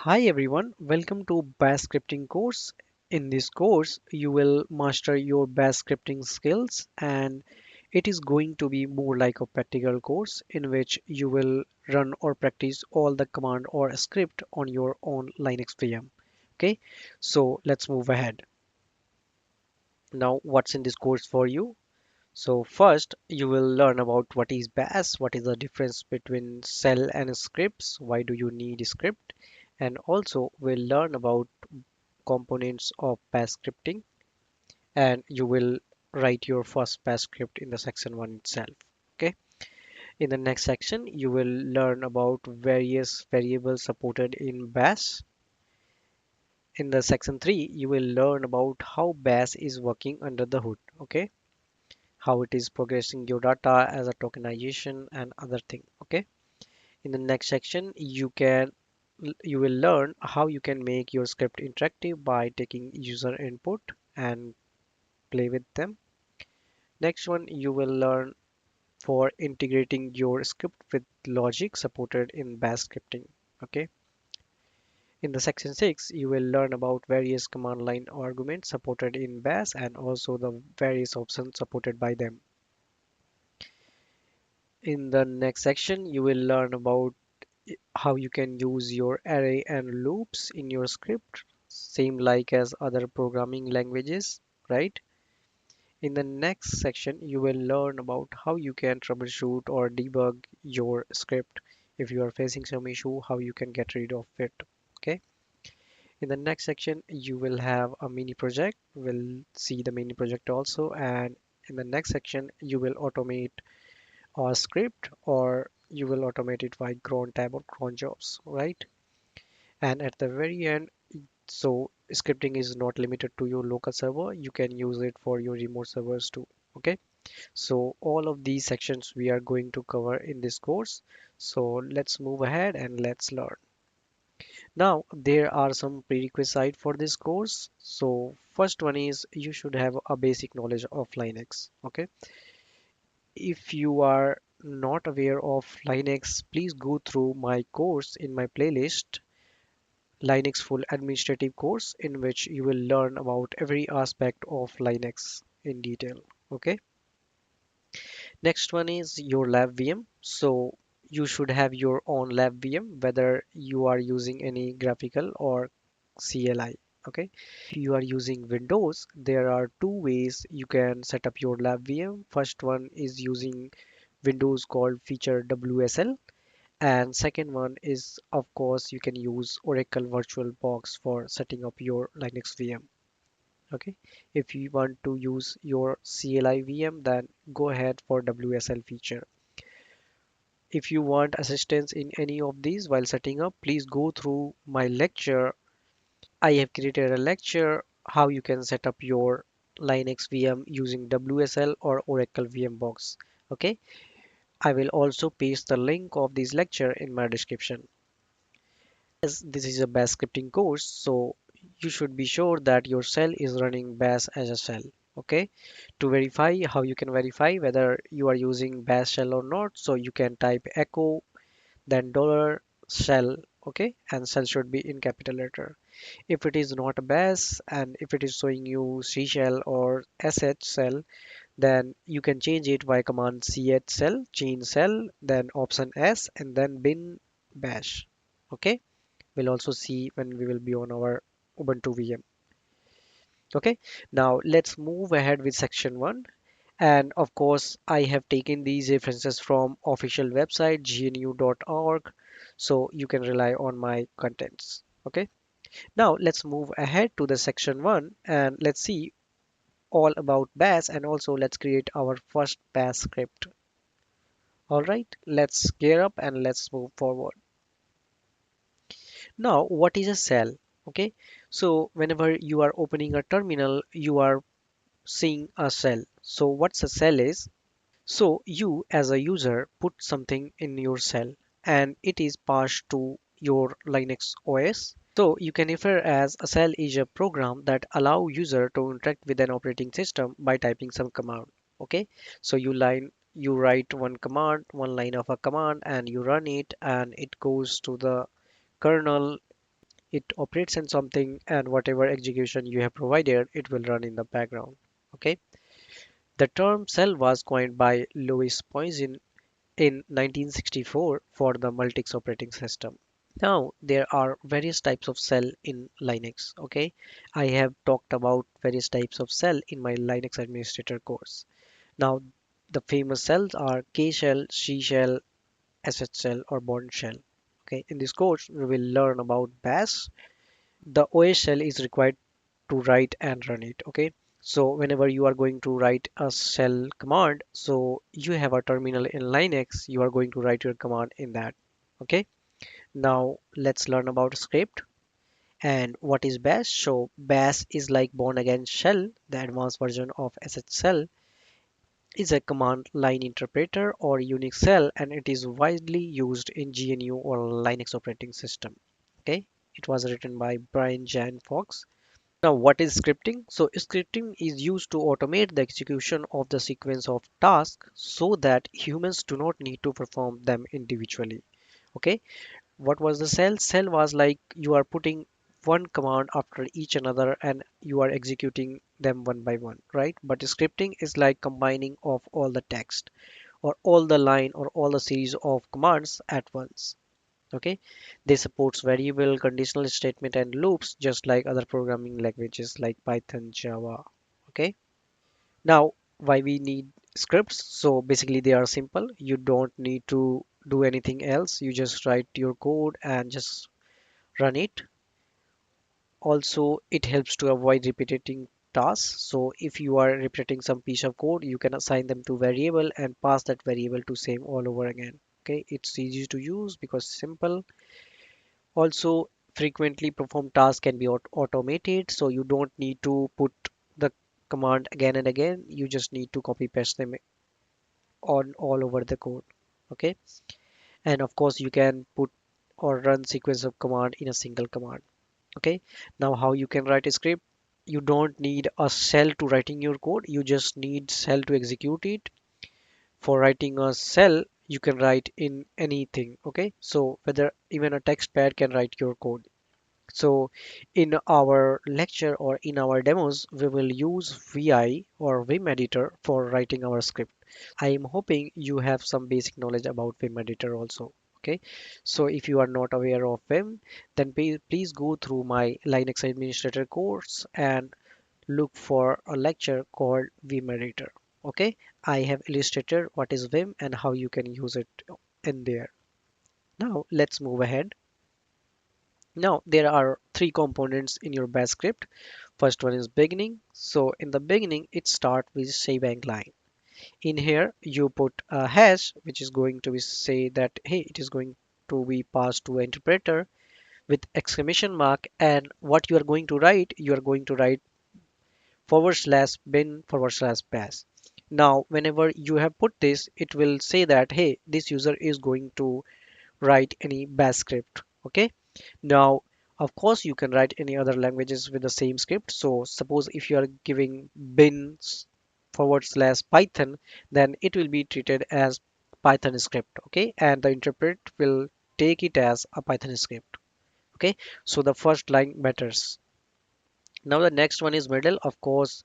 Hi everyone, welcome to Bash scripting course. In this course, you will master your Bash scripting skills and it is going to be more like a practical course in which you will run or practice all the command or script on your own Linux VM. Okay, so let's move ahead. Now, what's in this course for you? So first, you will learn about what is Bash, what is the difference between shell and scripts, why do you need a script, and also we'll learn about components of bash scripting and you will write your first bash script in the section 1 itself. Okay, in the next section you will learn about various variables supported in bash. In the section 3 you will learn about how bash is working under the hood. Okay, how it is progressing your data as a tokenization and other thing. Okay, in the next section you will learn how you can make your script interactive by taking user input and play with them. Next one, you will learn for integrating your script with logic supported in bash scripting. Okay. In the section 6, you will learn about various command line arguments supported in bash and also the various options supported by them. In the next section, you will learn about how you can use your array and loops in your script, same like as other programming languages, right? In the next section, you will learn about how you can troubleshoot or debug your script. If you are facing some issue, how you can get rid of it. Okay. In the next section, you will have a mini project. We'll see the mini project also. And in the next section, you will automate a script or you will automate it by cron tab or cron jobs, right? And at the very end, so scripting is not limited to your local server. You can use it for your remote servers too. Okay. So all of these sections we are going to cover in this course. So let's move ahead and let's learn. Now there are some prerequisites for this course. So first one is you should have a basic knowledge of Linux. Okay. If you are not aware of Linux, please go through my course in my playlist, Linux Full Administrative course, in which you will learn about every aspect of Linux in detail. Okay. Next one is your lab VM. So you should have your own lab VM, whether you are using any graphical or CLI. Okay. If you are using Windows, there are two ways you can set up your lab VM. First one is using Windows called feature WSL. And second one is, of course, you can use Oracle VirtualBox for setting up your Linux VM. Okay, if you want to use your CLI VM, then go ahead for WSL feature. If you want assistance in any of these while setting up, please go through my lecture. I have created a lecture how you can set up your Linux VM using WSL or Oracle VM box. Okay, I will also paste the link of this lecture in my description. As this is a bash scripting course, so you should be sure that your shell is running bash as a shell. Okay, to verify how you can verify whether you are using bash shell or not, so you can type echo then dollar shell. Okay, and shell should be in capital letter. If it is not a bash and if it is showing you C shell or sh shell, then you can change it by command ch shell, change shell, then option s and then bin bash. Okay, we'll also see when we will be on our Ubuntu VM. Okay, now let's move ahead with section 1. And of course, I have taken these references from official website gnu.org, so you can rely on my contents. Okay, now let's move ahead to the section 1 and let's see all about bash and also let's create our first bash script. All right, let's gear up and let's move forward. Now, what is a shell? Okay, so whenever you are opening a terminal, you are seeing a shell. So what's a shell is? So you as a user put something in your shell and it is passed to your Linux OS. So you can refer as a shell is a program that allow user to interact with an operating system by typing some command. Okay, so you write one command, one line of a command and you run it and it goes to the kernel It operates in something, and whatever execution you have provided, it will run in the background. Okay. The term shell was coined by Louis Poisson in 1964 for the Multics operating system. Now, there are various types of shell in Linux. Okay, I have talked about various types of shell in my Linux administrator course. Now, the famous shells are K shell, C shell, SH shell, or Bond shell. Okay, in this course, we will learn about Bash. The OS shell is required to write and run it. Okay, so whenever you are going to write a shell command, so you have a terminal in Linux, you are going to write your command in that. Okay, now let's learn about script. And what is Bash? So Bash is like born again shell, the advanced version of SH shell, is a command line interpreter or Unix shell, and it is widely used in GNU or Linux operating system. Okay, it was written by Brian Jan Fox. Now, what is scripting? So scripting is used to automate the execution of the sequence of tasks so that humans do not need to perform them individually. Okay, what was the cell? Cell was like you are putting one command after each another and you are executing them one by one, right? But scripting is like combining of all the text or all the line or all the series of commands at once. Okay, they supports variable, conditional statement, and loops just like other programming languages like Python, Java. Okay, now why we need scripts? So basically they are simple. You don't need to do anything else. You just write your code and just run it. Also, it helps to avoid repeating tasks. So if you are repeating some piece of code, you can assign them to variable and pass that variable to same all over again. Okay, it's easy to use because simple. Also, frequently performed tasks can be automated, so you don't need to put the command again and again. You just need to copy paste them on all over the code. Okay, and of course, you can put or run sequence of command in a single command. Okay, now how you can write a script? You don't need a shell to writing your code. You just need shell to execute it. For writing a shell, you can write in anything. Okay, so whether even a text pad can write your code. So in our lecture or in our demos, we will use VI or Vim editor for writing our script. I am hoping you have some basic knowledge about Vim editor also. Okay, so if you are not aware of Vim, then please go through my Linux administrator course and look for a lecture called Vim editor. Okay, I have illustrated what is Vim and how you can use it in there. Now let's move ahead. Now there are three components in your bash script. First one is beginning. So in the beginning, it starts with shebang line. In here, you put a hash, which is going to be say that, hey, it is going to be passed to an interpreter with exclamation mark. And what you are going to write forward slash bin forward slash bash. Now, whenever you have put this, it will say that, hey, this user is going to write any bash script. Okay. Now, of course, you can write any other languages with the same script. So suppose if you are giving bin forward slash Python, then it will be treated as Python script. Okay, and the interpret will take it as a Python script. Okay, so the first line matters. Now the next one is middle, of course.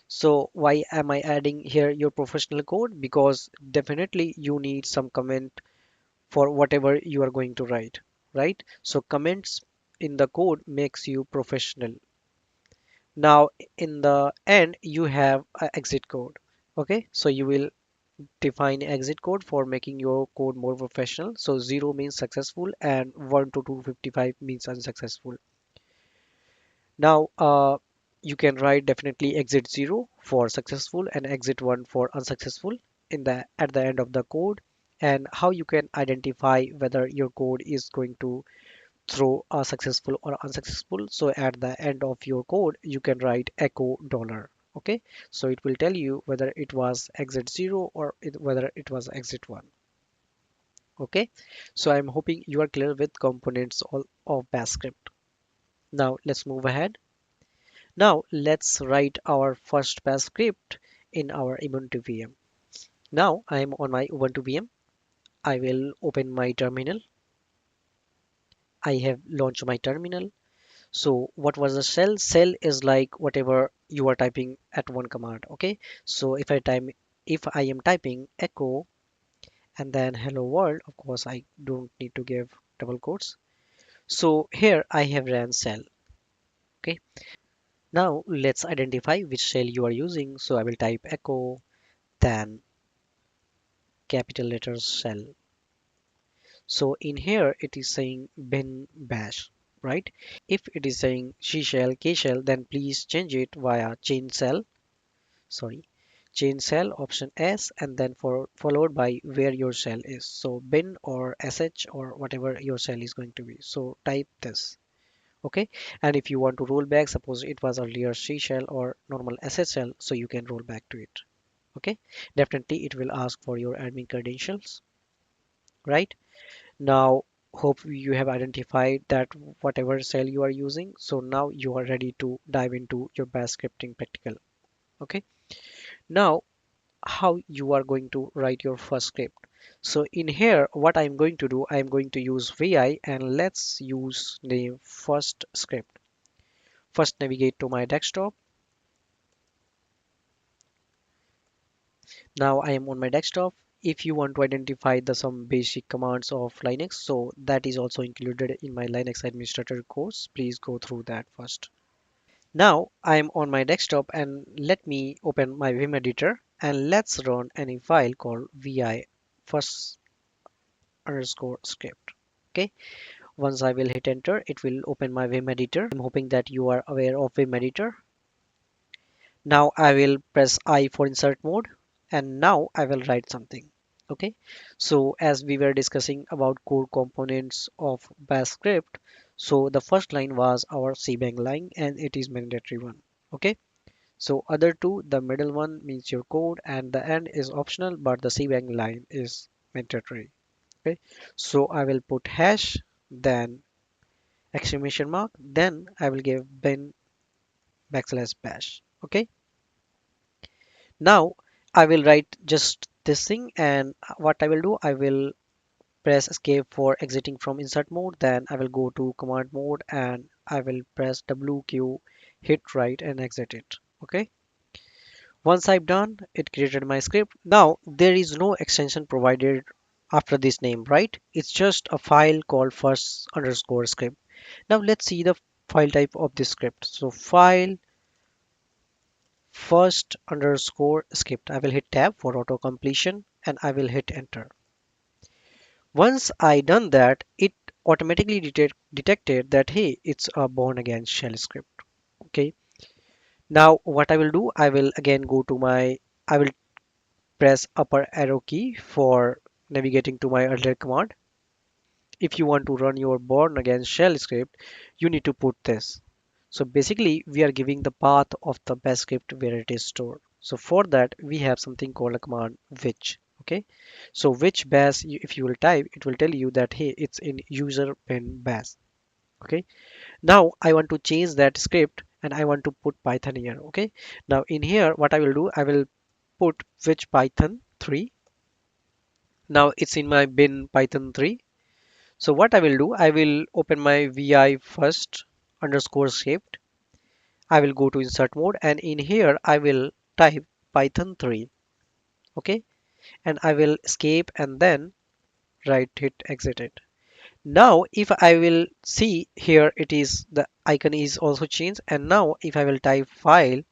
So why am I adding here your professional code? Because definitely you need some comment for whatever you are going to write, right? So comments in the code makes you professional. Now in the end you have a exit code. Okay, so you will define exit code for making your code more professional. So 0 means successful and 1 to 255 means unsuccessful. Now you can write definitely exit 0 for successful and exit 1 for unsuccessful in the at the end of the code. And how you can identify whether your code is going to throw a successful or unsuccessful. So at the end of your code, you can write echo dollar. Okay, so it will tell you whether it was exit 0 or whether it was exit 1. Okay, so I'm hoping you are clear with components of bash script. Now let's move ahead. Now let's write our first bash script in our Ubuntu VM. Now I am on my Ubuntu VM. I will open my terminal. I have launched my terminal. So what was the shell? Shell is like whatever you are typing at one command. Okay, so if I am typing echo and then hello world, of course I don't need to give double quotes. So here I have ran shell. Okay, now let's identify which shell you are using. So I will type echo, then capital letters shell. So in here it is saying bin bash, right? If it is saying she shell, k shell, then please change it via chain shell, sorry, chain shell option S, and then followed by where your shell is. So bin or sh or whatever your shell is going to be. So type this. Okay, and if you want to roll back, suppose it was earlier C shell or normal sh shell, so you can roll back to it. Okay, definitely it will ask for your admin credentials, right? Now, hope you have identified that whatever cell you are using. So now you are ready to dive into your bash scripting practical. Okay. Now, how you are going to write your first script. So in here, what I'm going to do, I'm going to use vi and let's use name first script. First navigate to my desktop. Now I am on my desktop. If you want to identify the some basic commands of Linux, so that is also included in my Linux administrator course. Please go through that first. Now I am on my desktop and let me open my Vim editor and let's run any file called vi first underscore script. Okay. Once I will hit enter, it will open my Vim editor. I'm hoping that you are aware of Vim editor. Now I will press I for insert mode and now I will write something. Okay, so as we were discussing about core components of bash script, so the first line was our cbang line and it is mandatory one. Okay, so other two, the middle one means your code and the end is optional, but the cbang line is mandatory. Okay, so I will put hash, then exclamation mark, then I will give bin backslash bash. Okay, now I will write just this thing, and what I will do, I will press escape for exiting from insert mode, then I will go to command mode and I will press WQ, hit right and exit it. Okay, once I've done it, created my script. Now there is no extension provided after this name, right? It's just a file called first underscore script. Now let's see the file type of this script. So file first underscore script. I will hit tab for auto completion and I will hit enter. Once I done that, it automatically detected that hey, it's a born again shell script. Okay. Now what I will do, I will again go to my, I will press upper arrow key for navigating to my earlier command. If you want to run your born again shell script, you need to put this. So basically, we are giving the path of the bash script where it is stored. So for that, we have something called a command which. Okay, so which bash, if you will type, it will tell you that hey, it's in user bin bash. Okay, now I want to change that script and I want to put Python here. Okay, now in here, what I will do, I will put which Python 3. Now it's in my bin Python 3. So what I will do, I will open my vi first underscore script. I will go to insert mode and in here I will type Python 3. Okay, and I will escape and then right hit exit it. Now if I will see here, it is the icon is also changed, and now if I will type file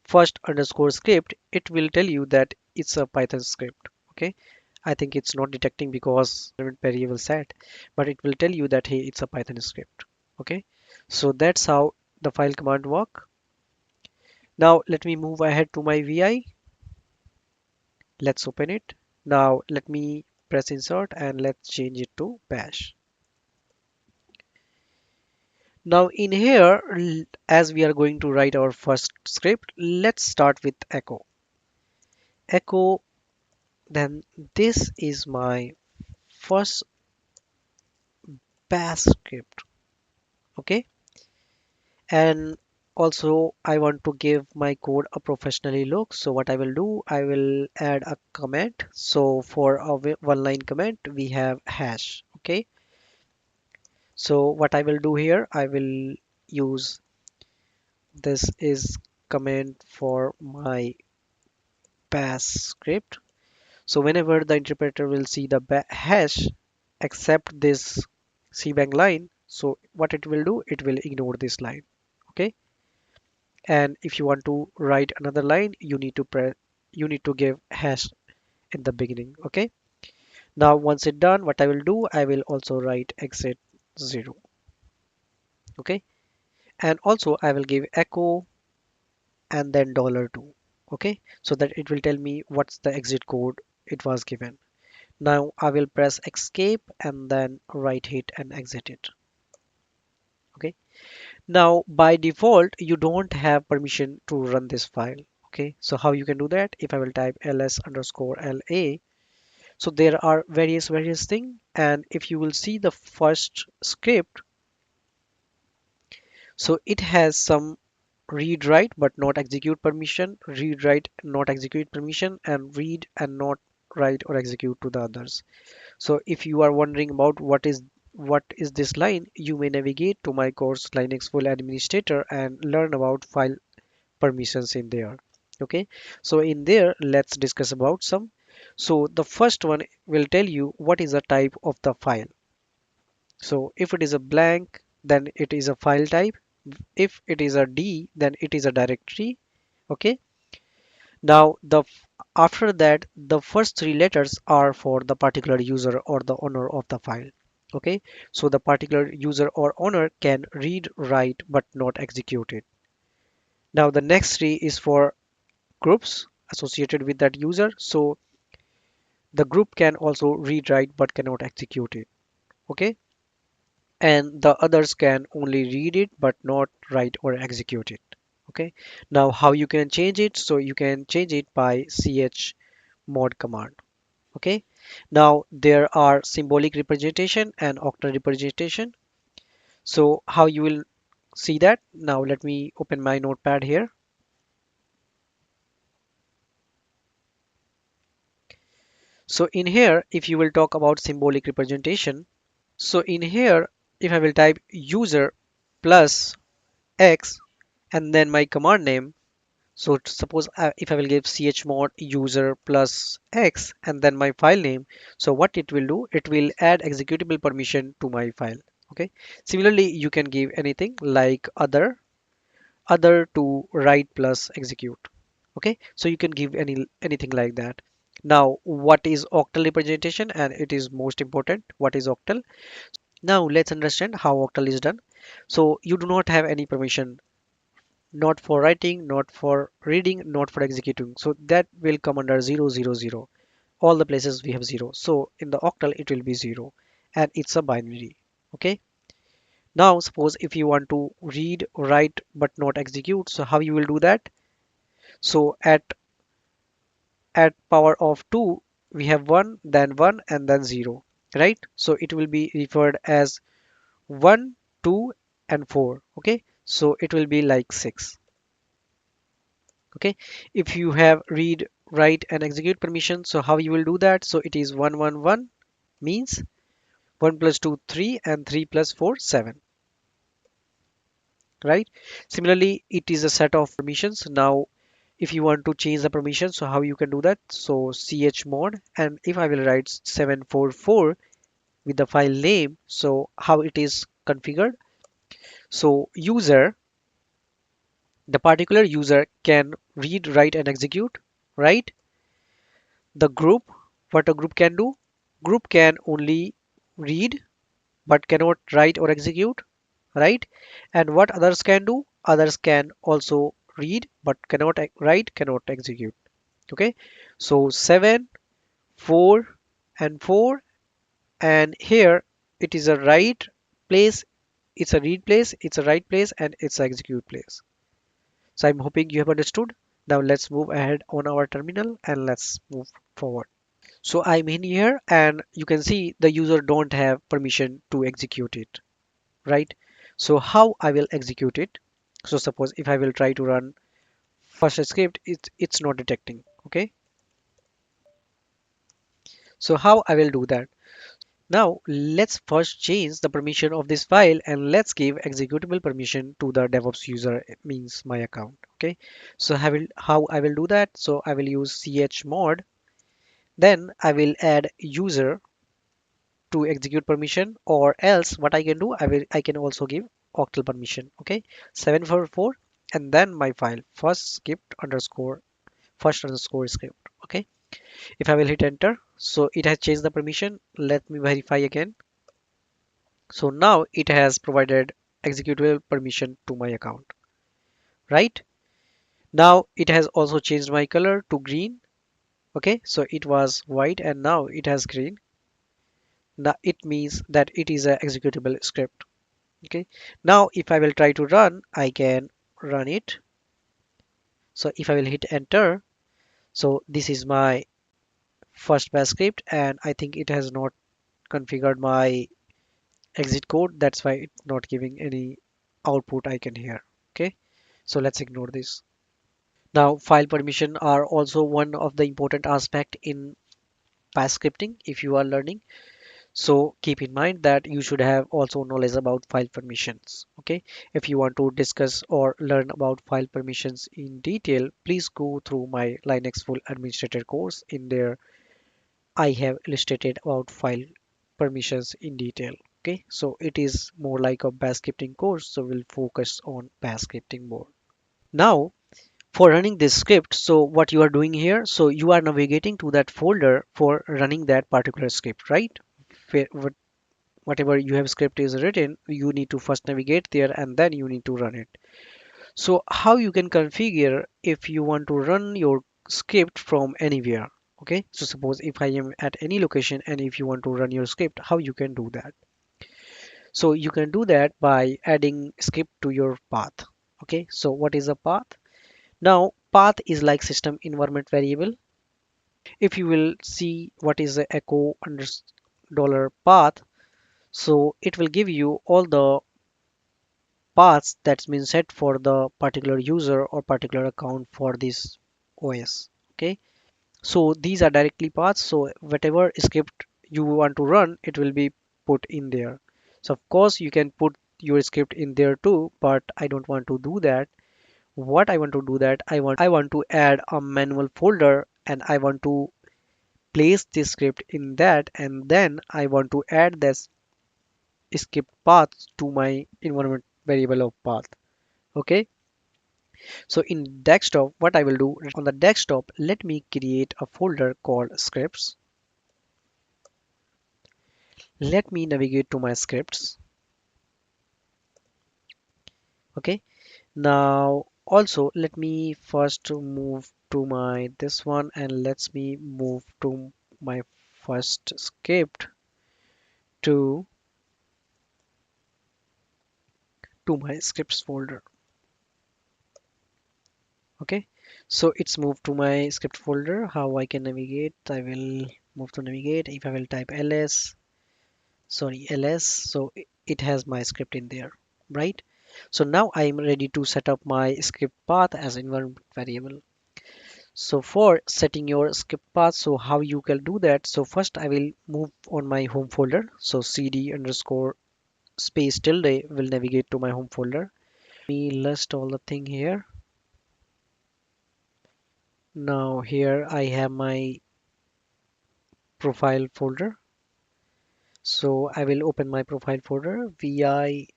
first underscore script, it will tell you that it's a Python script. Okay, I think it's not detecting because variable set, but it will tell you that hey, it's a Python script. Okay, so that's how the file command work. Now let me move ahead to my vi. Let's open it. Now let me press insert and let's change it to bash. Now in here, as we are going to write our first script, let's start with echo. Echo, then this is my first bash script. Okay, and also I want to give my code a professionally look. So what I will do, I will add a comment. So for a one line comment, we have hash. Okay, So what I will do here, I will use this is command for my bash script. So whenever the interpreter will see the hash except this cbang line, so what it will do, it will ignore this line. Okay. And if you want to write another line, you need to give hash in the beginning. Okay. Now once it's done, what I will do, I will also write exit 0. Okay. And also I will give echo and then $2. Okay. So that it will tell me what's the exit code it was given. Now I will press escape and then right hit and exit it. Okay. Now by default, you don't have permission to run this file. Okay. So how you can do that? If I will type ls_la, so there are various things. And if you will see the first script, so it has some read write but not execute permission, read write not execute permission, and read and not write or execute to the others. So if you are wondering about what is this line, you may navigate to my course Linux Full Administrator and learn about file permissions in there. Okay, so in there, let's discuss about some. So the first one will tell you what is the type of the file. So if it is a blank, then it is a file type. If it is a D, then it is a directory. Okay. Now after that, the first three letters are for the particular user or the owner of the file. Okay. So the particular user or owner can read, write, but not execute it. Now the next three is for groups associated with that user. So the group can also read, write, but cannot execute it. Okay. And the others can only read it but not write or execute it. Okay. Now how you can change it? So you can change it by chmod command. Okay. Now there are symbolic representation and octal representation. So how you will see that? Now let me open my notepad here. So in here, if you will talk about symbolic representation, so in here, if I will type user plus x and then my command name. So suppose if I will give chmod user plus x and then my file name, so what it will do, it will add executable permission to my file. Okay. Similarly, you can give anything like other to write plus execute. Okay. So you can give anything like that. Now, what is octal representation? And it is most important. What is octal? Now let's understand how octal is done. So you do not have any permission, not for writing, not for reading, not for executing. So that will come under 000. All the places we have 0. So in the octal, it will be 0 and it's a binary. Okay. Now suppose if you want to read, write, but not execute. So how you will do that? So at power of 2, we have 1 and then 0, right? So it will be referred as 1, 2 and 4. Okay. So it will be like 6. Okay. If you have read, write and execute permission, so how you will do that? So it is 1 1 1 means 1 plus 2 3 and 3 plus 4 7, right? Similarly, it is a set of permissions. Now if you want to change the permission, so how you can do that? So chmod, and if I will write 744 with the file name, so how it is configured? So user, the particular user can read, write and execute, right? The group, what a group can do, group can only read but cannot write or execute, right? And what others can do, others can also read but cannot write, cannot execute. Okay. So 7 4 and 4, and here it is a write place, it's a read place, it's a write place, and it's a execute place. So I'm hoping you have understood. Now let's move ahead on our terminal and let's move forward. So I'm in here and you can see the user don't have permission to execute it, right? So how I will execute it? So suppose if I will try to run first script, it's not detecting. Okay. So how I will do that? Now let's first change the permission of this file and let's give executable permission to the DevOps user, it means my account. Okay, so how I will do that? So I will use chmod, then I will add user to execute permission, or else what I can do, I can also give octal permission. Okay, 744 and then my file first underscore script. Okay, if I will hit enter, so it has changed the permission. Let me verify again. So now it has provided executable permission to my account, right? Now it has also changed my color to green. Okay, so it was white and now it has green. Now it means that it is a executable script. Okay, now if I will try to run, I can run it. So if I will hit enter, so this is my first bash script and I think it has not configured my exit code. That's why it's not giving any output I can hear. Okay, so let's ignore this. Now file permission are also one of the important aspect in bash scripting if you are learning. So keep in mind that you should have also knowledge about file permissions. Okay, if you want to discuss or learn about file permissions in detail, please go through my Linux full administrator course. In there I have illustrated about file permissions in detail. Okay, so it is more like a bash scripting course, so we'll focus on bash scripting more. Now for running this script, so what you are doing here, so you are navigating to that folder for running that particular script, right? Whatever you have script is written, you need to first navigate there and then you need to run it. So how you can configure if you want to run your script from anywhere? Okay, so suppose if I am at any location and if you want to run your script, how you can do that? So you can do that by adding script to your path. Okay, so what is a path? Now path is like system environment variable. If you will see what is the echo under dollar path, so it will give you all the paths that's been set for the particular user or particular account for this OS. Okay, so these are directly paths. So whatever script you want to run, it will be put in there. So of course you can put your script in there too, but I don't want to do that. What I want to do that I want to add a manual folder and I want to place this script in that and then I want to add this script path to my environment variable of path. Okay, so in desktop, what I will do on the desktop, let me create a folder called scripts. Let me navigate to my scripts. Okay, now also let me first move to my this one and let's me move to my first script to my scripts folder. Okay, so it's moved to my script folder. How I can navigate? I will move to navigate. If I will type ls, so it has my script in there, right? So now I'm ready to set up my script path as environment variable. So for setting your script path, so how you can do that? So first I will move on my home folder. So cd underscore space tilde will navigate to my home folder. Me list all the thing here. Now here I have my profile folder. So I will open my profile folder, vi,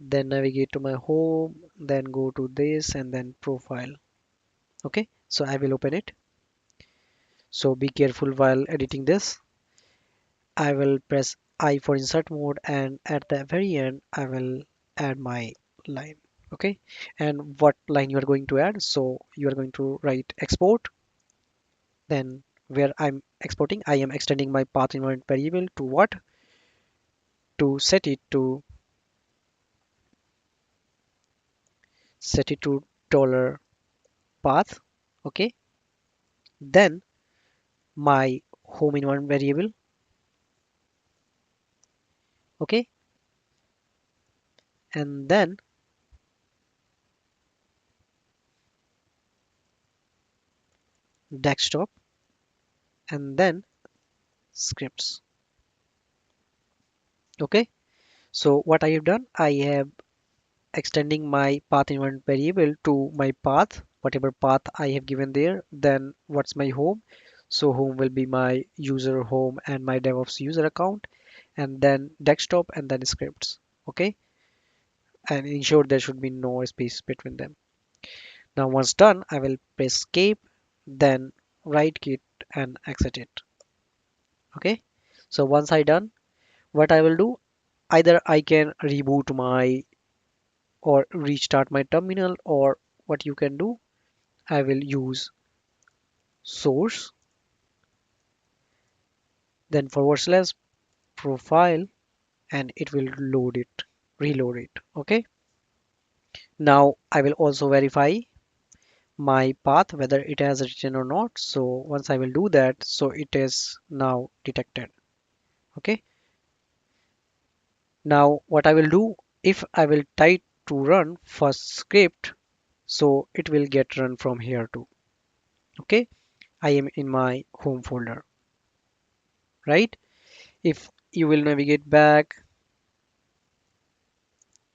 then navigate to my home, then go to this and then profile. Okay, so I will open it. So be careful while editing this. I will press I for insert mode and at the very end I will add my line. Okay, and what line you are going to add? So you are going to write export, then where I'm exporting, I am extending my path environment variable to what? To set it to dollar path. Okay, then my home environment variable. Okay, and then desktop and then scripts. Okay, so what I have done, I have extending my path environment variable to my path, whatever path I have given there. Then what's my home? So home will be my user home and my DevOps user account, and then desktop and then scripts. Okay, and ensure there should be no space between them. Now once done, I will press escape, then right click and exit it. Okay, so once I done, what I will do, either I can reboot my or restart my terminal, or what you can do, I will use source, then forward slash profile, and it will reload it. Okay, now I will also verify my path whether it has written or not. So once I will do that, so it is now detected. Okay, now what I will do, if I will type to run first script, so it will get run from here too. Okay, I am in my home folder, right? If you will navigate back,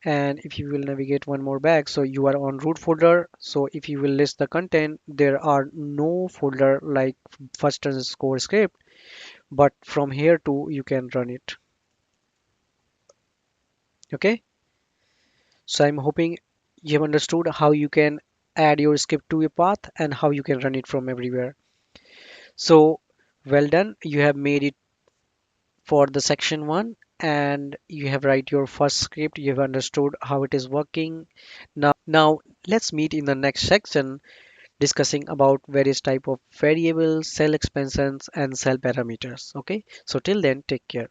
and if you will navigate one more back, so you are on root folder. So if you will list the content, there are no folder like first underscore script, but from here to you can run it. Okay, so I'm hoping you have understood how you can add your script to a path and how you can run it from everywhere. So well done, you have made it for the section one, and you have write your first script, you have understood how it is working. Now let's meet in the next section discussing about various type of variables, cell expansions, and cell parameters. Okay, so till then, take care.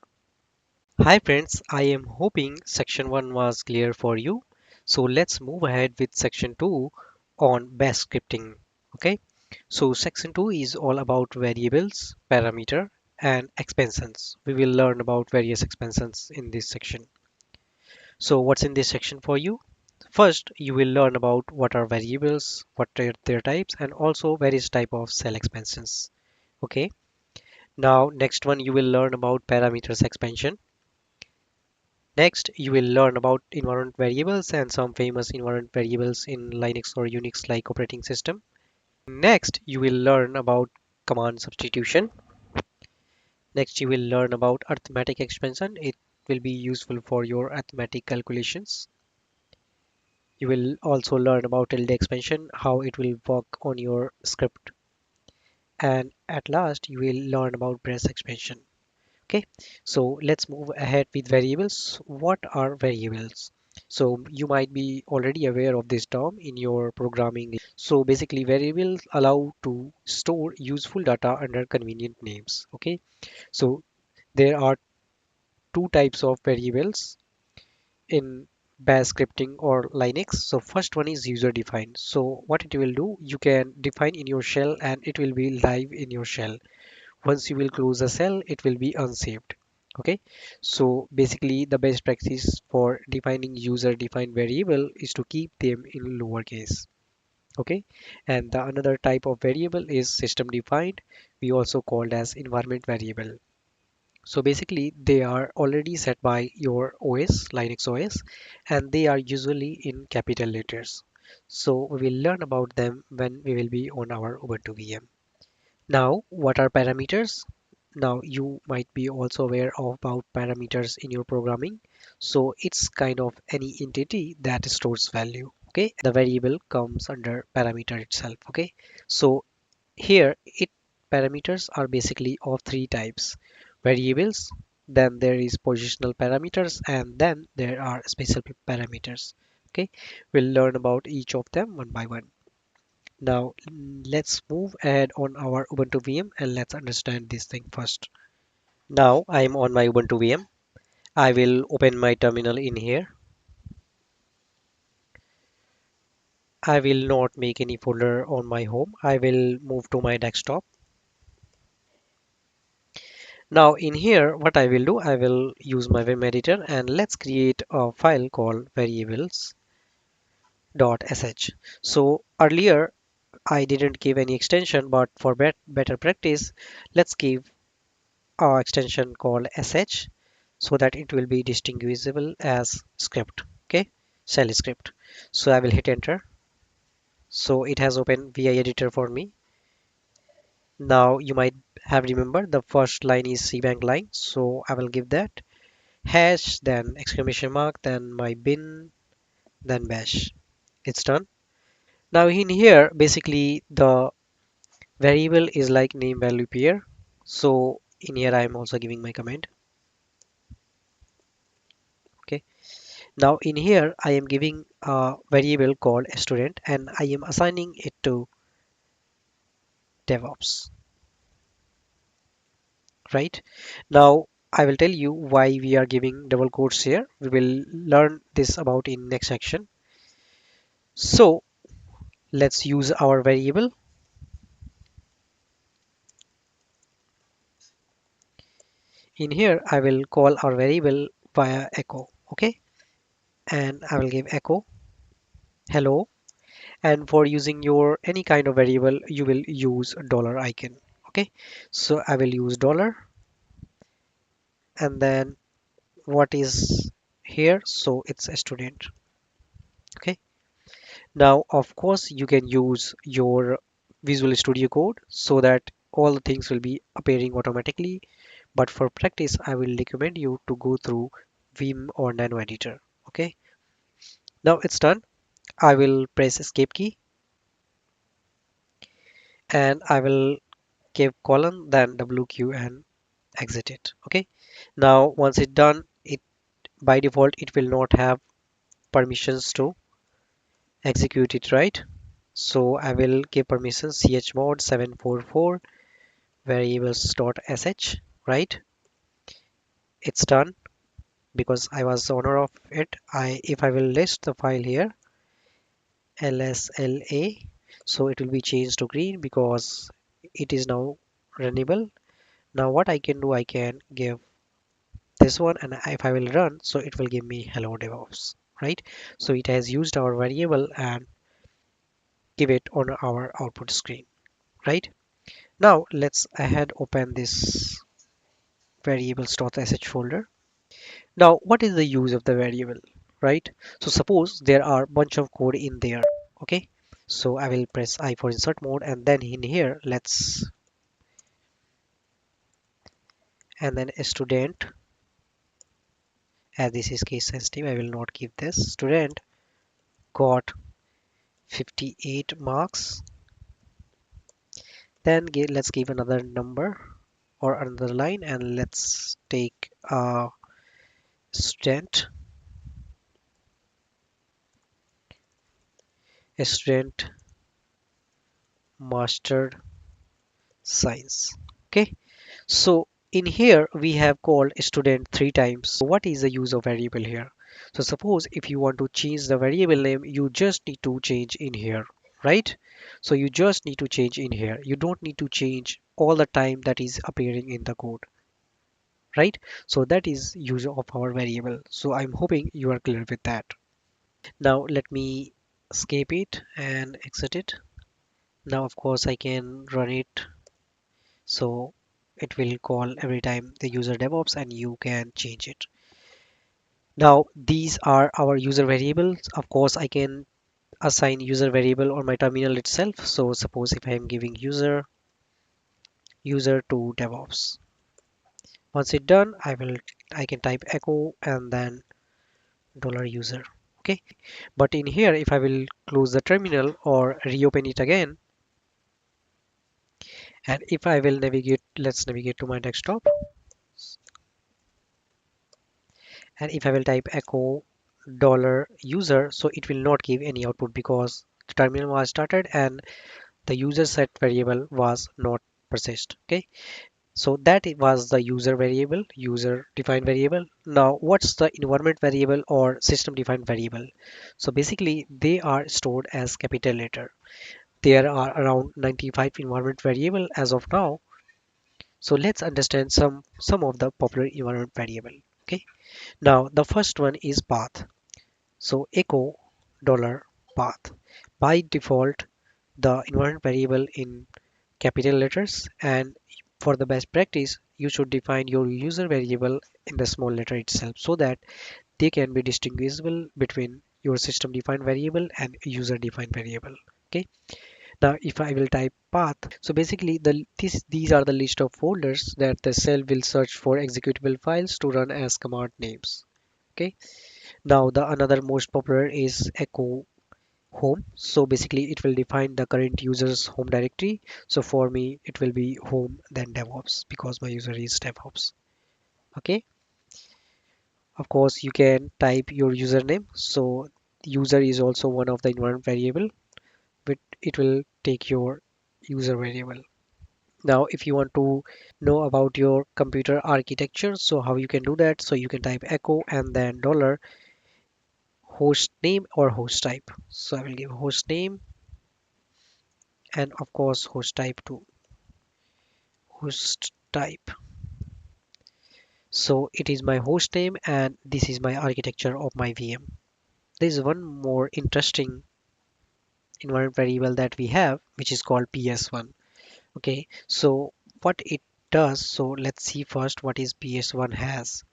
Hi friends, I am hoping section 1 was clear for you. So let's move ahead with section 2 on bash scripting. Okay, so section 2 is all about variables, parameter, and expansions. We will learn about various expansions in this section. So what's in this section for you? First, you will learn about what are variables, what are their types, and also various type of cell expansions. Okay. Now, next one, you will learn about parameters expansion. Next, you will learn about environment variables and some famous environment variables in Linux or Unix like operating system. Next, you will learn about command substitution. Next, you will learn about arithmetic expansion. It will be useful for your arithmetic calculations. You will also learn about tilde expansion, how it will work on your script. And at last, you will learn about brace expansion. Okay, so let's move ahead with variables. What are variables? So you might be already aware of this term in your programming. So basically, variables allow to store useful data under convenient names. Okay, so there are two types of variables in bash scripting or Linux. So first one is user defined. So what it will do, you can define in your shell and it will be live in your shell. Once you will close a cell, it will be unsaved. Okay, so basically the best practice for defining user defined variable is to keep them in lowercase. Okay, and the another type of variable is system defined. We also called as environment variable. So basically, they are already set by your OS, Linux OS, and they are usually in capital letters. So we will learn about them when we will be on our Ubuntu VM. Now, what are parameters? Now, you might be also aware of about parameters in your programming. So it's kind of any entity that stores value. Okay, the variable comes under parameter itself. Okay, so here it parameters are basically of three types: variables, then there is positional parameters, and then there are special parameters. Okay, we'll learn about each of them one by one. Now let's move ahead on our Ubuntu VM and let's understand this thing first. Now I'm on my Ubuntu VM. I will open my terminal in here. I will not make any folder on my home. I will move to my desktop. Now in here, what I will do, I will use my Vim editor and let's create a file called variables.sh. So earlier I didn't give any extension, but for better practice, let's give extension called sh so that it will be distinguishable as script. Okay, shell script. So I will hit enter. So it has opened vi editor for me. Now you might have remembered the first line is cbank line, so I will give that hash, then exclamation mark, then my bin, then bash. It's done. Now in here, basically the variable is like name value pair. So in here I am also giving my command. Okay. Now in here I am giving a variable called student and I am assigning it to DevOps. Right. Now I will tell you why we are giving double quotes here. We will learn this about in next section. So let's use our variable. In here I will call our variable via echo. Okay, and I will give echo hello, and for using your any kind of variable you will use dollar icon. Okay, so I will use dollar, and then what is here, so it's a student. Okay, now of course you can use your Visual Studio Code so that all the things will be appearing automatically, but for practice I will recommend you to go through Vim or Nano Editor. Okay, now it's done. I will press escape key and I will give colon then WQ and exit it. Okay, now once it's done, it by default it will not have permissions to execute it, right? So I will give permissions chmod 744 variables.sh, right? It's done because I was the owner of it. If I will list the file here lsla, so it will be changed to green because it is now runnable. Now what I can do, I can give this one and if I will run, so it will give me hello DevOps, right? So it has used our variable and give it on our output screen, right? Now let's ahead open this variables.sh folder. Now what is the use of the variable, right? So suppose there are bunch of code in there. Okay, so I will press I for insert mode and then in here let's and then a student, as this is case sensitive I will not give this. Student got 58 marks. Then let's give another number or another line and let's take student student mastered science. Okay, so in here we have called student three times. So what is the use of variable here? So suppose if you want to change the variable name, you just need to change in here, right? So you just need to change in here. You don't need to change all the time that is appearing in the code, right? So that is use of our variable. So I'm hoping you are clear with that. Now let me escape it and exit it. Now of course I can run it, so it will call every time the user DevOps and you can change it. Now these are our user variables. Of course I can assign user variable on my terminal itself. So suppose if I am giving user to DevOps. Once it's done, I can type echo and then $user. Okay, but in here if I will close the terminal or reopen it again, and if I will navigate, let's navigate to my desktop, and if I will type echo $user, so it will not give any output because the terminal was started and the user set variable was not persist. Okay, so that it was the user variable, user defined variable. Now what's the environment variable or system defined variable? So basically they are stored as capital letter. There are around 95 environment variable as of now. So let's understand some of the popular environment variable. Okay, now the first one is path. So echo $path. By default, the environment variable in capital letters, and for the best practice you should define your user variable in the small letter itself so that they can be distinguishable between your system defined variable and user defined variable. Okay. Now if I will type path, so basically these are the list of folders that the cell will search for executable files to run as command names. Okay. Now the another most popular is echo home. So basically it will define the current user's home directory. So for me it will be home then DevOps because my user is DevOps. Okay. Of course you can type your username. So user is also one of the environment variable, but it will take your user variable. Now if you want to know about your computer architecture, so how you can do that, so you can type echo and then dollar host name or host type. So I will give host name and of course host type too. Host type. So it is my host name and this is my architecture of my VM. There is one more interesting environment variable that we have, which is called PS1. Okay, so what it does, so let's see first what is PS1 has.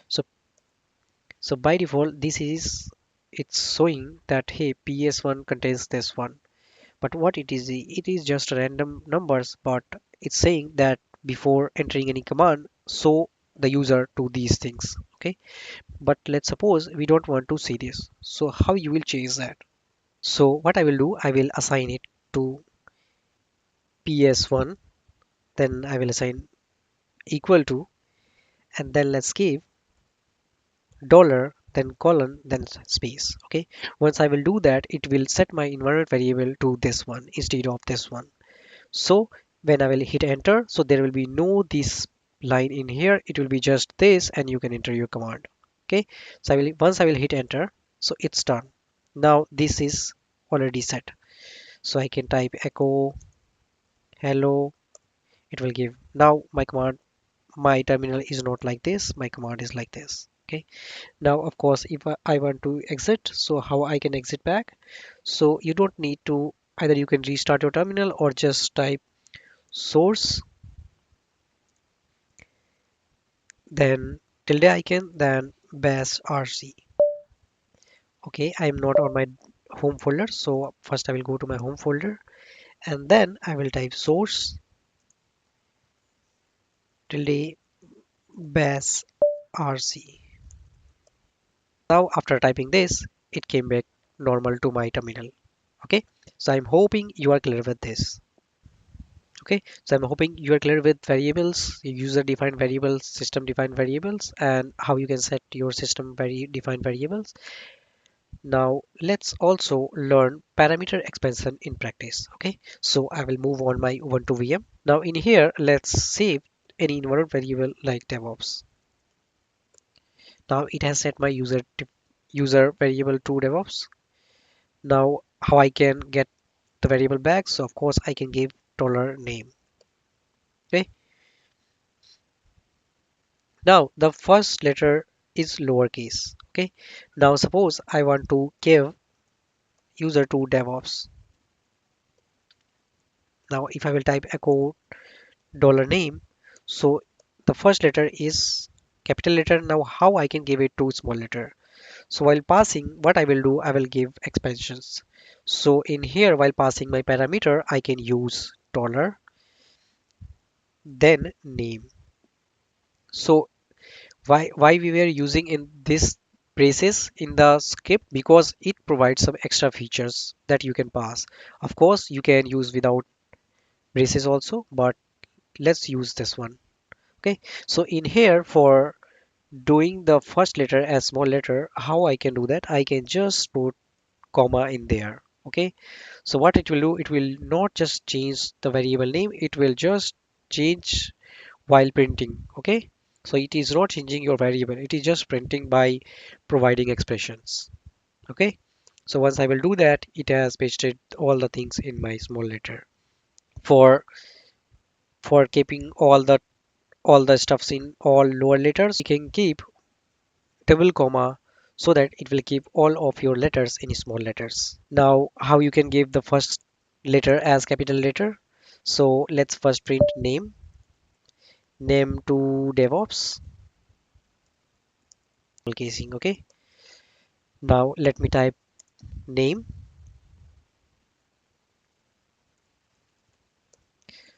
So so by default, this is it's showing that hey, PS1 contains this one. But what it is just random numbers, but it's saying that before entering any command, show the user to these things. Okay, but let's suppose we don't want to see this. So how you will change that? So what I will do, I will assign it to PS1, then I will assign equal to, and then let's give dollar, then colon, then space. Okay, once I will do that, it will set my environment variable to this one instead of this one. So when I will hit enter, so there will be no this line in here, it will be just this and you can enter your command. Okay, so once I will hit enter, so it's done. Now this is already set, so I can type echo hello, it will give. Now my command, my terminal is not like this, my command is like this. Okay, now of course if I want to exit, so how I can exit back, so you don't need to, either you can restart your terminal or just type source then tilde icon then bash rc. Okay, I am not on my home folder, so first I will go to my home folder and then I will type source tilde bash rc. Now after typing this, it came back normal to my terminal. Okay, so I'm hoping you are clear with this. Okay, so I'm hoping you are clear with variables, user defined variables, system defined variables, and how you can set your system defined variables. Now let's also learn parameter expansion in practice. Okay, so I will move on my Ubuntu VM. Now in here, let's save any environment variable like DevOps. Now it has set my user variable to DevOps. Now how I can get the variable back? So of course I can give $name. Okay. Now the first letter is lowercase. Okay. Now suppose I want to give user to DevOps. Now if I will type echo $name, so the first letter is capital letter. Now how I can give it to small letter? So while passing, what I will do, I will give expansions. So in here, while passing my parameter, I can use dollar, then name. So why we were using in this braces in the script, because it provides some extra features that you can pass. Of course you can use without braces also, but let's use this one. Okay, so in here for doing the first letter as small letter, how I can do that, I can just put comma in there. Okay, so what it will do, it will not just change the variable name, it will just change while printing. Okay, so it is not changing your variable, it is just printing by providing expressions. Okay, so once I will do that, it has pasted all the things in my small letter. For keeping all the stuffs in all lower letters, you can keep double comma so that it will keep all of your letters in small letters. Now how you can give the first letter as capital letter, so let's first print name, name to DevOps casing. Okay, now let me type name.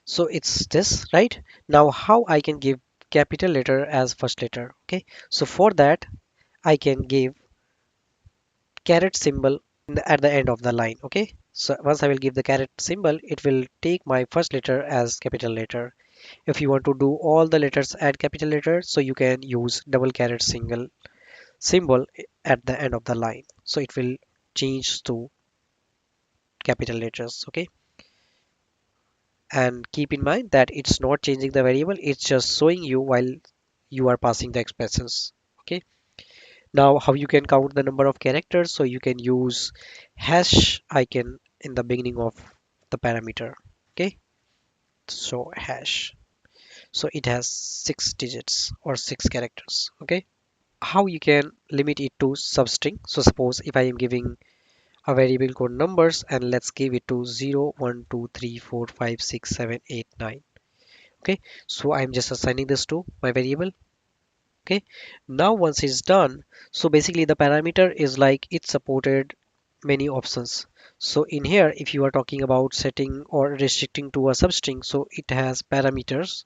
So it's this, right? Now how I can give capital letter as first letter. Okay, so for that I can give caret symbol at the end of the line. Okay, so once I will give the caret symbol, it will take my first letter as capital letter. If you want to do all the letters at capital letter, so you can use double caret single symbol at the end of the line, so it will change to capital letters. Okay, and keep in mind that it's not changing the variable, it's just showing you while you are passing the expressions. Okay, now how you can count the number of characters, so you can use hash icon in the beginning of the parameter. Okay, so hash, so it has 6 digits or 6 characters. Okay, how you can limit it to substring. So suppose if I am giving a variable called numbers, and let's give it to 0 1 2 3 4 5 6 7 8 9. Okay, so I'm just assigning this to my variable. Okay, now once it's done, so basically the parameter is like it supported many options. So in here, if you are talking about setting or restricting to a substring, so it has parameters,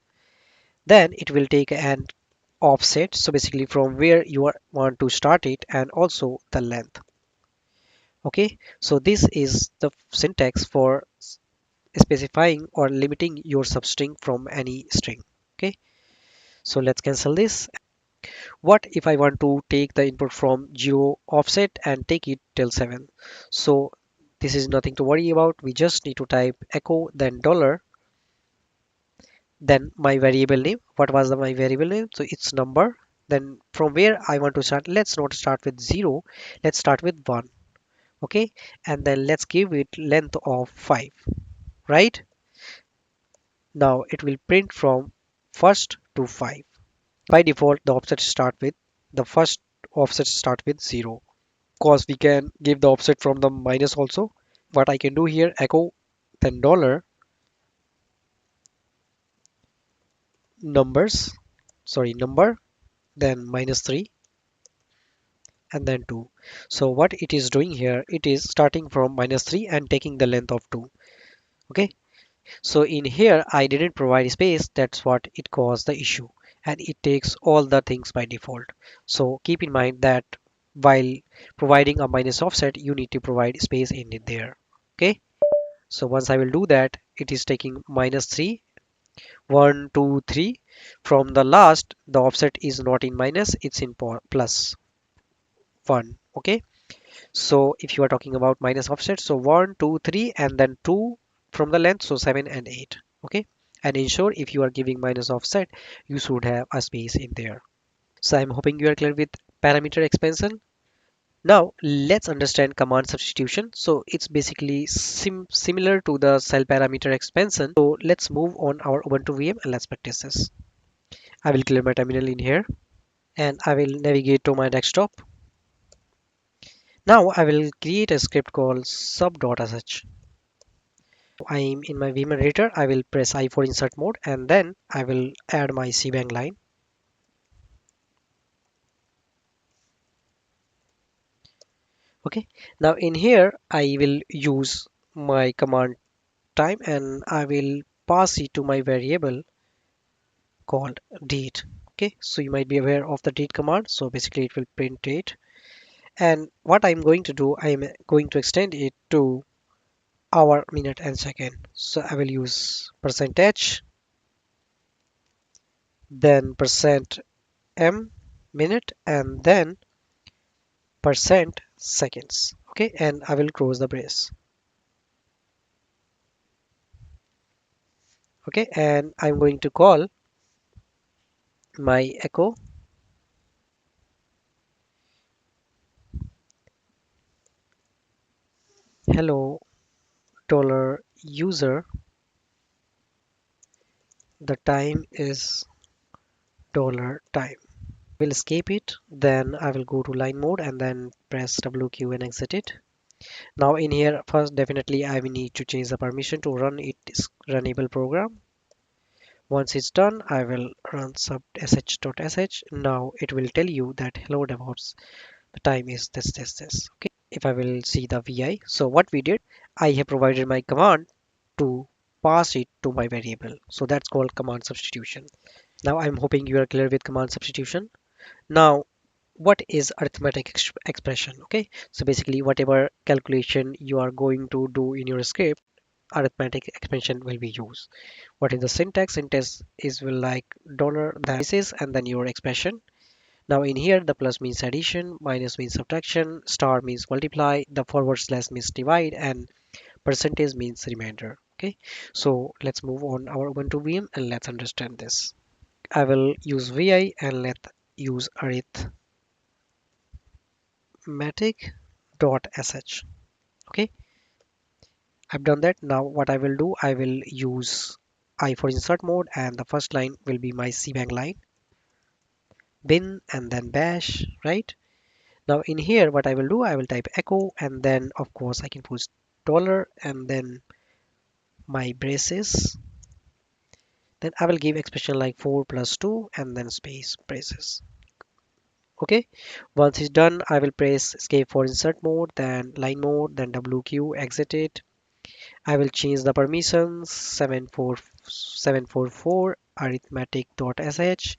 then it will take an offset, so basically from where you want to start it, and also the length. Okay, so this is the syntax for specifying or limiting your substring from any string. Okay, so let's cancel this. What if I want to take the input from 0 offset and take it till 7? So this is nothing to worry about. We just need to type echo then dollar, then my variable name. What was my variable name? So it's number. Then from where I want to start, let's not start with 0, let's start with 1. Okay, and then let's give it length of 5, right? Now it will print from first to 5. By default the first offset start with 0. Because we can give the offset from the minus also. What I can do here, echo then dollar numbers, sorry, number, then -3 and then 2. So what it is doing here, it is starting from -3 and taking the length of 2. Okay, so in here I didn't provide space, that's what it caused the issue, and it takes all the things by default. So keep in mind that while providing a minus offset, you need to provide space in it there. Okay, so once I will do that, it is taking -3, 1 2 3. From the last, the offset is not in minus, it's in plus 1. Okay, so if you are talking about minus offset, so 1 2 3 and then 2 from the length, so 7 and 8. Okay, and ensure if you are giving minus offset, you should have a space in there. So I'm hoping you are clear with parameter expansion. Now let's understand command substitution. So it's basically similar to the cell parameter expansion. So let's move on our Ubuntu VM and let's practice this. I will clear my terminal in here and I will navigate to my desktop. Now I will create a script called sub.sh. I'm in my VM editor. I will press I for insert mode and then I will add my cbang line. Okay, now in here I will use my command time and I will pass it to my variable called date. Okay, so you might be aware of the date command. So basically it will print date. And what I'm going to do, I'm going to extend it to hour, minute, and second. So I will use %h, then %m minute, and then %seconds. Okay, and I will close the brace. Okay, and I'm going to call my echo hello dollar user. The time is dollar time. Will escape it, then I will go to line mode and then press WQ and exit it. Now in here, first definitely I will need to change the permission to run it runnable program. Once it's done, I will run sub sh.sh. Now it will tell you that hello DevOps, the time is this. Okay. If I will see the VI, so what we did, I have provided my command to pass it to my variable. So that's called command substitution. Now I'm hoping you are clear with command substitution. Now, what is arithmetic expression? Okay, so basically whatever calculation you are going to do in your script, arithmetic expression will be used. What is the syntax? Syntax is will like dollar then this and then your expression. Now in here the plus means addition, minus means subtraction, star means multiply, the forward slash means divide, and percentage means remainder. Okay, so let's move on our Ubuntu VM and let's understand this. I will use VI and let use arithmetic.sh. Okay, I've done that. Now what I will do, I will use I for insert mode, and the first line will be my cbang line, bin and then bash, right? Now in here what I will do, I will type echo, and then of course I can put dollar and then my braces. Then I will give expression like 4 plus 2 and then space braces. Okay, once it's done, I will press escape for insert mode, then line mode, then WQ, exit it. I will change the permissions 744 arithmetic.sh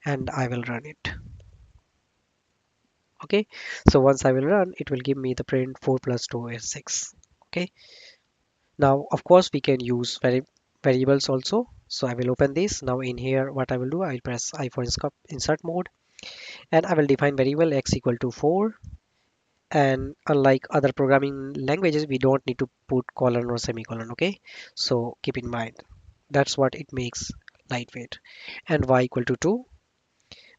and I will run it. Okay, so once I will run, it will give me the print 4 plus 2 is 6. Okay, now of course we can use variables also. So I will open this. Now in here, what I will do, I will press I for insert mode, and I will define variable x equal to 4. And unlike other programming languages, we don't need to put colon or semicolon. Okay, so keep in mind, that's what it makes lightweight. And y equal to 2.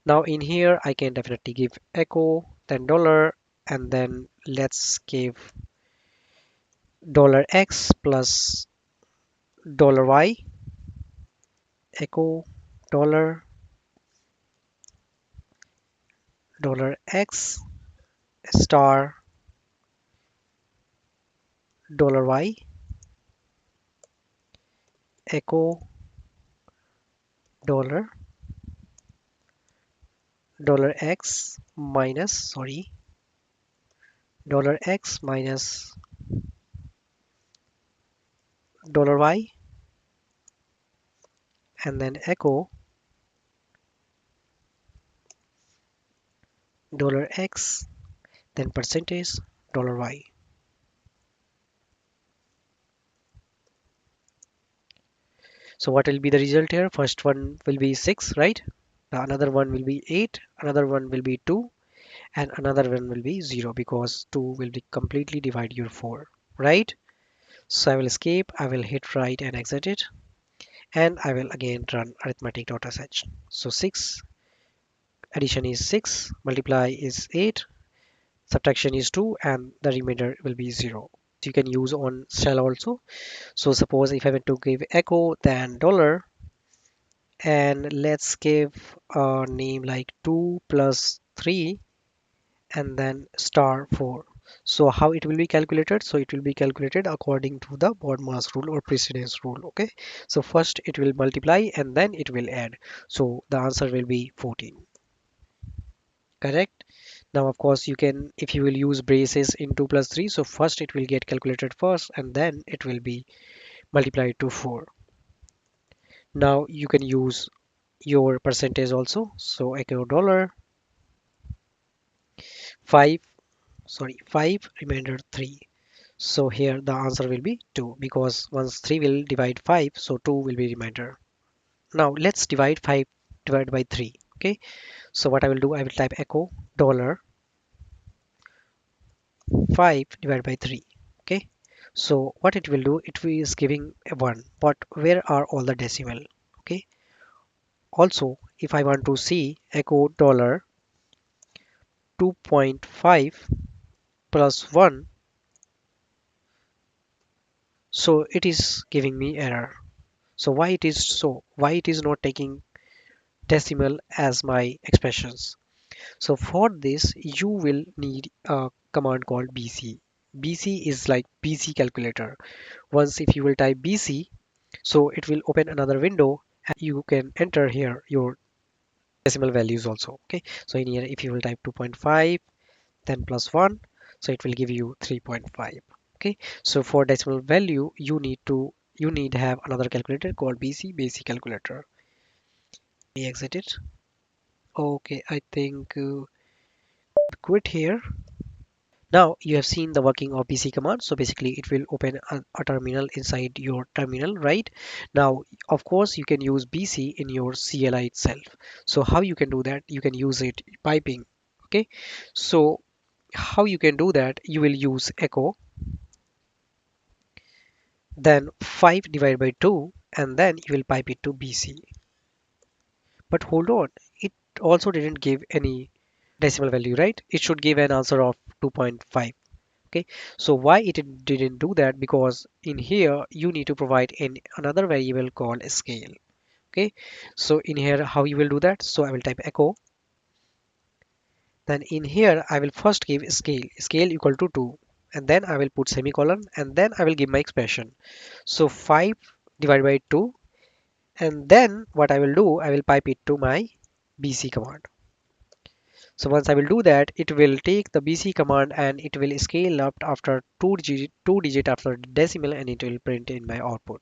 Now in here I can definitely give echo, then dollar, and then let's give dollar x plus dollar y, echo dollar $x star $y, echo dollar $x minus, sorry, $x minus $y, and then echo $x, then percentage $y. So what will be the result here? First one will be 6, right? The another one will be 8, another one will be 2, and another one will be 0, because 2 will be completely divide your 4, right? So I will escape, I will hit right and exit it, and I will again run arithmetic.sh. So 6 addition is 6, multiply is 8, subtraction is 2, and the remainder will be 0. So you can use on shell also. So suppose if I want to give echo, then dollar, and let's give a name like 2 plus 3 and then star 4. So how it will be calculated? So it will be calculated according to the BODMAS rule or precedence rule. Okay, so first it will multiply and then it will add. So the answer will be 14. Correct. Now of course you can, if you will use braces in 2 plus 3, so first it will get calculated first and then it will be multiplied to 4. Now you can use your percentage also. So echo dollar 5, sorry, 5 remainder 3. So here the answer will be 2, because once 3 will divide 5, so 2 will be remainder. Now let's divide 5 divided by 3. Okay, so what I will do, I will type echo dollar 5 divided by 3. Okay, so what it will do, it is giving a 1, but where are all the decimal? Okay, also if I want to see echo dollar 2.5 plus 1, so it is giving me error. So why it is so? Why it is not taking decimal as my expressions? So for this you will need a command called BC. BC is like BC calculator. Once if you will type BC, so it will open another window You can enter here your decimal values also. Okay, so in here if you will type 2.5 then plus 1, so it will give you 3.5. Okay, so for decimal value you need have another calculator called basic calculator. We exit it. Okay, I think quit here. Now you have seen the working of bc command. So basically it will open a terminal inside your terminal, right? Now of course you can use bc in your CLI itself. So how you can do that? You can use it piping. Okay, so how you can do that? You will use echo, then 5 divided by 2, and then you will pipe it to bc. But hold on, it also didn't give any decimal value, right? It should give an answer of 2.5. Okay, so why it didn't do that? Because in here you need to provide another variable called scale. Okay, so in here how you will do that? So I will type echo, then in here I will first give scale equal to 2, and then I will put semicolon, and then I will give my expression. So 5 divided by 2, and then what I will do, I will pipe it to my bc command. So once I will do that, it will take the bc command and it will scale up after two digit after decimal, and it will print in my output.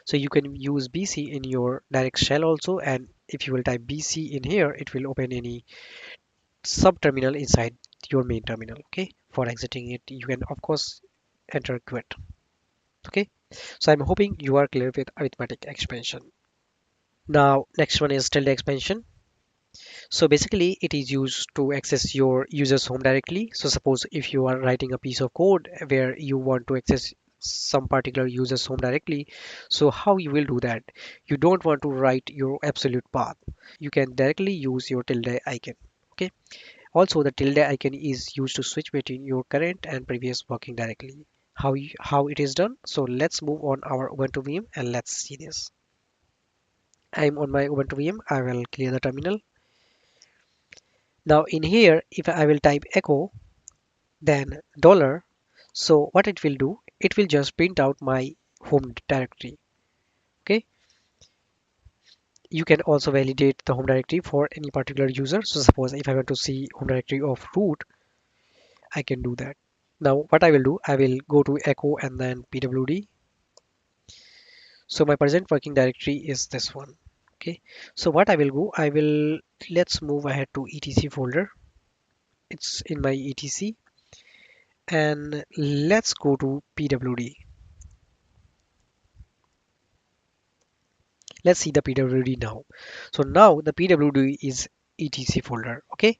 So you can use bc in your direct shell also, and if you will type bc in here, it will open any sub terminal inside your main terminal. Okay, for exiting it, you can of course enter quit. Okay, so I'm hoping you are clear with arithmetic expansion. Now next one is tilde expansion. So basically it is used to access your user's home directly. So suppose if you are writing a piece of code where you want to access some particular user's home directly, so how you will do that? You don't want to write your absolute path. You can directly use your tilde icon. Okay. Also the tilde icon is used to switch between your current and previous working directly. How it is done? So let's move on our Ubuntu VM and let's see this. I'm on my Ubuntu VM. I will clear the terminal. Now in here, if I will type echo, then dollar, so what it will do, it will just print out my home directory. Okay, you can also validate the home directory for any particular user. So suppose if I want to see home directory of root, I can do that. Now what I will do, I will go to echo and then pwd. So my present working directory is this one. Okay, so what I will go, I will, let's move ahead to etc folder. It's in my etc, and let's go to pwd. Let's see the pwd now. So now the pwd is etc folder. Okay,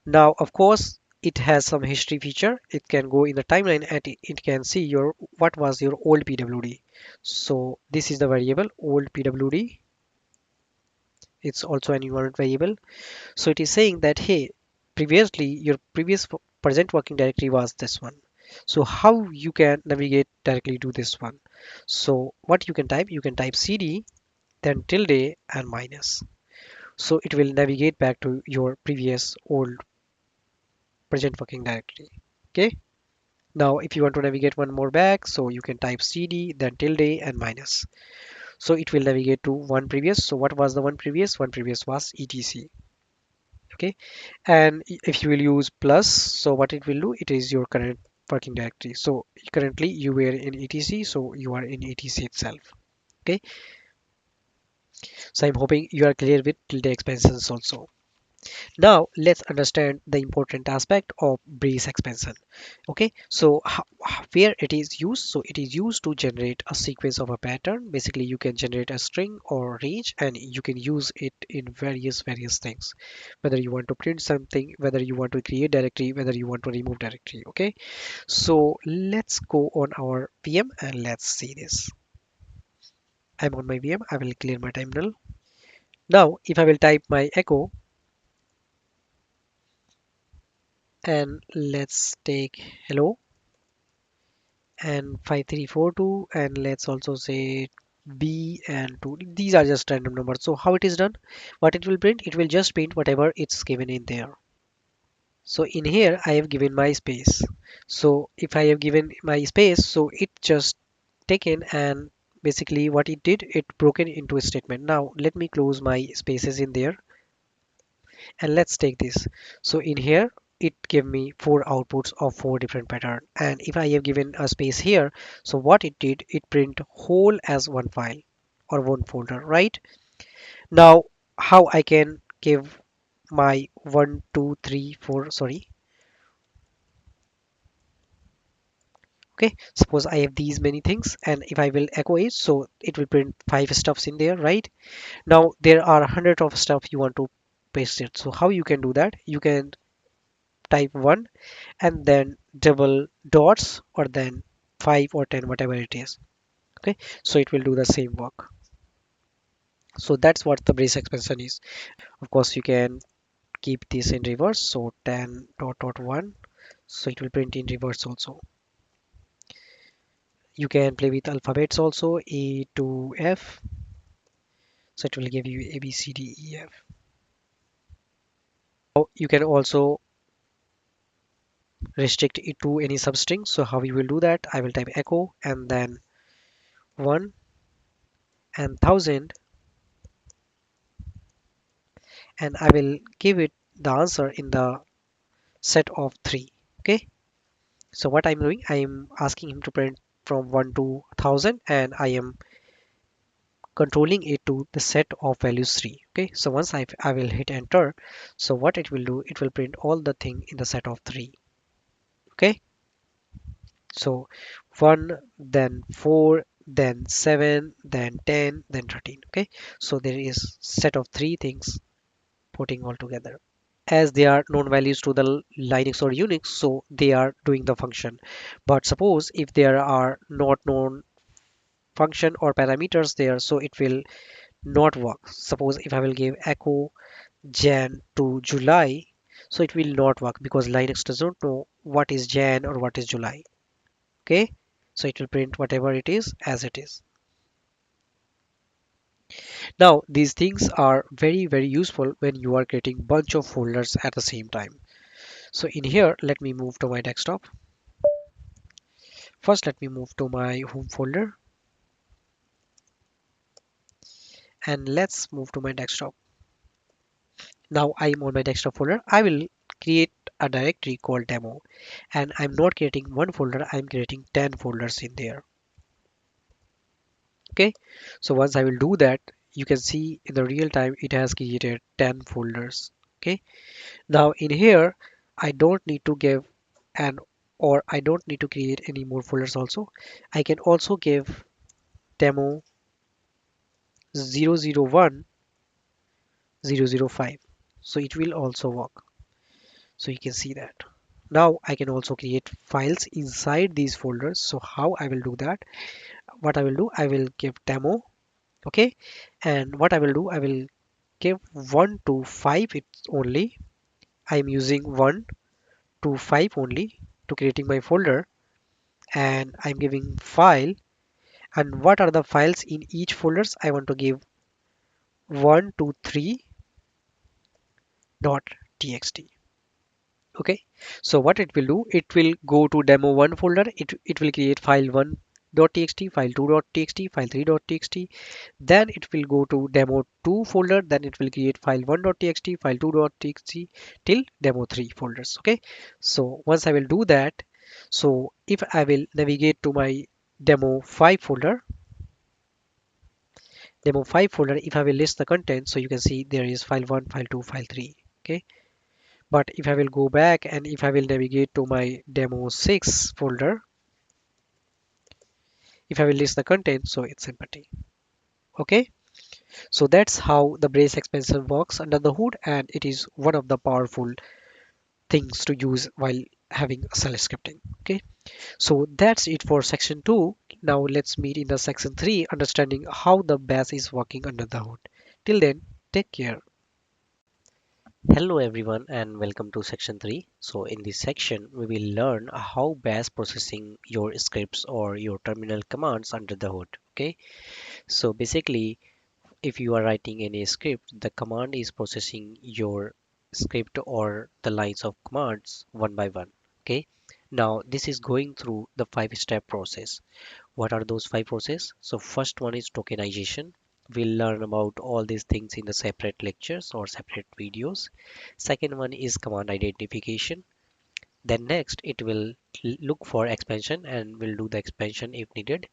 now of course it has some history feature. It can go in the timeline and it can see your what was your old pwd. So this is the variable old pwd. It's also an environment variable. So it is saying that hey, previously your previous present working directory was this one. So how you can navigate directly to this one? So what you can type cd, then tilde and minus. So it will navigate back to your previous old present working directory. Okay, now if you want to navigate one more back, so you can type cd, then tilde and minus. So it will navigate to one previous. So what was the one previous? One previous was etc. Okay, and if you will use plus, so what it will do, it is your current working directory. So currently you were in etc, so you are in etc itself. Okay, so I'm hoping you are clear with tilde expansions also. Now let's understand the important aspect of brace expansion. Okay, so where it is used? So it is used to generate a sequence of a pattern. Basically, you can generate a string or range, and you can use it in various things. Whether you want to print something, whether you want to create directory, whether you want to remove directory. Okay, so let's go on our VM and let's see this. I'm on my VM. I will clear my terminal. Now, if I will type my echo and let's take hello and 5342, and let's also say b and 2. These are just random numbers. So how it is done? What it will print? It will just print whatever it's given in there. So in here I have given my space. So if I have given my space, so it just taken and basically what it did, it broken into a statement. Now let me close my spaces in there and let's take this. So in here it gave me four outputs of four different pattern, and if I have given a space here, so what it did, it print whole as one file or one folder, right? Now how I can give my 1 2 3 4, sorry, okay, suppose I have these many things, and if I will echo it, so it will print five stuffs in there, right? Now there are hundred of stuff you want to paste it. So how you can do that, you can type one and then double dots or then 5 or 10, whatever it is. Okay, so it will do the same work. So that's what the brace expansion is. Of course you can keep this in reverse, so 10 dot dot 1, so it will print in reverse also. You can play with alphabets also, A to F, so it will give you A B C D E F. Now you can also restrict it to any substring. So how we will do that, I will type echo and then 1 and 1000, and I will give it the answer in the set of 3. Okay, so what I'm doing, I am asking him to print from 1 to 1000 and I am controlling it to the set of values 3. Okay, so once I will hit enter, so what it will do, it will print all the thing in the set of 3. Okay, so 1, then 4, then 7, then 10, then 13. Okay, so there is set of 3 things putting all together. As they are known values to the Linux or Unix, so they are doing the function. But suppose if there are not known function or parameters there, so it will not work. Suppose if I will give echo Jan to July, so it will not work because Linux does not know what is Jan or what is July. Okay, so it will print whatever it is as it is. Now these things are very useful when you are creating bunch of folders at the same time. So in here, let me move to my desktop. First, let me move to my home folder and let's move to my desktop. Now I'm on my desktop folder. I will create a directory called demo, and I'm not creating one folder, I'm creating 10 folders in there. Okay, so once I will do that, you can see in the real time it has created 10 folders. Okay, now in here I don't need to give an or I don't need to create any more folders also. I can also give demo 001 005, so it will also work. So you can see that. Now I can also create files inside these folders. So how I will do that, what I will do, I will give demo. Okay, and what I will do, I will give 1 to 5 it's only. I'm using 1 to 5 only to creating my folder, and I'm giving file. And what are the files in each folders, I want to give 123.txt. Okay, so what it will do, it will go to demo1 folder, it will create file 1.txt, file 2.txt, file 3.txt, then it will go to demo2 folder, then it will create file 1.txt, file 2.txt till demo3 folders. Okay, so once I will do that, so if I will navigate to my demo5 folder, demo5 folder, if I will list the content, so you can see there is file 1, file 2, file 3. Okay, but if I will go back and if I will navigate to my demo 6 folder, if I will list the content, so it's empty. Okay, so that's how the brace expansion works under the hood, and it is one of the powerful things to use while having shell scripting. Okay, so that's it for section 2. Now let's meet in the section 3, understanding how the bash is working under the hood. Till then, take care. Hello everyone and welcome to section 3. So in this section we will learn how bash processing your scripts or your terminal commands under the hood. Okay, so basically if you are writing any script, the command is processing your script or the lines of commands one by one. Okay, Now this is going through the 5-step process. What are those 5 process? So first one is tokenization. We'll learn about all these things in the separate lectures or separate videos. Second one is command identification. Then next it will look for expansion and will do the expansion if needed.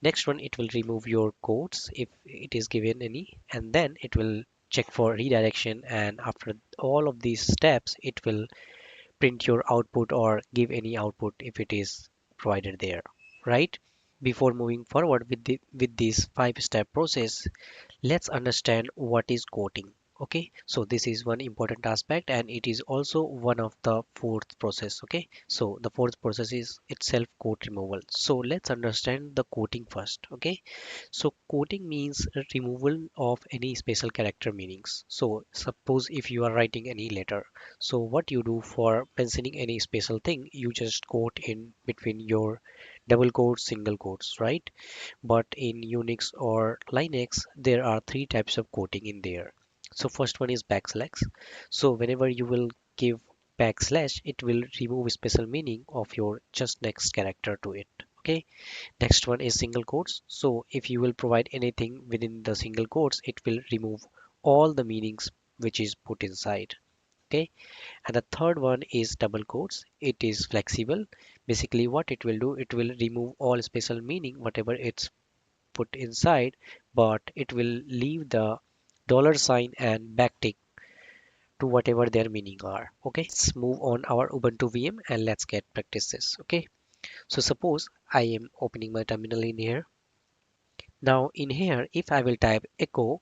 Next one, it will remove your codes if it is given any, and then it will check for redirection. And after all of these steps, it will print your output or give any output if it is provided there, right? Before moving forward with this 5-step process, let's understand what is coding. Okay, so this is one important aspect and it is also one of the fourth process. Okay, so the fourth process is itself code removal. So let's understand the coding first. Okay, so coding means removal of any special character meanings. So suppose if you are writing any letter, so what you do for mentioning any special thing, you just quote in between your double quotes, single quotes, right? But in Unix or Linux, there are 3 types of quoting in there. So first one is backslash. So whenever you will give backslash, it will remove special meaning of your just next character to it. Okay. Next one is single quotes. So if you will provide anything within the single quotes, it will remove all the meanings which is put inside. Okay. And the third one is double quotes. It is flexible. Basically what it will do, it will remove all special meaning, whatever it's put inside, but it will leave the dollar sign and backtick to whatever their meaning are. Okay, let's move on our Ubuntu VM and let's get practices. Okay, so suppose I am opening my terminal in here. Now in here, if I will type echo,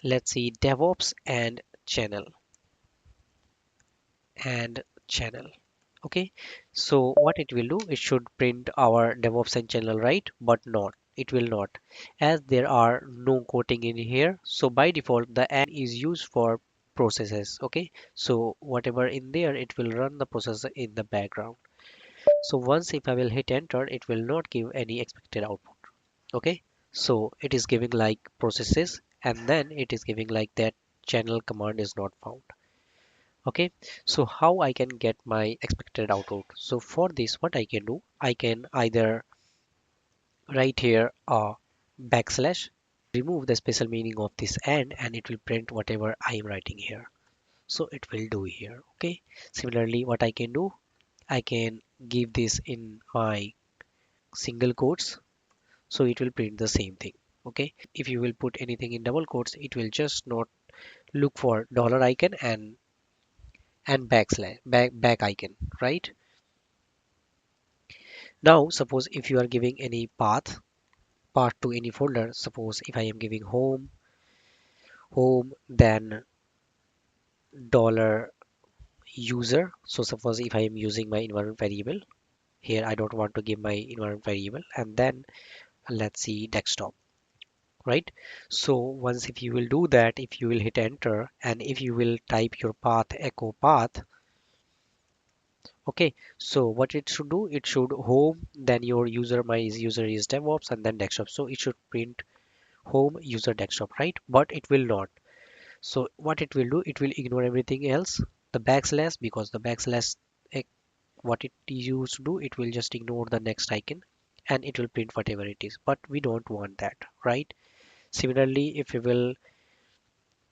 let's see DevOps and channel. Okay, so what it will do, it should print our DevOps and channel, right? But not, it will not, as there are no quoting in here. So by default the and is used for processes. Okay, so whatever in there, it will run the process in the background. So once if I will hit enter, it will not give any expected output. Okay, so it is giving like processes, and then it is giving like that channel command is not found. Okay, so how I can get my expected output? So for this, what I can do, I can either write here a backslash, remove the special meaning of this and it will print whatever I am writing here. So it will do here. Okay, similarly what I can do, I can give this in my single quotes, so it will print the same thing. Okay, if you will put anything in double quotes, it will just not look for dollar icon and backslash back icon, right? Now, suppose if you are giving any path to any folder, suppose if I am giving home, then dollar user. So suppose if I am using my environment variable, here I don't want to give my environment variable, and then let's see desktop, right? So once if you will do that, if you will hit enter, and if you will type your path, echo path, okay, so what it should do, it should home, then your user, my user is DevOps, and then desktop. So it should print home user desktop, right? But it will not. So what it will do, it will ignore everything else, the backslash, because the backslash, eh, what it is used to do, it will just ignore the next icon and it will print whatever it is. But we don't want that, right? Similarly, if we will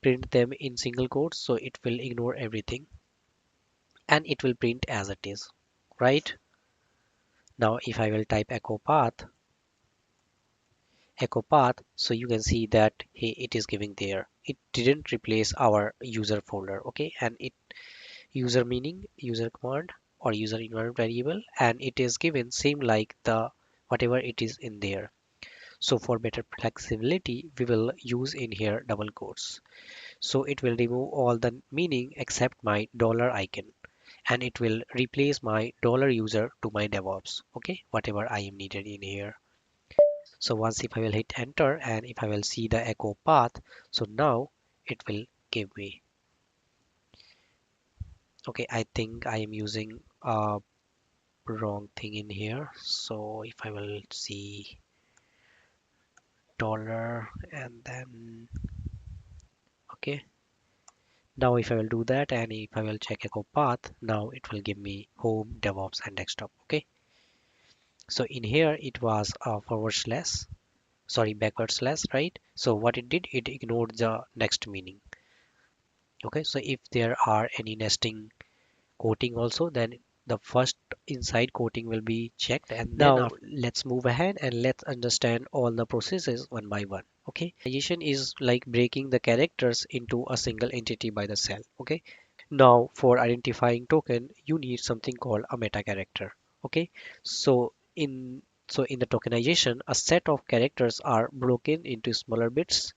print them in single quotes, so it will ignore everything and it will print as it is, right? Now if I will type echo path, so you can see that hey, it is giving there, it didn't replace our user folder. Okay, and it user meaning user command or user environment variable, and it is given same like the whatever it is in there. So for better flexibility, we will use in here double quotes, so it will remove all the meaning except my dollar icon, and it will replace my dollar user to my DevOps. Okay, whatever I am needed in here. So once if I will hit enter and if I will see the echo path, so now it will give me. Okay, I think I am using a wrong thing in here. So if I will see dollar and then okay, Now if I will do that and if I will check echo path, now it will give me home, DevOps and desktop. Okay. So in here it was a forward slash, sorry, backward slash, right? So what it did, it ignored the next meaning. Okay. So if there are any nesting quoting also, then the first inside quoting will be checked, and then now let's move ahead and let's understand all the processes one by one. Okay, addition is like breaking the characters into a single entity by the cell. Okay, now for identifying token you need something called a meta character. Okay, so in the tokenization a set of characters are broken into smaller bits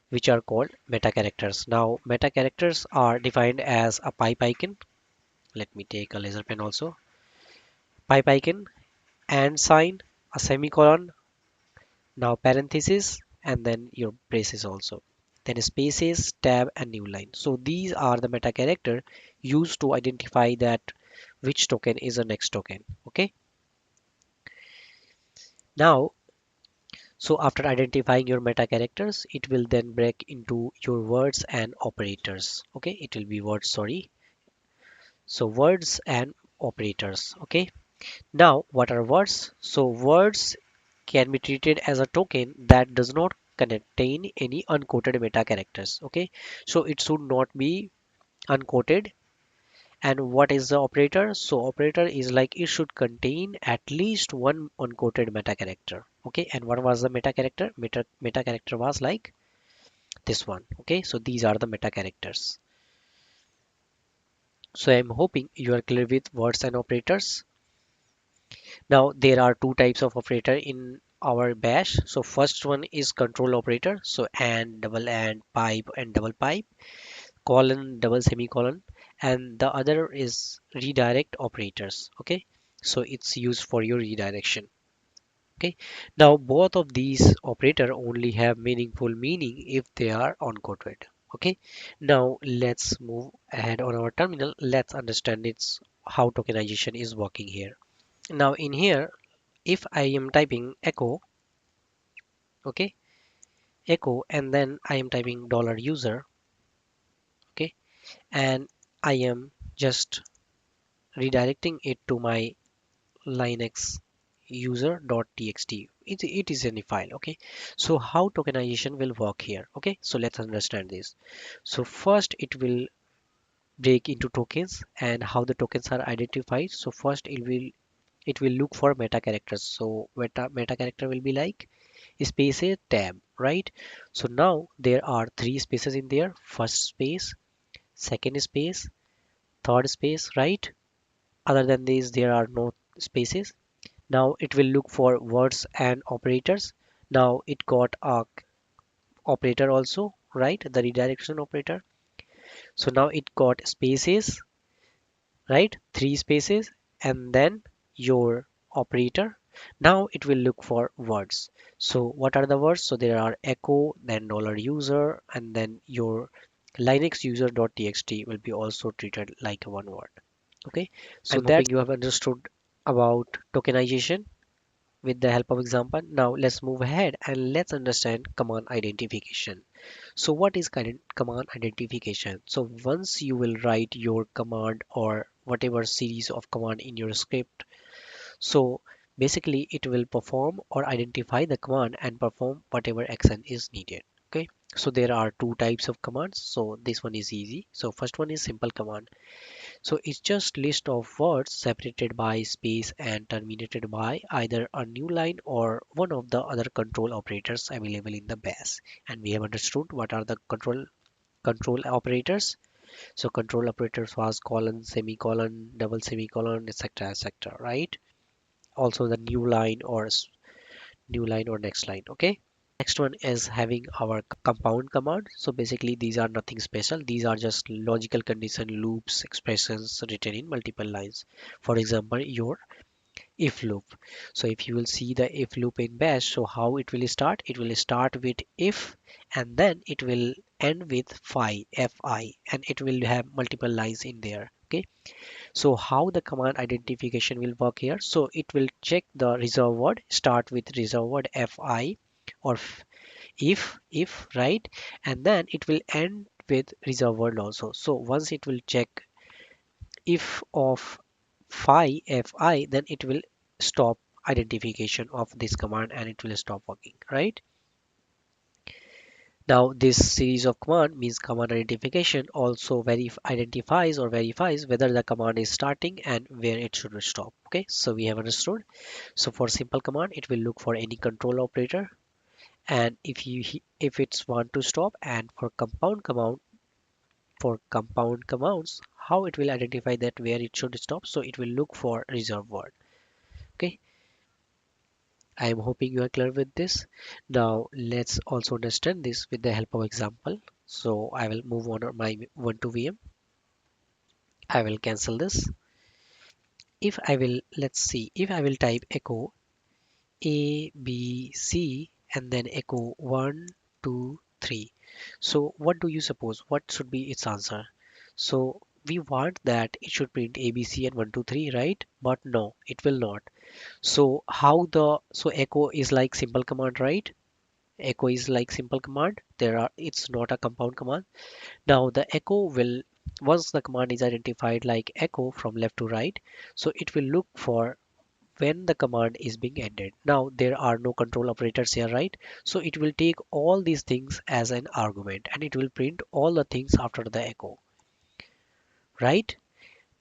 which are called meta characters. Now meta characters are defined as a pipe icon. Let me take a laser pen also. Pipe icon, and sign, a semicolon, now parenthesis, and then your braces also. Then spaces, tab, and new line. So these are the meta character used to identify that which token is the next token. Okay. Now, so after identifying your meta characters, it will then break into your words and operators. Okay, it will be words, sorry. So words and operators. Okay. Now, what are words? So words can be treated as a token that does not contain any unquoted meta characters. Okay, so it should not be unquoted. And what is the operator? So operator is like it should contain at least one unquoted meta character. Okay, and what was the meta character? Meta character was like this one. Okay, so these are the meta characters. So I'm hoping you are clear with words and operators. Now there are two types of operator in our bash. So first one is control operator. So and, pipe and double pipe, colon, double semicolon, and the other is redirect operators. Okay. So it's used for your redirection. Okay. Now both of these operator only have meaningful meaning if they are unquoted. Okay. Now let's move ahead on our terminal. Let's understand it's how tokenization is working here. Now in here, if I am typing echo, okay, echo, and then I am typing $user, okay, and I am just redirecting it to my Linux user.txt. It is any file. Okay, so how tokenization will work here? Okay, so let's understand this. So first it will break into tokens and how the tokens are identified. So first it will look for meta characters. So meta character will be like spaces tab, right? So now there are three spaces in there: first space, second space, third space, right? Other than these there are no spaces. Now it will look for words and operators. Now it got a operator also, right? The redirection operator. So now it got spaces, right? Three spaces, and then your operator. Now it will look for words. So what are the words? So there are echo, then $user, and then your Linux user.txt will be also treated like a one word. Okay, so I'm hoping you have understood about tokenization with the help of example. Now let's move ahead and let's understand command identification. So what is command identification? So once you will write your command or whatever series of command in your script, so basically it will perform or identify the command and perform whatever action is needed. Okay, so there are two types of commands. So this one is easy. So first one is simple command. So it's just list of words separated by space and terminated by either a new line or one of the other control operators available in the bash. And we have understood what are the control operators. So control operators was colon, semicolon, double semicolon, etc., etc. Right? Also the new line or new line or next line. Okay. Next one is having our compound command. So basically these are nothing special. These are just logical condition loops expressions written in multiple lines. For example, your if loop. So if you will see the if loop in bash, so how it will start? It will start with if and then it will end with fi, and it will have multiple lines in there. Okay. So how the command identification will work here? So it will check the reserve word, start with reserve word fi or if, right, and then it will end with reserve world also. So once it will check if of fi, then it will stop identification of this command and it will stop working, right? Now this series of command means command identification also identifies or verifies whether the command is starting and where it should stop. Okay, so we have understood. So for simple command, it will look for any control operator, and if it's want to stop, and for compound commands, how it will identify that where it should stop. So it will look for reserve word. Okay, I am hoping you are clear with this. Now let's also understand this with the help of example. So I will move on my Ubuntu VM. I will cancel this. If I will, let's see, if I will type echo A, B, C, and then echo 1, 2, 3. So what do you suppose? What should be its answer? So we want that it should print A, B, C, and 1, 2, 3, right? But no, it will not. So echo is like simple command, right? Echo is like simple command. It's not a compound command. Now the echo will, once the command is identified like echo from left to right, so it will look for when the command is being ended. Now there are no control operators here, right? So it will take all these things as an argument and it will print all the things after the echo, right?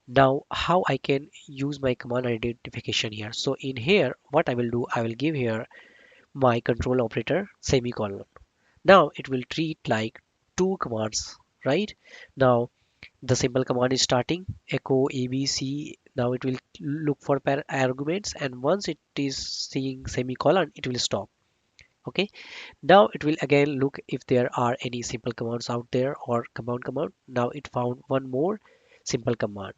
Now how I can use my command identification here? So in here, what I will do, I will give here my control operator semicolon. Now it will treat like two commands, right? Now the simple command is starting echo abc. Now it will look for arguments, and once it is seeing semicolon, it will stop. Okay, now it will again look if there are any simple commands out there or compound command. Now it found one more simple command.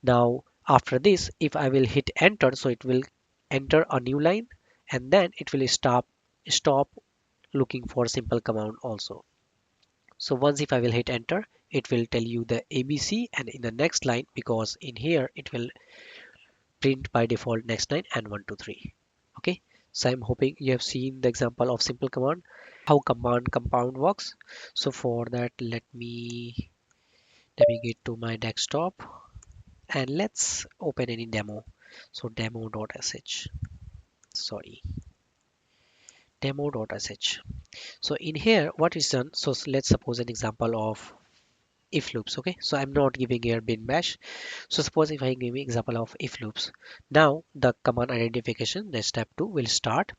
Now after this, if I will hit enter, so it will enter a new line, and then it will stop looking for simple command also. So once if I will hit enter, it will tell you the ABC, and in the next line, because in here it will print by default next line and 1, 2, 3. Okay. So I'm hoping you have seen the example of simple command, how command compound works. So for that, let me get to my desktop and let's open any demo. So demo.sh, sorry, demo.sh. So in here, what is done? So let's suppose an example of if loops. Okay, so I'm not giving here bin bash. So suppose if I give me example of if loops, now the command identification, the step 2 will start,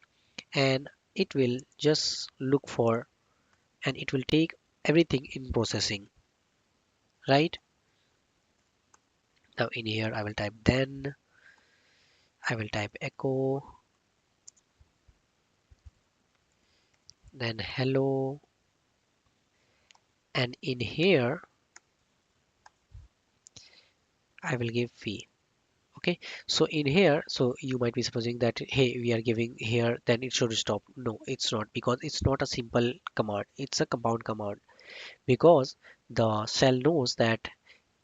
and it will just look for, and it will take everything in processing, right? Now in here I will type then, I will type echo, then hello, and in here I will give fee. Okay, so in here, so you might be supposing that hey, we are giving here, then it should stop. No, it's not, because it's not a simple command, it's a compound command, because the shell knows that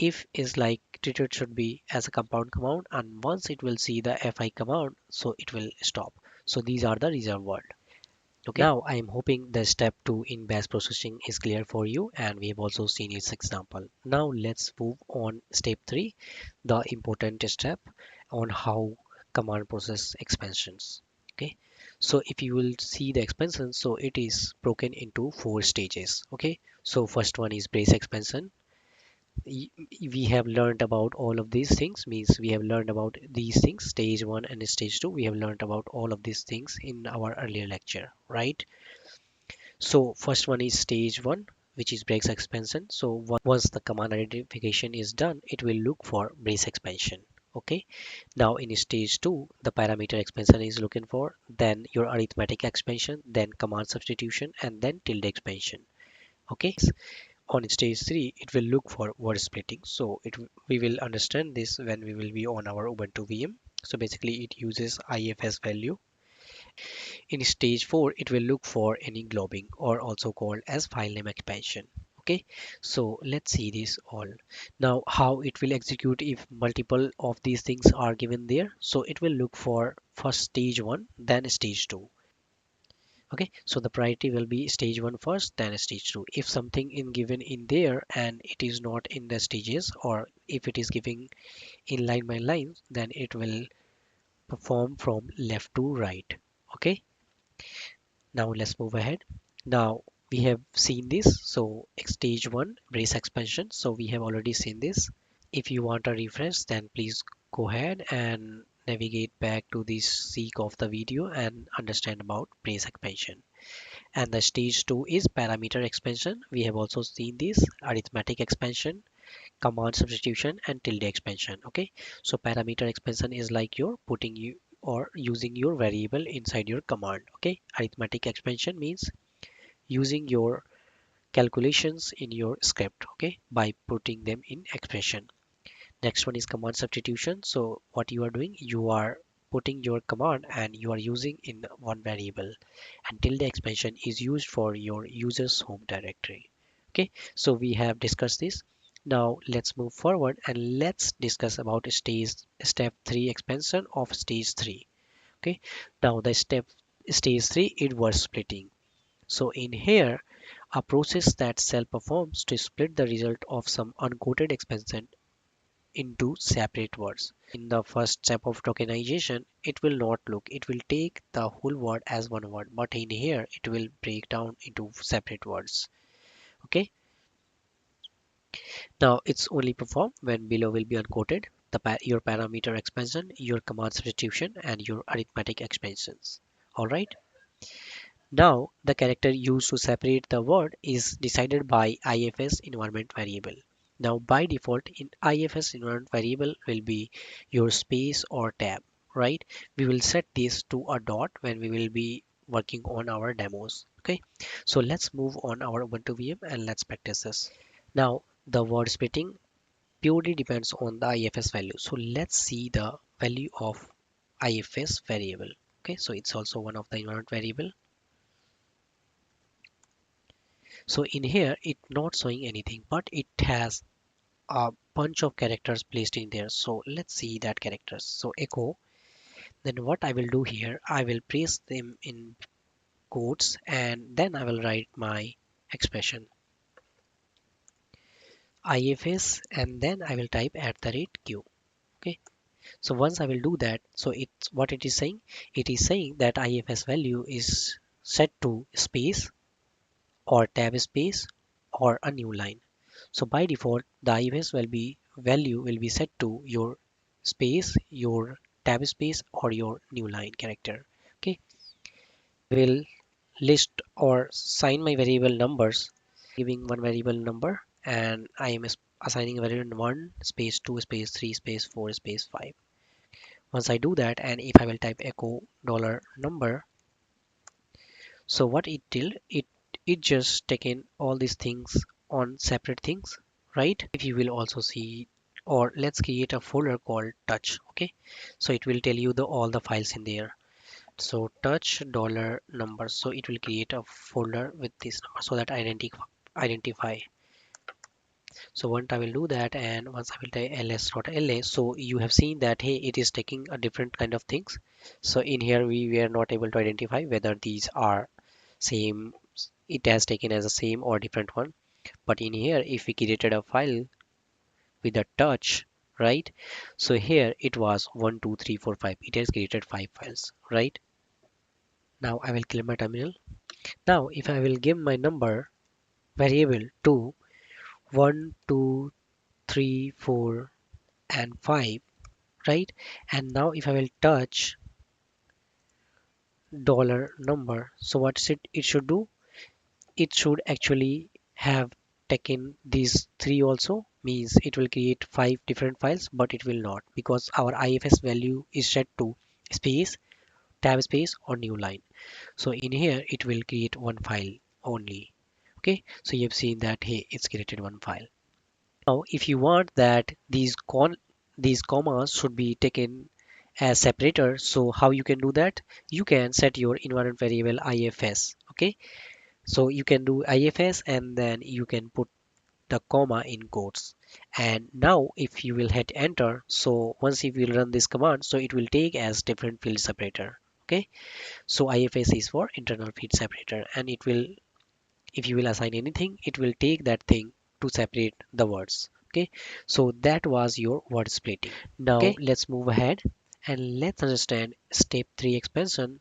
if is like treated should be as a compound command, and once it will see the fi command, so it will stop. So these are the reserve word. Okay, now I am hoping the step 2 in bash processing is clear for you, and we have also seen its example. Now let's move on step 3, the important step on how command process expansions. Okay, so if you will see the expansion, so it is broken into 4 stages. Okay, so first one is brace expansion. We have learned about all of these things, means we have learned about these things, stage 1 and stage 2. We have learned about all of these things in our earlier lecture, right? So first one is stage 1, which is brace expansion. So once the command identification is done, it will look for brace expansion. Okay, now in stage 2, the parameter expansion is looking for, then your arithmetic expansion, then command substitution, and then tilde expansion. Okay, on stage 3, it will look for word splitting. So we will understand this when we will be on our Ubuntu VM. So basically it uses ifs value. In stage 4, it will look for any globbing, or also called as file name expansion. Okay, so let's see this all. Now how it will execute if multiple of these things are given there. So it will look for first stage 1, then stage 2. Okay, so the priority will be stage 1 first, then stage 2. If something is given in there and it is not in the stages, or if it is giving in line by line, then it will perform from left to right. Okay, now let's move ahead. Now we have seen this. So stage 1 brace expansion, so we have already seen this. If you want a refresh, then please go ahead and navigate back to this seek of the video and understand about brace expansion. And the stage 2 is parameter expansion. We have also seen this arithmetic expansion, command substitution, and tilde expansion. Okay, so parameter expansion is like you're putting you or using your variable inside your command. Okay, arithmetic expansion means using your calculations in your script, okay, by putting them in expression. Next one is command substitution. So what you are doing, you are putting your command and you are using in one variable, until the expansion is used for your user's home directory. Okay, so we have discussed this. Now let's move forward and let's discuss about step 3 expansion of stage 3. Okay, now the stage 3 is word splitting. So in here, a process that cell performs to split the result of some uncoded expansion into separate words. In the first step of tokenization, it will not look, it will take the whole word as one word, but in here it will break down into separate words. Okay, now it's only performed when below will be unquoted your parameter expansion, your command substitution, and your arithmetic expansions. All right. Now, the character used to separate the word is decided by IFS environment variable. Now, by default, in IFS environment variable will be your space or tab, right? We will set this to a dot when we will be working on our demos. Okay, so let's move on our Ubuntu VM and let's practice this. Now, the word splitting purely depends on the IFS value. So let's see the value of IFS variable. Okay, so it's also one of the environment variable. So in here, it's not showing anything, but it has a bunch of characters placed in there. So let's see that characters. So echo, then what I will do here, I will place them in quotes and then I will write my expression ifs and then I will type @q. Okay. So once I will do that, so it's what it is saying. It is saying that ifs value is set to space or tab space or a new line. So by default, the IFS will be value will be set to your space, your tab space, or your new line character. Okay, will list or assign my variable numbers, giving one variable number, and I am assigning a variable 1 space 2 space 3 space 4 space 5. Once I do that, and if I will type echo dollar number, so what it did, it just taken all these things on separate things, right? If you will also see, or let's create a folder called touch. Okay, so it will tell you the all the files in there. So touch dollar number, so it will create a folder with this number so that identify. So once I will do that, and once I will type ls.la, so you have seen that hey, it is taking a different kind of things. So in here we were not able to identify whether these are same, it has taken as a same or different one. But in here, if we created a file with a touch, right, so here it was 1 2 3 4 5, it has created 5 files, right? Now I will clear my terminal. Now if I will give my number variable to 1 2 3 4 and 5, right, and now if I will touch dollar number, so what's it should do, it should actually have taken these three also, means it will create 5 different files, but it will not because our ifs value is set to space, tab space, or new line. So in here it will create one file only. Okay, so you have seen that hey, it's created one file. Now if you want that these commas should be taken as separator, so how you can do that, you can set your environment variable ifs. Okay, so you can do ifs and then you can put the comma in quotes. And now if you will hit enter, so once you will run this command, so it will take as different field separator. Okay, so IFS is for internal feed separator, and it will, if you will assign anything, it will take that thing to separate the words. Okay, so that was your word splitting. Now Okay. let's move ahead and let's understand step 3 expansion,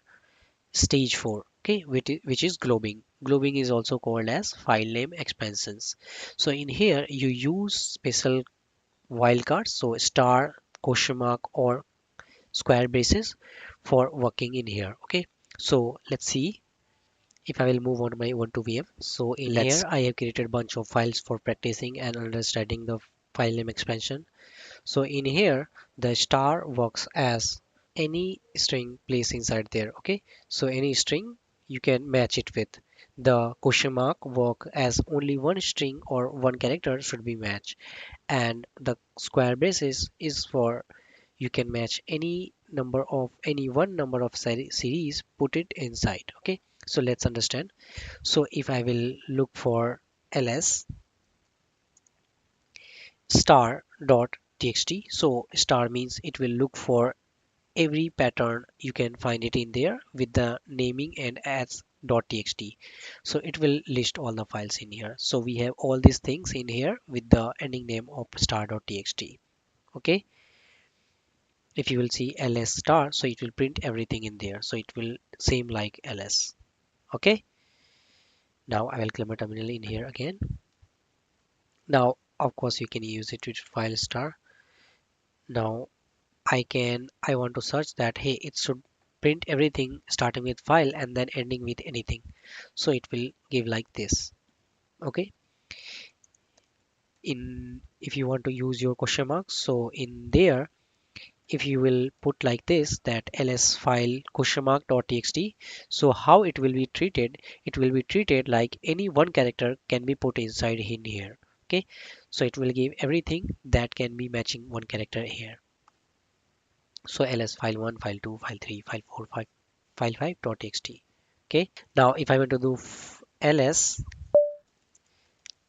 stage 4. Okay, which is globing. Globing is also called as file name expansions. So in here you use special wildcards, so star, question mark, or square braces for working in here. Okay, so let's see. If I will move on my Ubuntu VM, so in Let's here I have created a bunch of files for practicing and understanding the file name expansion. So in here, the star works as any string placed inside there. Okay, so any string you can match it with. The question mark work as only one string or one character should be matched, and the square braces is for you can match any number of any one number of series, put it inside. Okay, so let's understand. So if I will look for ls star dot txt, so star means it will look for every pattern you can find it in there with the naming and as .txt, so it will list all the files in here. So we have all these things in here with the ending name of star.txt. Okay, if you will see ls star, so it will print everything in there, so it will same like ls. Okay, now I will clear my terminal in here again. Now of course you can use it with file star. Now I want to search that, hey, it should print everything starting with file and then ending with anything, so it will give like this. Okay, in if you want to use your question marks, so in there if you will put like this, that ls file question mark dot txt, so how it will be treated, it will be treated like any one character can be put inside in here. Okay, so it will give everything that can be matching one character here. So ls file 1, file 2, file 3, file 4, file 5 dot txt. Okay, now if I want to do ls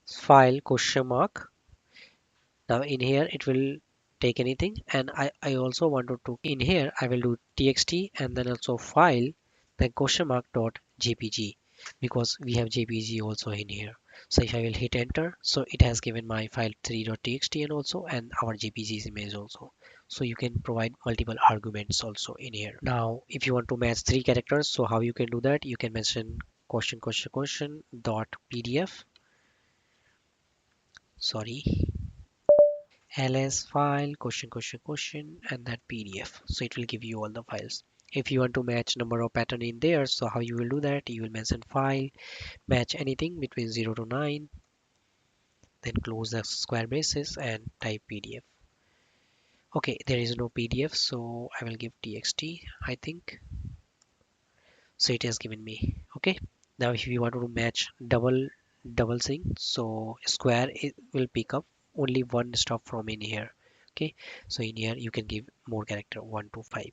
file question mark, now in here it will take anything, and I also wanted to in here I will do txt and then also file the question mark dot jpg, because we have jpg also in here. So if I will hit enter, so it has given my file 3.txt and also and our jpg's image also. So you can provide multiple arguments also in here. Now if you want to match three characters, so how you can do that, you can mention question dot pdf, sorry, ls file question and that pdf, so it will give you all the files. If you want to match number of pattern in there, so how you will do that, you will mention file match anything between 0 to 9, then close the square braces and type pdf. Okay, there is no pdf, so I will give txt, I think. So it has given me. Okay, now if you want to match double sync, so square it will pick up only one stuff from in here. Okay, so in here you can give more character 1 to 5.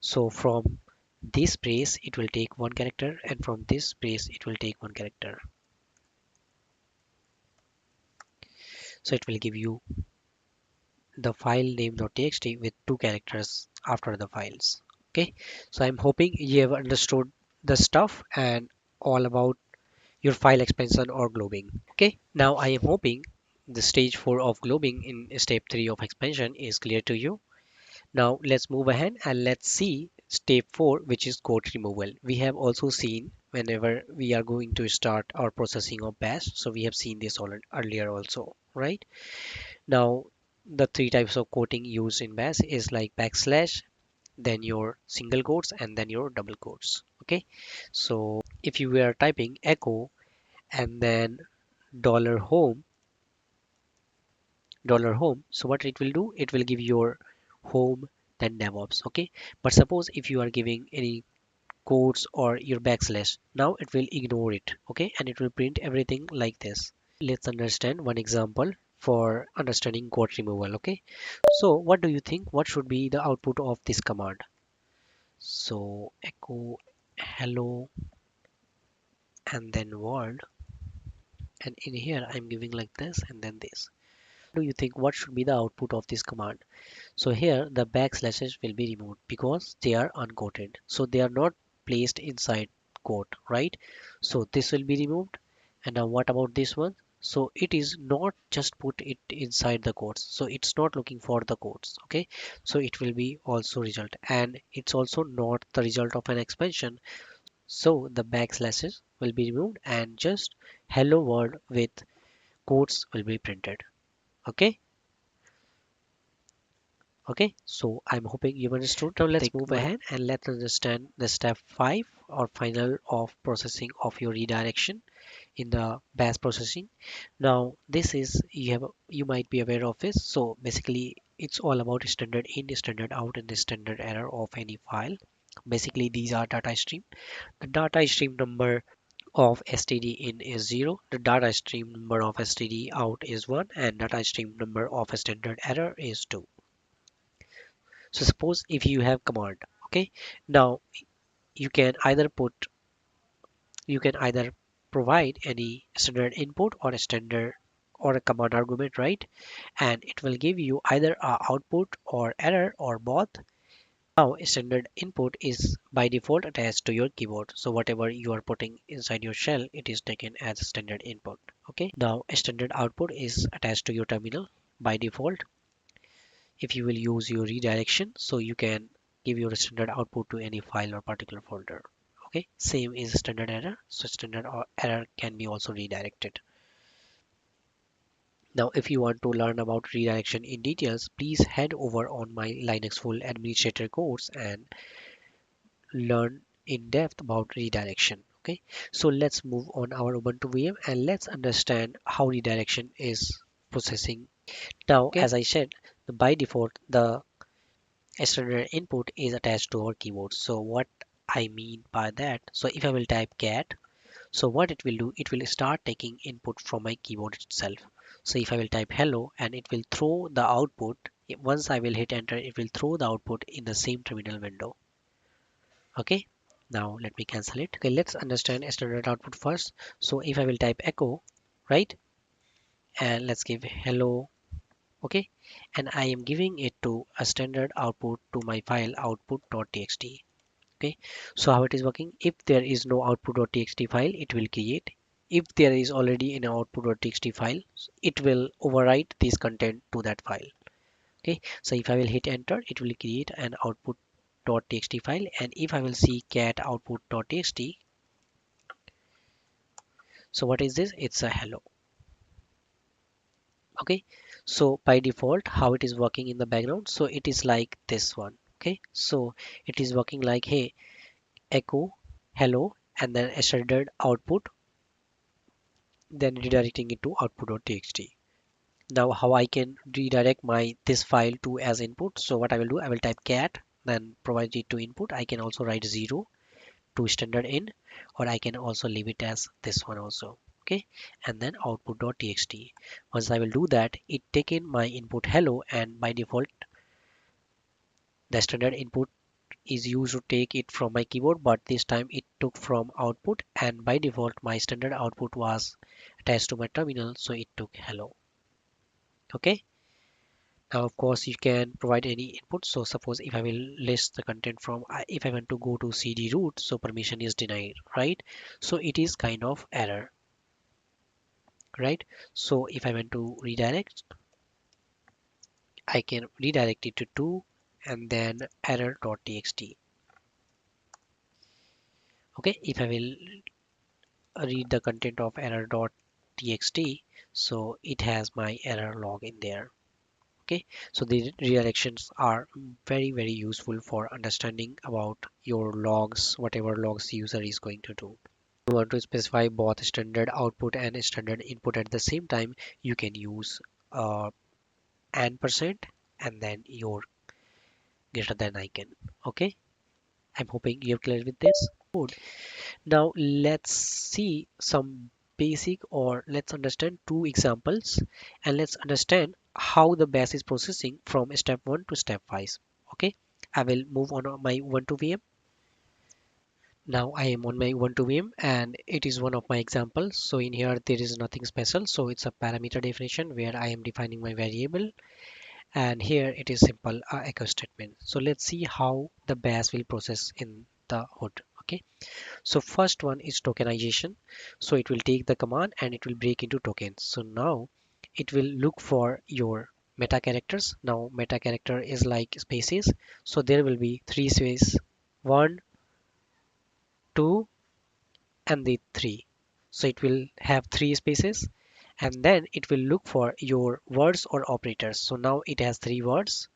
So from this brace it will take one character, and from this brace it will take one character, so it will give you the file name.txt with two characters after the files. Okay, so I'm hoping you have understood the stuff and all about your file expansion or globing. Okay, now I am hoping the stage 4 of globing in step 3 of expansion is clear to you. Now let's move ahead and let's see step 4, which is code removal. We have also seen whenever we are going to start our processing of bash, so we have seen this earlier also, right? Now the three types of quoting used in bash is like backslash, then your single quotes, and then your double quotes. Okay, so if you were typing echo and then dollar home $home, so what it will do, it will give your home then DevOps. Okay, but suppose if you are giving any quotes or your backslash, now it will ignore it. Okay, and it will print everything like this. Let's understand one example for understanding quote removal. Okay, so what do you think, what should be the output of this command? So echo hello and then world, and in here I'm giving like this and then this. Do you think what should be the output of this command? So here the backslashes will be removed because they are unquoted. So they are not placed inside quote, right? So this will be removed. And now what about this one? So it is not just put it inside the quotes. So it's not looking for the quotes. Okay. So it will be also result. And it's also not the result of an expansion. So the backslashes will be removed and just hello world with quotes will be printed. Okay. Okay, so I'm hoping you've understood. Now let's move ahead and let's understand the step 5 or final of processing of your redirection in the bash processing. Now this is you might be aware of this. So basically it's all about standard in, standard out, and the standard error of any file. Basically these are data stream. The data stream number of std in is 0, the data stream number of std out is 1, and data stream number of standard error is 2. So suppose if you have command, okay, now you can either put, you can either provide any standard input or a standard or a command argument, right? And it will give you either a output or error or both. Now a standard input is by default attached to your keyboard. So whatever you are putting inside your shell, it is taken as a standard input. Okay. Now a standard output is attached to your terminal by default. If you will use your redirection, so you can give your standard output to any file or particular folder. Okay, same is standard error, so standard error can be also redirected. Now if you want to learn about redirection in details, please head over on my Linux full administrator course and learn in depth about redirection. Okay, so let's move on our Ubuntu VM and let's understand how redirection is processing. Now as I said, by default the standard input is attached to our keyboard. So what I mean by that, so if I will type cat, so what it will do, it will start taking input from my keyboard itself. So if I will type hello, and it will throw the output, once I will hit enter, it will throw the output in the same terminal window. Okay, now let me cancel it. Okay, let's understand standard output first. So if I will type echo, right, and let's give hello. Okay, and I am giving it to a standard output to my file output.txt. Okay, so how it is working, if there is no output.txt file, it will create. If there is already an output.txt file, it will overwrite this content to that file. Okay, so if I will hit enter, it will create an output.txt file, and if I will see cat output.txt, so what is this, it's a hello. Okay, so by default how it is working in the background, so it is like this one. Okay, so it is working like, hey, echo hello, and then a standard output, then redirecting it to output.txt. Now how I can redirect my this file to as input, so what I will do, I will type cat, then provide it to input. I can also write 0 to standard in, or I can also leave it as this one also. Okay, and then output.txt. Once I will do that, it take in my input hello, and by default the standard input is used to take it from my keyboard, but this time it took from output, and by default my standard output was attached to my terminal, so it took hello. Okay, now of course you can provide any input. So suppose if I will list the content from, if I want to go to cd root, so permission is denied, right? So it is kind of error, right? So if I want to redirect, I can redirect it to and then error.txt. Okay, if I will read the content of error.txt, so it has my error log in there. Okay, so the redirections are very useful for understanding about your logs, whatever logs user is going to do. If you want to specify both standard output and standard input at the same time, you can use %, and then your greater than icon. Okay, I'm hoping you're clear with this code. Now let's see some basic, or let's understand two examples, and let's understand how the bash is processing from step 1 to step 5. Okay, I will move on my Ubuntu VM. Now I am on my Ubuntu VM and it is one of my examples. So in here there is nothing special. So it's a parameter definition where I am defining my variable, and here it is simple echo statement. So let's see how the bash will process in the hood. Okay. So first one is tokenization. So it will take the command and it will break into tokens. So now it will look for your meta characters. Now meta character is like spaces. So there will be three spaces, one, two, and the three. So it will have three spaces and then it will look for your words or operators. So now it has three words,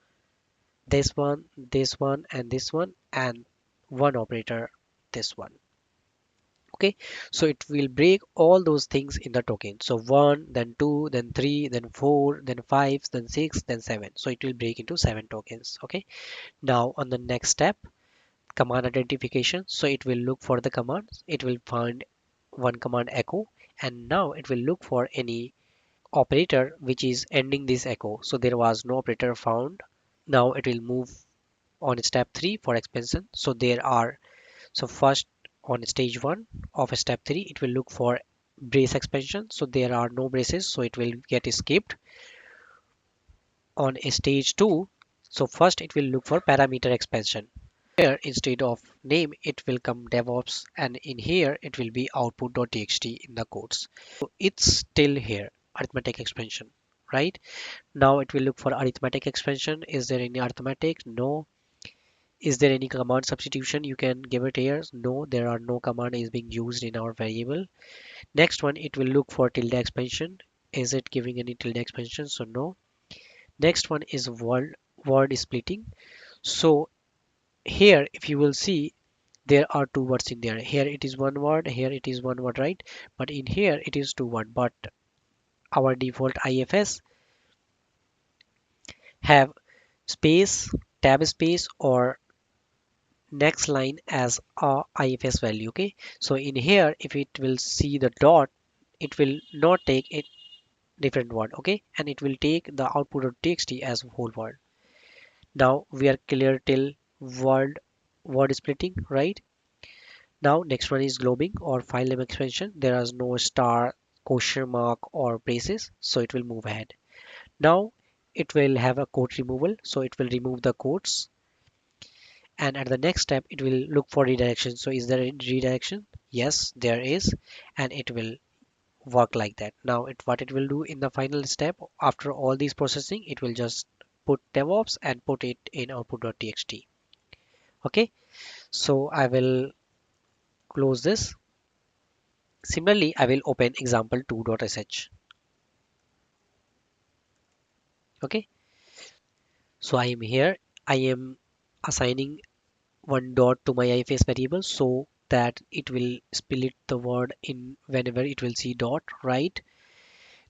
this one, and one operator, this one. Okay, so it will break all those things in the token. So one, then two, then three, then four, then five, then six, then seven. So it will break into seven tokens. Okay, now on the next step, command identification. So it will look for the commands. It will find one command echo, and now it will look for any operator which is ending this echo. So there was no operator found. Now it will move on step 3 for expansion. So there are, so first on stage 1 of step 3 it will look for brace expansion. So there are no braces, so it will get skipped. On stage 2, so first it will look for parameter expansion. Here instead of name it will come DevOps, and in here it will be output.txt in the codes. So it's still here arithmetic expansion, right? Now it will look for arithmetic expansion. Is there any arithmetic? No. Is there any command substitution? You can give it here. No, there are no command is being used in our variable. Next one, it will look for tilde expansion. Is it giving any tilde expansion? So no. Next one is word splitting. So here, if you will see, there are two words in there. Here it is one word, here it is one word, right? But in here it is two word. But our default IFS have space, tab space, or next line as a IFS value. Okay, so in here if it will see the dot, it will not take a different word. Okay, and it will take the output of txt as a whole word. Now we are clear till word splitting, right? Now next one is globbing or file name expansion. There is no star, question mark, or braces, so it will move ahead. Now it will have a quote removal, so it will remove the quotes, and at the next step it will look for redirection. So is there a redirection? Yes, there is, and it will work like that. Now what it will do in the final step after all these processing, it will just put DevOps and put it in output.txt. Okay, so I will close this. Similarly, I will open example2.sh. Okay, so I am here. I am assigning one dot to my IFS variable so that it will split the word in whenever it will see dot, right?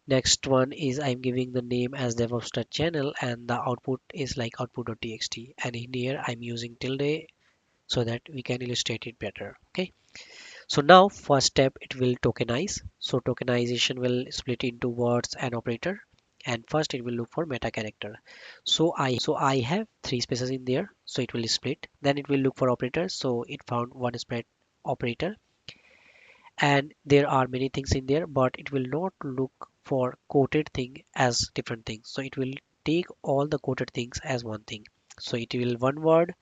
Next one is I'm giving the name as DevOps.channel and the output is like output.txt, and in here I'm using tilde so that we can illustrate it better. Okay, so now first step it will tokenize. So tokenization will split into words and operator, and first it will look for meta character. So I have three spaces in there, so it will split. Then it will look for operator, so it found one split operator, and there are many things in there, but it will not look for quoted thing as different things. So it will take all the quoted things as one thing. So it will one word,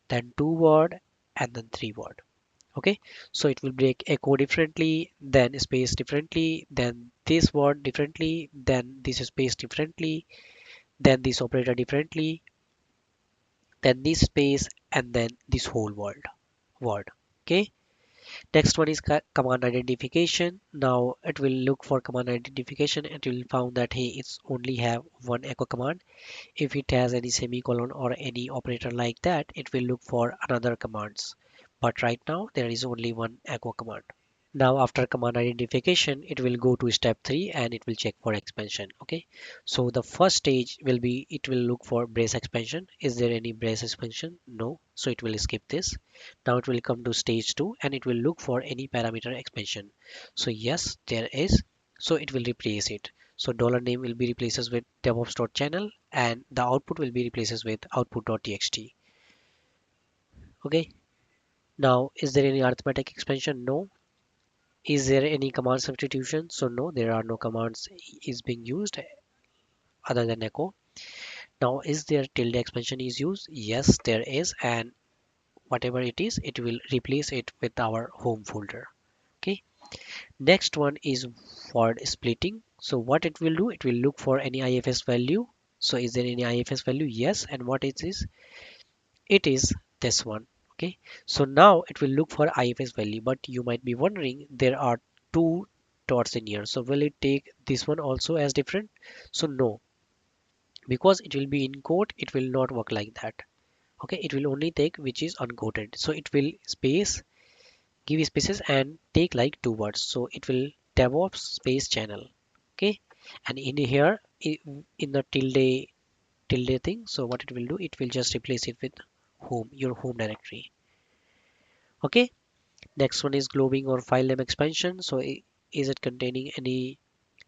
then two word, and then three word. Okay, so it will break echo differently, then space differently, then this word differently, then this space differently, then this operator differently, then this space, and then this whole word. Okay, next one is command identification. Now it will look for command identification. It will found that hey, it's only have one echo command. If it has any semicolon or any operator like that, it will look for another commands. But right now there is only one echo command. Now after command identification, it will go to step 3 and it will check for expansion. Okay, so the first stage will be it will look for brace expansion. Is there any brace expansion? No, so it will skip this. Now it will come to stage 2 and it will look for any parameter expansion. So yes, there is, so it will replace it. So dollar name will be replaces with devops.channel and the output will be replaces with output.txt. Okay, Now, is there any arithmetic expansion? No. Is there any command substitution? So no, there are no commands is being used other than echo. Now, is there tilde expansion is used? Yes, there is, and whatever it is, it will replace it with our home folder. Okay. Next one is word splitting. So what it will do, it will look for any IFS value. So is there any IFS value? Yes. And what it is? It is this one. Okay. So now it will look for IFS value, but you might be wondering there are two dots in here. So will it take this one also as different? So no, because it will be in quote, it will not work like that. Okay, it will only take which is unquoted. So it will space, give spaces and take like two words. So it will DevOps space channel. Okay, and in here in the tilde thing, so what it will do, it will just replace it with home, your home directory. Okay, next one is globing or file name expansion. So is it containing any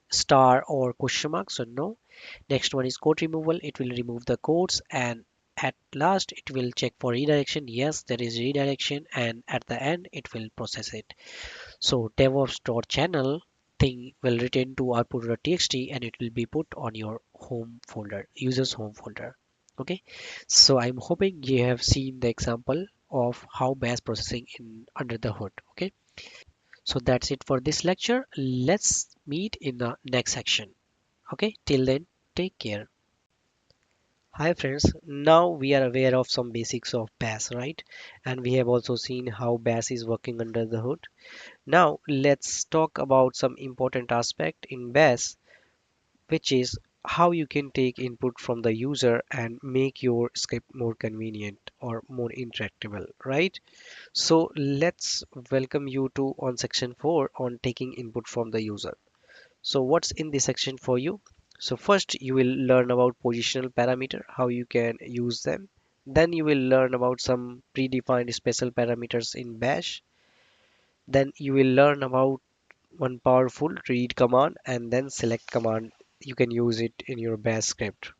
star or question mark? So no. Next one is code removal. It will remove the codes, and at last it will check for redirection. Yes, there is redirection, and at the end it will process it. So DevOps.channel thing will return to output.txt and it will be put on your home folder, user's home folder. Okay, so I'm hoping you have seen the example of how bash processing in under the hood. Okay, so that's it for this lecture. Let's meet in the next section. Okay, till then, take care. Hi friends, now we are aware of some basics of bash, right? And we have also seen how bash is working under the hood. Now let's talk about some important aspect in bash, which is how you can take input from the user and make your script more convenient or more interactable, right? So let's welcome you to on section 4 on taking input from the user. So what's in this section for you? So first you will learn about positional parameter, how you can use them. Then you will learn about some predefined special parameters in bash. Then you will learn about one powerful read command and then select command. You can use it in your bash script.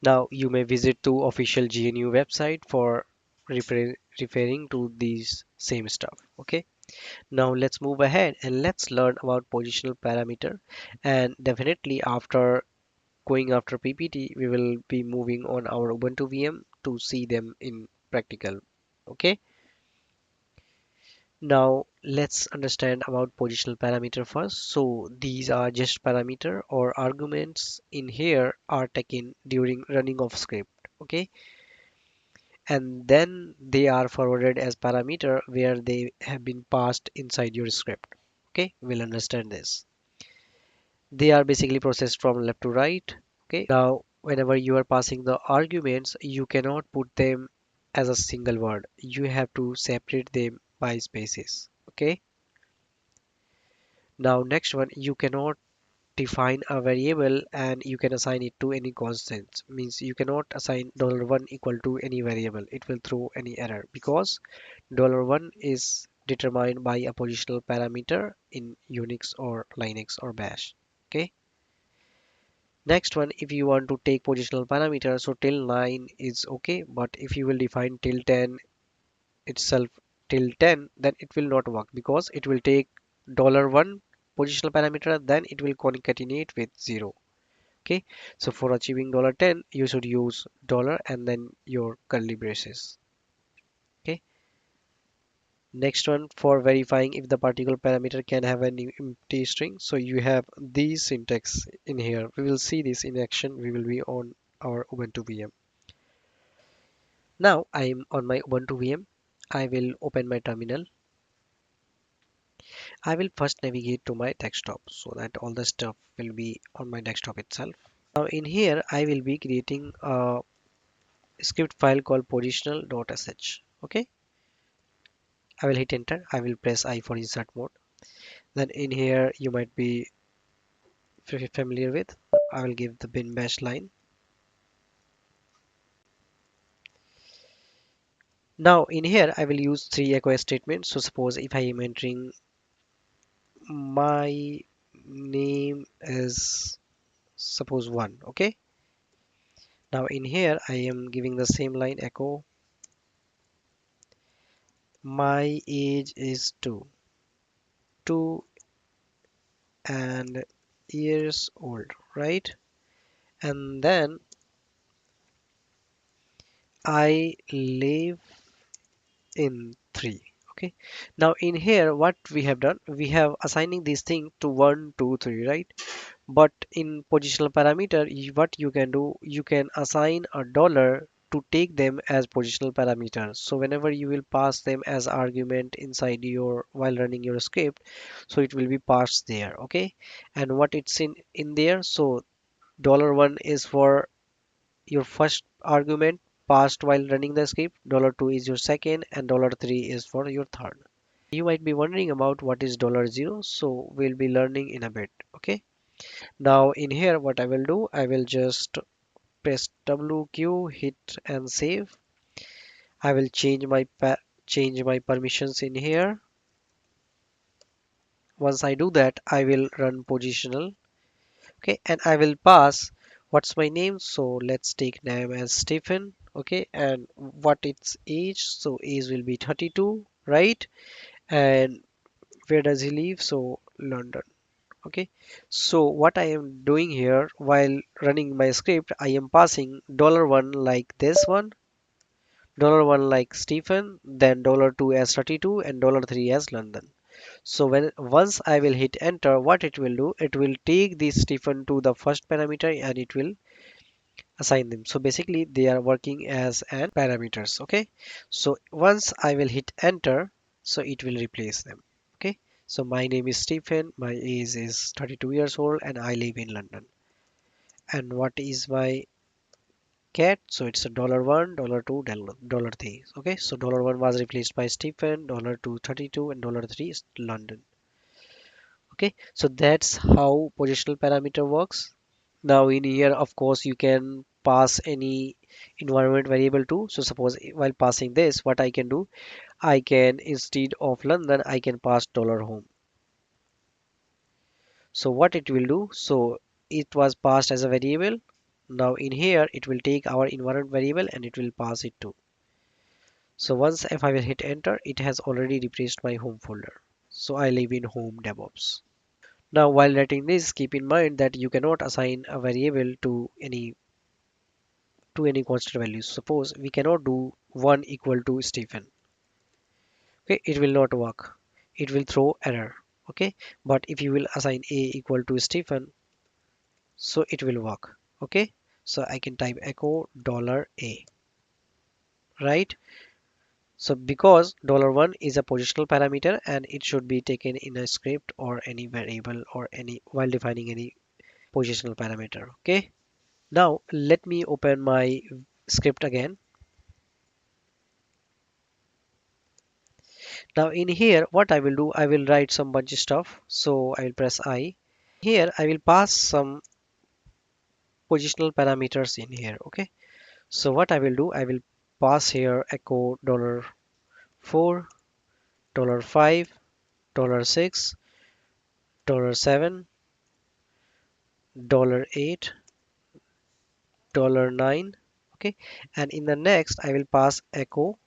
Now you may visit to official GNU website for referring to these same stuff. Okay. Now let's move ahead and let's learn about positional parameter. And definitely after going after PPT, we will be moving on our Ubuntu VM to see them in practical. Okay. Now let's understand about positional parameter first. So these are just parameter or arguments in here are taken during running of script. Okay. And then they are forwarded as parameter where they have been passed inside your script. Okay. We'll understand this. They are basically processed from left to right. Okay. Now whenever you are passing the arguments, you cannot put them as a single word. You have to separate them by spaces. Okay. Now next one, you cannot define a variable and you can assign it to any constant. Means you cannot assign $1 equal to any variable. It will throw any error because $1 is determined by a positional parameter in Unix or Linux or Bash. Okay. Next one, if you want to take positional parameter, so till 9 is okay, but if you will define till 10 itself till 10, then it will not work because it will take $1 positional parameter, then it will concatenate with 0. Okay, so for achieving $10 you should use dollar and then your curly braces. Okay, next one, for verifying if the particular parameter can have an empty string, so you have these syntax in here. We will see this in action. We will be on our Ubuntu VM. Now I am on my Ubuntu VM. I will open my terminal. I will first navigate to my desktop so that all the stuff will be on my desktop itself. Now in here I will be creating a script file called positional.sh. Okay, I will hit enter. I will press I for insert mode. Then in here you might be familiar with. I will give the bin bash line. Now in here I will use three echo statements. So suppose if I am entering my name is suppose one. Okay. Now in here I am giving the same line echo My age is 2 and years old, right? And then I live in 3. Okay, now in here what we have done, we have assigning this thing to 1 2 3, right? But in positional parameter, what you can do, you can assign a dollar to take them as positional parameters. So whenever you will pass them as argument inside your while running your script, so it will be passed there. Okay, and what it's in there, so $1 is for your first argument passed while running the script, $2 is your second, and $3 is for your third. You might be wondering about what is $0, so we'll be learning in a bit. Okay, now in here what I will do, I will just press WQ, hit and save. I will change my permissions in here. Once I do that, I will run positional. Okay, and I will pass what's my name. So let's take name as Stephen. Okay, and what its age, so age will be 32, right? And where does he live? So London. Okay, so what I am doing here while running my script, I am passing $1 like this one, $1 like Stephen, then $2 as 32, and $3 as London. So when once I will hit enter, what it will do, it will take this Stephen to the first parameter and it will assign them. So basically they are working as an parameters. Okay, so once I will hit enter, so it will replace them. Okay, so my name is Stephen, my age is 32 years old, and I live in London. And what is my cat? So it's a $1, $2, $3. Okay, so $1 was replaced by Stephen, $2 32, and $3 is London. Okay, so that's how positional parameter works. Now in here, of course, you can pass any environment variable too. So suppose while passing this, what I can do, I can instead of London, I can pass $home. So what it will do, so it was passed as a variable. Now in here, it will take our environment variable and it will pass it to. So once if I will hit enter, it has already replaced my home folder. So I live in home DevOps. Now while writing this, keep in mind that you cannot assign a variable to any constant value. Suppose we cannot do 1 equal to Stephen. Okay, it will not work. It will throw error. Okay, but if you will assign a equal to Stephen, so it will work. Okay, so I can type echo $a, right? So because $1 is a positional parameter and it should be taken in a script or any variable or any while defining any positional parameter. Okay, now let me open my script again. Now in here, what I will do, I will write some bunch of stuff. So I will press I. Here I will pass some positional parameters in here. Okay. So what I will do, I will pass here echo $4, $5, $6, $7, $8, $9. Okay. And in the next, I will pass echo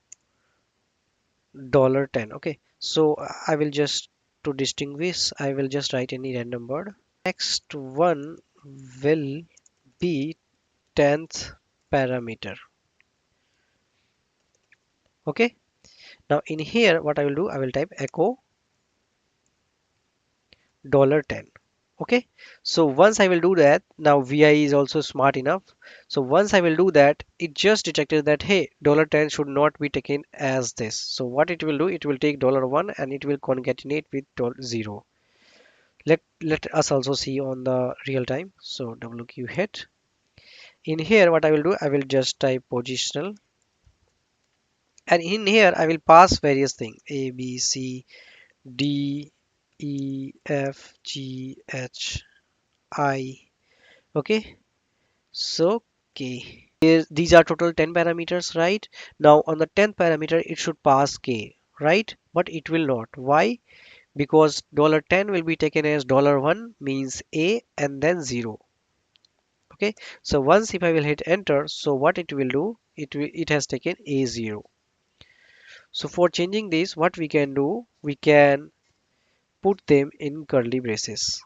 $10. Okay. So I will just to distinguish, I will just write any random word. Next one will be 10th parameter. Okay, now in here what I will do, I will type echo $10. Okay, so once I will do that, now vi is also smart enough. So once I will do that, it just detected that hey, $10 should not be taken as this. So what it will do, it will take $1 and it will concatenate with 0. Let us also see on the real time. So wq hit. In here what I will do, I will just type positional, and in here I will pass various things a b c d e f g h I. Okay, so k, these are total 10 parameters, right? Now on the 10th parameter it should pass k, right? But it will not. Why? Because $10 will be taken as $1 means a and then 0. Okay, so once if I will hit enter, so what it will do, it has taken a 0. So for changing this, what we can do, we can put them in curly braces.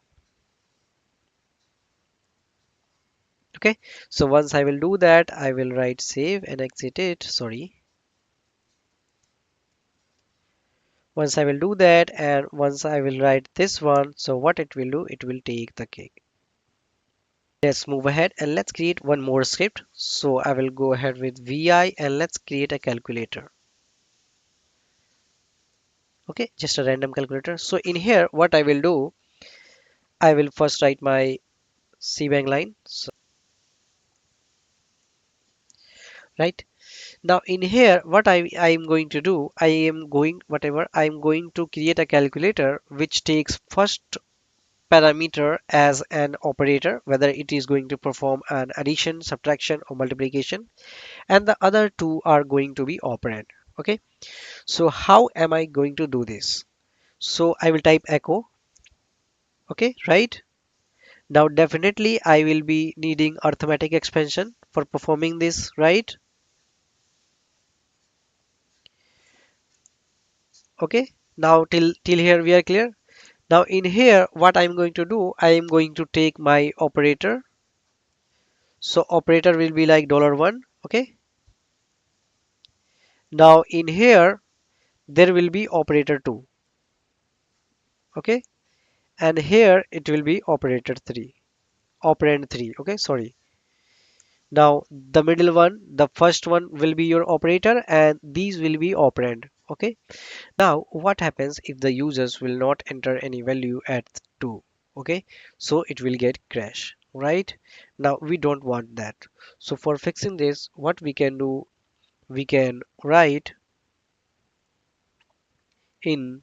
Okay, so once I will do that, I will write save and exit it. Sorry. Once I will do that, and once I will write this one, so what it will do, it will take the cake. Let's move ahead and let's create one more script. So I will go ahead with vi and let's create a calculator. Okay, just a random calculator. So in here, what I will do, I will first write my cbang line. So, right now in here, what I am going to do, I am going to create a calculator which takes first parameter as an operator, whether it is going to perform an addition, subtraction, or multiplication, and the other two are going to be operand. Okay, so how am I going to do this? So I will type echo. Okay, right now definitely I will be needing arithmetic expansion for performing this, right? Okay, now till here we are clear. Now in here, what I'm going to do, I am going to take my operator. So operator will be like $1. Okay, now in here there will be operator 2. Okay, and here it will be operator 3, operand 3. Okay, sorry. Now the middle one, the first one will be your operator and these will be operand. Okay, now what happens if the users will not enter any value at 2? Okay, so it will get crash, right? Now we don't want that. So for fixing this, what we can do, we can write in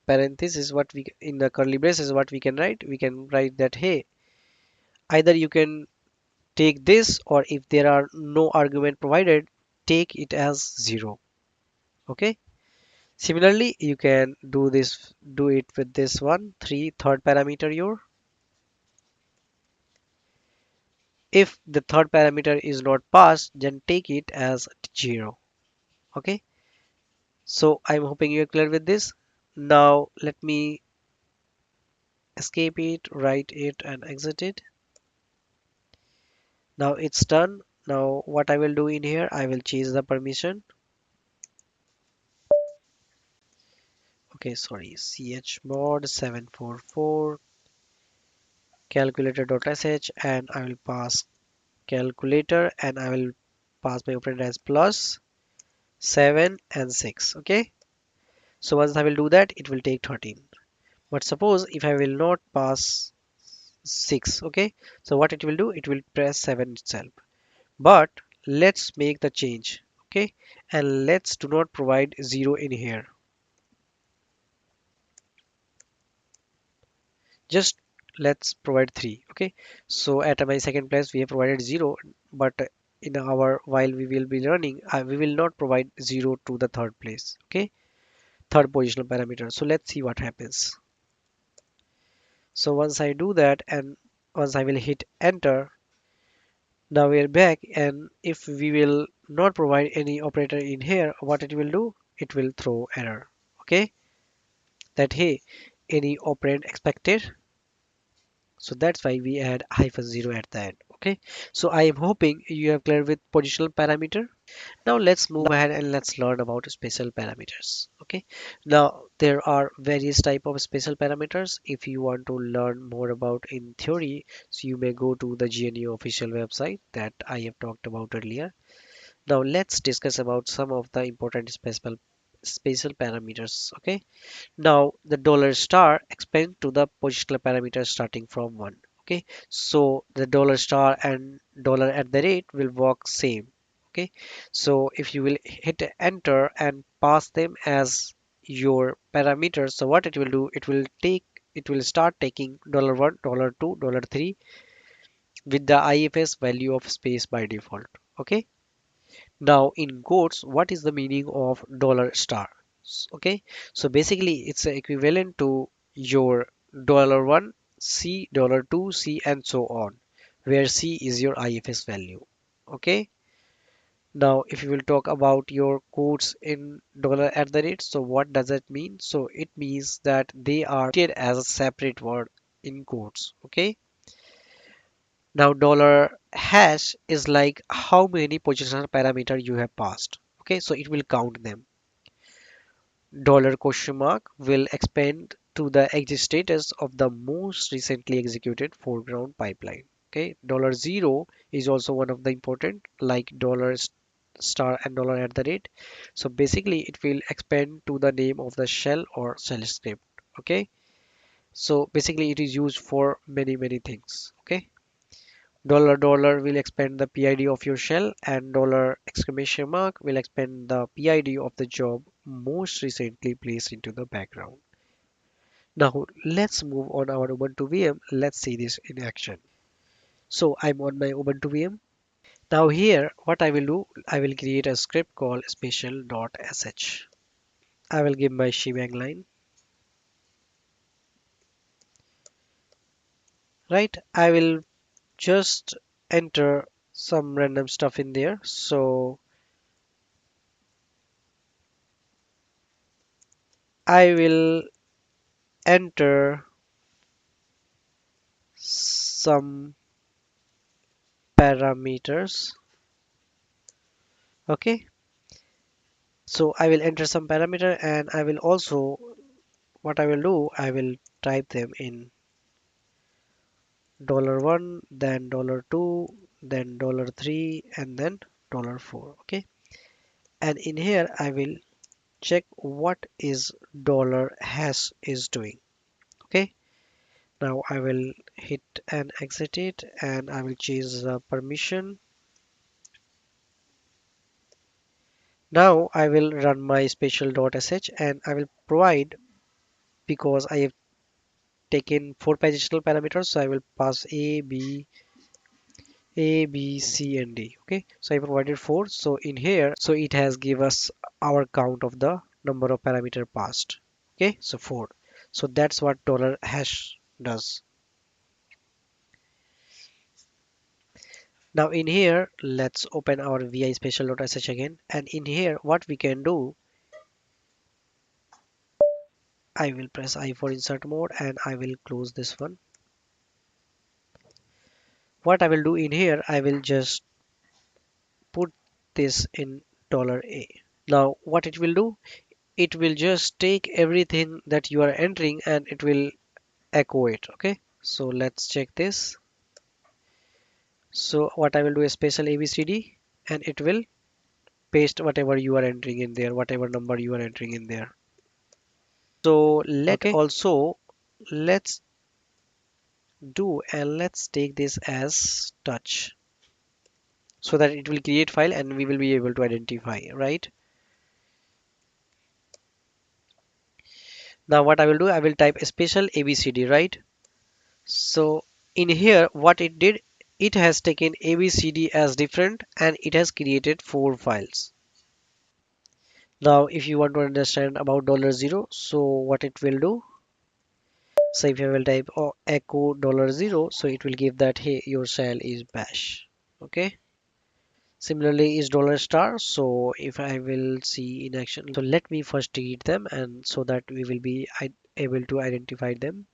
parenthesis, what we in the curly braces, what we can write, we can write that, hey, either you can take this, or if there are no argument provided, take it as 0. Okay, similarly you can do it with this one, 3, third parameter your. If the third parameter is not passed, then take it as 0. Okay, so I'm hoping you're clear with this. Now let me escape it, write it, and exit it. Now it's done. Now what I will do in here, I will change the permission. Okay, sorry, chmod 744 calculator.sh, and I will pass calculator and I will pass my operand as plus 7 and 6. Okay, so once I will do that, it will take 13. But suppose if I will not pass 6, okay, so what it will do, it will press 7 itself. But let's make the change. Okay, and let's do not provide 0 in here. Just let's provide 3. Okay, so at my second place we have provided 0, but in our while we will be running, we will not provide 0 to the third place. Okay, third positional parameter. So let's see what happens. So once I do that and once I will hit enter, now we are back, and if we will not provide any operator in here, what it will do, it will throw error. Okay, that hey, any operand expected. So that's why we add -0 at the end. Okay, so I am hoping you have clear with positional parameter. Now let's move ahead and let's learn about special parameters. Okay, now there are various type of special parameters. If you want to learn more about in theory, so you may go to the GNU official website that I have talked about earlier. Now let's discuss about some of the important special parameters. Okay, now the $* expands to the positional parameter starting from 1. Okay, so the $* and $@ will work same. Okay, so if you will hit enter and pass them as your parameters, so what it will do, it will start taking $1, $2, $3 with the IFS value of space by default. Okay, now in quotes, what is the meaning of $*? Okay, so basically it's equivalent to your $1, C, $2, C, and so on, where C is your IFS value. Okay, Now, if you will talk about your quotes in dollar at the rate, so what does that mean? So it means that they are treated as a separate word in quotes. Okay. Now, dollar hash is like how many positional parameter you have passed. Okay, so it will count them. Dollar question mark will expand to the exit status of the most recently executed foreground pipeline. Okay, dollar zero is also one of the important, like dollar star and dollar at the rate. So basically it will expand to the name of the shell or shell script. Okay, so basically it is used for many things. Okay, dollar will expand the PID of your shell, and dollar exclamation mark will expand the PID of the job most recently placed into the background. Now let's move on our Ubuntu VM. Let's see this in action. So I'm on my Ubuntu VM. Now here, what I will do, I will create a script called special.sh. I will give my shebang line, right? I will just enter some random stuff in there. So I will enter some parameters. Okay, so I will enter some parameter, and I will also, what I will do, I will type them in $1, then $2, then $3, and then $4. Okay, and in here I will check what is dollar hash is doing. Okay, now I will hit and exit it, and I will change the permission. Now I will run my special.sh, and I will provide, because I have taken four positional parameters, so I will pass A, B, C, and D. Okay, so I provided four. So in here, so it has give us our count of the number of parameter passed. Okay, so four. So that's what dollar hash does. Now in here, let's open our vi special.sh again, and in here, what we can do, I will press I for insert mode, and I will close this one. What I will do in here, I will just put this in $A. Now what it will do, it will just take everything that you are entering and it will echo it. Okay, so let's check this. So what I will do is special abcd, and it will paste whatever you are entering in there, whatever number you are entering in there. So also, let's do, and let's take this as touch, so that it will create file and we will be able to identify, right? Now what I will do, I will type special abcd, right? So in here, what it did, it has taken ABCD as different, and it has created four files. Now, if you want to understand about $0, so what it will do, so if I will type echo $0, so it will give that, hey, your shell is bash. Okay. Similarly is $star. So if I will see in action, so let me first delete them, and so that we will be able to identify them.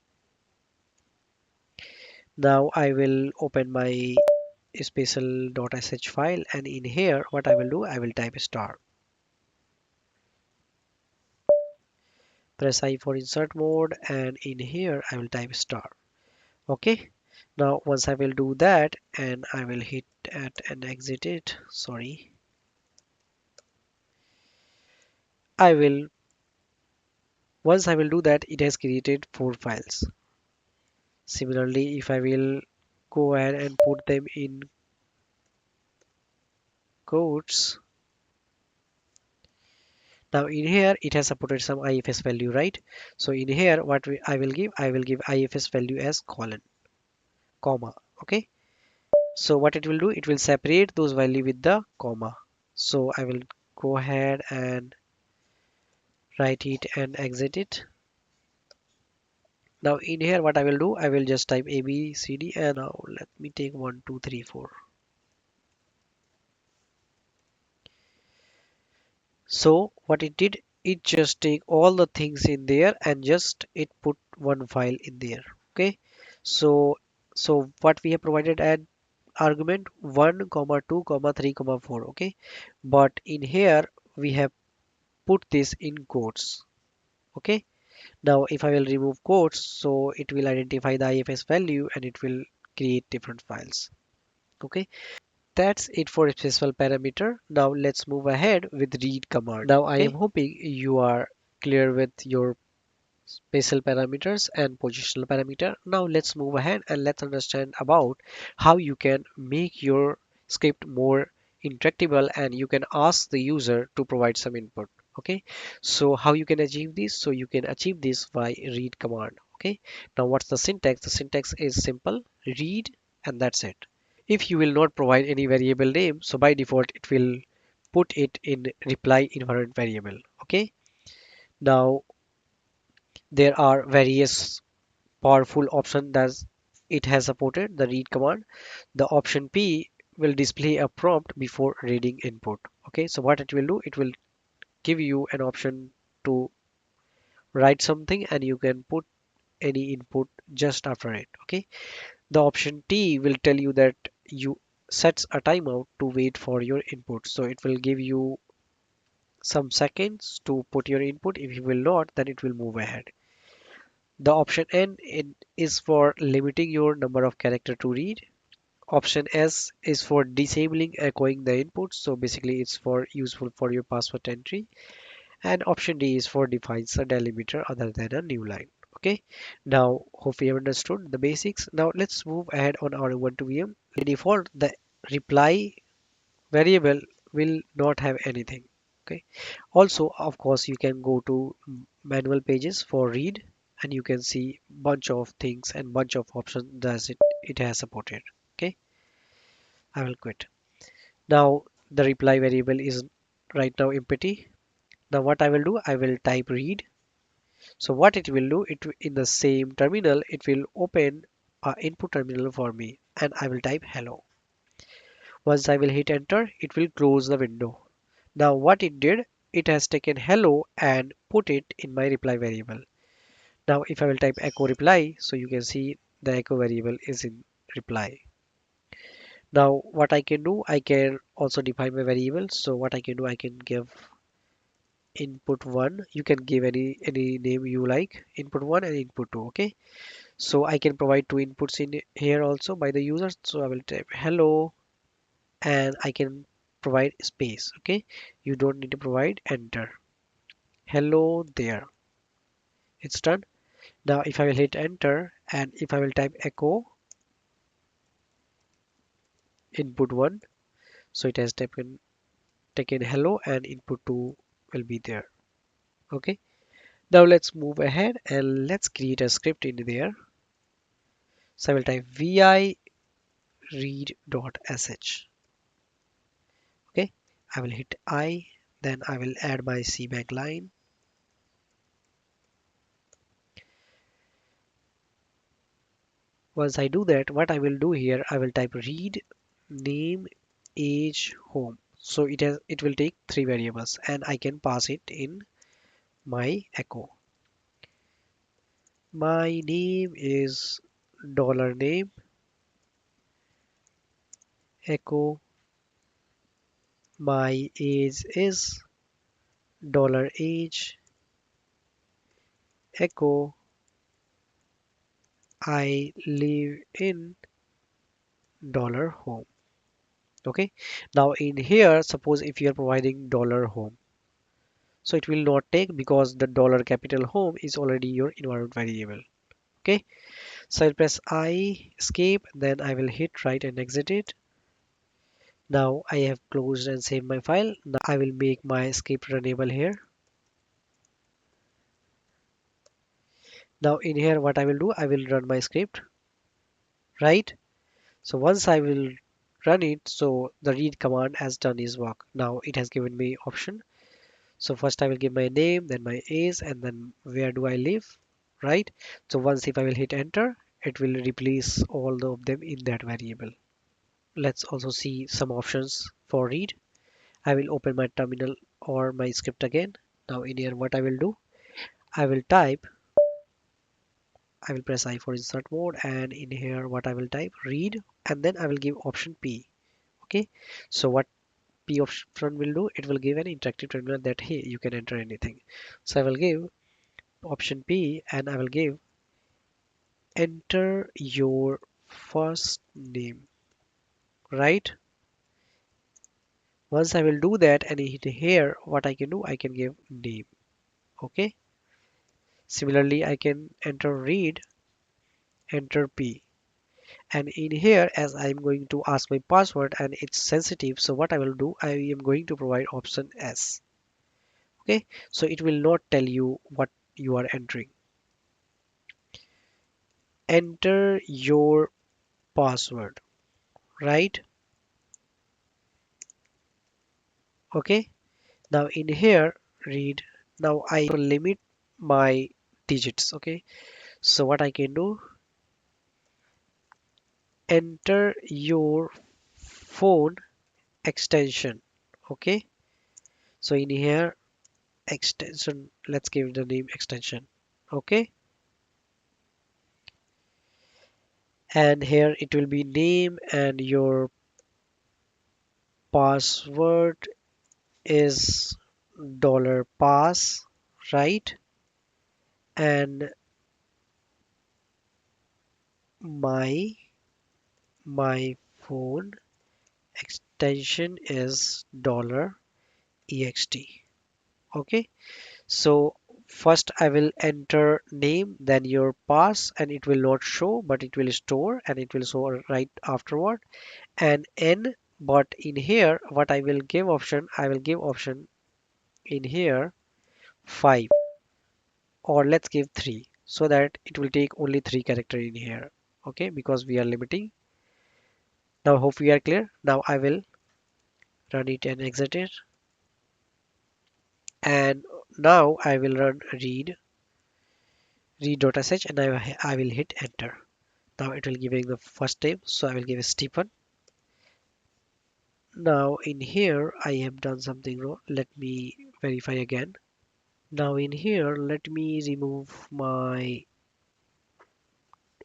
Now I will open my special.sh file, and in here what I will do, I will type star, press I for insert mode, and in here I will type star. Okay, now once I will do that, and I will hit at and exit it, sorry, I will, once I will do that, it has created four files. Similarly, if I will go ahead and put them in quotes, now in here it has supported some ifs value, right? So in here what I will give, I will give ifs value as colon, comma. Okay, so what it will do, it will separate those value with the comma. So I will go ahead and write it and exit it. Now in here what I will do, I will just type a b c d, and now let me take 1 2 3 4. So what it did, it just take all the things in there and just it put one file in there. Okay. So what we have provided at argument 1 comma 2 comma 3 comma 4. Okay, but in here we have put this in quotes. Okay, now if I will remove quotes, so it will identify the IFS value and it will create different files. Okay, that's it for special parameter. Now let's move ahead with read command. Now I am hoping you are clear with your spatial parameters and positional parameter. Now let's move ahead and let's understand about how you can make your script more interactable and you can ask the user to provide some input. Okay, so how you can achieve this? So you can achieve this by read command. Okay, now what's the syntax? The syntax is simple, read, and that's it. If you will not provide any variable name, so by default it will put it in reply invariant variable. Okay, now there are various powerful options that it has supported. The read command, the option P will display a prompt before reading input. Okay, so what it will do, it will give you an option to write something and you can put any input just after it. Okay, the option T will tell you that you sets a timeout to wait for your input, so it will give you some seconds to put your input. If you will not, then it will move ahead. The option N it is for limiting your number of character to read. Option S is for disabling echoing the input. So basically it's for useful for your password entry. And option D is for defines a delimiter other than a new line. Okay. Now hope you have understood the basics. Now let's move ahead on our Ubuntu VM. By default, the reply variable will not have anything. Okay. Also, of course, you can go to manual pages for read and you can see bunch of things and bunch of options that it has supported. Okay, I will quit. Now the reply variable is right now empty. Now what I will do, I will type read. So what it will do, in the same terminal, it will open a input terminal for me and I will type hello. Once I will hit enter, it will close the window. Now what it did, it has taken hello and put it in my reply variable. Now if I will type echo reply, so you can see the echo variable is in reply. Now what I can do, I can also define my variable. So what I can do, I can give input 1. You can give any name you like, input 1 and input 2. Okay, so I can provide two inputs in here also by the user. So I will type hello and I can provide space. Okay, you don't need to provide enter. Hello there, it's done. Now if I will hit enter and if I will type echo input 1, so it has taken hello and input 2 will be there. Okay, now let's move ahead and let's create a script in there. So I will type vi read.sh. Okay, I will hit I, then I will add my cbank line. Once I do that, what I will do here, I will type read name age home. So it will take three variables and I can pass it in my echo. My name is $name echo. My age is $age echo. I live in $home. Okay, now in here, suppose if you are providing $home, so it will not take because the $capital home is already your environment variable. Okay, so I'll press I escape, then I will hit right and exit it. Now I have closed and saved my file. Now I will make my script runnable here. Now in here, what I will do, I will run my script, right? So once I will run it, so the read command has done its work. Now it has given me option. So first I will give my name, then my age, and then where do I live, right? So once if I will hit enter, it will replace all of them in that variable. Let's also see some options for read. I will open my terminal or my script again. Now in here, what I will do, I will type, I will press I for insert mode, and in here, what I will type, read, and then I will give option P. Okay, so what P option will do, it will give an interactive terminal that hey, you can enter anything. So I will give option P, and I will give enter your first name, right? Once I will do that and hit here, what I can do, I can give name. Okay. Similarly, I can enter read, enter P. And in here, as I'm going to ask my password and it's sensitive, so what I will do, I am going to provide option S. Okay. So it will not tell you what you are entering. Enter your password, right? Okay. Now in here, read. Now I will limit my digits. Okay. So what I can do, enter your phone extension. Okay, so in here, extension, let's give the name extension. Okay, and here it will be name, and your password is dollar pass, right? And my my phone extension is dollar ext. Okay, so first I will enter name, then your pass, and it will not show, but it will store, and it will show right afterward, and n. But in here, what I will give option, I will give option in here 5, or let's give 3, so that it will take only 3 character in here. Okay, because we are limiting. Now hope we are clear. Now I will run it and exit it, and now I will run read.sh, and I will hit enter. Now it will give the first name, so I will give Stephen. Now in here I have done something wrong. Let me verify again. Now in here, let me remove my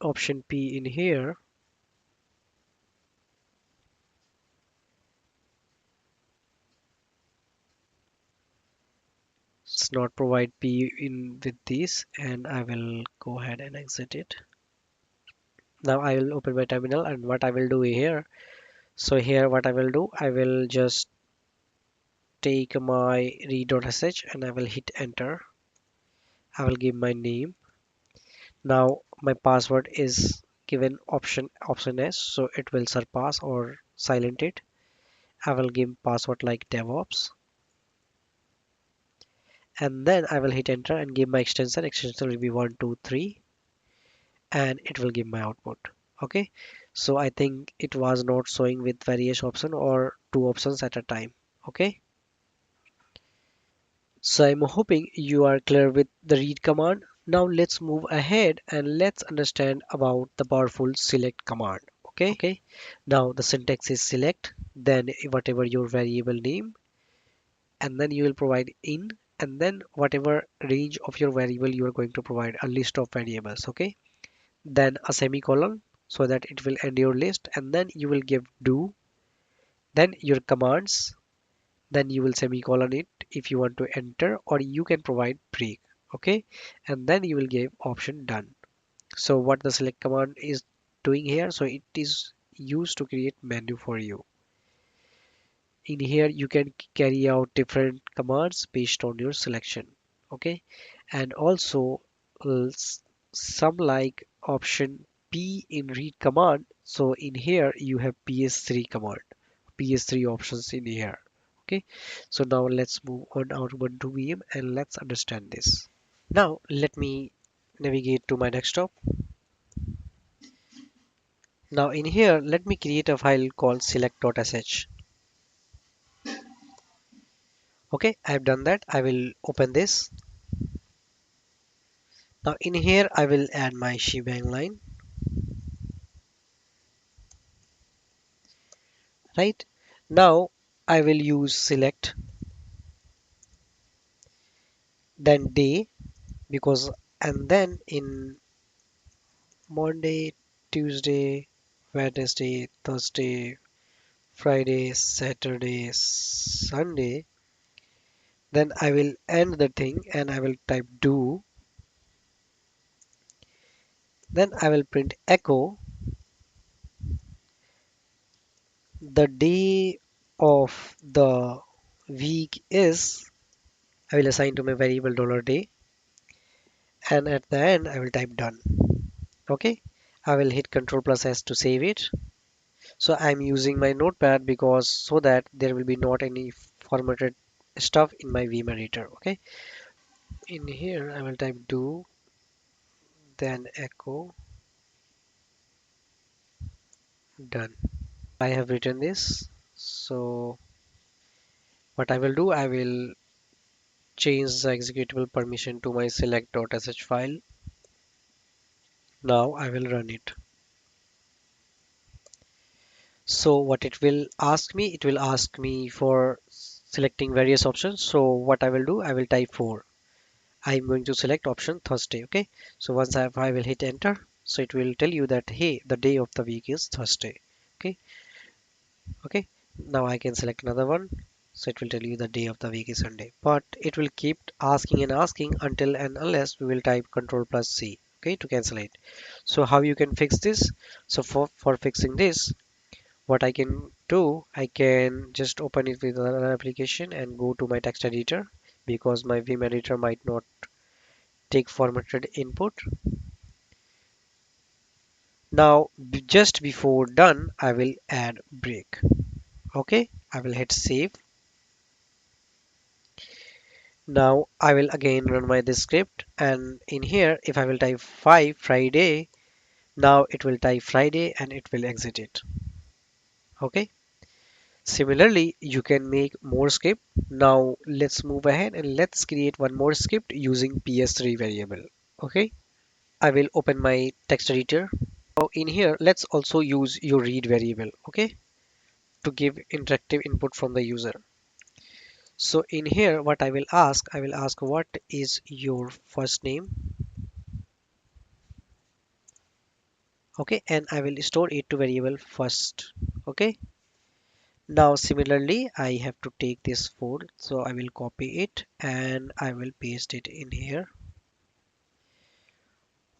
option P in here. Let's not provide P in with this, and I will go ahead and exit it. Now I will open my terminal, and what I will do here. So here what I will do, I will just take my read.sh and I will hit enter. I will give my name. Now my password is given option S, so it will surpass or silent it. I will give password like DevOps, and then I will hit enter and give my extension. Extension will be 123, and it will give my output. Okay, so I think it was not showing with various option or 2 options at a time. Okay, so I'm hoping you are clear with the read command. Now let's move ahead and let's understand about the powerful select command. Okay, now the syntax is select, then whatever your variable name, and then you will provide in, and then whatever range of your variable you are going to provide a list of variables. Okay, then a semicolon, so that it will end your list, and then you will give do, then your commands, then you will semicolon it if you want to enter, or you can provide break. Okay, and then you will give option done. So what the select command is doing here, so it is used to create menu for you. In here you can carry out different commands based on your selection. Okay, and also some like option P in read command, so in here you have ps3 command, ps3 options in here. Okay, so now let's move on our ubuntu VM and let's understand this. Now let me navigate to my desktop. Now in here, let me create a file called select.sh. Okay, I've done that. I will open this. Now in here, I will add my shebang line, right? Now I will use select. then day, because and then in Monday, Tuesday, Wednesday, Thursday, Friday, Saturday, Sunday, then I will end the thing and I will type do, then I will print echo the day of the week is, I will assign to my variable $day, and at the end I will type done. Okay, I will hit Control plus S to save it. So I'm using my notepad because so that there will be not any formatted stuff in my Vim editor. Okay, in here I will type do, then echo done. I have written this. So what I will do, I will change the executable permission to my select.sh file. Now I will run it. So what it will ask me for selecting various options. So what I will do, I will type 4. I'm going to select option Thursday. Okay. So once I will hit enter. So it will tell you that, hey, the day of the week is Thursday. Okay. Okay. Now I can select another one. So it will tell you the day of the week is Sunday. But it will keep asking and asking until and unless we will type Control plus C. Okay, to cancel it. So how you can fix this? So for fixing this, what I can do, I can just open it with another application and go to my text editor because my Vim editor might not take formatted input. Now, just before done, I will add break. Okay, I will hit save. Now I will again run my this script, and in here, if I will type 5 Friday, now it will type Friday and it will exit it. Okay. Similarly, you can make more script. Now let's move ahead and let's create one more script using ps3 variable. Okay, I will open my text editor. Now in here, let's also use your read variable, okay, to give interactive input from the user. So in here, what I will ask what is your first name, okay, and I will store it to variable first, okay. Now similarly, I have to take this fold, so I will copy it and I will paste it in here.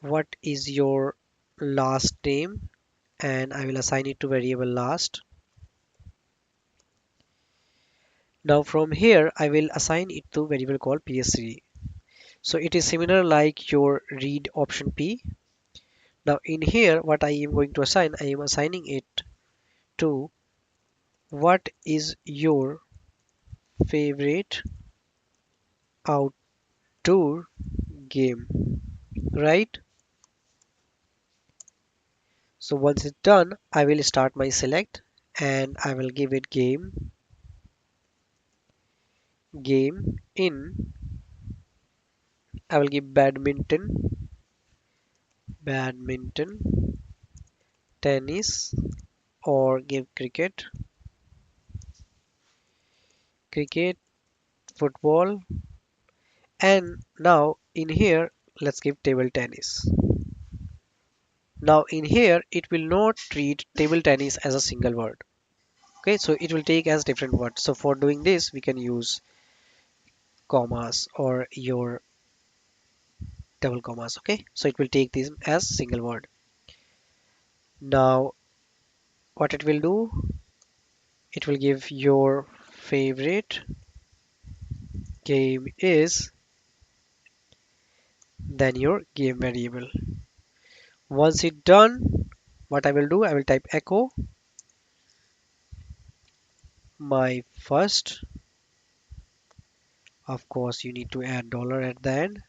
What is your last name? And I will assign it to variable last. Now from here, I will assign it to variable called ps3. So it is similar like your read option p. Now in here, what I am going to assign, I am assigning it to what is your favorite outdoor game, right? So once it's done, I will start my select and I will give it game in. I will give badminton, tennis, or give cricket, football, and now in here, let's give table tennis. Now in here, it will not treat table tennis as a single word. Okay, so it will take as different words. So for doing this, we can use commas or your double commas. Okay, so it will take these as single word. Now what it will do, it will give your favorite game is, then your game variable. Once it's done, what I will do, I will type echo my first. Of course, you need to add dollar at the end.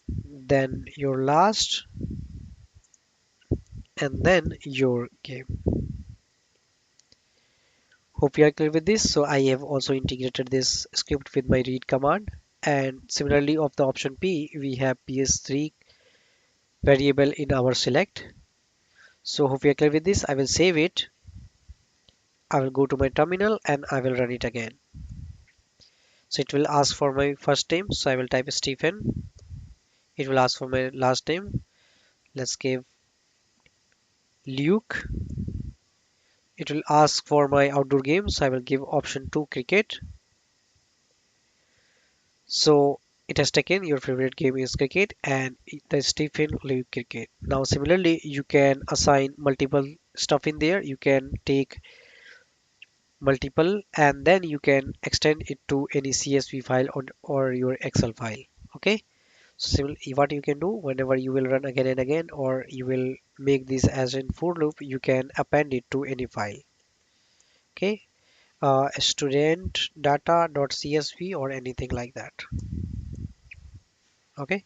Then your last, and then your game. Hope you are clear with this. So I have also integrated this script with my read command. And similarly of the option P, we have ps3 variable in our select. So hope you are clear with this. I will save it. I will go to my terminal and I will run it again. So it will ask for my first name, so I will type Stephen. It will ask for my last name. Let's give Luke. It will ask for my outdoor game, so I will give option 2 cricket. So it has taken your favorite game is cricket and the Stephen Luke cricket. Now similarly you can assign multiple stuff in there. You can take multiple and then you can extend it to any CSV file or your Excel file. Okay. So what you can do whenever you will run again and again or you will make this as in for loop, you can append it to any file. Okay. Student data.csv or anything like that. Okay.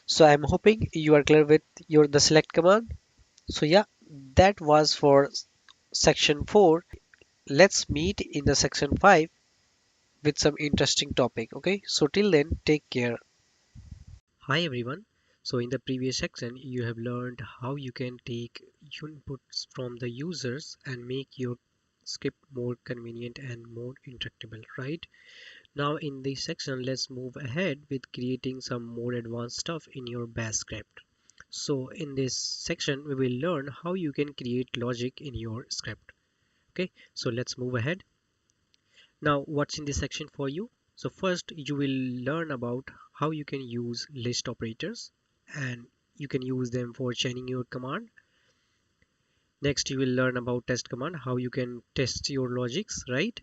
So I'm hoping you are clear with your the select command. So yeah, that was for section 4. Let's meet in the section 5 with some interesting topic. Okay. So till then, take care. Hi everyone. So in the previous section, you have learned how you can take inputs from the users and make your script more convenient and more interactable, right? Now in this section, let's move ahead with creating some more advanced stuff in your bash script. So in this section, we will learn how you can create logic in your script. Okay, so let's move ahead. Now what's in this section for you? So first you will learn about how you can use list operators and you can use them for chaining your command. Next you will learn about test command, how you can test your logics, right?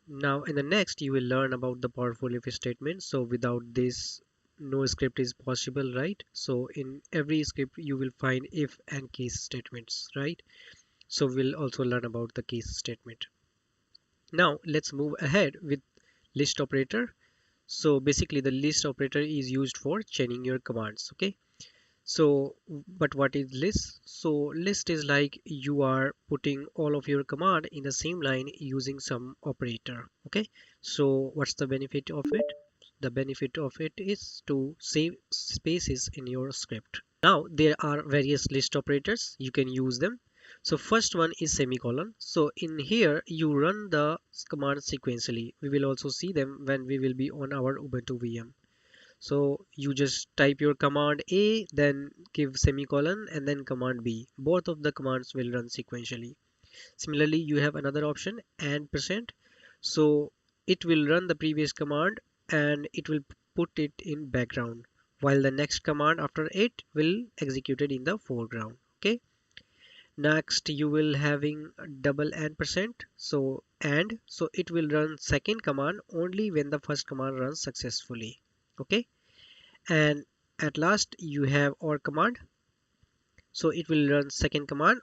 Now in the next you will learn about the powerful if statement. So without this no script is possible, right? So in every script you will find if and case statements, right? So we'll also learn about the case statement. Now let's move ahead with list operator. So basically the list operator is used for chaining your commands. Okay. So but what is list? So list is like you are putting all of your command in the same line using some operator. Okay. So what's the benefit of it? The benefit of it is to save spaces in your script. Now there are various list operators, you can use them. So first one is semicolon. So in here you run the command sequentially. We will also see them when we will be on our Ubuntu VM. So you just type your command A, then give semicolon and then command B. Both of the commands will run sequentially. Similarly, you have another option and percent. So it will run the previous command and it will put it in background while the next command after it will execute it in the foreground. Okay. Next you will having double and percent. So and so it will run second command only when the first command runs successfully. Okay. And at last you have or command. So it will run second command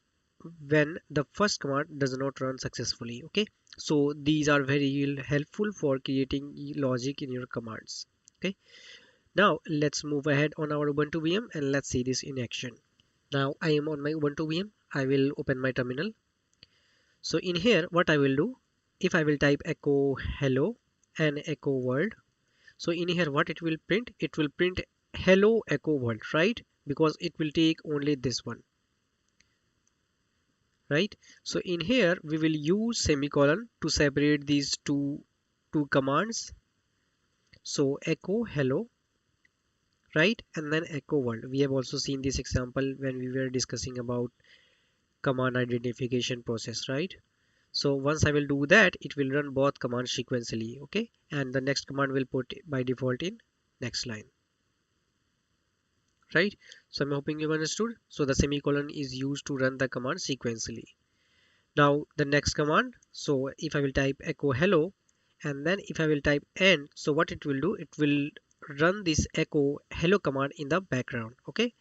when the first command does not run successfully. Okay, so these are very helpful for creating logic in your commands. Okay, now let's move ahead on our Ubuntu VM and let's see this in action. Now I am on my Ubuntu VM. I will open my terminal. So in here what I will do, if I will type echo hello and echo world, so in here what it will print, it will print hello echo world, right? Because it will take only this one, right? So in here we will use semicolon to separate these two commands. So echo hello, right? And then echo world. We have also seen this example when we were discussing about command identification process, right? So once I will do that, it will run both commands sequentially. Okay, and the next command will put by default in next line, right? So I'm hoping you understood. So the semicolon is used to run the command sequentially. Now the next command, so if I will type echo hello and then if I will type end, so what it will do, it will run this echo hello command in the background. Okay,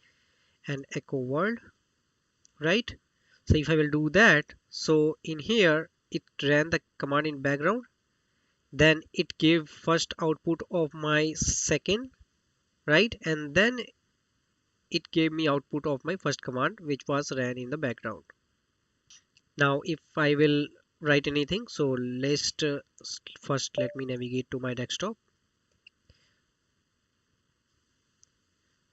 and echo world, right? So if I will do that, so in here it ran the command in background, then it gave first output of my second, right? And then it gave me output of my first command which was ran in the background. Now if I will write anything, so let's first let me navigate to my desktop.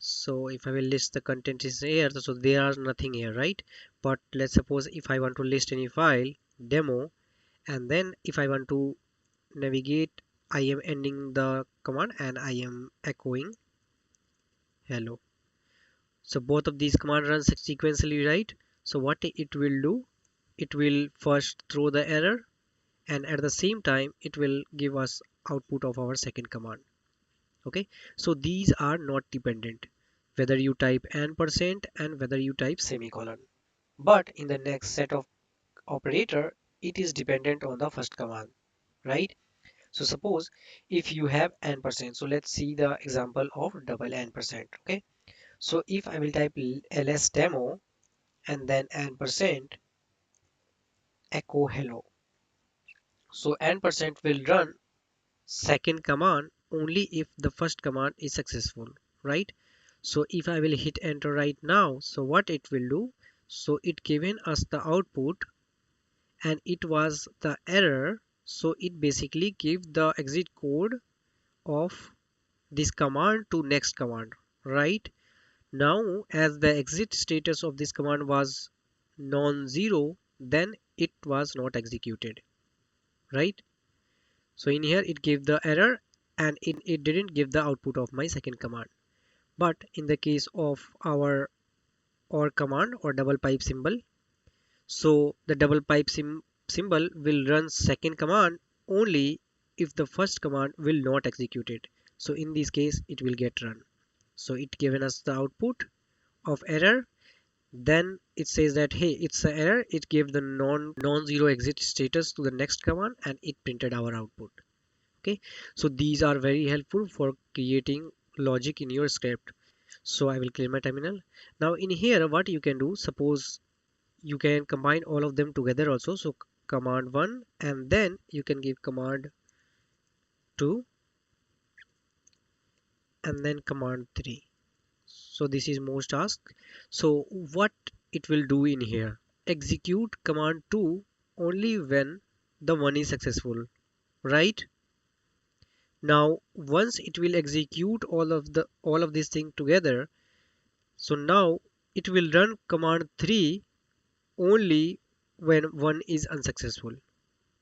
So if I will list the content is here, so there are nothing here, right? But let's suppose if I want to list any file demo, and then if I want to navigate, I am ending the command and I am echoing hello. So both of these commands run sequentially, right? So what it will do, it will first throw the error and at the same time it will give us output of our second command. Okay, so these are not dependent whether you type %, and whether you type semicolon, but in the next set of operator it is dependent on the first command, right? So suppose if you have %, so let's see the example of double %. Okay, so if I will type ls demo and then %, echo hello, so %, will run second command only if the first command is successful, right? So if I will hit enter right now, so what it will do, so it given us the output and it was the error, so it basically give the exit code of this command to next command, right? Now as the exit status of this command was non-zero, then it was not executed, right? So in here it gave the error and it didn't give the output of my second command. But in the case of our or command or double pipe symbol, so the double pipe symbol will run second command only if the first command will not execute it. So in this case it will get run. So it given us the output of error. Then it says that hey, it's an error. It gave the non-zero exit status to the next command and it printed our output. Okay, so these are very helpful for creating logic in your script. So I will clear my terminal. Now in here what you can do, suppose you can combine all of them together also. So command 1 and then you can give command 2 and then command 3. So this is most task. So what it will do in here, execute command 2 only when the one is successful, right? Now once it will execute all of these things together, so now it will run command 3 only when one is unsuccessful.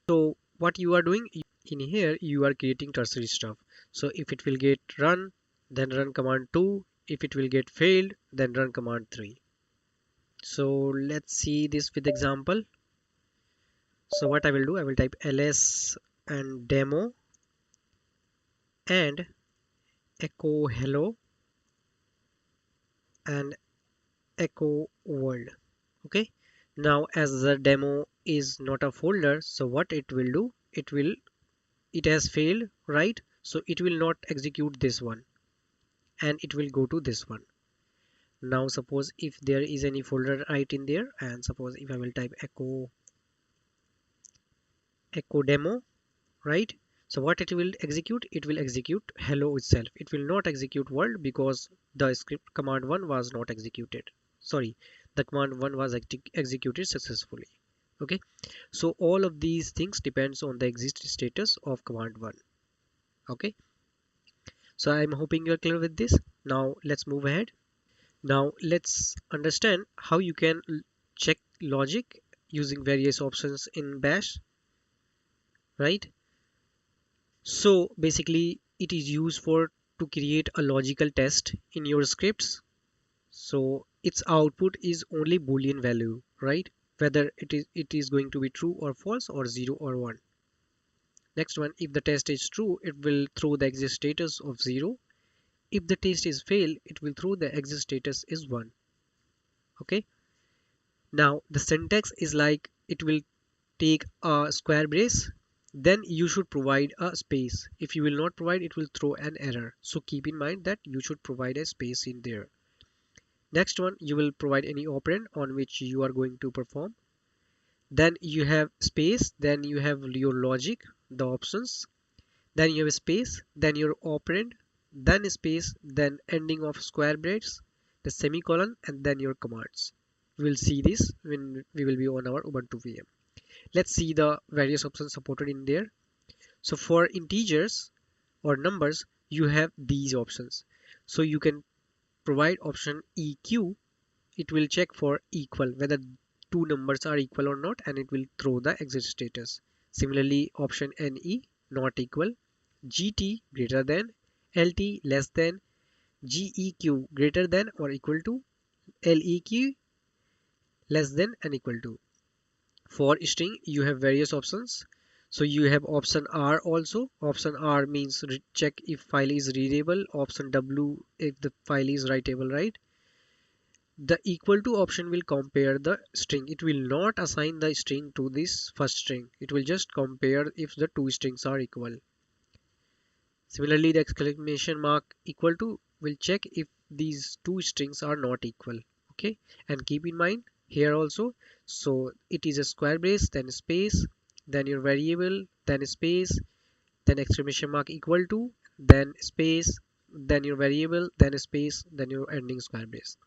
So what you are doing in here, you are creating tertiary stuff. So if it will get run, then run command 2. If it will get failed, then run command 3. So let's see this with example. So what I will do, I will type ls and demo and echo hello and echo world. Okay, now as the demo is not a folder, so what it will do, it has failed, right? So it will not execute this one and it will go to this one. Now suppose if there is any folder right in there, and suppose if I will type echo demo, right? So what it will execute, it will execute hello itself. It will not execute world because the script command 1 was not executed. Sorry, the command 1 was executed successfully. Okay, so all of these things depends on the exit status of command 1. Okay, so I'm hoping you're clear with this. Now let's move ahead. Now let's understand how you can check logic using various options in bash, right? So basically it is used for to create a logical test in your scripts. So its output is only boolean value, right? Whether it is going to be true or false or 0 or 1. Next one, if the test is true, it will throw the exit status of 0. If the test is fail, it will throw the exit status is 1. Okay, now the syntax is like it will take a square brace, then you should provide a space. If you will not provide, it will throw an error. So keep in mind that you should provide a space in there. Next one, you will provide any operand on which you are going to perform. Then you have space, then you have your logic, the options, then you have space, then your operand, then space, then ending of square brace, the semicolon, and then your commands. We will see this when we will be on our Ubuntu VM. Let's see the various options supported in there. So for integers or numbers, you have these options. So you can provide option EQ. It will check for equal, whether two numbers are equal or not, and it will throw the exit status. Similarly, option NE, not equal, GT greater than, LT less than, GEQ greater than or equal to, LEQ less than and equal to. For string, you have various options. So you have option R also. Option R means check if file is readable. Option W if the file is writable, right? The equal to option will compare the string. It will not assign the string to this first string. It will just compare if the two strings are equal. Similarly, the exclamation mark equal to will check if these two strings are not equal. Okay, and keep in mind here also, so it is a square brace, then space, then your variable, then space, then exclamation mark equal to, then space, then your variable, then space, then your ending square brace.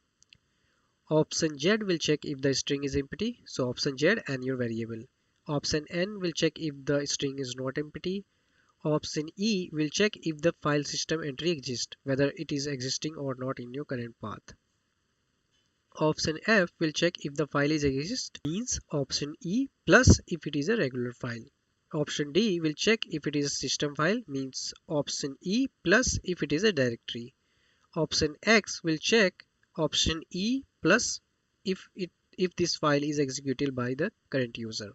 Option Z will check if the string is empty, so option Z and your variable. Option N will check if the string is not empty. Option E will check if the file system entry exists, whether it is existing or not in your current path. Option F will check if the file is exist, means option E plus if it is a regular file. Option D will check if it is a system file, means option E plus if it is a directory. Option X will check option E plus if this file is executable by the current user.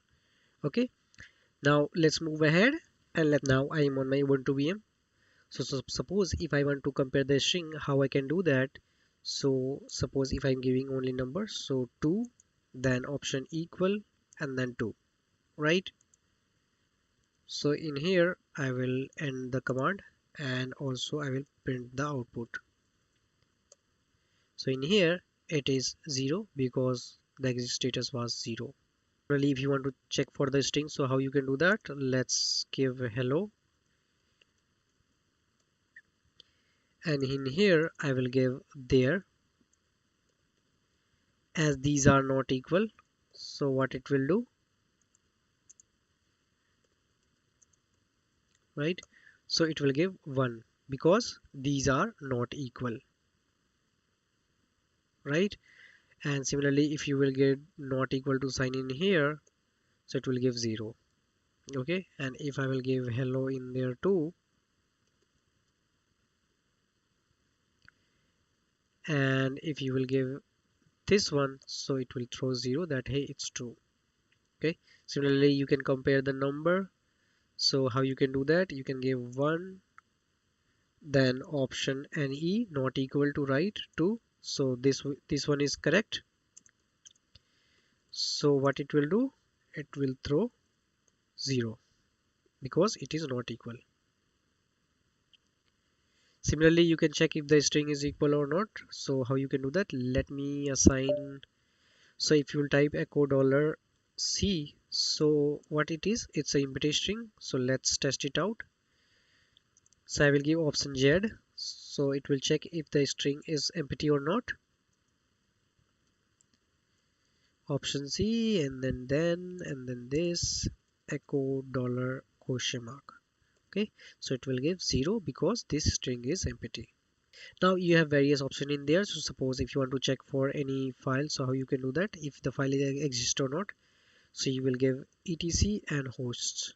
Okay, now let's move ahead and now I am on my Ubuntu VM. So suppose if I want to compare the string, how I can do that? So suppose if I'm giving only numbers, so 2, then option equal, and then 2, right? So in here I will end the command and also I will print the output. So in here it is 0 because the exit status was 0. Really, if you want to check for the string, so how you can do that? Let's give hello, and in here I will give there. As these are not equal, so what it will do, right? So it will give 1 because these are not equal, right? And similarly, if you will get not equal to sign in here, so it will give 0. Okay, and if I will give hello in there too, and if you will give this one, so it will throw 0, that hey, it's true. Okay, similarly you can compare the number. So how you can do that? You can give 1, then option NE not equal to, right, 2. So this one is correct. So what it will do, it will throw 0 because it is not equal. Similarly, you can check if the string is equal or not. So how you can do that? Let me assign. So if you will type echo $C, so what it is, it's an empty string. So let's test it out. So I will give option Z, so it will check if the string is empty or not. Option C, and then this echo $question mark. Okay, so it will give 0 because this string is empty. Now you have various options in there. So suppose if you want to check for any file, so how you can do that, if the file exists or not. So you will give etc and hosts.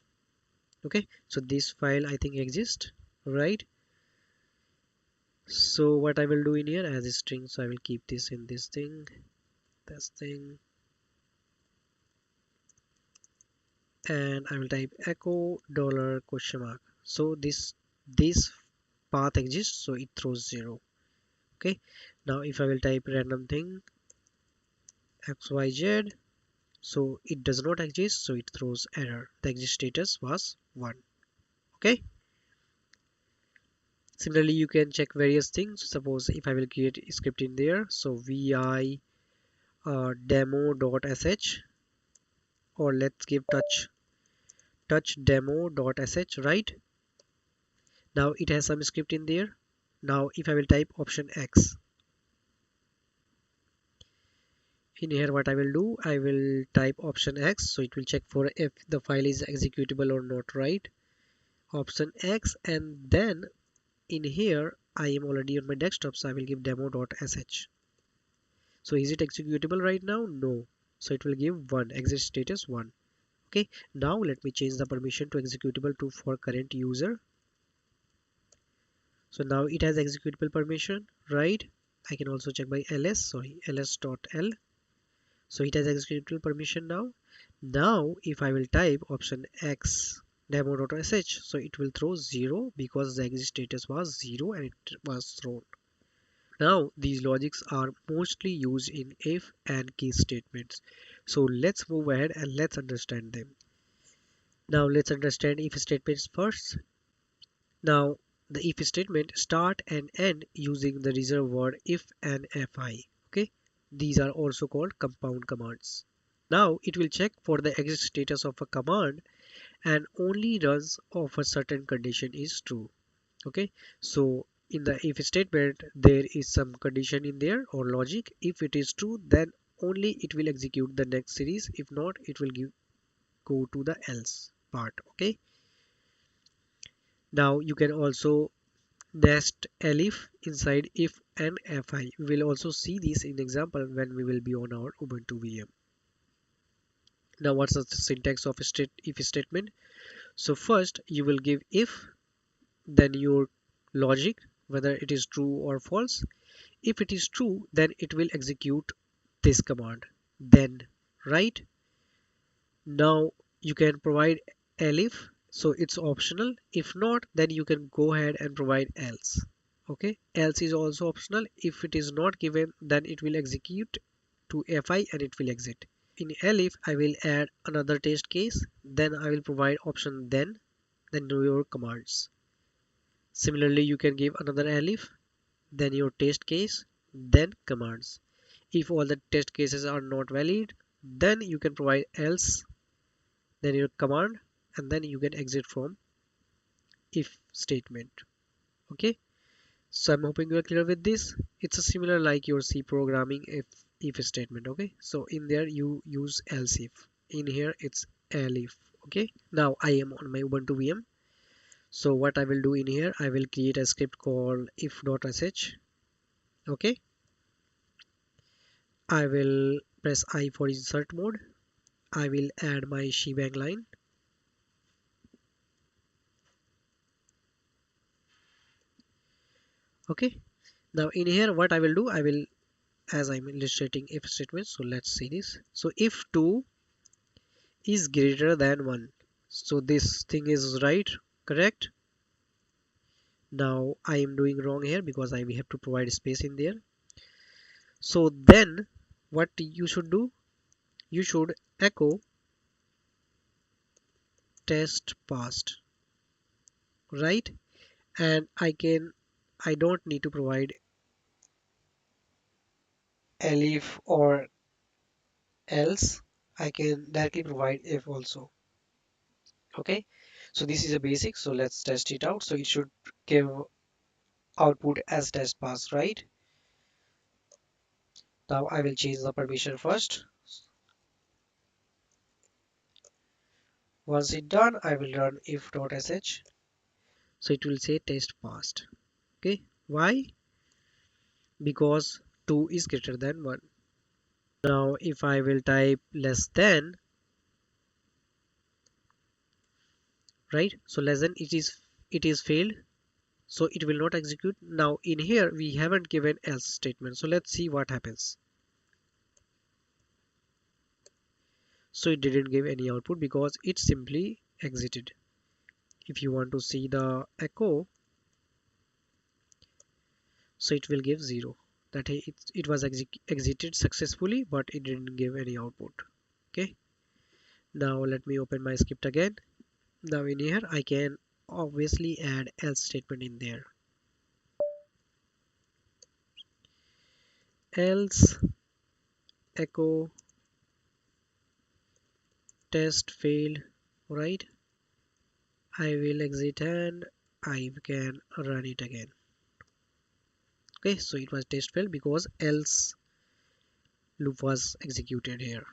Okay, so this file I think exists, right? So what I will do in here as a string, so I will keep this in this thing, and I will type echo $question mark. So this path exists, so it throws 0. Okay, now if I will type random thing xyz, so it does not exist, so it throws error. The exit status was 1. Okay, similarly you can check various things. Suppose if I will create a script in there, so vi demo.sh, or let's give touch demo.sh, right? Now it has some script in there. Now if I will type option X, in here what I will do, I will type option X, so it will check for if the file is executable or not, right? Option X, and then in here I am already on my desktop, so I will give demo.sh. So is it executable right now? No, so it will give 1, exit status 1. Okay, now let me change the permission to executable to for current user. So now it has executable permission, right? I can also check by ls.l. So it has executable permission now. Now if I will type option X demo.sh, so it will throw 0 because the exit status was 0 and it was thrown. Now these logics are mostly used in if and case statements. So let's move ahead and let's understand them. Now let's understand if statements first. Now the if statement start and end using the reserved word if and fi. Okay, these are also called compound commands. Now it will check for the exit status of a command and only runs if a certain condition is true. Okay, so in the if statement there is some condition in there or logic. If it is true, then only it will execute the next series. If not, it will go to the else part. Okay, now you can also nest elif inside if and fi. We will also see this in example when we will be on our Ubuntu VM. Now what's the syntax of a if statement? So first you will give if, then your logic, whether it is true or false. If it is true, then it will execute this command. Then, right? Now you can provide elif, so it's optional. If not, then you can go ahead and provide else. Okay, else is also optional. If it is not given, then it will execute to fi and it will exit. In elif, I will add another test case. Then I will provide option then do your commands. Similarly, you can give another elif, then your test case, then commands. If all the test cases are not valid, then you can provide else, then your command, and then you can exit from if statement. Okay, so I'm hoping you are clear with this. It's a similar like your C programming if statement. Okay, so in there you use else if. In here it's elif. Okay, now I am on my Ubuntu VM. So what I will do in here, I will create a script called if.sh. Okay, I will press I for insert mode. I will add my shebang line. Okay, now in here what I will do, I will, as I'm illustrating if statement, so let's see this. So if 2 is greater than 1, so this thing is right, correct? Now I am doing wrong here because I have to provide space in there. So then what you should do, you should echo test passed, right? And I don't need to provide elif or else. I can directly provide if also. Okay, so this is a basic, so let's test it out. So it should give output as test pass, right? Now I will change the permission first. Once it done, I will run if.sh. So it will say test passed. Okay, why? Because 2 is greater than 1. Now if I will type less than, right? So less than, it is failed, so it will not execute. Now in here we haven't given else statement, so let's see what happens. So it didn't give any output because it simply exited. If you want to see the echo, so it will give 0, that it was exited successfully, but it didn't give any output. Okay, now let me open my script again. Now in here I can obviously add else statement in there. Else echo test failed, right? I will exit and I can run it again. Okay, so it was test failed because else loop was executed here.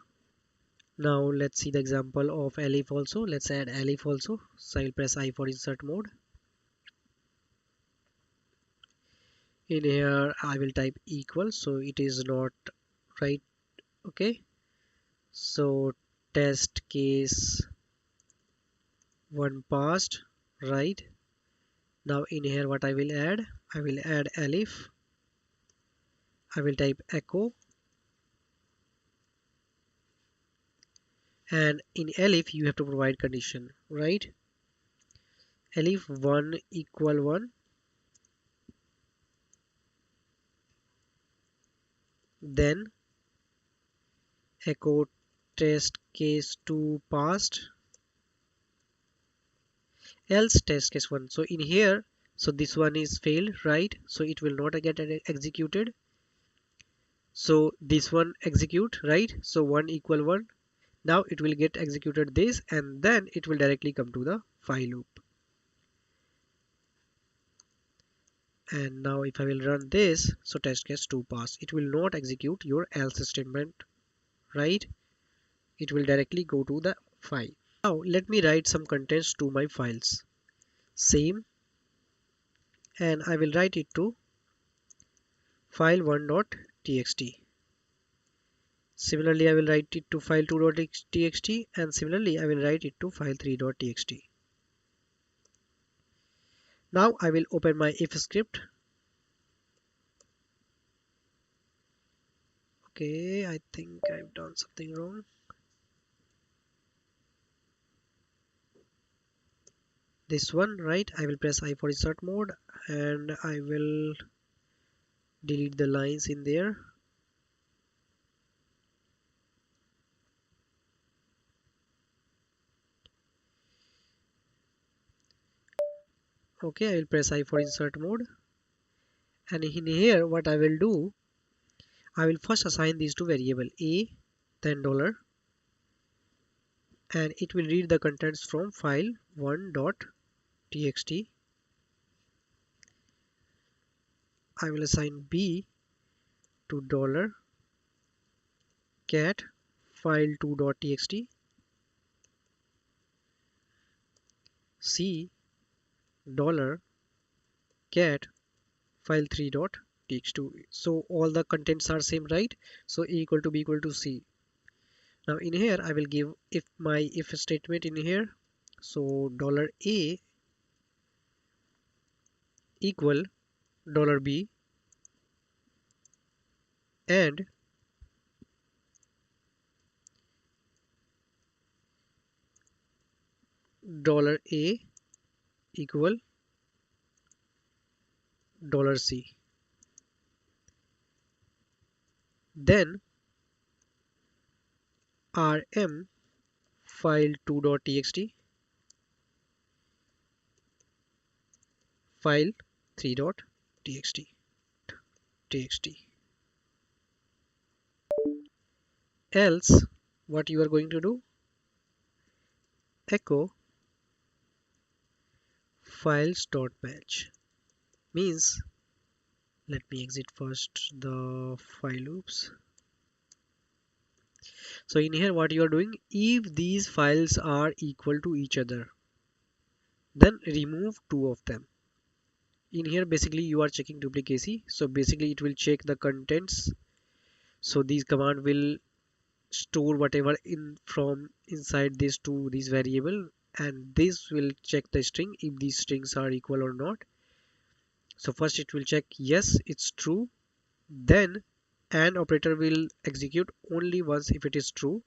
Now let's see the example of elif also. Let's add elif also. So I'll press I for insert mode. In here I will type equal, so it is not right. Okay, so test case one passed, right? Now in here what I will add? I will add elif. I will type echo, and in elif you have to provide condition, right? Elif 1 equal 1, then echo test case 2 passed, else test case 1. So in here, so this one is failed, right? So it will not get executed. So this one execute, right? So 1 equal 1. Now it will get executed this, and then it will directly come to the while loop. And now if I will run this, so test case 2 pass, it will not execute your else statement, right? It will directly go to the file. Now let me write some contents to my files. Same, and I will write it to file1.txt. Similarly, I will write it to file2.txt, and similarly I will write it to file3.txt. Now I will open my if script. Okay, I think I've done something wrong. This one, right? I will press I for insert mode, and I will delete the lines in there. Okay, I will press I for insert mode, and in here what I will do, I will first assign these two variable a, then $, and it will read the contents from file1.txt. I will assign b to $cat file2.txt, c $cat file3.txt. So all the contents are same, right? So a equal to b equal to c. Now in here I will give if my if statement in here. So $a equal $b and $a equal $c. Then rm file2.txt file3.txt txt. Else what you are going to do, echo files.match, means let me exit first the file loops. So in here what you are doing, if these files are equal to each other, then remove two of them. In here basically you are checking duplicacy, so basically it will check the contents. So these command will store whatever in from inside these these variable, and this will check the string if these strings are equal or not. So first it will check yes it's true, then AND operator will execute only once if it is true.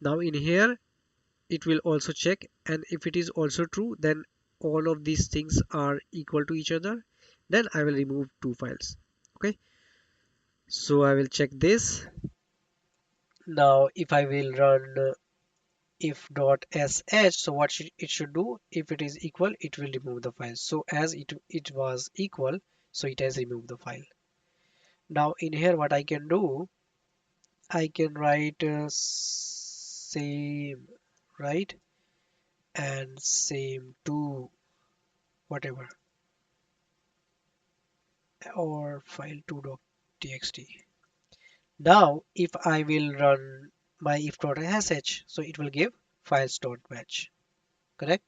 Now in here it will also check, and if it is also true, then all of these things are equal to each other, then I will remove two files. Okay, so I will check this. Now if I will run if.sh, so what it should do, if it is equal it will remove the file. So as it was equal, so it has removed the file. Now in here what I can do, I can write same, right, and same to whatever, or file2.txt. Now if I will run my if.sh, so it will give files.match, correct?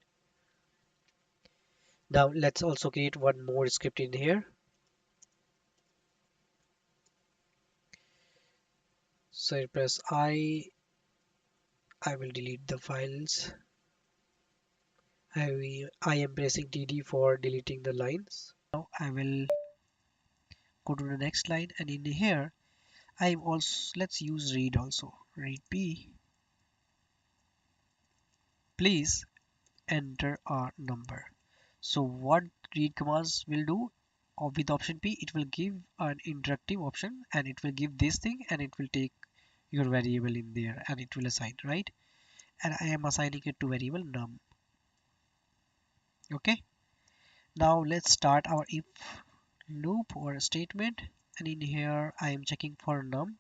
Now let's also create one more script in here. So I press I will delete the files. I am pressing TD for deleting the lines. Now I will go to the next line, and in here I'm also, let's use read also. Read p, please enter a number. So what read commands will do, or with option P, it will give an interactive option and it will give this thing and it will take your variable in there and it will assign, right? And I am assigning it to variable num. Okay. Now let's start our if loop or statement, and in here I am checking for num.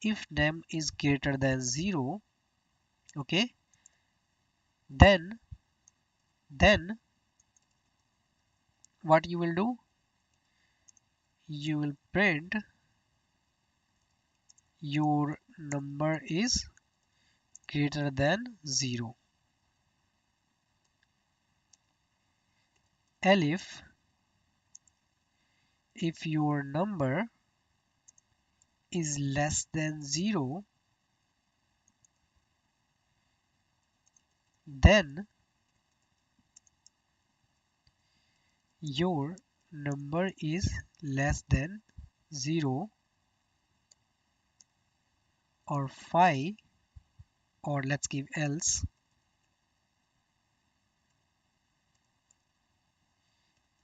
If num is greater than 0, okay, then what you will do, you will print your number is greater than 0. Elif, if your number is less than 0, then your number is less than 0 or 5, or let's give else.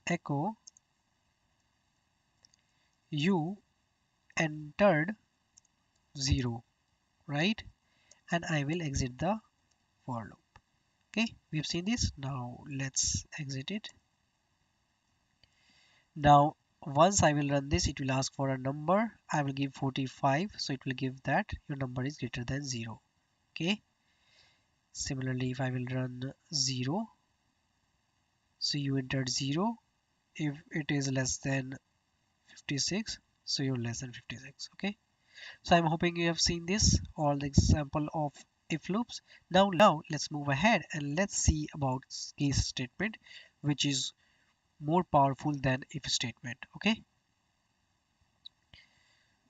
Echo, you entered 0, right? And I will exit the for loop. Okay, we've seen this. Now let's exit it. Now once I will run this, it will ask for a number. I will give 45, so it will give that your number is greater than 0. Okay, similarly if I will run 0, so you entered 0. If it is less than 56, so you're less than 56. Okay, so I'm hoping you have seen this, all the example of if loops. Now let's move ahead and let's see about case statement, which is more powerful than if statement. Okay,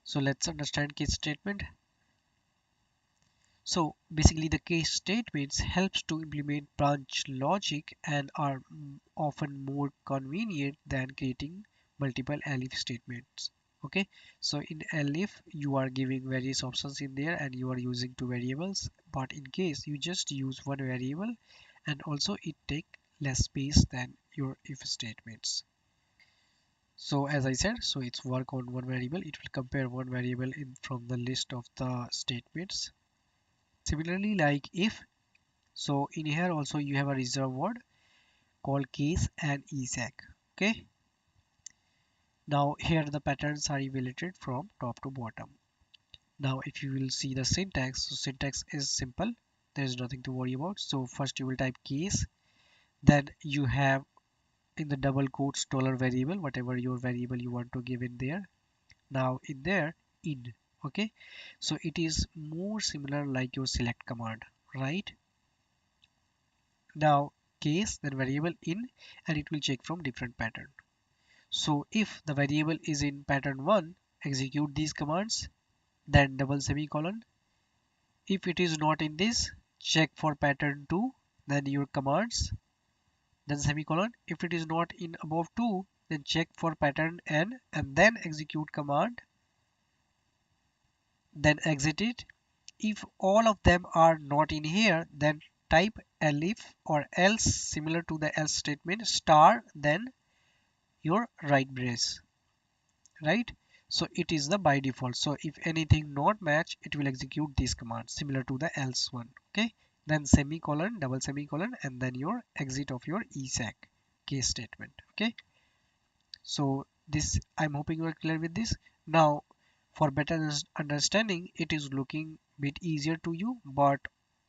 so let's understand case statement. So basically the case statements helps to implement branch logic and are often more convenient than creating multiple elif statements. Okay, so in elif you are giving various options in there and you are using two variables, but in case you just use one variable, and also it take less space than your if statements. So as I said, so it's work on one variable, it will compare one variable in from the list of the statements. Similarly, like if, so in here also you have a reserved word called case and exec. Okay, now here the patterns are evaluated from top to bottom. Now if you will see the syntax, so syntax is simple, there is nothing to worry about. So first you will type case, then you have in the double quotes dollar variable, whatever your variable you want to give in there. Now in there in, okay, so it is more similar like your select command, right? Now case, then variable in, and it will check from different pattern. So if the variable is in pattern 1, execute these commands, then double semicolon. If it is not in this, check for pattern 2, then your commands, then semicolon. If it is not in above 2, then check for pattern n and then execute command, then exit it. If all of them are not in here, then type elif or else, similar to the else statement, star, then your right brace, right? So it is the by default. So if anything not match, it will execute this command similar to the else one. Okay, then semicolon, double semicolon, and then your exit of your exec case statement. Okay, so this, I'm hoping you are clear with this. Now for better understanding, it is looking bit easier to you, but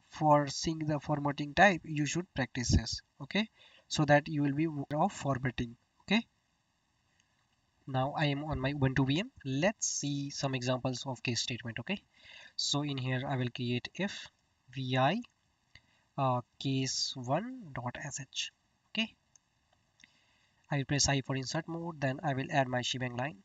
for seeing the formatting type you should practice this. Okay, so that you will be aware of formatting. Okay, now I am on my Ubuntu VM. Let's see some examples of case statement. Okay, so in here I will create if vi case1.sh. Okay, I will press I for insert mode, then I will add my shebang line.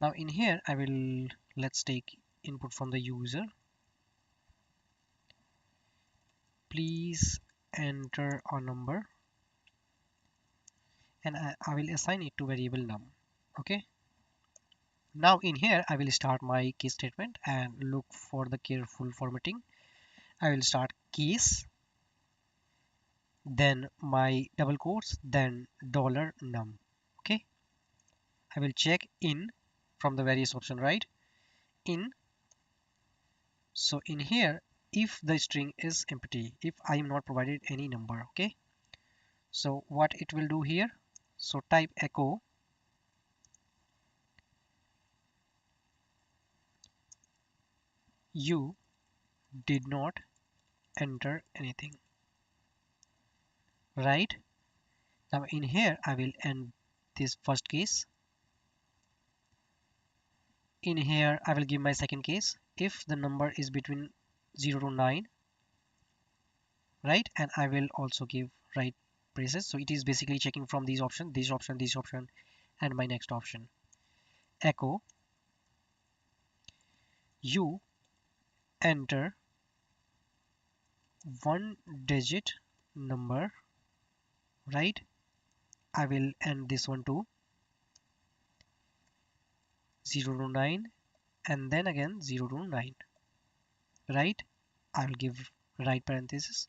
Now in here I will, let's take input from the user. please enter a number, and I will assign it to variable num. Okay. Now in here I will start my case statement and look for the careful formatting. I will start case, then my double quotes, then dollar $num. Okay. I will check in from the various option, right? In. So in here, if the string is empty, if I am not provided any number, okay. So what it will do here? So type echo you did not enter anything, right? Now in here I will end this first case. In here I will give my second case if the number is between 0 to 9, right? And I will also give right braces. So it is basically checking from these options, this option, this option, and my next option. Echo you enter one digit number, right? I will end this one to 0 to 9 and then again 0 to 9, right? I will give right parenthesis.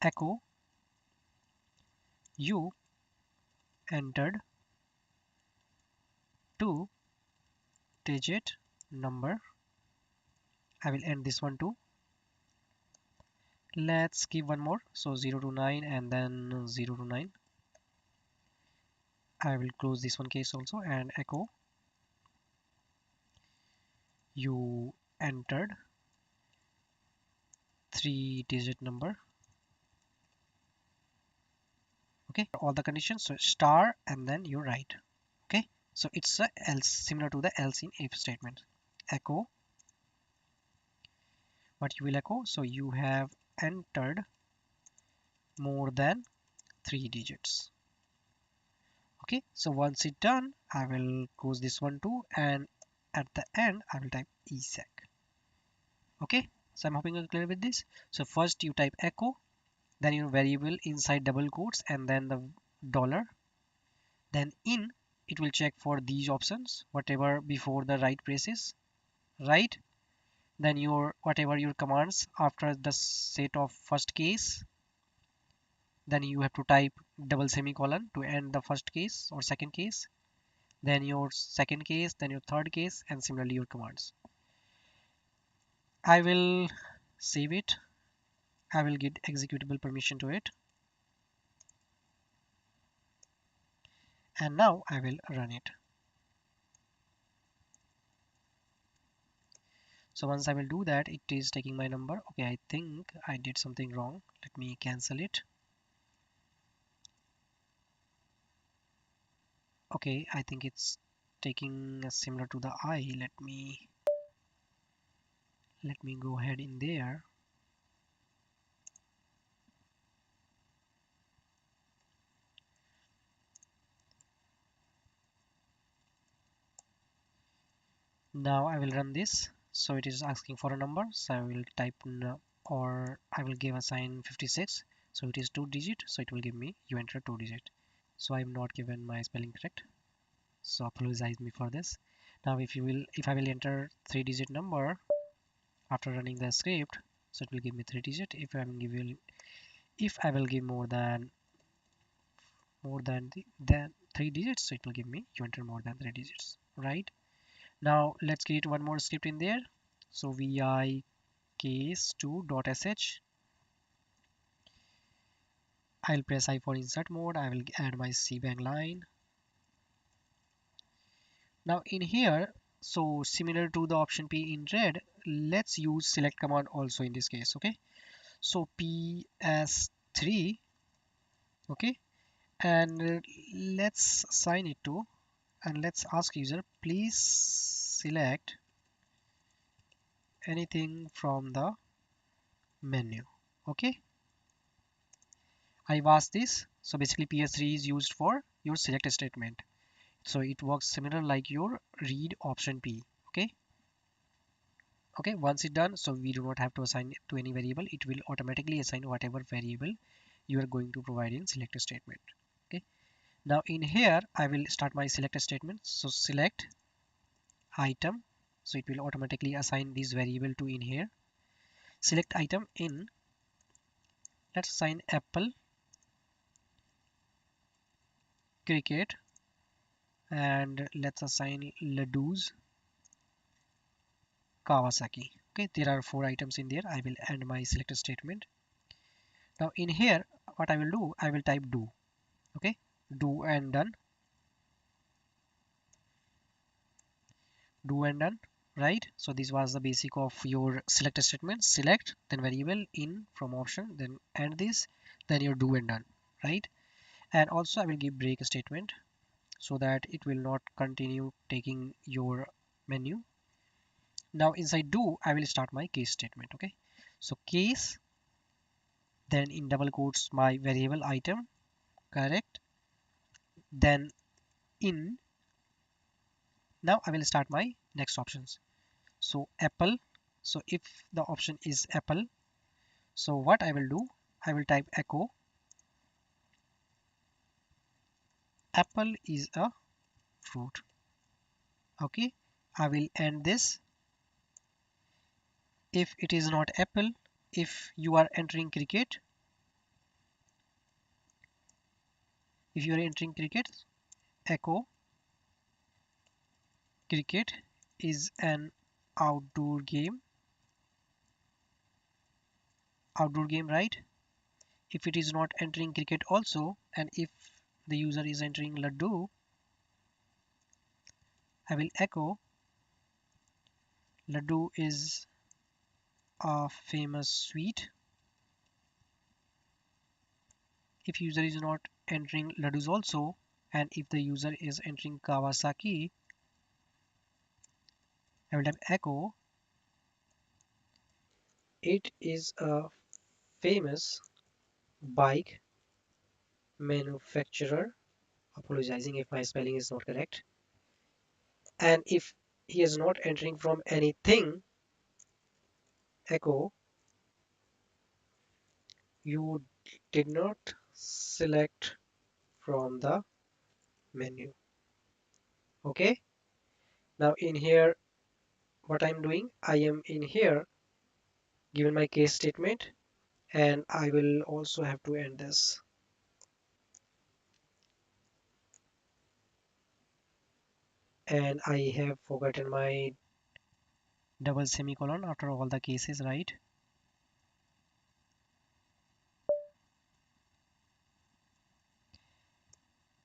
Echo you entered two digit number. I will end this one too. Let's give one more. So 0 to 9 and then 0 to 9. I will close this one case also and echo you entered three digit number. Okay, all the conditions. So star and then you write. Okay, so it's a else, similar to the else in if statement. Echo what you will echo. So you have entered more than three digits. Okay, so once it's done, I will close this one too, and at the end I will type exec. Okay, so I'm hoping you're clear with this. So first you type echo, then your variable inside double quotes and then the dollar, then in it will check for these options whatever before the right braces, right? Then your whatever your commands after the set of first case, then you have to type double semicolon to end the first case or second case, then your second case, then your third case, and similarly your commands. I will save it. I will get executable permission to it, and now I will run it. So once I will do that, it is taking my number. Okay, I think I did something wrong. Let me cancel it. Okay, I think it's taking similar to the I. Let me go ahead in there. Now I will run this. So it is asking for a number. So I will type or I will give a sign 56. So it is two digit. So it will give me you enter two digit. So I'm not given my spelling correct. So apologize me for this. Now if I will enter three digit number after running the script, so it will give me three digit. If I will give more than three digits, so it will give me you enter more than three digits, right? Now let's create one more script in there. So vi case2.sh. I'll press I for insert mode. I will add my cbang line. Now in here, so similar to the option P in red, let's use select command also in this case. Okay, so ps3. Okay, and let's assign it to, and let's ask user please select anything from the menu. Okay, I've asked this. So basically ps3 is used for your select statement, so it works similar like your read option P. Okay, Okay, once it's done, so we do not have to assign it to any variable. It will automatically assign whatever variable you are going to provide in select statement. Okay, now in here I will start my select statement. So select item, so it will automatically assign this variable to in here. Select item in, let's assign apple, cricket, and let's assign ladoos, Kawasaki. Okay, there are 4 items in there. I will end my select statement. Now in here, what I will do, I will type do. Okay, do and done, do and done, right? So this was the basic of your select statement. Select, then variable in from option, then end this, then your do and done, right? And also I will give break statement so that it will not continue taking your menu. Now inside do, I will start my case statement. Okay, so case, then in double quotes my variable item, correct, then in. Now I will start my next options. So apple, so if the option is apple, so what I will do, I will type echo apple is a fruit. Okay, I will end this. If it is not apple, if you are entering cricket, if you are entering cricket, echo cricket is an outdoor game, outdoor game, right? If it is not entering cricket also, and if the user is entering laddu, I will echo laddu is a famous sweet. If user is not entering laddus also, and if the user is entering Kawasaki, I will type echo it is a famous bike manufacturer. Apologizing if my spelling is not correct. And if he is not entering from anything, echo you did not select from the menu. Okay, now in here what I'm doing, I am in here given my case statement, and I will also have to end this. And I have forgotten my double semicolon after all the cases, right?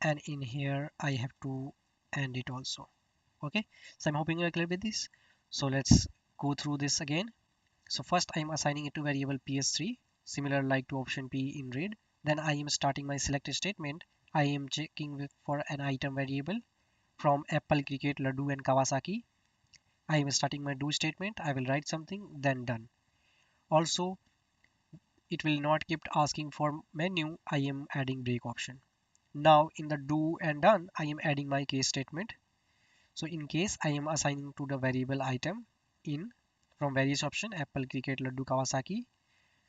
And in here I have to end it also. Okay, so I'm hoping you're clear with this. So let's go through this again. So first I'm assigning it to variable ps3, similar like to option p in read. Then I am starting my select statement. I am checking for an item variable from apple, cricket, laddu, and Kawasaki. I am starting my do statement. I will write something, then done. Also, it will not keep asking for menu. I am adding break option. Now in the do and done, I am adding my case statement. So in case I am assigning to the variable item in from various option apple, cricket, laddu, Kawasaki.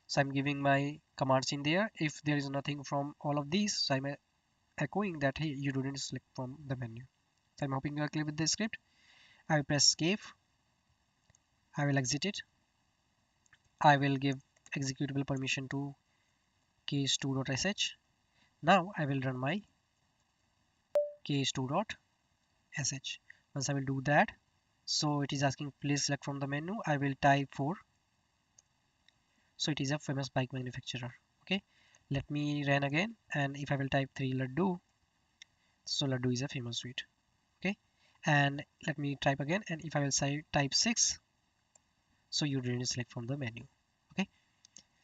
So I'm giving my commands in there. If there is nothing from all of these, so I'm echoing that hey, you didn't select from the menu. So I'm hoping you are clear with this script. I will press escape. I will exit it. I will give executable permission to case2.sh. Now I will run my case2.sh. Once I will do that, so it is asking please select from the menu. I will type 4. So it is a famous bike manufacturer. Okay, let me run again, and if I will type 3 laddu, so laddu is a famous sweet. Okay, and let me type again, and if I will say type 6, so you didn't select from the menu. Okay,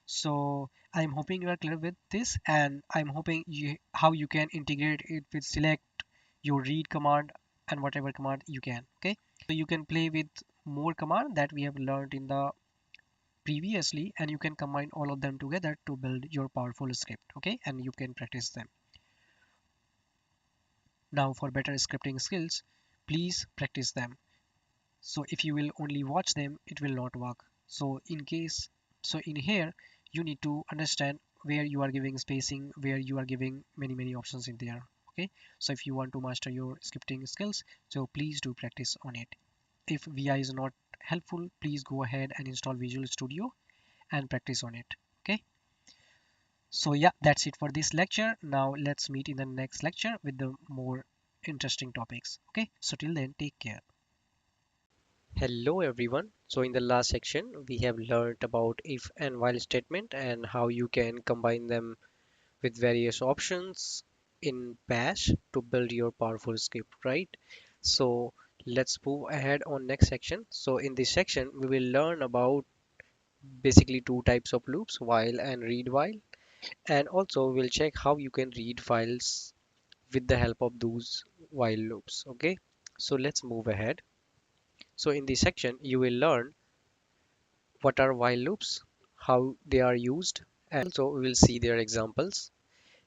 so I'm hoping you are clear with this, and I'm hoping you how you can integrate it with select, your read command, and whatever command you can. Okay, so you can play with more command that we have learned in the previously, and you can combine all of them together to build your powerful script. Okay, and you can practice them. Now for better scripting skills, please practice them. So if you will only watch them, it will not work. So in here, you need to understand where you are giving spacing, where you are giving many options in there. Okay. So if you want to master your scripting skills, so please do practice on it. If VI is not helpful, please go ahead and install Visual Studio and practice on it. Okay. So yeah, that's it for this lecture. Now let's meet in the next lecture with the more interesting topics. Okay. So till then, take care. Hello everyone. So in the last section, we have learned about if and while statement and how you can combine them with various options in Bash to build your powerful script, right? So let's move ahead on next section. So in this section, we will learn about basically two types of loops, while and read while, and also we'll check how you can read files with the help of those while loops. Okay, so let's move ahead. So in this section, you will learn what are while loops, how they are used, and also we will see their examples.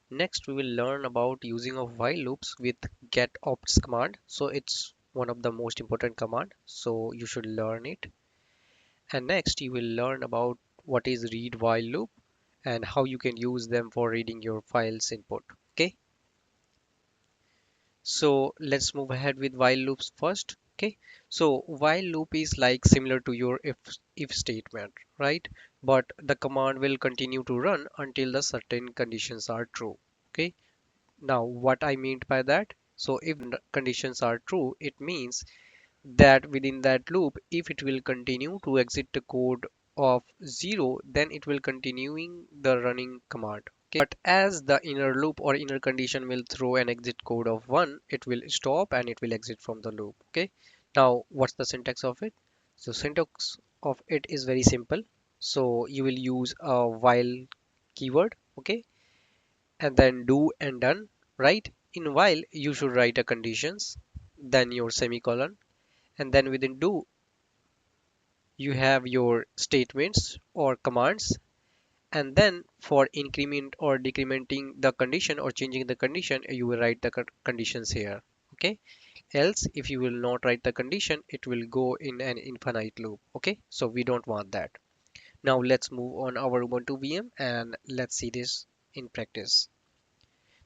Next, we will learn about using of while loops with getopts command. So it's one of the most important command, so you should learn it. And next, you will learn about what is read while loop and how you can use them for reading your files input. Okay, so let's move ahead with while loops first. Okay, so while loop is like similar to your if statement, right? But the command will continue to run until the certain conditions are true. Okay, now what I mean by that, so if conditions are true, it means that within that loop, if it will continue to exit the code of 0, then it will continuing the running command. Okay, but as the inner loop or inner condition will throw an exit code of 1, it will stop and it will exit from the loop. Okay, now what's the syntax of it? So syntax of it is very simple. So you will use a while keyword, okay, and then do and done, right? In while you should write a conditions, then your semicolon, and then within do you have your statements or commands, and then for increment or decrementing the condition or changing the condition, you will write the conditions here. Okay, else if you will not write the condition, it will go in an infinite loop. Okay, so we don't want that. Now let's move on our Ubuntu VM and let's see this in practice.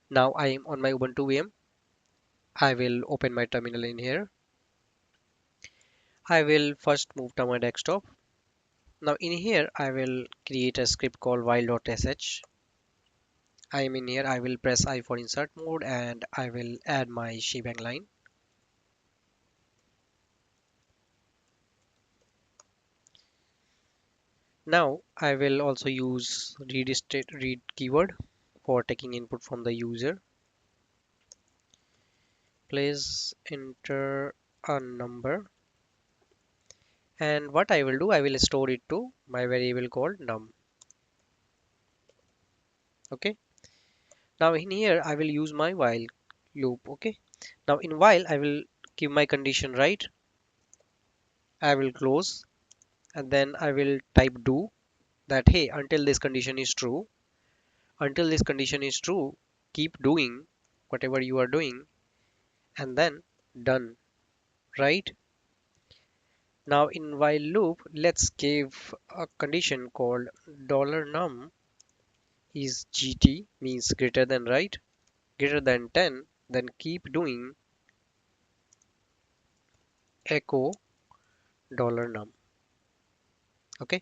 Now I am on my Ubuntu VM. I will open my terminal in here. I will first move to my desktop. Now in here, I will create a script called while.sh. I am in here. I will press I for insert mode and I will add my shebang line. Now I will also use read keyword for taking input from the user. Please enter a number. And what I will do, I will store it to my variable called num. Okay. Now in here, I will use my while loop. Okay. Now in while, I will give my condition right. I will close and then I will type do that hey, until this condition is true, until this condition is true, keep doing whatever you are doing and then done, right? Now in while loop, let's give a condition called $num is gt means greater than, right? Greater than 10, then keep doing echo $num. Okay.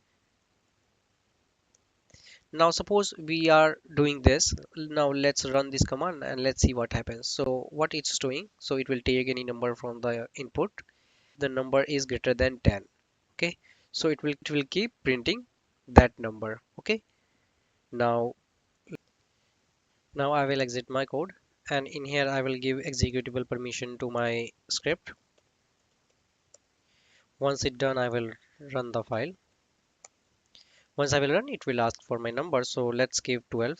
Now suppose we are doing this. Now let's run this command and let's see what happens. So what it's doing, so it will take any number from the input. The number is greater than 10. Okay, so it will keep printing that number. Okay, now I will exit my code and in here I will give executable permission to my script. Once it's done, I will run the file. Once I will run, it will ask for my number. So let's give 12.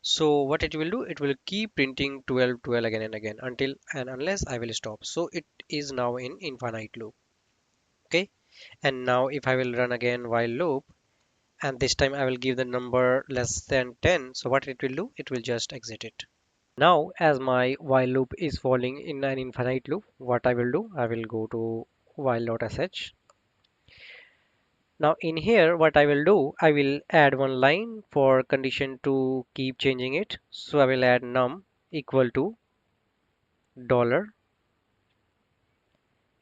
So what it will do, it will keep printing 12, 12 again and again until and unless I will stop. So it is now in infinite loop. Okay. And now if I will run again while loop, and this time I will give the number less than 10. So what it will do, it will just exit it. Now as my while loop is falling in an infinite loop, what I will do, I will go to while.sh. Now in here, what I will do, I will add one line for condition to keep changing it. So I will add num equal to dollar,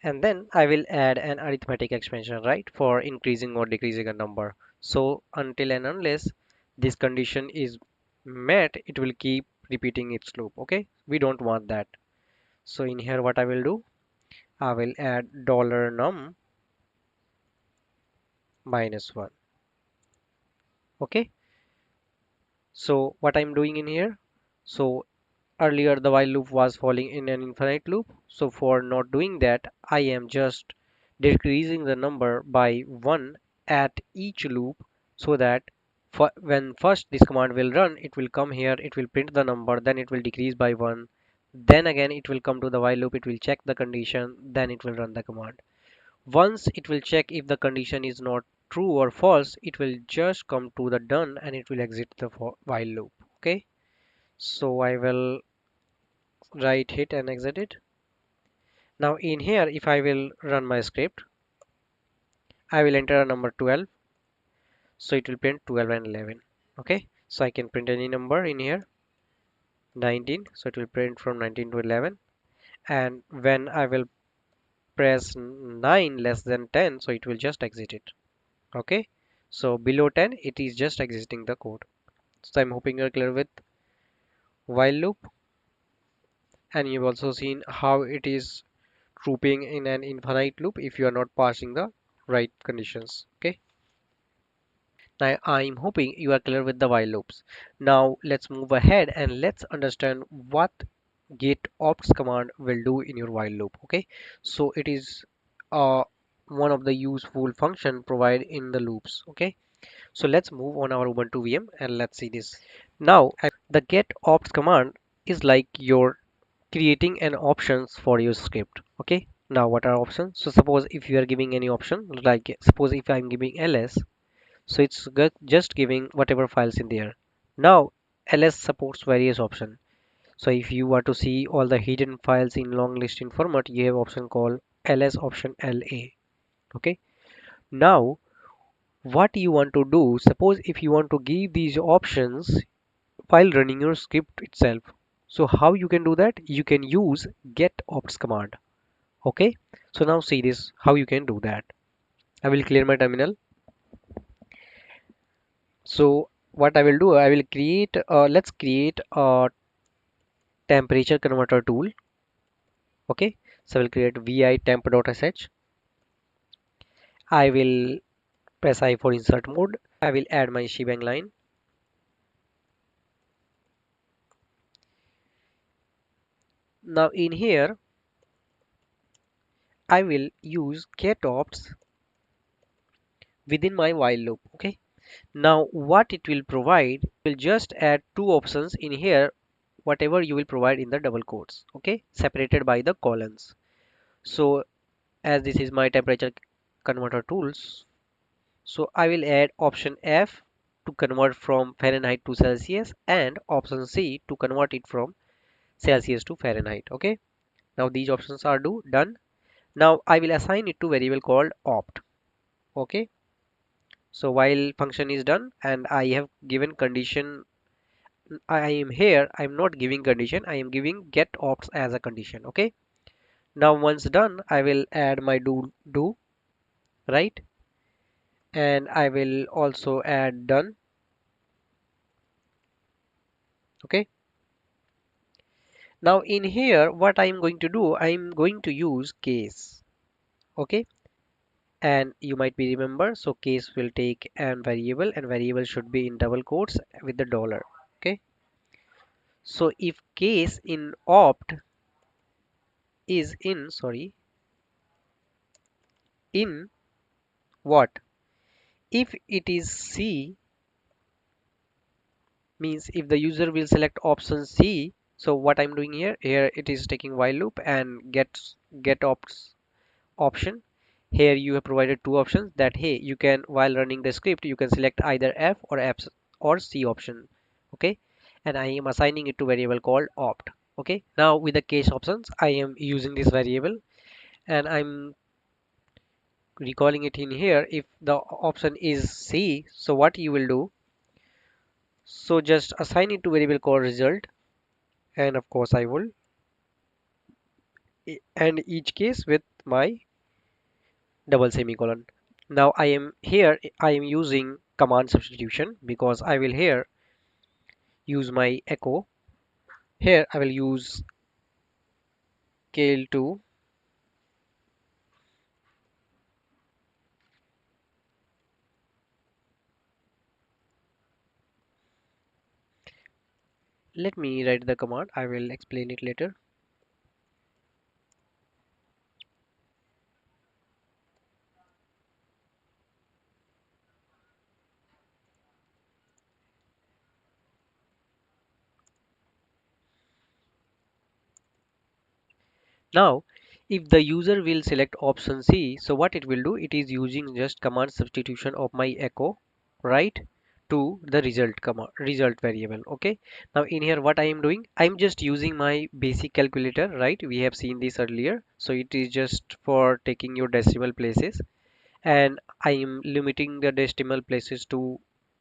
and then I will add an arithmetic expansion, right, for increasing or decreasing a number. So until and unless this condition is met, it will keep repeating its loop. Okay, we don't want that. So in here, what I will do, I will add dollar num minus one. Okay, so what I'm doing in here, so earlier the while loop was falling in an infinite loop. So for not doing that, I am just decreasing the number by 1 at each loop, so that when first this command will run, it will come here, it will print the number, then it will decrease by 1. Then again it will come to the while loop, it will check the condition, then it will run the command. Once it will check if the condition is not true or false, it will just come to the done and it will exit the while loop. Okay, so I will right hit and exit it. Now in here, if I will run my script, I will enter a number 12. So it will print 12 and 11. Okay. So I can print any number in here, 19. So it will print from 19 to 11. And when I will press 9 less than 10, so it will just exit it. Okay. So below 10, it is just exiting the code. So I'm hoping you're clear with while loop. And you've also seen how it is looping in an infinite loop if you are not passing the right conditions. Okay. Now I'm hoping you are clear with the while loops. Now let's move ahead and let's understand what getOps command will do in your while loop. Okay, so it is uh, one of the useful function provided in the loops. Okay, so let's move on our Ubuntu VM and let's see this. Now the getOps command is like your creating an options for your script. Okay, now what are options? So suppose if you are giving any option, like suppose if I'm giving ls, so it's just giving whatever files in there. Now ls supports various options. So if you want to see all the hidden files in long listing format, you have option called ls option la. Okay, now what you want to do, suppose if you want to give these options while running your script itself, so how you can do that? You can use getOps command. Okay, so now see this how you can do that. I will clear my terminal. So what I will do, I will create let's create a temperature converter tool. Okay, so I will create vi temp.sh. I will press I for insert mode. I will add my shebang line. Now in here, I will use getOps within my while loop. Okay, now what it will provide will just add two options in here, whatever you will provide in the double quotes. Okay, separated by the colons. So as this is my temperature converter tools, so I will add option F to convert from Fahrenheit to Celsius and option C to convert it from Celsius to Fahrenheit. Okay, now these options are done. Now I will assign it to variable called opt. Okay, so while function is done and I have given condition, I am here, I am not giving condition, I am giving get opts as a condition. Okay, now once done, I will add my do, right, and I will also add done. Okay, now in here what I'm going to do, I'm going to use case. Okay, and you might be remember, so case will take an variable and variable should be in double quotes with the dollar. Okay, so if case in opt is in, sorry, in what, if it is C, means if the user will select option C, so what I'm doing here it is taking while loop and get ops option. Here you have provided two options that hey, you can while running the script you can select either F or F or C option. Okay, and I am assigning it to variable called opt. Okay, now with the case options I am using this variable and I'm recalling it in here, if the option is C, so what you will do, so just assign it to variable called result, and of course I will end each case with my double semicolon. Now I am here, I am using command substitution because I will here use my echo. Here I will use scale2. Let me write the command, I will explain it later. Now, if the user will select option C, so what it will do, it is using just command substitution of my echo, right, to the result variable. Okay. Now in here, what I am doing, I'm just using my basic calculator, right? We have seen this earlier. So it is just for taking your decimal places, and I am limiting the decimal places to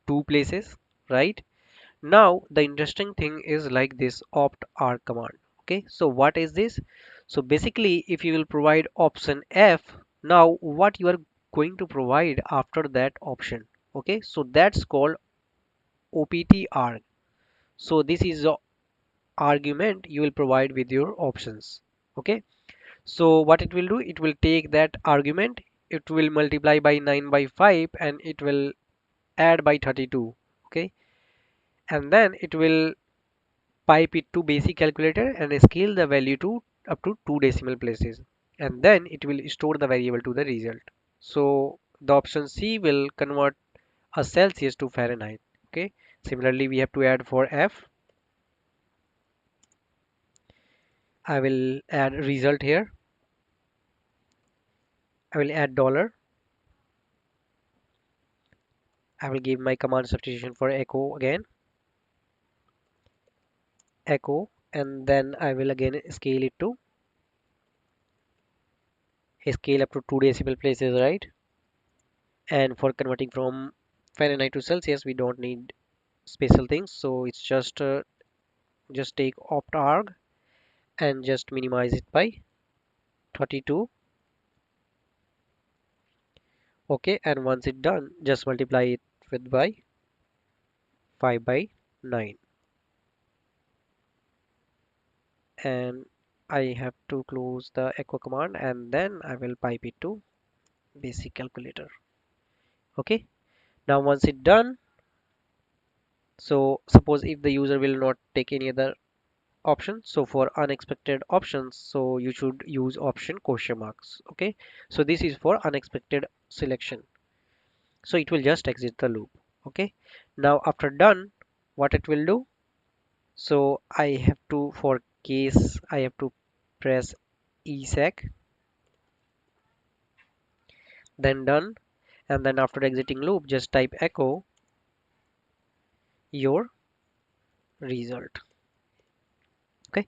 two places, right? Now the interesting thing is like this opt r command. Okay, so what is this? So basically, if you will provide option F, now what you are going to provide after that option. Okay, so that's called optr. So this is the argument you will provide with your options. Okay, so what it will do, it will take that argument, it will multiply by 9 by 5, and it will add by 32. Okay, and then it will pipe it to basic calculator and scale the value to up to two decimal places, and then it will store the variable to the result. So the option C will convert a Celsius to Fahrenheit. Okay, similarly we have to add for F. I will add result here. I will add dollar. I will give my command substitution for echo again, echo, and then I will again scale it to scale up to two decimal places, right? And for converting from Fahrenheit to Celsius, we don't need special things, so it's just take opt arg and just minimize it by 32. Okay, and once it's done, just multiply it with by 5 by 9, and I have to close the echo command, and then I will pipe it to basic calculator. Okay, now once it's done, so suppose if the user will not take any other option, so for unexpected options, so you should use option question marks. Okay, so this is for unexpected selection, so it will just exit the loop. Okay, now after done, what it will do, so I have to, for case, I have to press esec, then done, and then after exiting loop, just type echo your result. Okay,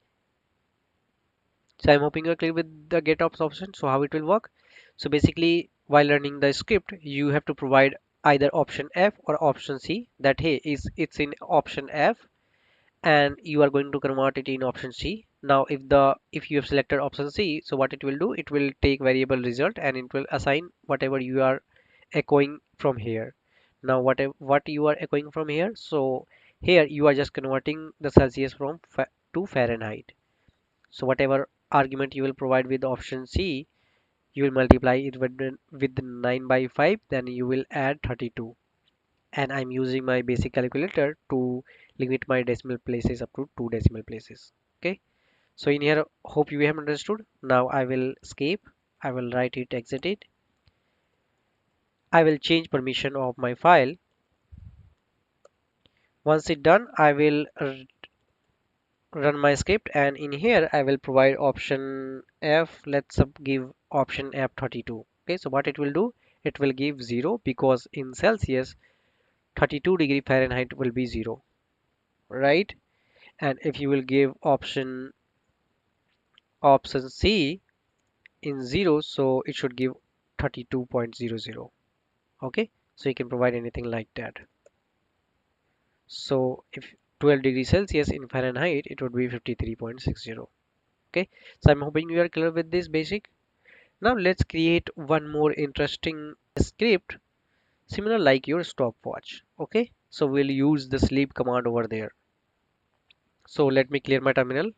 so I'm hoping you're clear with the getOps option, so how it will work. So basically, while running the script, you have to provide either option F or option C, that hey, is it's in option F, and you are going to convert it in option C. Now if you have selected option C, so what it will do, it will take variable result and it will assign whatever you are echoing from here. Now what you are echoing from here, so here you are just converting the Celsius from to Fahrenheit. So whatever argument you will provide with option C, you will multiply it with 9 by 5, then you will add 32, and I'm using my basic calculator to limit my decimal places up to two decimal places. Okay, so in here, hope you have understood. Now I will escape, I will write it, exit it, I will change permission of my file. Once it done, I will run my script, and in here I will provide option F. Let's give option F32. Okay, so what it will do, it will give 0 because in Celsius 32 degree Fahrenheit will be 0, right? And if you will give option C in 0, so it should give 32.00. Okay, so you can provide anything like that. So if 12 degrees Celsius in Fahrenheit, it would be 53.60. Okay, so I'm hoping you are clear with this basic. Now let's create one more interesting script similar like your stopwatch. Okay, so we'll use the sleep command over there. So let me clear my terminal.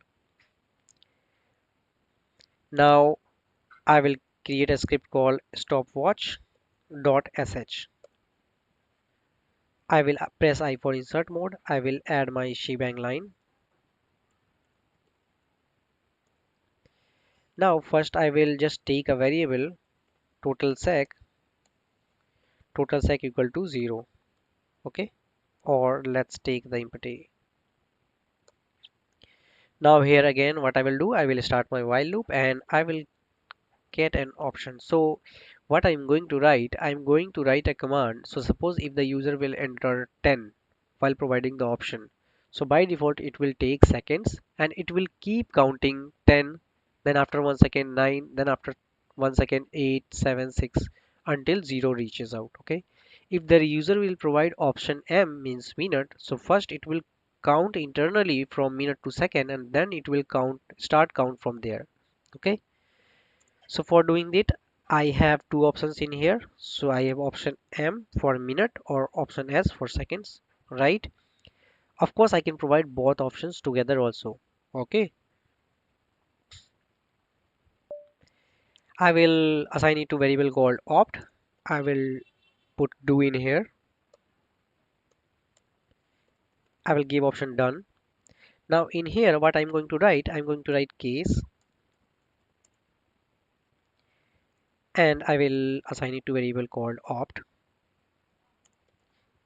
Now I will create a script called stopwatch.sh. I will press I for insert mode. I will add my shebang line. Now first I will just take a variable total sec equal to 0. Okay, or let's take the empty. Now here again what I will do, I will start my while loop and I will get an option. So what I'm going to write a command. So suppose if the user will enter 10 while providing the option, so by default it will take seconds and it will keep counting 10, then after 1 second 9, then after 1 second 8 7 6 until 0 reaches out. Okay, if the user will provide option m means minute, so first it will count internally from minute to second and then it will count from there. Okay, so for doing it, I have two options in here. So I have option M for minute or option S for seconds, right? Of course, I can provide both options together also. Okay, I will assign it to variable called opt. I will put do in here. I will give option done. Now in here, what I'm going to write case and I will assign it to variable called opt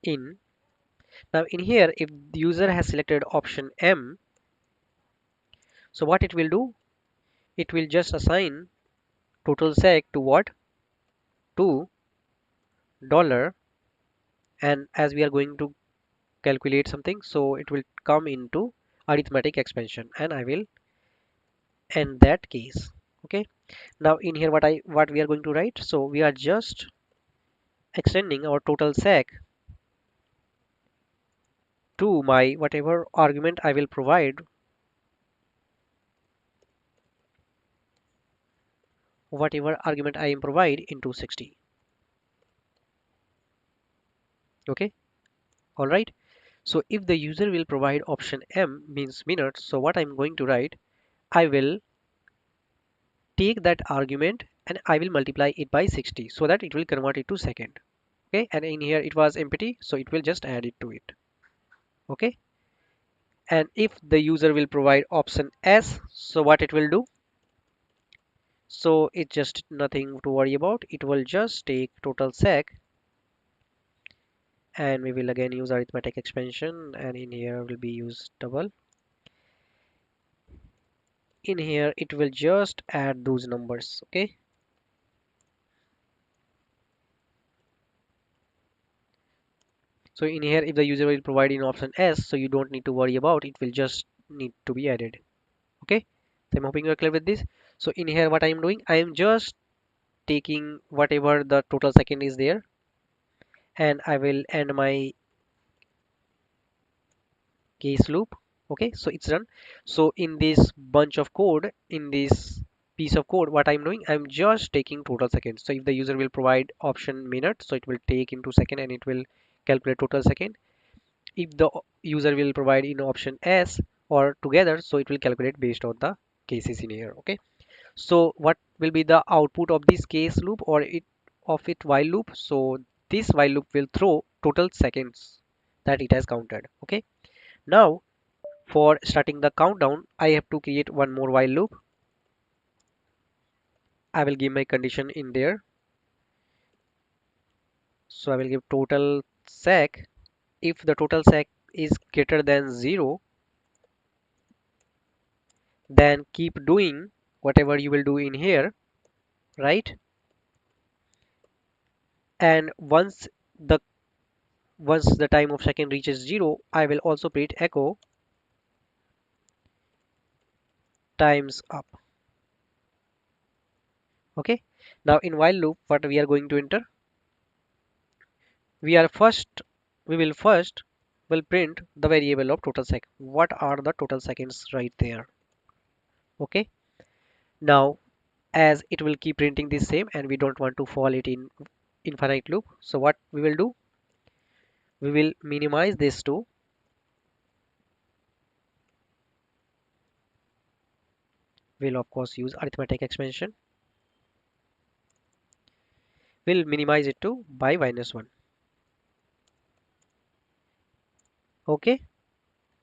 in. Now in here, if the user has selected option M, so what it will do, it will just assign total sec to what? To dollar, and as we are going to calculate something, so it will come into arithmetic expansion and I will end that case. Okay, now in here what we are going to write, so we are just extending our total sec to my whatever argument I will provide, whatever argument I am provide into 60. Okay, all right. So if the user will provide option m means minutes, so what I'm going to write, I will take that argument and I will multiply it by 60 so that it will convert it to second. Okay, and in here it was empty, so it will just add it to it. Okay, and if the user will provide option S, so what it will do, so it's just nothing to worry about. It will just take total sec and we will again use arithmetic expansion and in here will be use double. In here it will just add those numbers. Okay, so in here if the user will provide in option S, so you don't need to worry about, it will just need to be added. Okay, so I'm hoping you're clear with this. So in here what I am doing, I am just taking whatever the total second is there and I will end my case loop. Okay, so it's done. So in this bunch of code, in this piece of code, what I'm doing, I'm just taking total seconds. So if the user will provide option minute, so it will take into second and it will calculate total second. If the user will provide in option S or together, so it will calculate based on the cases in here. Okay, so what will be the output of this case loop or it while loop? So this while loop will throw total seconds that it has counted. Okay, now for starting the countdown, I have to create one more while loop. I will give my condition in there. So I will give total sec. If the total sec is greater than 0, then keep doing whatever you will do in here, right? And the once the time of second reaches 0, I will also print echo times up. Okay, Now in while loop, what we are going to enter? We are first, we will first will print the variable of total second. What are the total seconds right there? Okay. Now, as it will keep printing the same and we don't want to fall it in infinite loop. So what we will do? We will minimize this to, we'll of course use arithmetic expansion. We'll minimize it to by -1. Okay.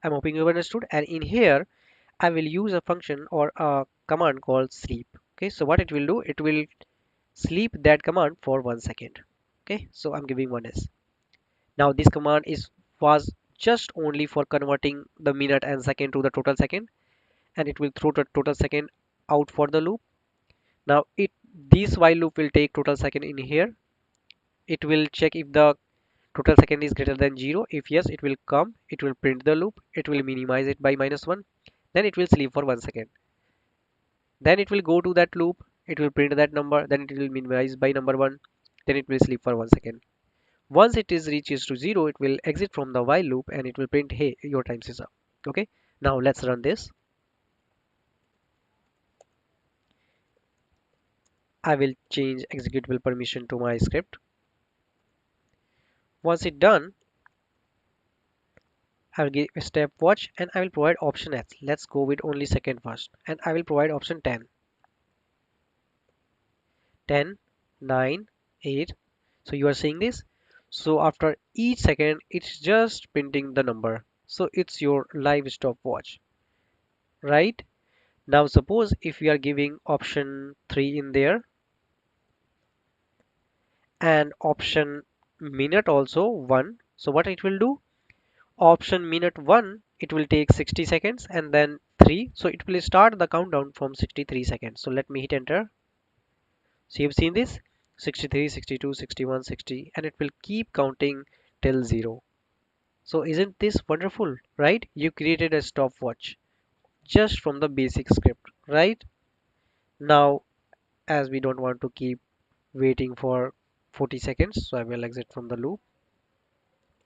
I'm hoping you understood. And in here, I will use a function or a command called sleep. Okay. So what it will do? It will sleep that command for 1 second. Okay. So I'm giving 1s. Now this command is was just only for converting the minute and second to the total second, and it will throw the total second out for the loop. Now it this while loop will take total second in here. It will check if the total second is greater than 0. If yes, it will come, it will print the loop, it will minimize it by -1, then it will sleep for 1 second. Then it will go to that loop, it will print that number, then it will minimize by number 1, then it will sleep for 1 second. Once it is reaches to 0, it will exit from the while loop and it will print, hey, your times is up. Okay, now let's run this. I will change executable permission to my script. Once it's done, I will give a stopwatch and I will provide option S. Let's go with only second first. And I will provide option 10. 10, 9, 8. So you are seeing this. So after each second, it's just printing the number. So it's your live stopwatch, right? Now suppose if we are giving option 3 in there and option minute also 1. So what it will do? Option minute 1, it will take 60 seconds and then 3. So it will start the countdown from 63 seconds. So let me hit enter. So you've seen this 63, 62, 61, 60, and it will keep counting till 0. So isn't this wonderful, right? You created a stopwatch just from the basic script, right? Now, as we don't want to keep waiting for 40 seconds, so I will exit from the loop.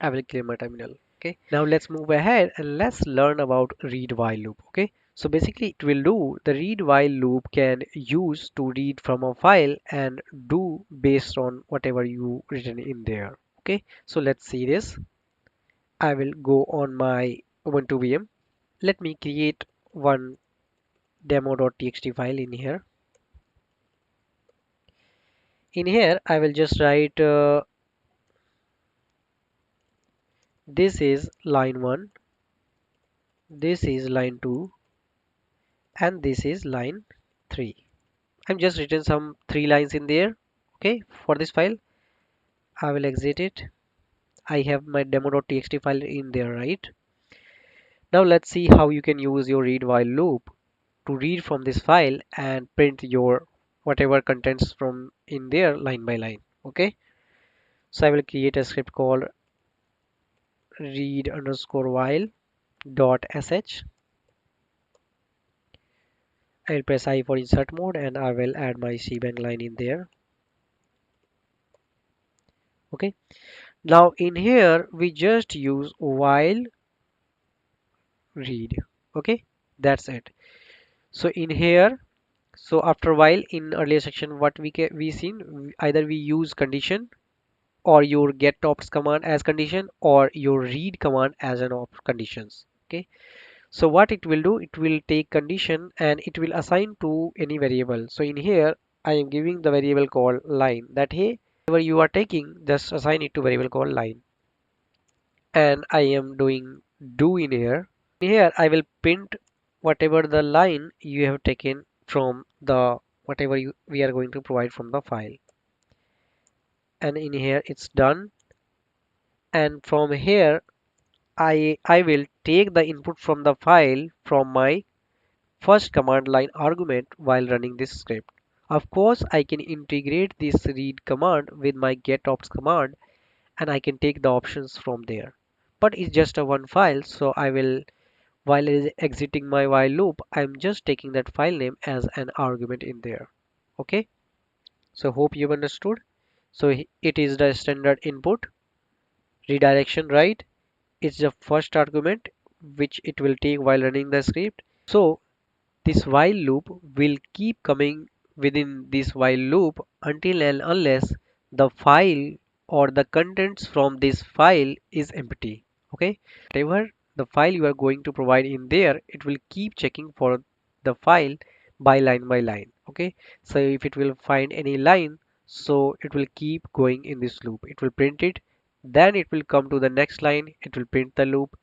I will clear my terminal. Okay, now let's move ahead and let's learn about read while loop. Okay, so basically it will do the read while loop can use to read from a file and do based on whatever you written in there. Okay, so let's see this. I will go on my Ubuntu VM. Let me create one demo.txt file in here. In here, I will just write this is line 1, this is line 2, and this is line 3. I'm just written some 3 lines in there. Okay, for this file, I will exit it. I have my demo.txt file in there, right? Now let's see how you can use your read while loop to read from this file and print your whatever contents from in there line by line. Okay, so I will create a script called read underscore while dot sh. I will press I for insert mode and I will add my shebang line in there. Okay, now in here we just use while read. Okay, that's it. So in here, so after while in earlier section what we seen, either we use condition or your getopts command as condition or your read command as an op conditions. Okay, so what it will do, it will take condition and it will assign to any variable. So in here I am giving the variable called line, that hey, whatever you are taking just assign it to variable called line, and I am doing do in here. In here I will print whatever the line you have taken from the whatever we are going to provide from the file, and in here it's done. And from here I will take the input from the file from my first command line argument while running this script. Of course, I can integrate this read command with my getOps command and I can take the options from there. But it's just a one file, so I will, while exiting my while loop, I'm just taking that file name as an argument in there. Okay. So hope you've understood. So it is the standard input redirection, right? It's the first argument which it will take while running the script. So this while loop will keep coming within this while loop until and unless the file or the contents from this file is empty. Okay, whatever the file you are going to provide in there, it will keep checking for the file by line by line. Okay, so if it will find any line, so it will keep going in this loop. It will print it, then it will come to the next line, it will print the loop.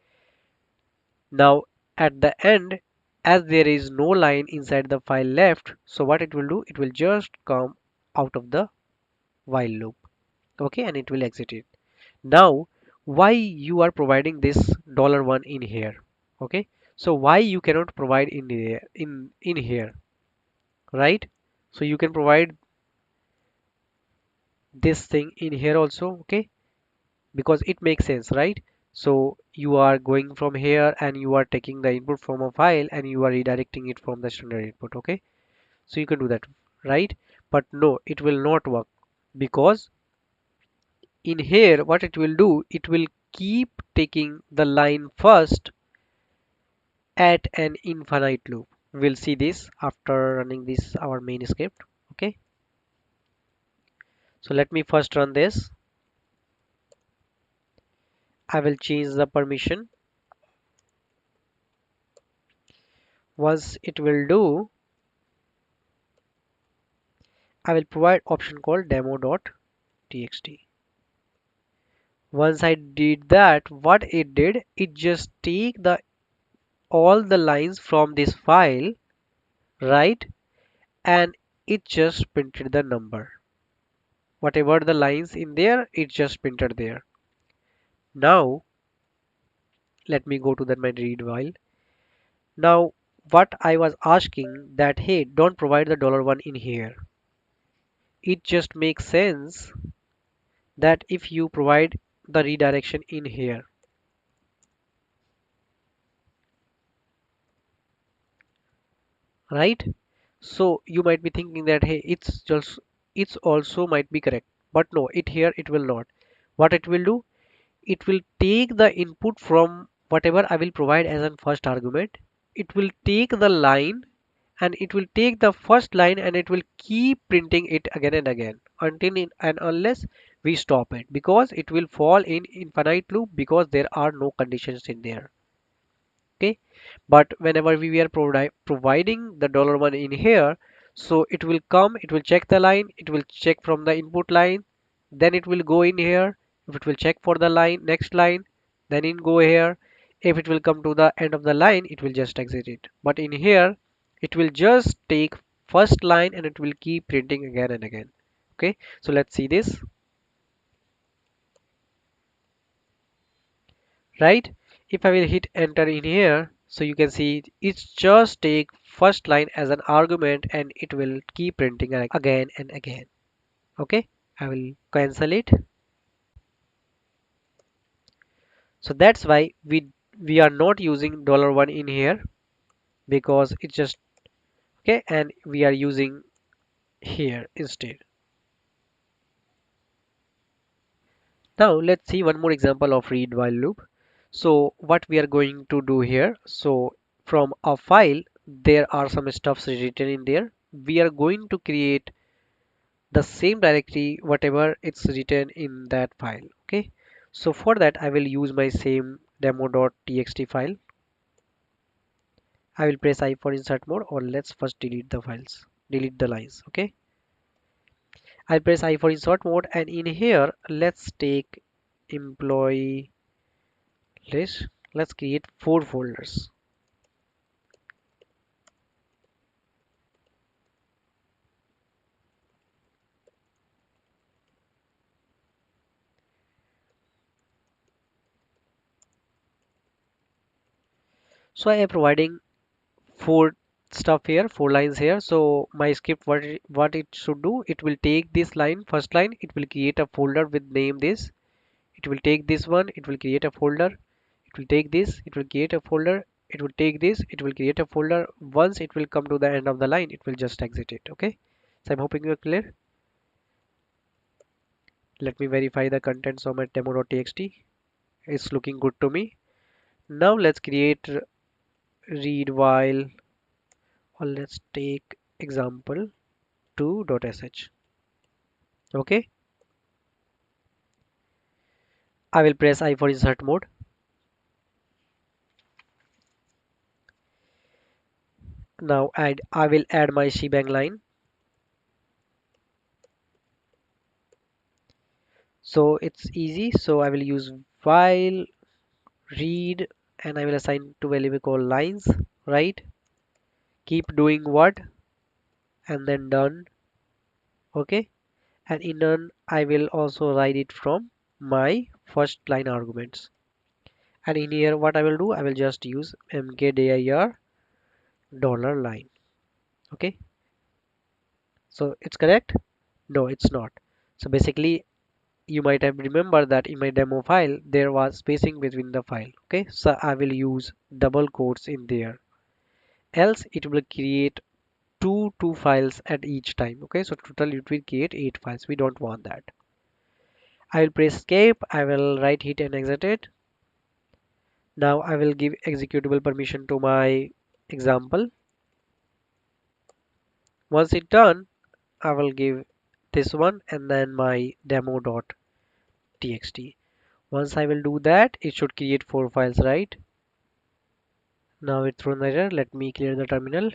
Now at the end, as there is no line inside the file left, so what it will do, it will just come out of the while loop. Okay, and it will exit it. Now why you are providing this $1 in here? Okay, so why you cannot provide in here, in here, right? So you can provide this thing in here also. Okay, because it makes sense, right? So you are going from here and you are taking the input from a file and you are redirecting it from the standard input. Okay, so you can do that, right? But no, it will not work, because in here what it will do, it will keep taking the line first at an infinite loop. We'll see this after running this our main script. Okay, so let me first run this. I will change the permission. Once it will do, I will provide option called demo.txt. Once I did that, what it did, it just take the all the lines from this file, right? And it just printed the number. Whatever the lines in there, it just printed there. Now let me go to that my read while. Now what I was asking that, hey, don't provide the $1 in here. It just makes sense that if you provide the redirection in here, right? So you might be thinking that, hey, it's also might be correct, but no, it here it will not. What it will do, it will take the input from whatever I will provide as an first argument. It will take the line and it will take the first line and it will keep printing it again and again until and unless we stop it, because it will fall in infinite loop because there are no conditions in there. Okay, but whenever we are providing the $1 in here, so it will come, it will check the line, it will check from the input line, then it will go in here, if it will check for the line, next line, then in go here. If it will come to the end of the line, it will just exit it. But in here, it will just take first line and it will keep printing again and again. Okay, so let's see this, right? If I will hit enter in here, so you can see it's just take first line as an argument and it will keep printing again and again. Okay, I will cancel it. So that's why we are not using $1 in here, because it's just okay, and we are using here instead. Now let's see one more example of read while loop. So what we are going to do here, so from a file there are some stuffs written in there. We are going to create the same directory whatever it's written in that file. Okay, so for that I will use my same demo.txt file. I will press I for insert mode, or let's first delete the files, delete the lines. Okay, I'll press I for insert mode, and in here let's take employee list. Let's create 4 folders. So I am providing 4 lines here. So my script, what it should do, it will take this line, first line, it will create a folder with name this. It will take this one, it will create a folder. It will take this, it will create a folder. It will take this, it will create a folder. Once it will come to the end of the line, it will just exit it. Okay, so I'm hoping you're clear. Let me verify the contents of my demo.txt. It's looking good to me. Now let's create read while, or let's take example 2.sh. Okay, I will press I for insert mode. Now I will add my shebang line. So it's easy. So I will use while read and I will assign to variable called lines, right? Keep doing what and then done. Okay, and in done I will also write it from my first line arguments. And in here what I will do, I will just use mkdir dollar line. Okay, so it's correct? No, it's not. So basically you might have remembered that in my demo file there was spacing between the file. Okay, so I will use double quotes in there, else it will create two files at each time. Okay, so total it will create 8 files. We don't want that. I will press escape, I will right hit and exit it. Now I will give executable permission to my example. Once it's done, I will give this one and then my demo.txt. Once I will do that, it should create 4 files, right? Now it's thrown error. Let me clear the terminal.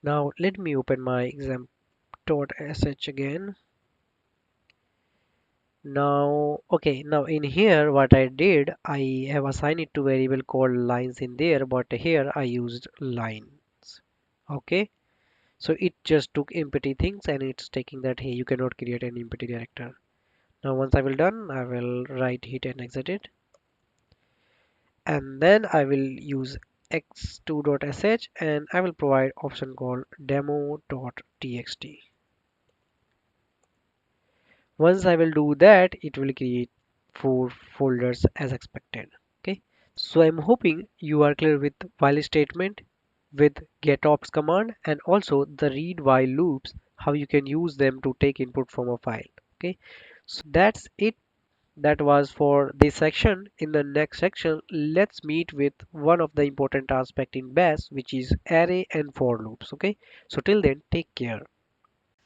Now let me open my exam.sh again. Now, okay, now in here what I did, I have assigned it to variable called lines in there, but here I used lines. Okay, so it just took empty things and it's taking that, hey, you cannot create an empty character. Now once I will done, I will right hit and exit it. And then I will use x2.sh and I will provide option called demo.txt. Once I will do that, it will create 4 folders as expected. Okay, so I'm hoping you are clear with while statement, with getOps command, and also the read while loops, how you can use them to take input from a file. Okay, so that's it. That was for this section. In the next section, let's meet with one of the important aspect in Bash, which is array and for loops. Okay, so till then, take care.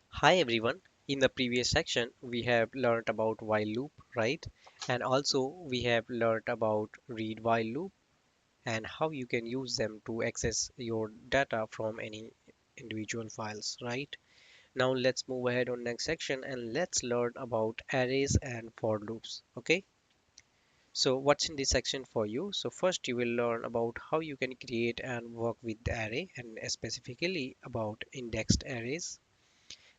Hi everyone. In the previous section, we have learned about while loop, right? And also we have learned about read while loop and how you can use them to access your data from any individual files, right? Now let's move ahead on next section and let's learn about arrays and for loops, okay? So what's in this section for you? So first you will learn about how you can create and work with the array and specifically about indexed arrays.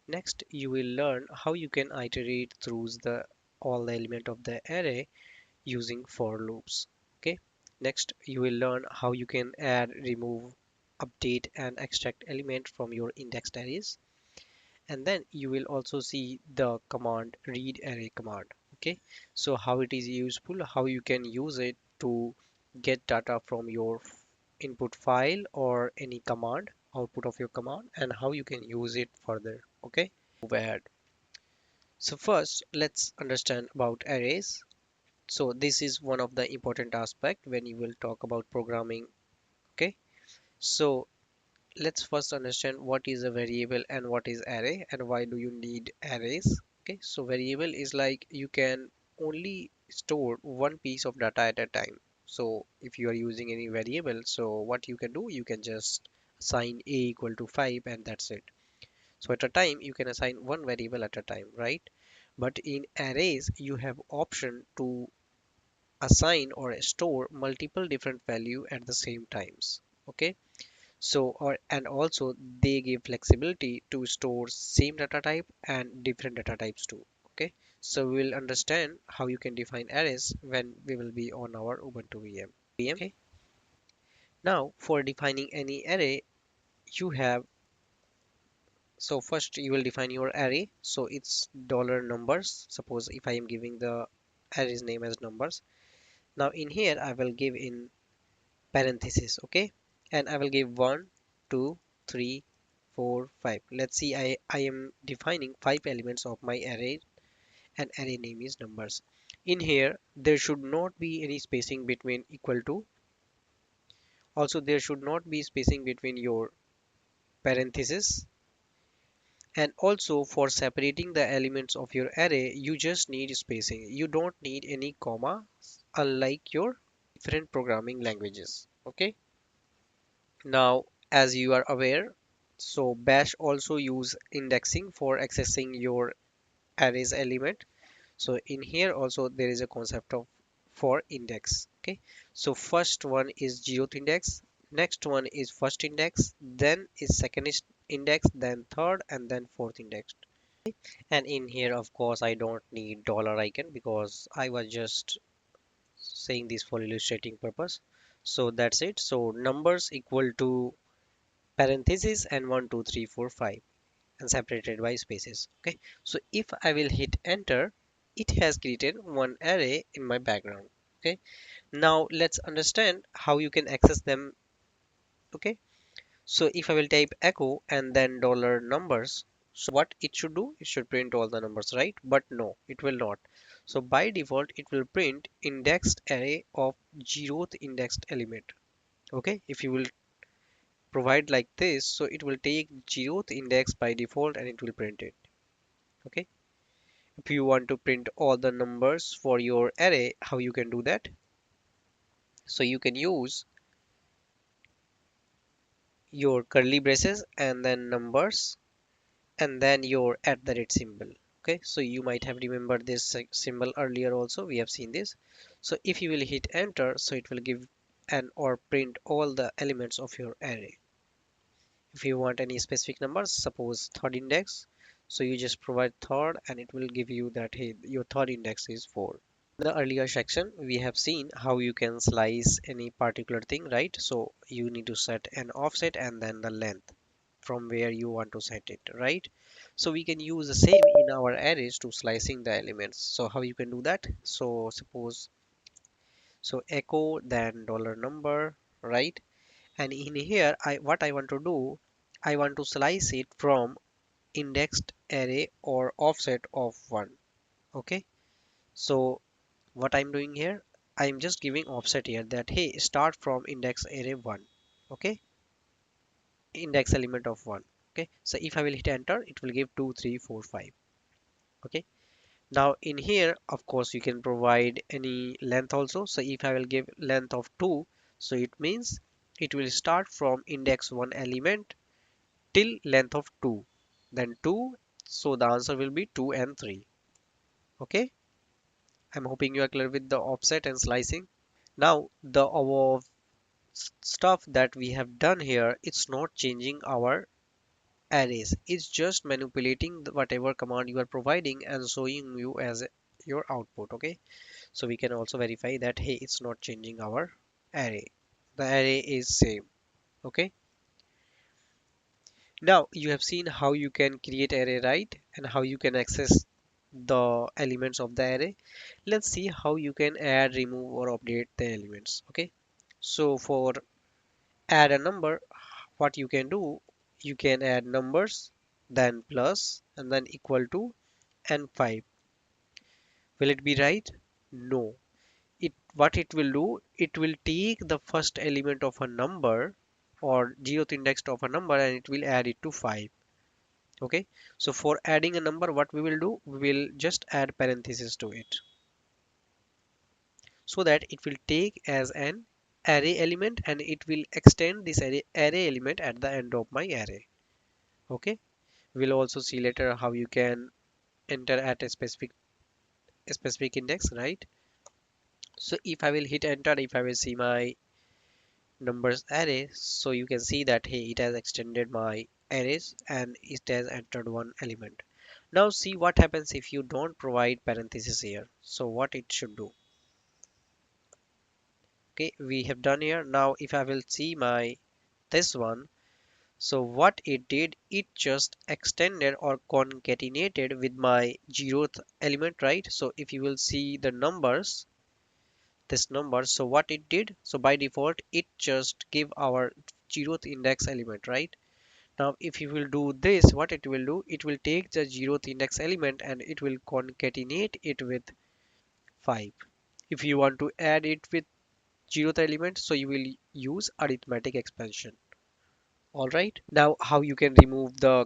Next, you will learn how you can iterate through all the element of the array using for loops. Okay. Next, you will learn how you can add, remove, update, and extract element from your indexed arrays. And then you will also see the command readarray command. Okay. So how it is useful, how you can use it to get data from your input file or any command, output of your command, and how you can use it further. Okay. Move ahead. So first, let's understand about arrays. So this is one of the important aspect when you will talk about programming. Okay. So let's first understand what is a variable and what is array and why do you need arrays. Okay. So variable is like you can only store one piece of data at a time. So if you are using any variable, so what you can do, you can just assign a equal to 5 and that's it. So at a time you can assign one variable at a time, right? But in arrays you have option to assign or store multiple different value at the same times. Okay, so or and also they give flexibility to store same data type and different data types too. Okay, so we'll understand how you can define arrays when we will be on our Ubuntu VM. Okay, now for defining any array you have, so first you will define your array. So it's dollar numbers. Suppose if I am giving the array's name as numbers. Now in here I will give in parenthesis, okay? And I will give 1, 2, 3, 4, 5. Let's see, I am defining 5 elements of my array and array name is numbers. In here, there should not be any spacing between equal to. Also, there should not be spacing between your parentheses. And also for separating the elements of your array, you just need spacing. You don't need any comma, unlike your different programming languages. Okay. Now, as you are aware, so Bash also use indexing for accessing your arrays element. So in here also there is a concept of for index. Okay. So first one is zeroth index, next one is first index, then is second index, then third, and then fourth index. And in here, of course, I don't need dollar icon because I was just saying this for illustrating purpose. So that's it. So numbers equal to parentheses and 1 2 3 4 5 and separated by spaces. Okay. So if I will hit enter, it has created one array in my background. Okay. Now let's understand how you can access them. Okay. So if I will type echo and then dollar numbers, so what it should do? It should print all the numbers, right? But no, it will not. So by default, it will print indexed array of zeroth indexed element. Okay, if you will provide like this, so it will take zeroth index by default and it will print it. Okay, if you want to print all the numbers for your array, how you can do that? So you can use your curly braces and then numbers and then your at the rate symbol. Okay, so you might have remembered this symbol earlier also, we have seen this. So if you will hit enter, so it will give and or print all the elements of your array. If you want any specific numbers, suppose third index, so you just provide third and it will give you that hey, your third index is 4. In the earlier section we have seen how you can slice any particular thing, right? So you need to set an offset and then the length from where you want to set it, right? So we can use the same in our arrays to slicing the elements. So how you can do that? So suppose, so echo then dollar number, right? And in here I what I want to do, I want to slice it from indexed array or offset of 1. Okay, so what I'm doing here, I'm just giving offset here that hey, start from index array 1. Okay, index element of 1. Okay, so if I will hit enter, it will give 2 3 4 5. Okay, now in here of course you can provide any length also. So if I will give length of 2, so it means it will start from index 1 element till length of 2, then 2, so the answer will be 2 and 3. Okay, I'm hoping you are clear with the offset and slicing. Now the our stuff that we have done here, it's not changing our arrays, it's just manipulating whatever command you are providing and showing you as your output. Okay, so we can also verify that hey, it's not changing our array, the array is same. Okay, now you have seen how you can create array, right, and how you can access the elements of the array. Let's see how you can add, remove, or update the elements. Okay, so for add a number, what you can do, you can add numbers, then plus, and then equal to, and 5. Will it be right? No. It what it will do, it will take the first element of a number or zeroth index of a number and it will add it to 5. Okay, so for adding a number, what we will do, we will just add parentheses to it so that it will take as an array element and it will extend this array element at the end of my array. Okay, we'll also see later how you can enter at a specific index, right? So if I will hit enter, if I will see my numbers array, so you can see that hey, it has extended my arrays and it has entered one element. Now see what happens if you don't provide parentheses here. So what it should do. Okay, we have done here. Now if I will see my this one, so what it did, it just extended or concatenated with my zeroth element, right? So if you will see the numbers, this number, so what it did, so by default, it just give our zeroth index element, right? Now if you will do this, what it will do, it will take the 0th index element and it will concatenate it with 5. If you want to add it with 0th element, so you will use arithmetic expansion. All right, now how you can remove the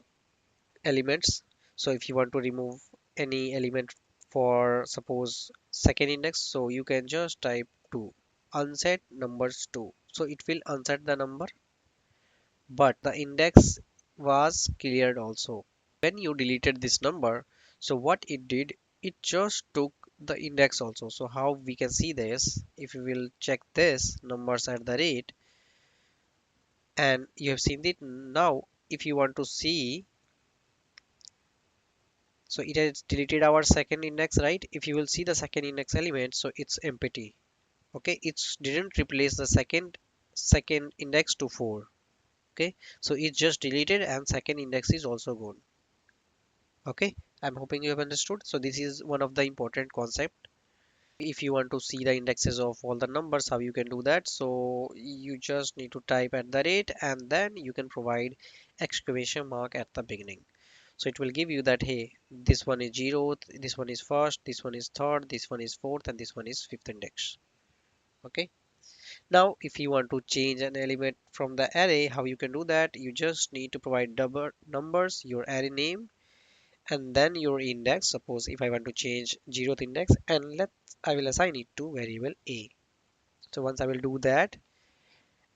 elements. So if you want to remove any element for suppose second index, so you can just type 2 unset numbers 2, so it will unset the number, but the index was cleared also. When you deleted this number, so what it did, it just took the index also. So how we can see this, if you will check this numbers at the rate, and you have seen it now. If you want to see, so it has deleted our second index, right? If you will see the second index element, so it's empty. Okay, it's didn't replace the second index to 4. Okay, so it just deleted and second index is also gone. Okay, I'm hoping you have understood. So this is one of the important concept. If you want to see the indexes of all the numbers, how you can do that, so you just need to type at the rate and then you can provide exclamation mark at the beginning. So it will give you that, hey, this one is 0th, this one is first, this one is third, this one is fourth, and this one is fifth index. Okay, now if you want to change an element from the array, how you can do that, you just need to provide double numbers, your array name, and then your index. Suppose if I want to change 0th index, and let I will assign it to variable a. So once I will do that,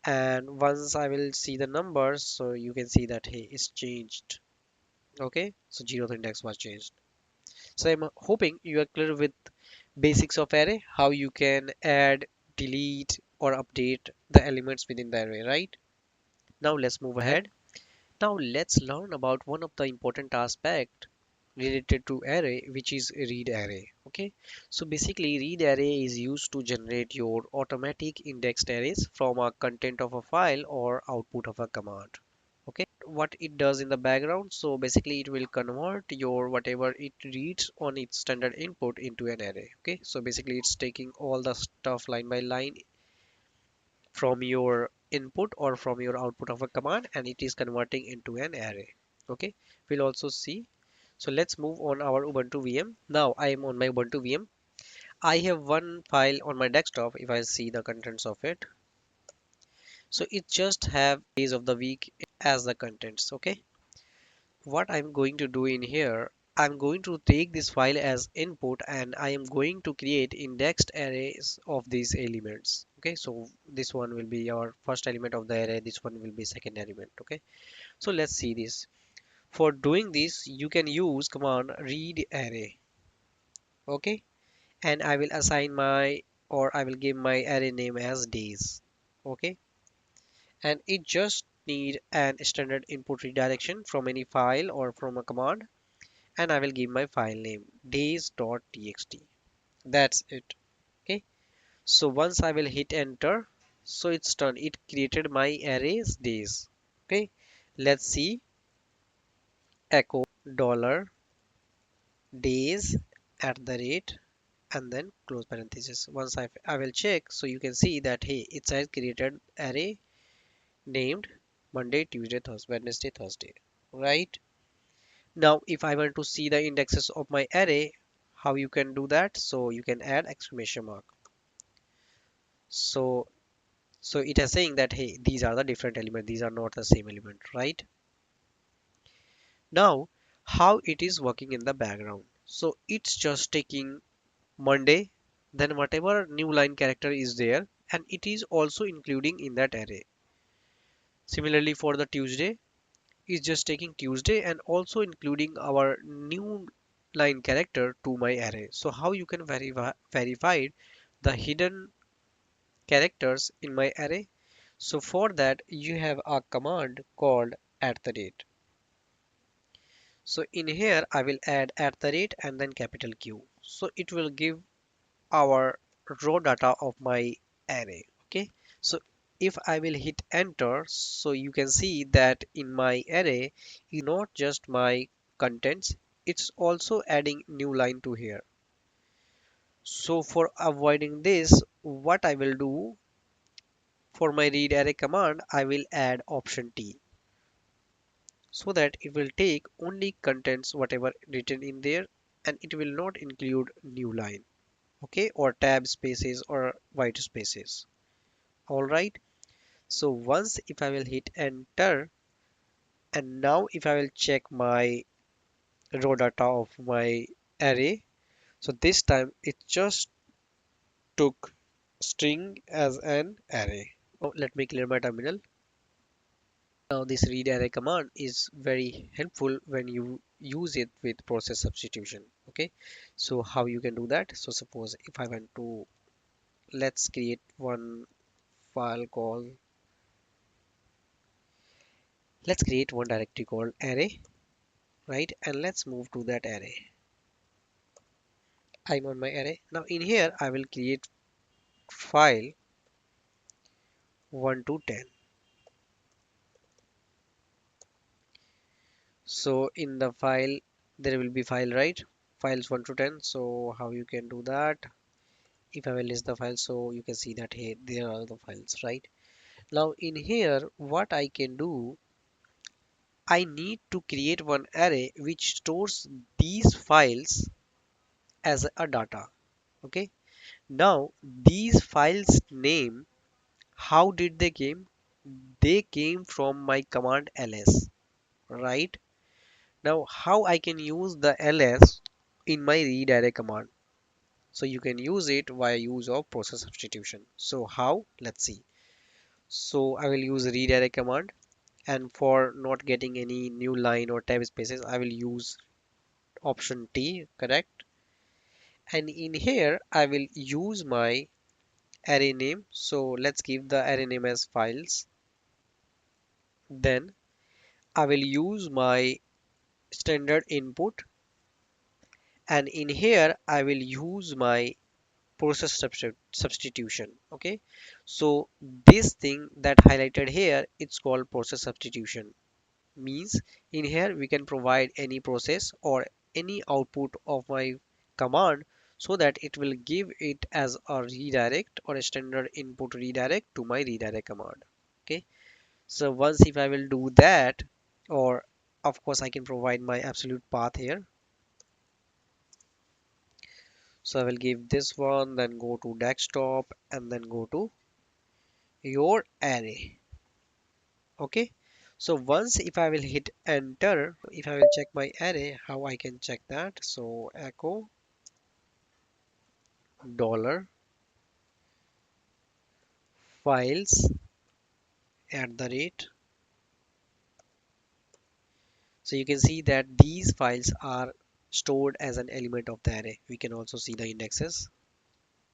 and once I will see the numbers, so you can see that, hey, it's changed. Okay, so 0th index was changed. So I'm hoping you are clear with basics of array, how you can add, delete, or update the elements within the array, right? Now let's move ahead. Now let's learn about one of the important aspect related to array, which is read array. Okay, so basically read array is used to generate your automatic indexed arrays from a content of a file or output of a command. Okay, what it does in the background, so basically it will convert your whatever it reads on its standard input into an array. Okay, so basically it's taking all the stuff line by line from your input or from your output of a command, and it is converting into an array. Okay, we'll also see. So let's move on our Ubuntu VM. Now I am on my Ubuntu VM. I have one file on my desktop. If I see the contents of it, so it just have days of the week as the contents. Okay, what I'm going to do in here, I'm going to take this file as input and I am going to create indexed arrays of these elements. Okay, so this one will be our first element of the array, this one will be second element. Okay, so let's see this. For doing this, you can use command read array. Okay, and I will assign my, or I will give my array name as days. Okay, and it just need an standard input redirection from any file or from a command, and I will give my file name days.txt. That's it. Okay, so once I will hit enter, so it's done, it created my arrays days. Okay, let's see, echo dollar days at the rate and then close parenthesis. Once I will check, so you can see that, hey, it has created array named Monday, Tuesday, Thursday, Wednesday, Thursday, right? Now if I want to see the indexes of my array, how you can do that, so you can add exclamation mark. So it is saying that, hey, these are the different elements, these are not the same element, right? Now how it is working in the background, so it's just taking Monday, then whatever new line character is there, and it is also including in that array. Similarly for the Tuesday, is just taking Tuesday and also including our new line character to my array. So how you can verify the hidden characters in my array? So for that you have a command called at the rate. So in here I will add at the rate and then capital Q. So it will give our raw data of my array. Okay, so if I will hit enter, so you can see that in my array is not just my contents, it's also adding new line to here. So for avoiding this, what I will do, for my read array command, I will add option T. so that it will take only contents whatever written in there, and it will not include new line, okay, or tab spaces or white spaces. All right. So once if I will hit enter, and now if I will check my raw data of my array, so this time it just took string as an array. Now let me clear my terminal. Now this read array command is very helpful when you use it with process substitution. Okay, so how you can do that? So suppose if I want to, let's create one file called, let's create one directory called array, right? And let's move to that array. I'm on my array. Now in here I will create file 1 to 10. So in the file there will be file, right? Files 1 to 10. So how you can do that? If I will list the files, so you can see that here there are the files, right? Now in here what I can do, I need to create one array which stores these files as a data. Okay. Now these files name, how did they came? They came from my command ls, right? Now how I can use the ls in my readarray command? So you can use it via use of process substitution. So how? Let's see. So I will use readarray command, and for not getting any new line or tab spaces I will use option T, correct? And in here I will use my array name. So let's give the array name as files. Then I will use my standard input, and in here I will use my process substitution. Okay, so this thing that highlighted here, it's called process substitution. Means in here we can provide any process or any output of my command, so that it will give it as a redirect or a standard input redirect to my redirect command. Okay, so once if I will do that, or of course I can provide my absolute path here. So I will give this one, then go to desktop and then go to your array. Okay, so once if I will hit enter, if I will check my array, how I can check that? So echo dollar files at the rate. So you can see that these files are stored as an element of the array. We can also see the indexes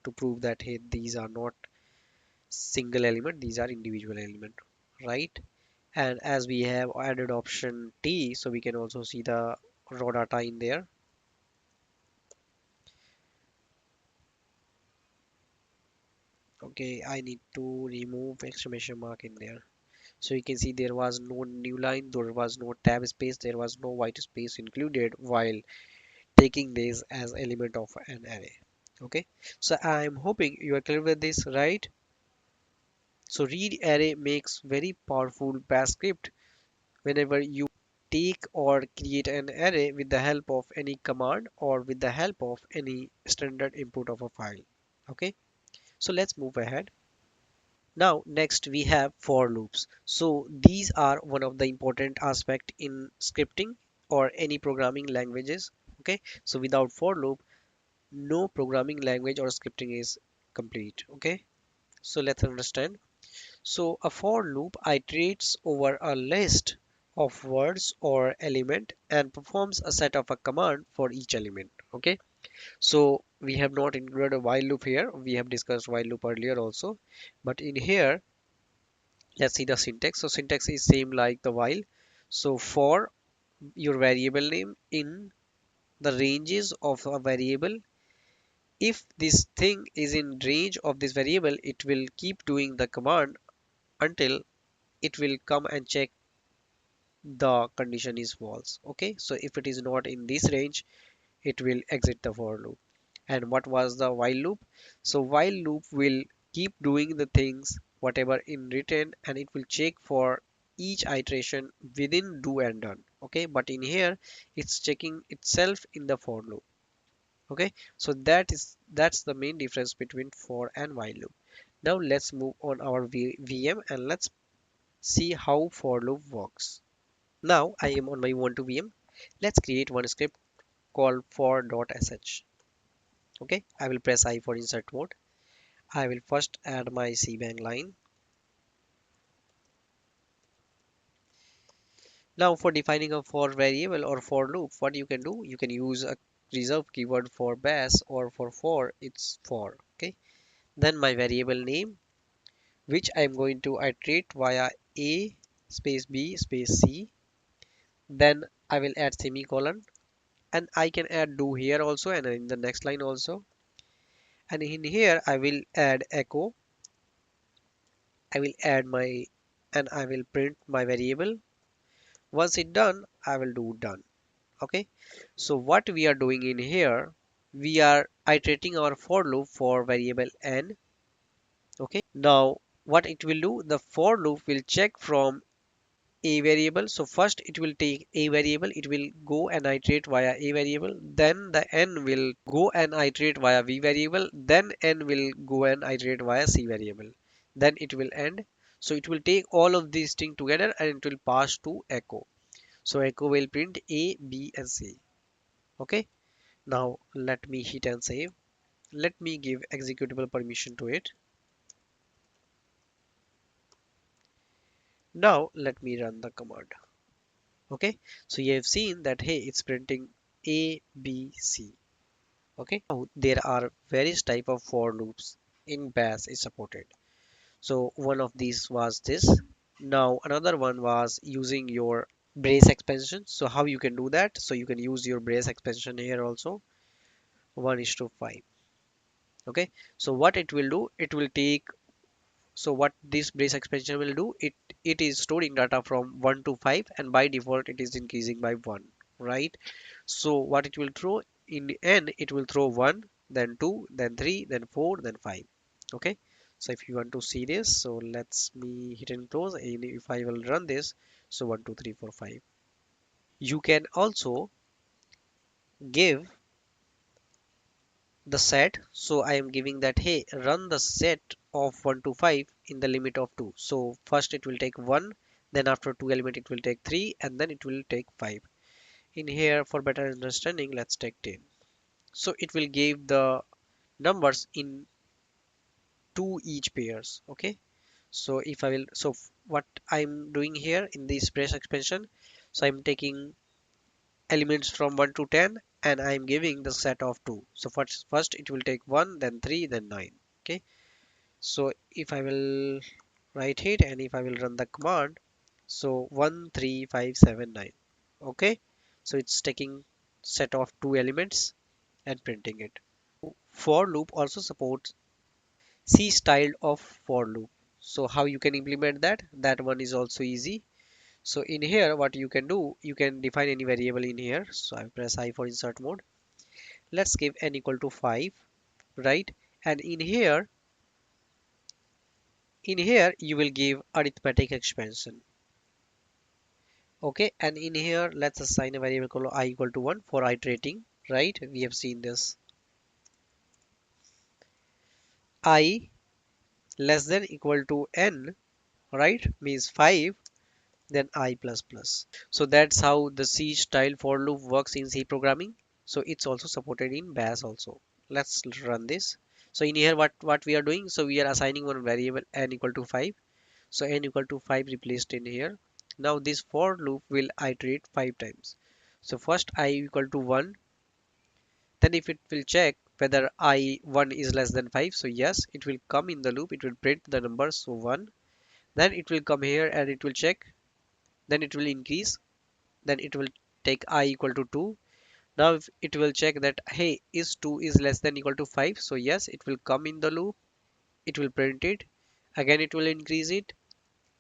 to prove that hey, these are not single element, these are individual element, right? And as we have added option T, so we can also see the raw data in there. Okay, I need to remove exclamation mark in there. So you can see there was no new line, there was no tab space, there was no white space included while taking this as element of an array. Okay, so I'm hoping you are clear with this, right? So read array makes very powerful bash script whenever you take or create an array with the help of any command or with the help of any standard input of a file. Okay, so let's move ahead. Now next we have for loops. So these are one of the important aspect in scripting or any programming languages. Okay, so without for loop, no programming language or scripting is complete. Okay, so let's understand. So a for loop iterates over a list of words or element and performs a set of a command for each element. Okay, so we have not included a while loop here. We have discussed while loop earlier also, but in here let's see the syntax. So syntax is same like the while. So for your variable name in the ranges of a variable, if this thing is in range of this variable, it will keep doing the command until it will come and check the condition is false. Okay, so if it is not in this range, it will exit the for loop. And what was the while loop? So while loop will keep doing the things whatever in written, and it will check for each iteration within do and done. Okay, but in here it's checking itself in the for loop. Okay, so that's the main difference between for and while loop. Now let's move on our VM and let's see how for loop works. Now I am on my Ubuntu VM. Let's create one script called for.sh. Okay, I will press I for insert mode. I will first add my cbang line. Now for defining a for variable or for loop, what you can do, you can use a reserved keyword for bash or for it's for. Okay, then my variable name, which I'm going to iterate via a space b space c. Then I will add semicolon, and I can add do here also and in the next line also. And in here I will add echo. I will add my and I will print my variable. Once it done, I will do done. Okay, so what we are doing in here, we are iterating our for loop for variable n. Okay, now what it will do, the for loop will check from a variable. So first it will take a variable, it will go and iterate via a variable, then the n will go and iterate via v variable, then n will go and iterate via c variable, then it will end. So it will take all of these things together and it will pass to echo. So echo will print a, b and c. Okay, now let me hit and save. Let me give executable permission to it. Now let me run the command. Okay, so you have seen that hey, it's printing a, b, c. Okay, now there are various type of for loops in bash is supported. So one of these was this. Now another one was using your brace expansion. So how you can do that, so you can use your brace expansion here also. 1:5. Okay, so what it will do, it will take, so what this brace expansion will do, it is storing data from 1 to 5 and by default it is increasing by 1, right? So what it will throw in the end, it will throw 1, then 2, then 3, then 4, then 5. Okay, so if you want to see this, so let's me hit and close, and if I will run this, so 1 2 3 4 5. You can also give the set. So I am giving that hey, run the set of 1 to 5 in the limit of 2. So first it will take 1, then after 2 element it will take 3, and then it will take 5. In here for better understanding, let's take 10. So it will give the numbers in 2 each pairs. Okay, so if I will, so what I'm doing here in this brace expansion, so I'm taking elements from 1 to 10 and I'm giving the set of 2. So first it will take 1, then 3, then 9. Okay, so if I will write it and if I will run the command, so 1 3 5 7 9. Okay, so it's taking set of 2 elements and printing it. For loop also supports C style of for loop. So how you can implement that, that one is also easy. So in here what you can do, you can define any variable in here. So I press I for insert mode. Let's give n equal to 5, right? And in here you will give arithmetic expansion. Okay, and in here let's assign a variable called I equal to 1 for iterating, right? We have seen this. I less than equal to n, right, means 5, then I plus plus. So that's how the C style for loop works in C programming. So it's also supported in bash also. Let's run this. So in here what we are doing, so we are assigning one variable n equal to 5. So n equal to 5 replaced in here. Now this for loop will iterate 5 times. So first I equal to 1, then if it will check whether I1 is less than 5, so yes, it will come in the loop, it will print the number, so 1. Then it will come here and it will check, then it will increase, then it will take I equal to 2. Now if it will check that hey, is 2 is less than equal to 5, so yes, it will come in the loop, it will print it, again it will increase it.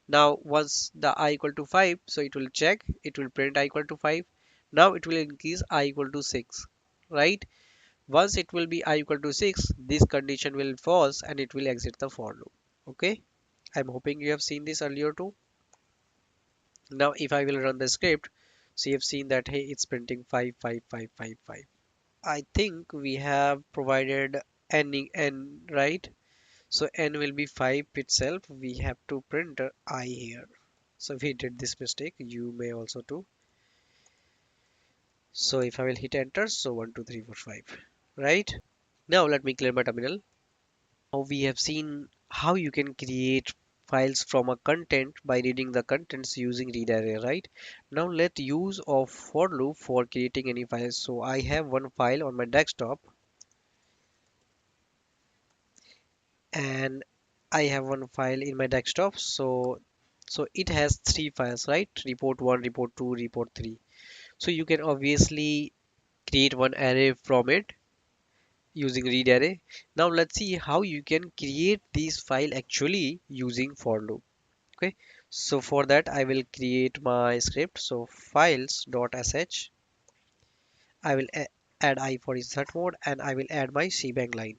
Now once the I equal to 5, so it will check, it will print I equal to 5. Now it will increase I equal to 6, right? Once it will be I equal to 6, this condition will false and it will exit the for loop. Okay, I'm hoping you have seen this earlier too. Now if I will run the script, so you have seen that hey, it's printing 55555. I think we have provided n, right? So n will be 5 itself. We have to print I here. So we did this mistake. You may also do. So if I will hit enter, so 1, 2, 3, 4, 5, right? Now let me clear my terminal. Now we have seen how you can create files from a content by reading the contents using readarray, right? Now let use of for loop for creating any files. So I have one file on my desktop and I have one file in my desktop. So it has three files, right? Report 1, report 2, report 3. So you can obviously create one array from it using read array. Now let's see how you can create these file actually using for loop. Okay, so for that I will create my script. So files.sh, I will add I for insert mode and I will add my shebang line.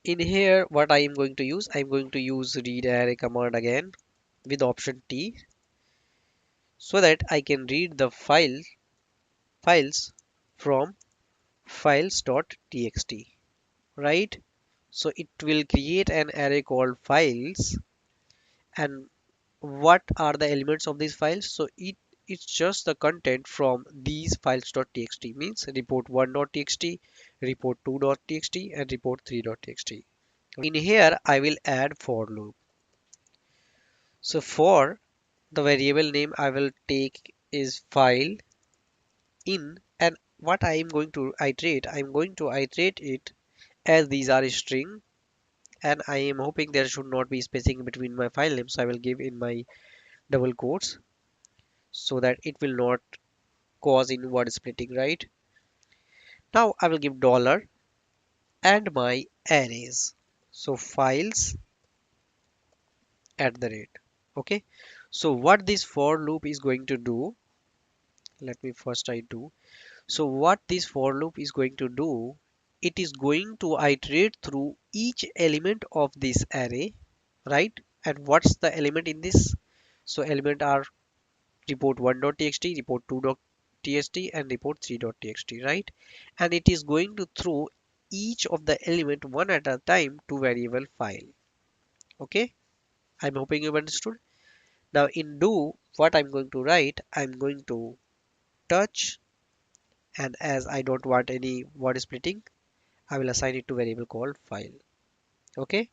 In here what I am going to use, I'm going to use read array command again with option T, so that I can read the files from files.txt, right? So it will create an array called files. And what are the elements of these files? So it's just the content from these files.txt, means report1.txt, report2.txt, and report3.txt. In here I will add for loop. So for the variable name I will take is file in, and what I am going to iterate, I'm going to iterate it as these are string, and I am hoping there should not be spacing between my file names. I will give in my double quotes so that it will not cause in word splitting, right? Now I will give dollar and my arrays. So files at the rate. Okay. So what this for loop is going to do, let me first I do. So what this for loop is going to do, it is going to iterate through each element of this array, right? And what's the element in this? So element are report1.txt, report2.txt, and report3.txt, right? And it is going to throw each of the element one at a time to variable file. Okay, I'm hoping you've understood. Now in do, what I'm going to write, I'm going to touch, and as I don't want any word splitting, I will assign it to variable called file. Okay,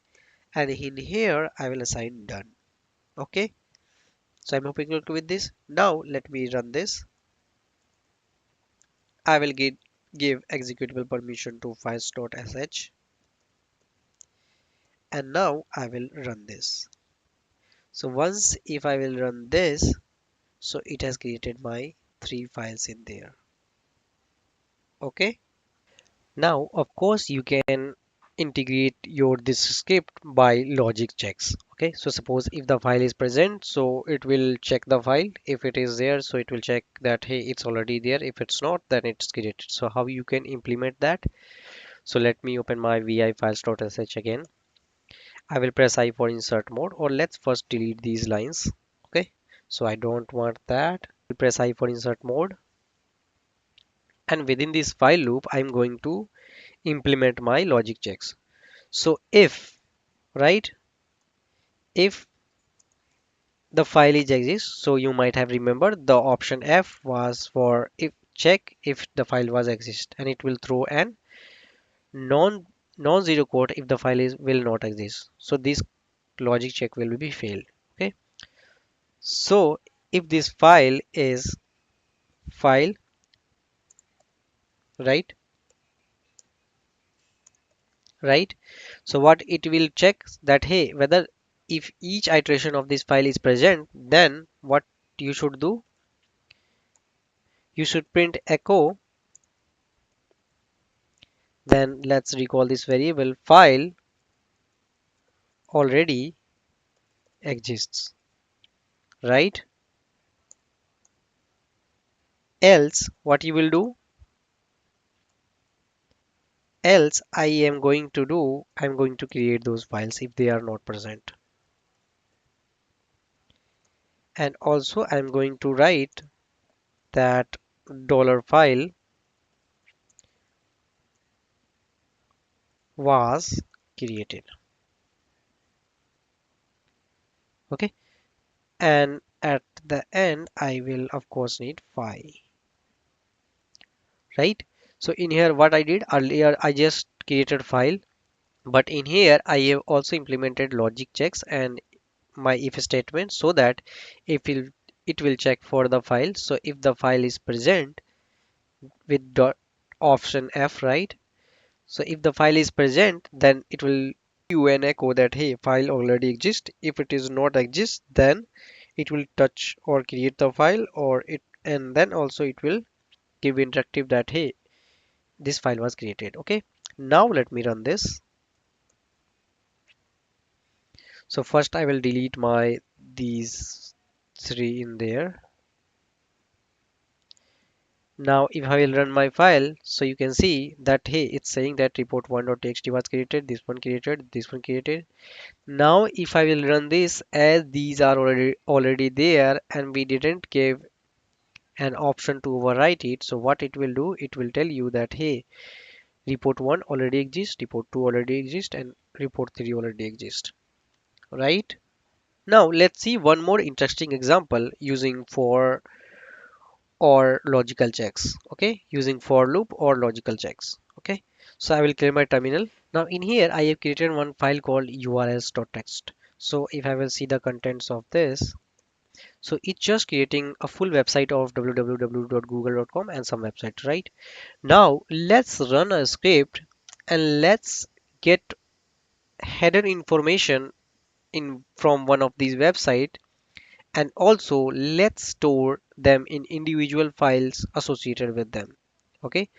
and in here I will assign done. Okay, so I'm hoping you're okay with this. Now let me run this. I will give executable permission to files.sh, and now I will run this. So once if I will run this, so it has created my three files in there. Okay. Now of course you can integrate your this script by logic checks. Okay, so suppose if the file is present, so it will check the file. If it is there, so it will check that hey, it's already there. If it's not, then it's created. So how you can implement that? So let me open my vi files.sh again. I will press I for insert mode, or let's first delete these lines. Okay, so I don't want that. Press I for insert mode, and within this file loop, I'm going to implement my logic checks. So if, right, if the file is exists, so you might have remembered the option F was for if check if the file was exist, and it will throw an non-zero code if the file is will not exist. So this logic check will be failed. Okay, so if this file is file, right, right, so what it will check that hey, whether if each iteration of this file is present, then what you should do, you should print echo, then let's recall this variable file already exists, right? Else what you will do, else I am going to do, I'm going to create those files if they are not present. And also I'm going to write that dollar file was created. Okay. And at the end, I will of course need file, right? So in here, what I did earlier, I just created file, but in here, I have also implemented logic checks and my if statement so that if it will check for the file. So if the file is present with dot option F, right? So if the file is present, then it will you an echo that hey, file already exists. If it is not exist, then it will touch or create the file or it, and then also it will give interactive that hey, this file was created. Okay. Now let me run this. So first I will delete my these three in there. Now if I will run my file, so you can see that hey, it's saying that report1.txt was created, this one created, this one created. Now if I will run this, as these are already there and we didn't give an option to overwrite it, so what it will do, it will tell you that hey, report 1 already exists, report 2 already exists, and report 3 already exists, right? Now let's see one more interesting example using for or logical checks. Okay, using for loop or logical checks. Okay, so I will clear my terminal. Now in here I have created one file called urls.txt. So if I will see the contents of this, so it's just creating a full website of www.google.com and some website, right? Now let's run a script and let's get header information in from one of these websites, and also let's store them in individual files associated with them. Okay,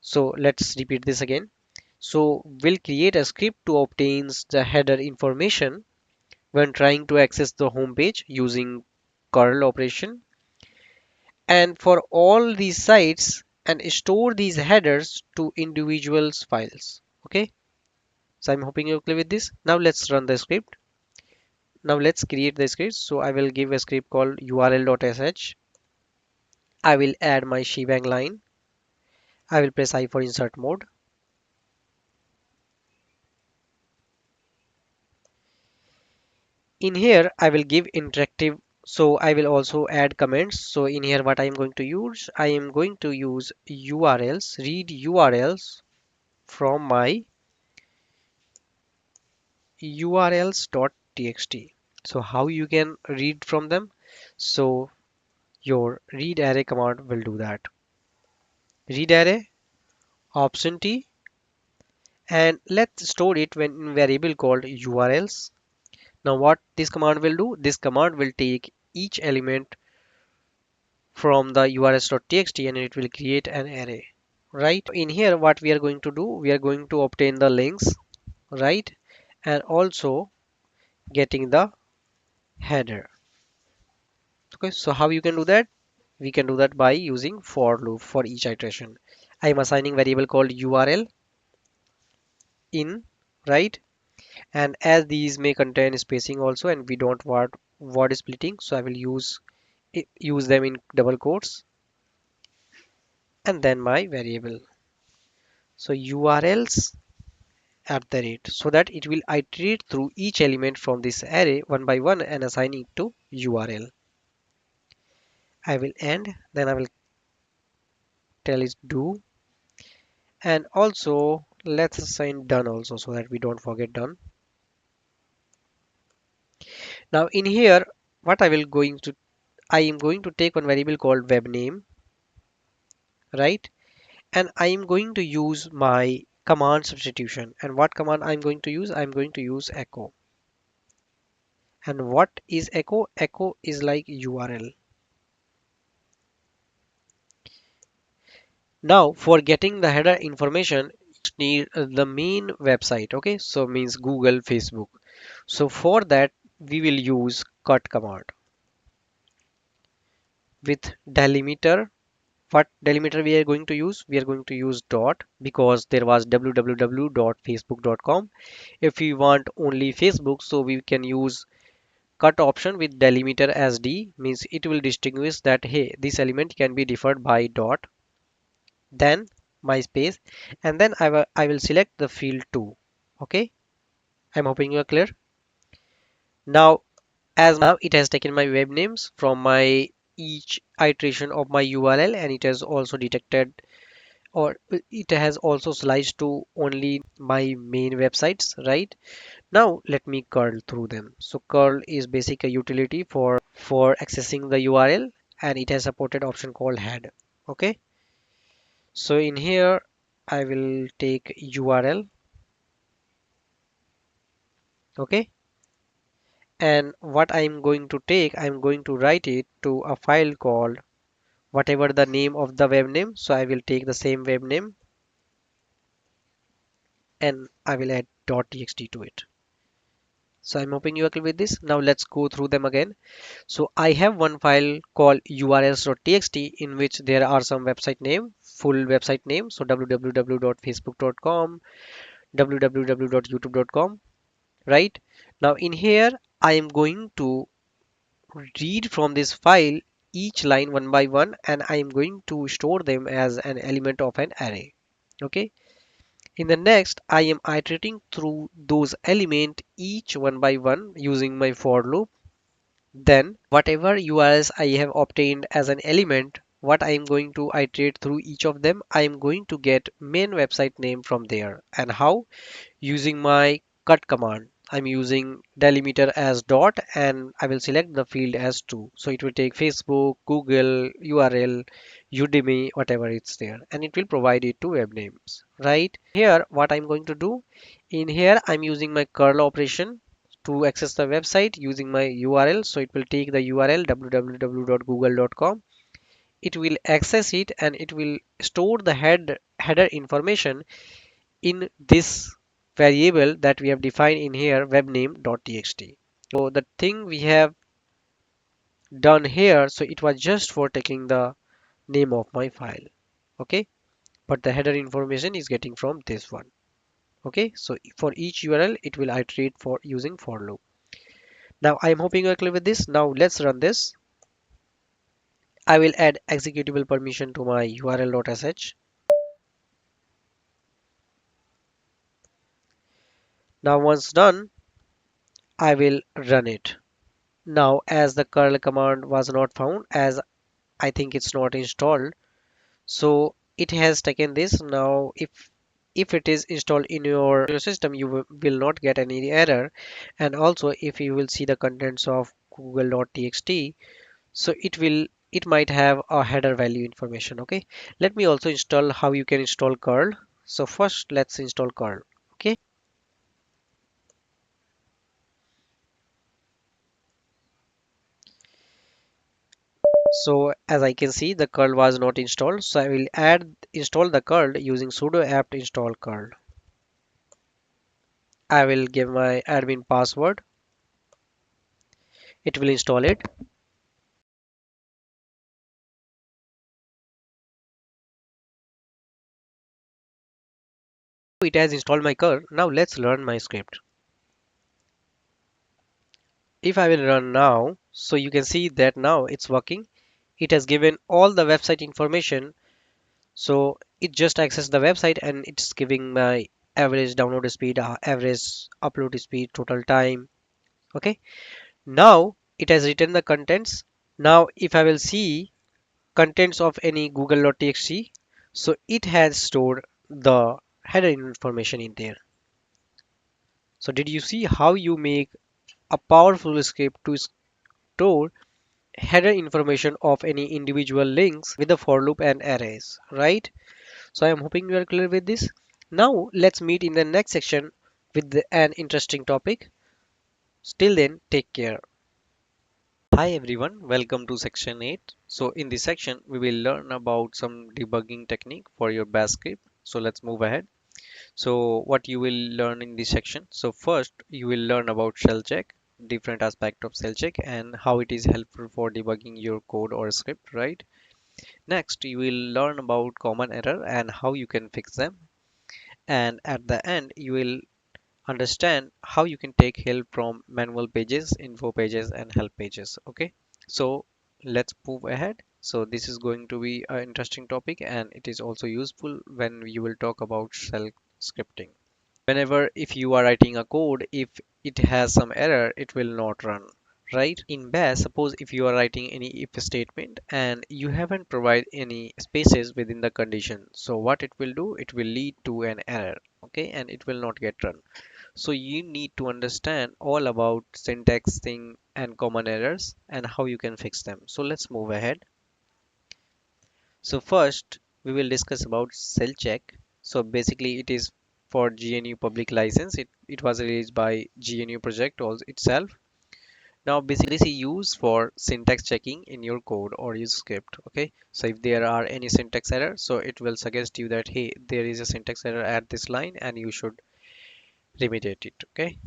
so let's repeat this again. So we'll create a script to obtain the header information when trying to access the home page using curl operation, and for all these sites, and store these headers to individuals files. Okay, so I'm hoping you're clear with this. Now let's run the script. Now let's create the script. So I will give a script called url.sh. I will add my shebang line. I will press I for insert mode. In here, I will give interactive. So I will also add comments. So in here, what I am going to use, I am going to use URLs, read URLs from my urls.txt. So how you can read from them? So your readarray command will do that. Readarray option T, and let's store it when in variable called URLs. Now what this command will do? This command will take each element from the urls.txt and it will create an array, right? In here what we are going to do, we are going to obtain the links, right? And also getting the header. Okay, so how you can do that? We can do that by using for loop for each iteration. I am assigning variable called URL in, right? And as these may contain spacing also and we don't want word splitting, so I will use them in double quotes and then my variable. So URLs at the rate, so that it will iterate through each element from this array one by one and assign it to URL. I will end, then I will tell it do, and also let's assign done also so that we don't forget done. Now in here, what I am going to take one variable called web name, right? And I am going to use my command substitution. And what command I'm going to use? I'm going to use echo. And what is echo? Echo is like URL. Now for getting the header information, you need the main website. Okay, so means Google, Facebook. So for that we will use cut command with delimiter. What delimiter we are going to use? We are going to use dot because there was www.facebook.com. If we want only Facebook, so we can use cut option with delimiter as D means it will distinguish that hey, this element can be deferred by dot, then my space, and then I will select the field 2. Okay, I'm hoping you are clear. Now, as now it has taken my web names from my each iteration of my URL, and it has also detected, or it has also sliced to only my main websites, right? Now let me curl through them. So curl is basic a utility for accessing the URL, and it has supported option called head. Okay, so in here I will take URL. Okay, and what I'm going to take, I'm going to write it to a file called whatever the name of the web name. So I will take the same web name and I will add .txt to it. So I'm hoping you are clear with this. Now let's go through them again. So I have one file called urls.txt in which there are some website name, full website name. So www.facebook.com, www.youtube.com, right? Now in here, I am going to read from this file each line one by one, and I am going to store them as an element of an array. Okay. In the next, I am iterating through those elements each one by one using my for loop. Then, whatever URLs I have obtained as an element, what I am going to iterate through each of them, I am going to get main website name from there. And how? Using my cut command. I'm using delimiter as dot and I will select the field as 2. So it will take Facebook, Google, URL, Udemy, whatever it's there, and it will provide it to web names, right? Here, what I'm going to do, in here, I'm using my curl operation to access the website using my URL. So it will take the URL www.google.com. It will access it and it will store the header information in this variable that we have defined in here webname.txt. So the thing we have done here, so it was just for taking the name of my file. Okay, but the header information is getting from this one. Okay, so for each URL it will iterate for using for loop. Now I am hoping you are clear with this. Now let's run this. I will add executable permission to my url.sh. Now once done, I will run it. Now as the curl command was not found, as I think it's not installed, so it has taken this. Now if it is installed in your system, you will not get any error. And also if you will see the contents of google.txt, so it might have a header value information. Okay, let me also install how you can install curl. So first let's install curl. Okay, so as I can see the curl was not installed, so I will add install the curl using sudo apt install curl. I will give my admin password. It will install it. It has installed my curl. Now let's learn my script. If I will run now, so you can see that now it's working. It has given all the website information. So it just accessed the website and it's giving my average download speed, average upload speed, total time. Okay. Now it has written the contents. Now if I will see contents of any google.txt, so it has stored the header information in there. So did you see how you make a powerful script to store header information of any individual links with the for loop and arrays, right? So I am hoping you are clear with this. Now let's meet in the next section with an interesting topic. Till then, take care. Hi everyone, welcome to section 8. So in this section, we will learn about some debugging technique for your bash script. So let's move ahead. So what you will learn in this section. So first, you will learn about shell check, different aspect of shell check and how it is helpful for debugging your code or script, right? Next, you will learn about common error and how you can fix them. And at the end, you will understand how you can take help from manual pages, info pages, and help pages. Okay, so let's move ahead. So this is going to be an interesting topic, and it is also useful when you will talk about shell scripting. Whenever if you are writing a code, if it has some error, it will not run, right? In bash, suppose if you are writing any if statement and you haven't provided any spaces within the condition, so what it will do, it will lead to an error. Okay, and it will not get run. So you need to understand all about syntax thing and common errors and how you can fix them. So let's move ahead. So first we will discuss about cell check. So basically it is for GNU public license. It was released by GNU project also itself. Now basically this is used for syntax checking in your code or your script. Okay. So if there are any syntax error, so it will suggest you that hey, there is a syntax error at this line and you should remediate it. Okay.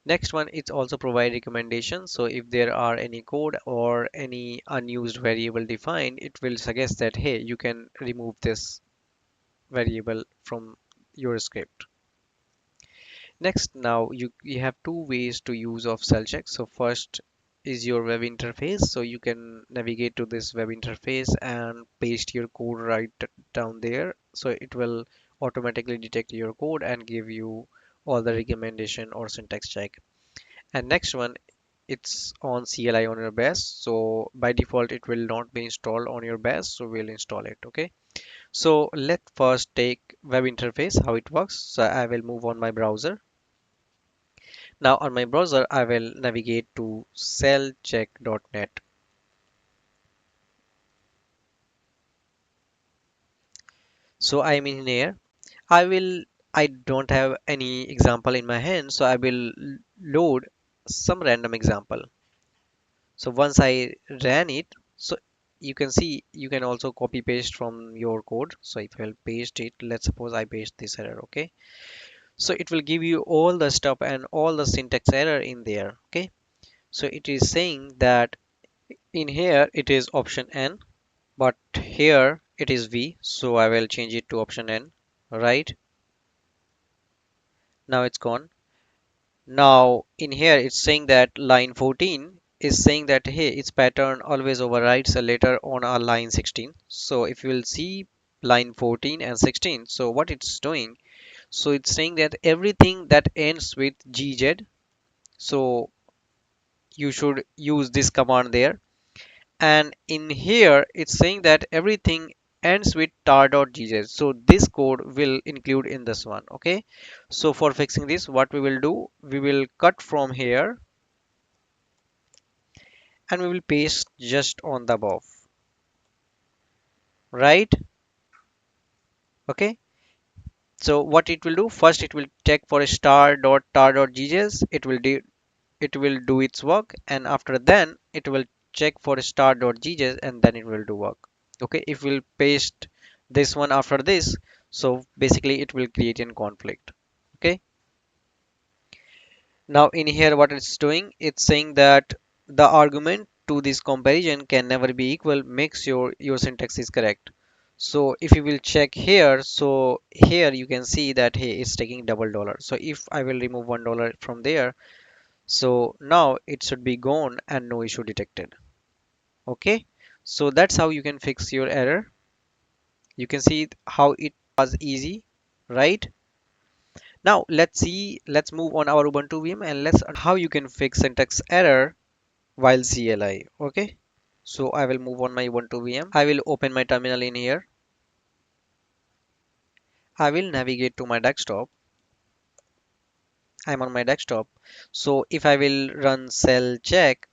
Next one, it's also provide recommendations. So if there are any code or any unused variable defined, it will suggest that, hey, you can remove this variable from your script. Next, now you have two ways to use of cell check. So first is your web interface. So you can navigate to this web interface and paste your code right down there. So it will automatically detect your code and give you all the recommendation or syntax check. And next one, it's on CLI on your bash. So by default, it will not be installed on your bash. So we'll install it. Okay. So let's first take web interface, how it works. So I will move on my browser. Now on my browser, I will navigate to cellcheck.net. So I'm in here. I will, I don't have any example in my hand. So I will load some random example. So once I ran it, so you can see you can also copy paste from your code. So if I'll paste it, let's suppose I paste this error. Okay, so it will give you all the stuff and all the syntax error in there. Okay, so it is saying that in here it is option N, but here it is V. So I will change it to option N. Right, now it's gone. Now in here it's saying that line 14 is saying that hey, its pattern always overrides a letter on our line 16. So if you will see line 14 and 16, so what it's doing, so it's saying that everything that ends with gz, so you should use this command there. And in here it's saying that everything ends with tar.gz, so this code will include in this one. Okay, so for fixing this, what we will do, we will cut from here and we will paste just on the above, right? Okay, so what it will do, first it will check for a star.tar.gz, it will do its work, and after then it will check for a star.gz and then it will do work. Okay, if we'll paste this one after this, so basically it will create a conflict. Okay, now in here what it's doing, it's saying that the argument to this comparison can never be equal, make sure your syntax is correct. So if you will check here, so here you can see that hey, it's taking $double. So if I will remove $1 from there, so now it should be gone and no issue detected. Okay, so that's how you can fix your error. You can see how it was easy, right? Now let's move on our Ubuntu VM and let's how you can fix syntax error while CLI. Okay, so I will move on my Ubuntu VM. I will open my terminal in here. I will navigate to my desktop. I'm on my desktop. So if I will run cell check,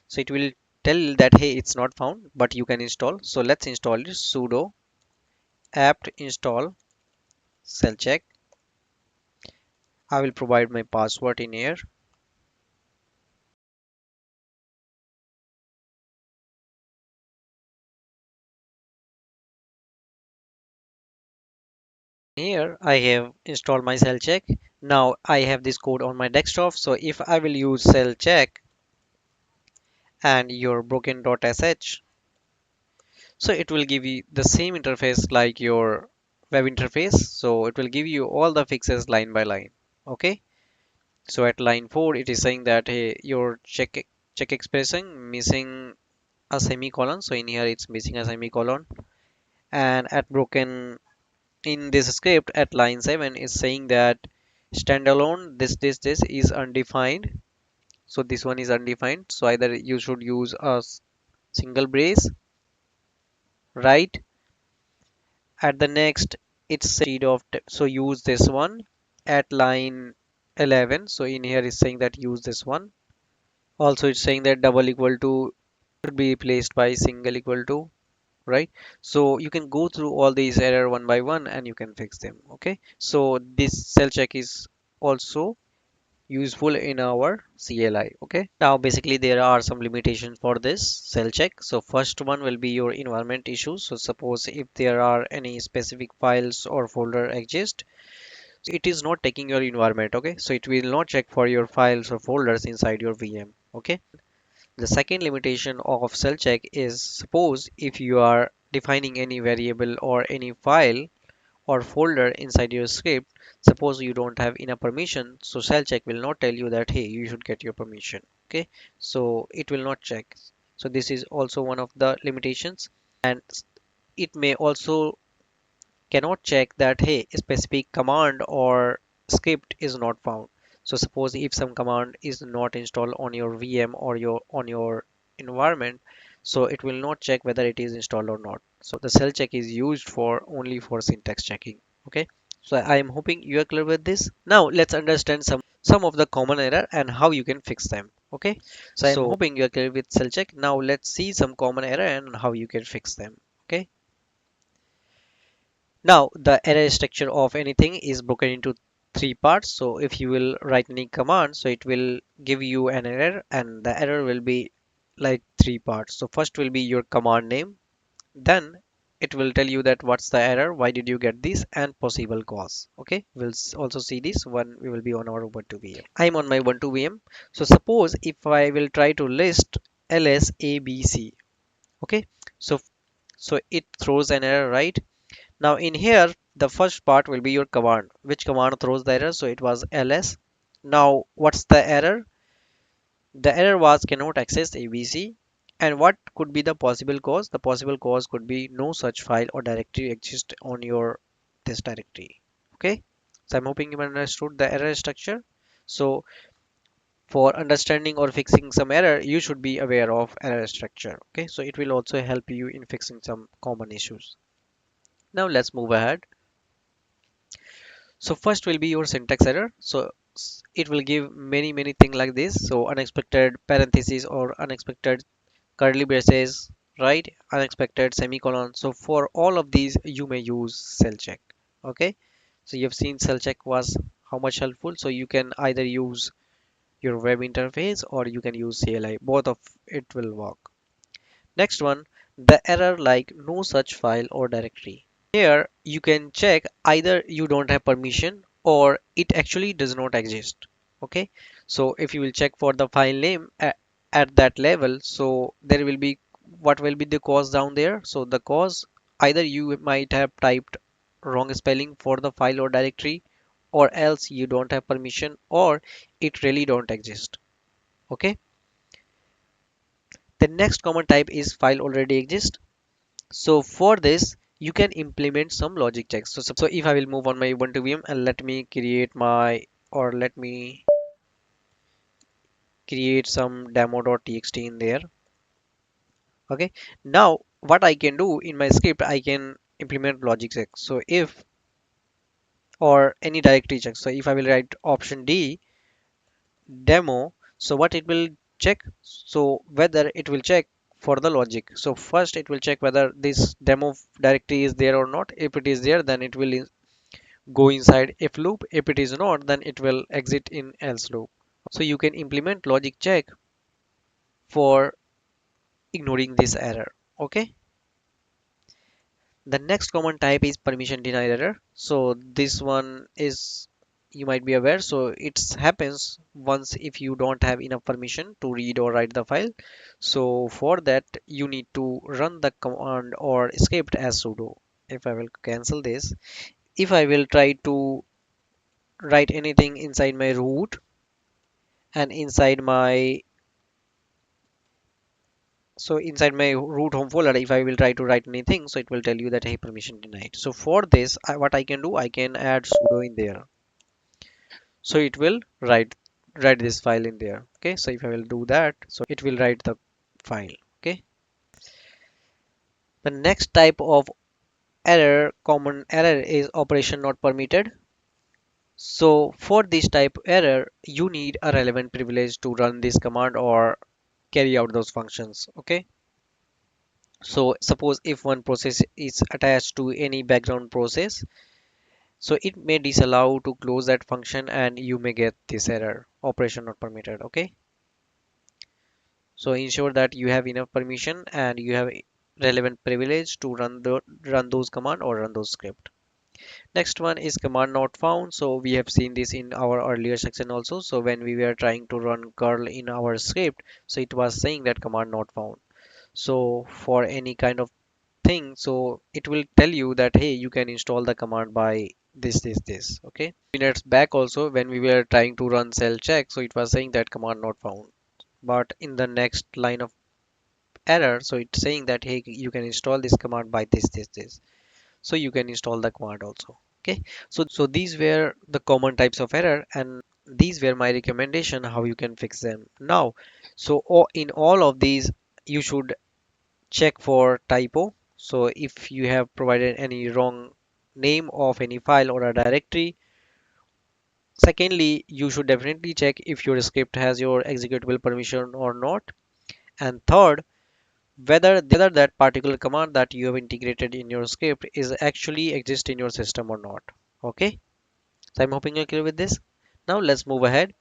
so it will tell that hey, it's not found, but you can install. So let's install it. Sudo apt install cell check. I will provide my password in here. Here I have installed my cell check. Now I have this code on my desktop. So if I will use cell check and your broken.sh, so it will give you the same interface like your web interface, so it will give you all the fixes line by line. Okay, so at line 4 it is saying that hey, your check expression missing a semicolon, so in here it's missing a semicolon. And at broken in this script at line 7 is saying that standalone this is undefined, so this one is undefined, so either you should use a single brace, right? At the next it's instead of so use this one at line 11, so in here is saying that use this one. Also it's saying that double equal to should be replaced by single equal to, right? So you can go through all these error one by one and you can fix them. Okay, so this cell check is also useful in our CLI. Okay, now basically there are some limitations for this cell check. So first one will be your environment issues. So suppose if there are any specific files or folder exist, it is not taking your environment. Okay, so it will not check for your files or folders inside your VM. Okay, the second limitation of cell check is suppose if you are defining any variable or any file or folder inside your script, suppose you don't have enough permission, so cell check will not tell you that hey, you should get your permission. Okay, so it will not check. So this is also one of the limitations. And it may also cannot check that hey, a specific command or script is not found. So suppose if some command is not installed on your VM or your on your environment, so it will not check whether it is installed or not. So the cell check is used for only for syntax checking. Okay, so I am hoping you are clear with this. Now let's understand some of the common error and how you can fix them. Okay, so I am So hoping you are clear with cell check. Now let's see some common error and how you can fix them. Okay, now, the array structure of anything is broken into three parts. So if you will write any command, so it will give you an error, and the error will be like three parts. So first will be your command name, then it will tell you that what's the error, why did you get this, and possible cause. Okay, we'll also see this when we will be on our Ubuntu VM. I'm on my Ubuntu VM. So suppose if I will try to list ls abc. Okay, so it throws an error, right? Now in here, the first part will be your command. Which command throws the error? So it was ls. Now what's the error? The error was cannot access ABC. And what could be the possible cause? The possible cause could be no such file or directory exists on your this directory. Okay. So I'm hoping you understood the error structure. So for understanding or fixing some error, you should be aware of error structure. Okay. So it will also help you in fixing some common issues. Now let's move ahead. So first will be your syntax error. So it will give many things like this. So unexpected parentheses or unexpected curly braces, right? Unexpected semicolon. So for all of these, you may use cell check. Okay. So you've seen cell check was how much helpful. So you can either use your web interface or you can use CLI. Both of it will work. Next one, the error like no such file or directory. Here you can check either you don't have permission or it actually does not exist. Okay, so if you will check for the file name at that level, so there will be what will be the cause down there. So the cause either you might have typed wrong spelling for the file or directory, or else you don't have permission, or it really don't exist. Okay, the next common type is file already exists. So for this, you can implement some logic checks. So if I will move on my Ubuntu VM and let me create some demo.txt in there. Okay. Now what I can do in my script, I can implement logic check. So if or any directory check. So if I will write option D demo, so what it will check? So whether it will check for the logic. So first it will check whether this demo directory is there or not. If it is there, then it will go inside if loop. If it is not, then it will exit in else loop. So you can implement logic check for ignoring this error. Okay, the next common type is permission denied error. So this one is, you might be aware, so it happens once if you don't have enough permission to read or write the file. So for that you need to run the command or script as sudo. if I will cancel this, if I will try to write anything inside my root and inside my, so inside my root home folder, if I will try to write anything, so it will tell you that hey, permission denied. So for this, what I can do, I can add sudo in there, so it will write this file in there. Okay, so if I will do that, so it will write the file. Okay, the next type of common error is operation not permitted. So for this type error, you need a relevant privilege to run this command or carry out those functions. Okay, so suppose if one process is attached to any background process, so it may disallow to close that function and you may get this error, operation not permitted. Okay, so ensure that you have enough permission and you have relevant privilege to run those command or run those script. Next one is command not found. So we have seen this in our earlier section also. So when we were trying to run curl in our script, so it was saying that command not found. So for any kind of thing, so it will tell you that hey, you can install the command by this. Okay, minutes back also when we were trying to run cell check, so it was saying that command not found. But in the next line of error, so it's saying that hey, you can install this command by this, so you can install the command also. Okay, so these were the common types of error, and these were my recommendation how you can fix them now. So in all of these, you should check for typo. So if you have provided any wrong name of any file or a directory. Secondly, you should definitely check if your script has your executable permission or not. And third, whether that particular command that you have integrated in your script is actually exist in your system or not. Okay, so I'm hoping you're clear with this. Now let's move ahead.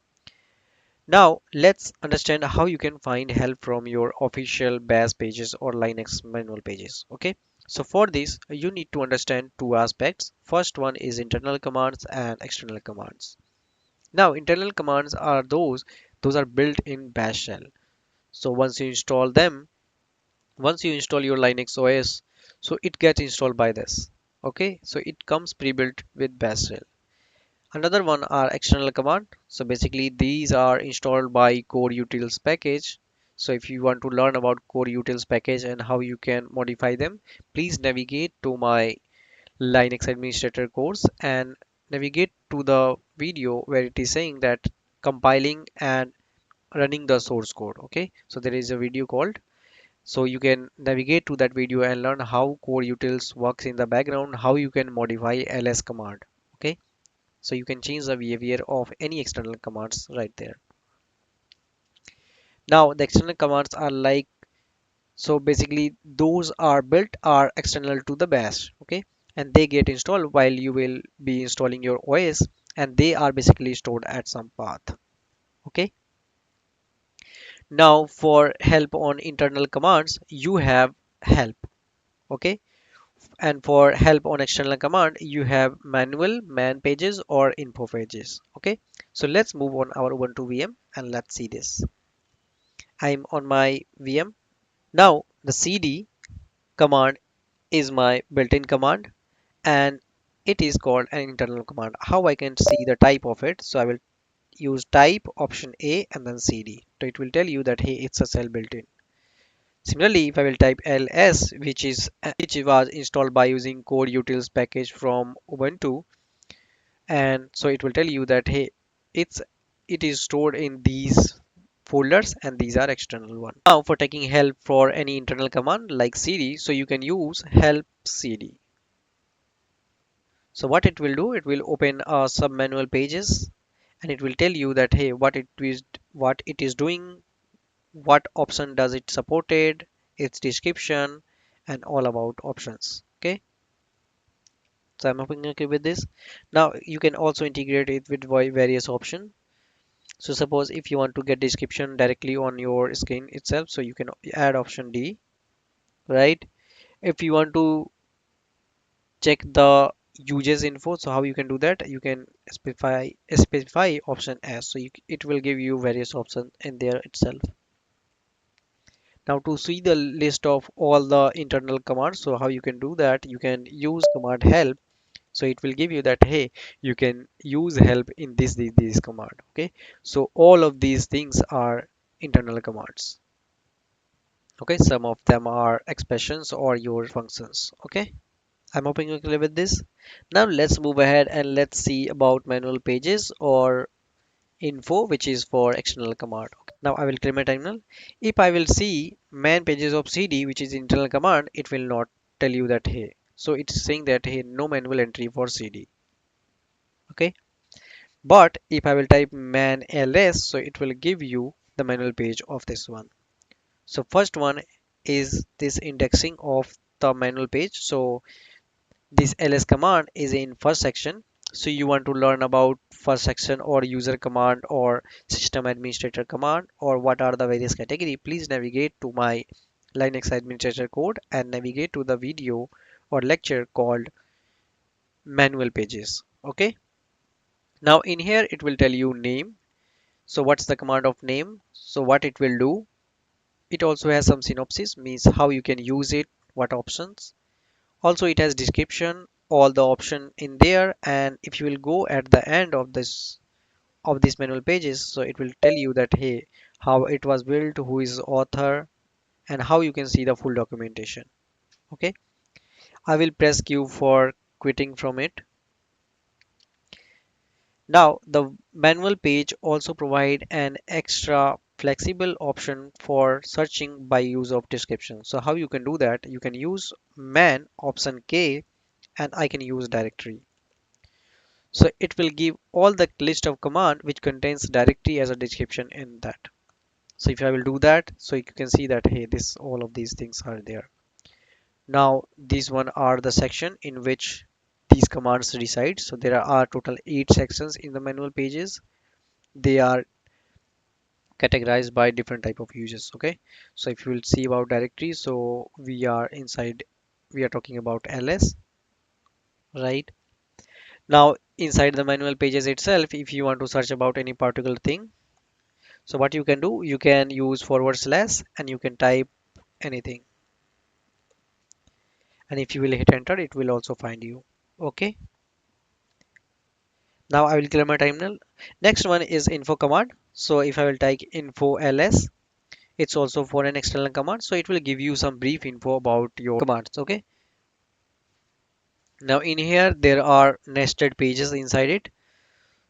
Now let's understand how you can find help from your official bash pages or Linux manual pages. Okay, so for this you need to understand two aspects. First one is internal commands and external commands. Now internal commands are those are built in bash shell. So once you install your Linux OS, so it gets installed by this. Okay, so it comes pre-built with bash shell. Another one are external command. So basically these are installed by core utils package. So if you want to learn about core utils package and how you can modify them, please navigate to my Linux administrator course and navigate to the video where it is saying that compiling and running the source code. Okay, so there is a video called, so you can navigate to that video and learn how core utils works in the background, how you can modify ls command. Okay, so you can change the behavior of any external commands right there. Now the external commands are like, so basically those are built are external to the bash. Okay, and they get installed while you will be installing your OS, and they are basically stored at some path. Okay, now for help on internal commands you have help. Okay, and for help on external command you have manual man pages or info pages. Okay, so let's move on our Ubuntu VM and let's see this. I'm on my VM. Now the cd command is my built-in command, and it is called an internal command. How I can see the type of it, so I will use type option A and then cd, so it will tell you that hey, it's a cell built-in. Similarly, if I will type ls, which was installed by using core utils package from Ubuntu, and so it will tell you that hey, it's it is stored in these folders and these are external one. Now for taking help for any internal command like cd, so you can use help cd. So what it will do, it will open some manual pages and it will tell you that hey, what it is doing, what option does it supported, its description, and all about options. Okay, so I'm hoping okay with this. Now you can also integrate it with various options. So suppose if you want to get description directly on your screen itself, so you can add option D, right? If you want to check the uses info, so how you can do that, you can specify option S, so it will give you various options in there itself. Now to see the list of all the internal commands, so how you can do that, you can use command help. So it will give you that, hey, you can use help in this command. Okay, so all of these things are internal commands. Okay, some of them are expressions or your functions. Okay, I'm hoping you're clear with this. Now let's move ahead and let's see about manual pages or info, which is for external command. Now I will clear my terminal. If I will see man pages of cd, which is internal command, it will not tell you that, hey. So it's saying that, hey, no manual entry for cd. Okay. But if I will type man ls, so it will give you the manual page of this one. So first one is this indexing of the manual page. So this ls command is in first section. So you want to learn about first section or user command or system administrator command or what are the various category, please navigate to my Linux administrator code and navigate to the video or lecture called manual pages. Okay, now in here it will tell you name. So what's the command of name, so what it will do. It also has some synopsis, means how you can use it, what options. Also it has description, all the option in there, and if you will go at the end of these manual pages, so it will tell you that, hey, how it was built, who is author, and how you can see the full documentation. Okay, I will press q for quitting from it. Now the manual page also provide an extra flexible option for searching by use of description. So how you can do that, you can use man option k, and I can use directory. So it will give all the list of command which contains directory as a description in that. So if I will do that, so you can see that, hey, this all of these things are there. Now these one are the section in which these commands reside. So there are total 8 sections in the manual pages. They are categorized by different type of users. Okay, so if you will see about directory, so we are inside, we are talking about ls, right? Now inside the manual pages itself, if you want to search about any particular thing, so what you can do, you can use forward slash and you can type anything, and if you will hit enter, it will also find you. Okay, now I will clear my terminal. Next one is info command. So if I will type info ls, it's also for an external command, so it will give you some brief info about your commands. Okay, now in here there are nested pages inside it.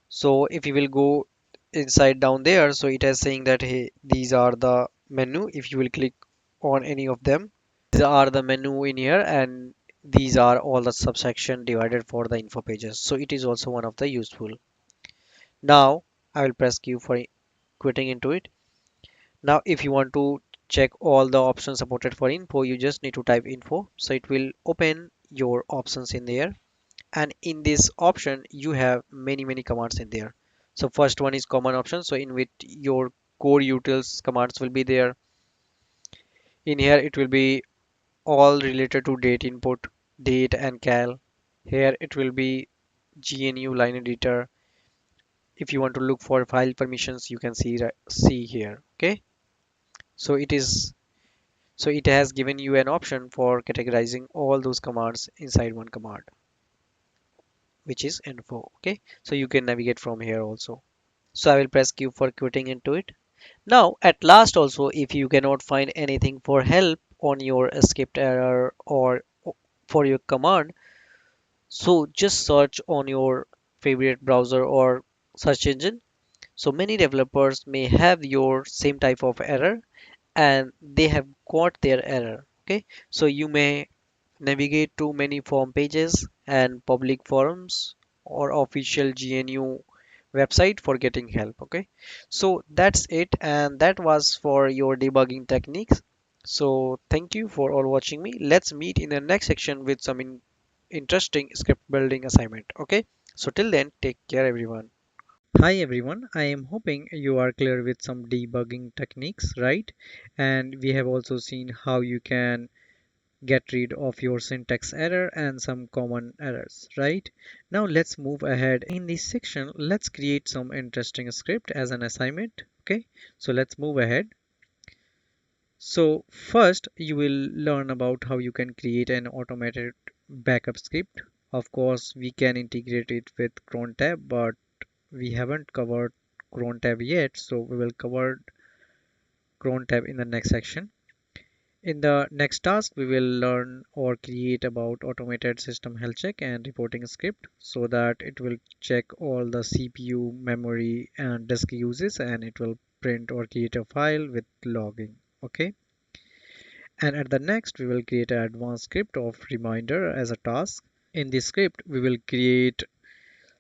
So if you will go inside down there, so it is saying that, hey, these are the menu. If you will click on any of them, these are the menu in here, and these are all the subsection divided for the info pages. So it is also one of the useful. Now I will press q for quitting into it. Now if you want to check all the options supported for info, you just need to type info, so it will open your options in there. And in this option you have many commands in there. So first one is common option, so in which your core utils commands will be there. In here it will be all related to date input, date and cal. Here it will be gnu line editor. If you want to look for file permissions, you can see here. Okay, so it is, so it has given you an option for categorizing all those commands inside one command, which is info. Okay, so you can navigate from here also. So I will press q for quitting into it. Now at last also, if you cannot find anything for help on your escaped error or for your command, so just search on your favorite browser or search engine. So many developers may have your same type of error and they have got their error. Okay, so you may navigate to many forum pages and public forums or official GNU website for getting help. Okay, so that's it, and that was for your debugging techniques. So thank you for all watching me. Let's meet in the next section with some interesting script building assignment. Okay, so till then, take care everyone. Hi everyone, I am hoping you are clear with some debugging techniques, right? And we have also seen how you can get rid of your syntax error and some common errors, right? Now let's move ahead. In this section, let's create some interesting script as an assignment. Okay, so let's move ahead. So first you will learn about how you can create an automated backup script. Of course, we can integrate it with cron tab, but we haven't covered cron tab yet, so we will cover cron tab in the next section. In the next task, we will learn or create about automated system health check and reporting script so that it will check all the CPU, memory, and disk uses, and it will print or create a file with logging. Okay. And at the next, we will create an advanced script of reminder as a task. In this script, we will create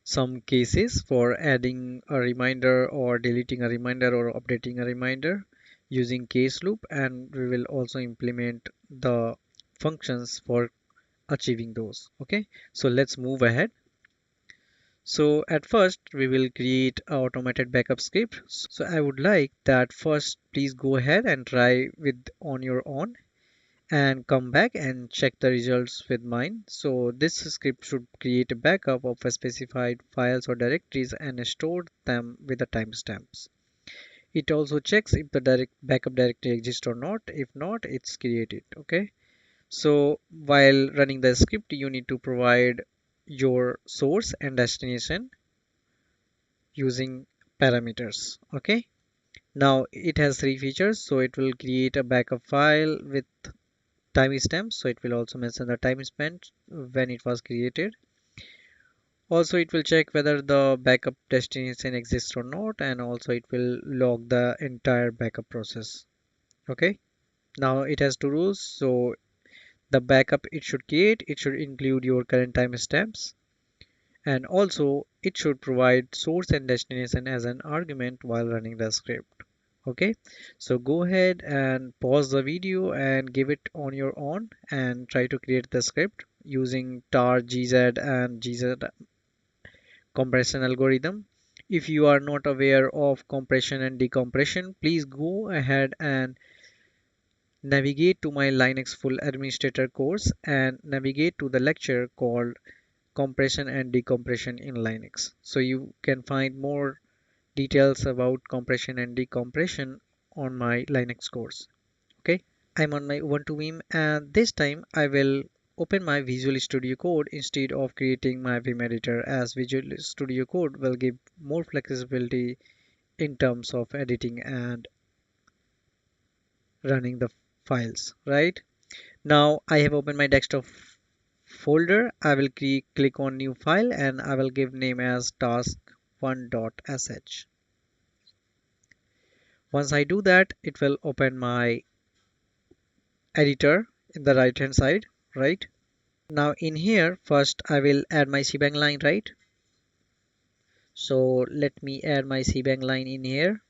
some cases for adding a reminder or deleting a reminder or updating a reminder using case loop, and we will also implement the functions for achieving those. Okay, so let's move ahead. So at first we will create a automated backup script. So I would like that first please go ahead and try with on your own and come back and check the results with mine. So this script should create a backup of a specified files or directories and store them with the timestamps. It also checks if the direct backup directory exists or not. If not, it's created. Okay. So while running the script, you need to provide your source and destination using parameters. Okay. Now it has three features. So it will create a backup file with timestamp, so it will also mention the time spent when it was created. Also it will check whether the backup destination exists or not, and also it will log the entire backup process. Okay, now it has two rules. So the backup it should create, it should include your current timestamps, and also it should provide source and destination as an argument while running the script. Okay, so go ahead and pause the video and give it on your own and try to create the script using tar gz and gz compression algorithm. If you are not aware of compression and decompression, please go ahead and navigate to my Linux full administrator course and navigate to the lecture called compression and decompression in Linux, so you can find more details about compression and decompression on my Linux course. Okay, I'm on my Ubuntu Vim, and this time I will open my Visual Studio Code instead of creating my Vim editor, as Visual Studio Code will give more flexibility in terms of editing and running the files. Right now I have opened my desktop folder. I will click on new file and I will give name as task1.sh. Once I do that, it will open my editor in the right hand side, right? Now in here, first I will add my shebang line, right? So let me add my shebang line in here.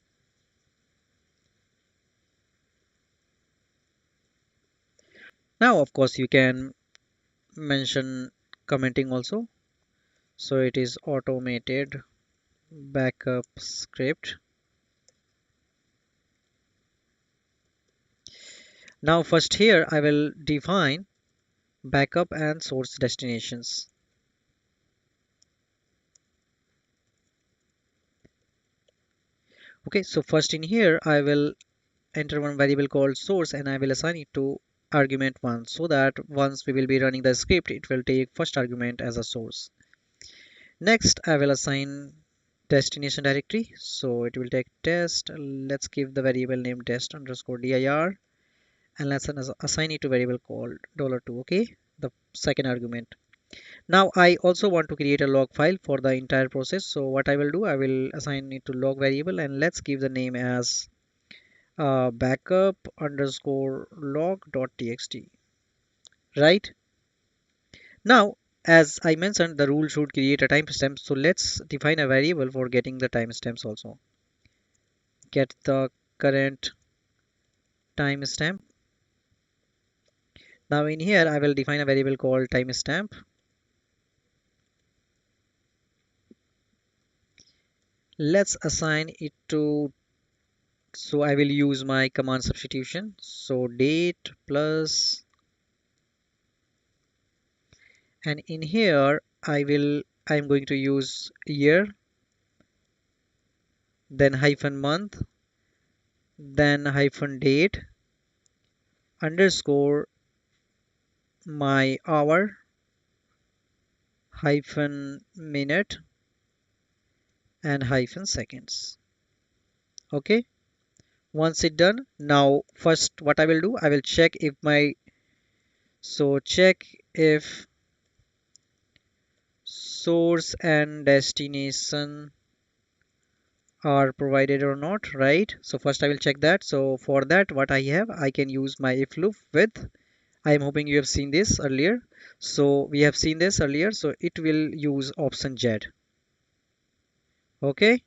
Now, of course, you can mention commenting also. So it is automated backup script. Now first here I will define backup and source destinations. Okay, so first in here I will enter one variable called source and I will assign it to argument 1, so that once we will be running the script, it will take first argument as a source. Next I will assign destination directory, so it will take test. Let's give the variable name test underscore dir, and let's assign it to variable called $2. Okay, the second argument. Now I also want to create a log file for the entire process, so what I will do, I will assign it to log variable, and let's give the name as backup underscore log.txt. Right now, as I mentioned, the rule should create a timestamp, so let's define a variable for getting the timestamps also. Get the current timestamp. Now in here I will define a variable called timestamp. Let's assign it to, so I will use my command substitution, so date plus, and in here I'm going to use year, then hyphen month, then hyphen date, underscore my hour hyphen minute and hyphen seconds. Okay, once it done, now first what I will do, I will check if my, so check if source and destination are provided or not, right? So first I will check that. So for that, what I have, I can use my if loop with, I am hoping you have seen this earlier. So we have seen this earlier, so it will use option Z. Okay,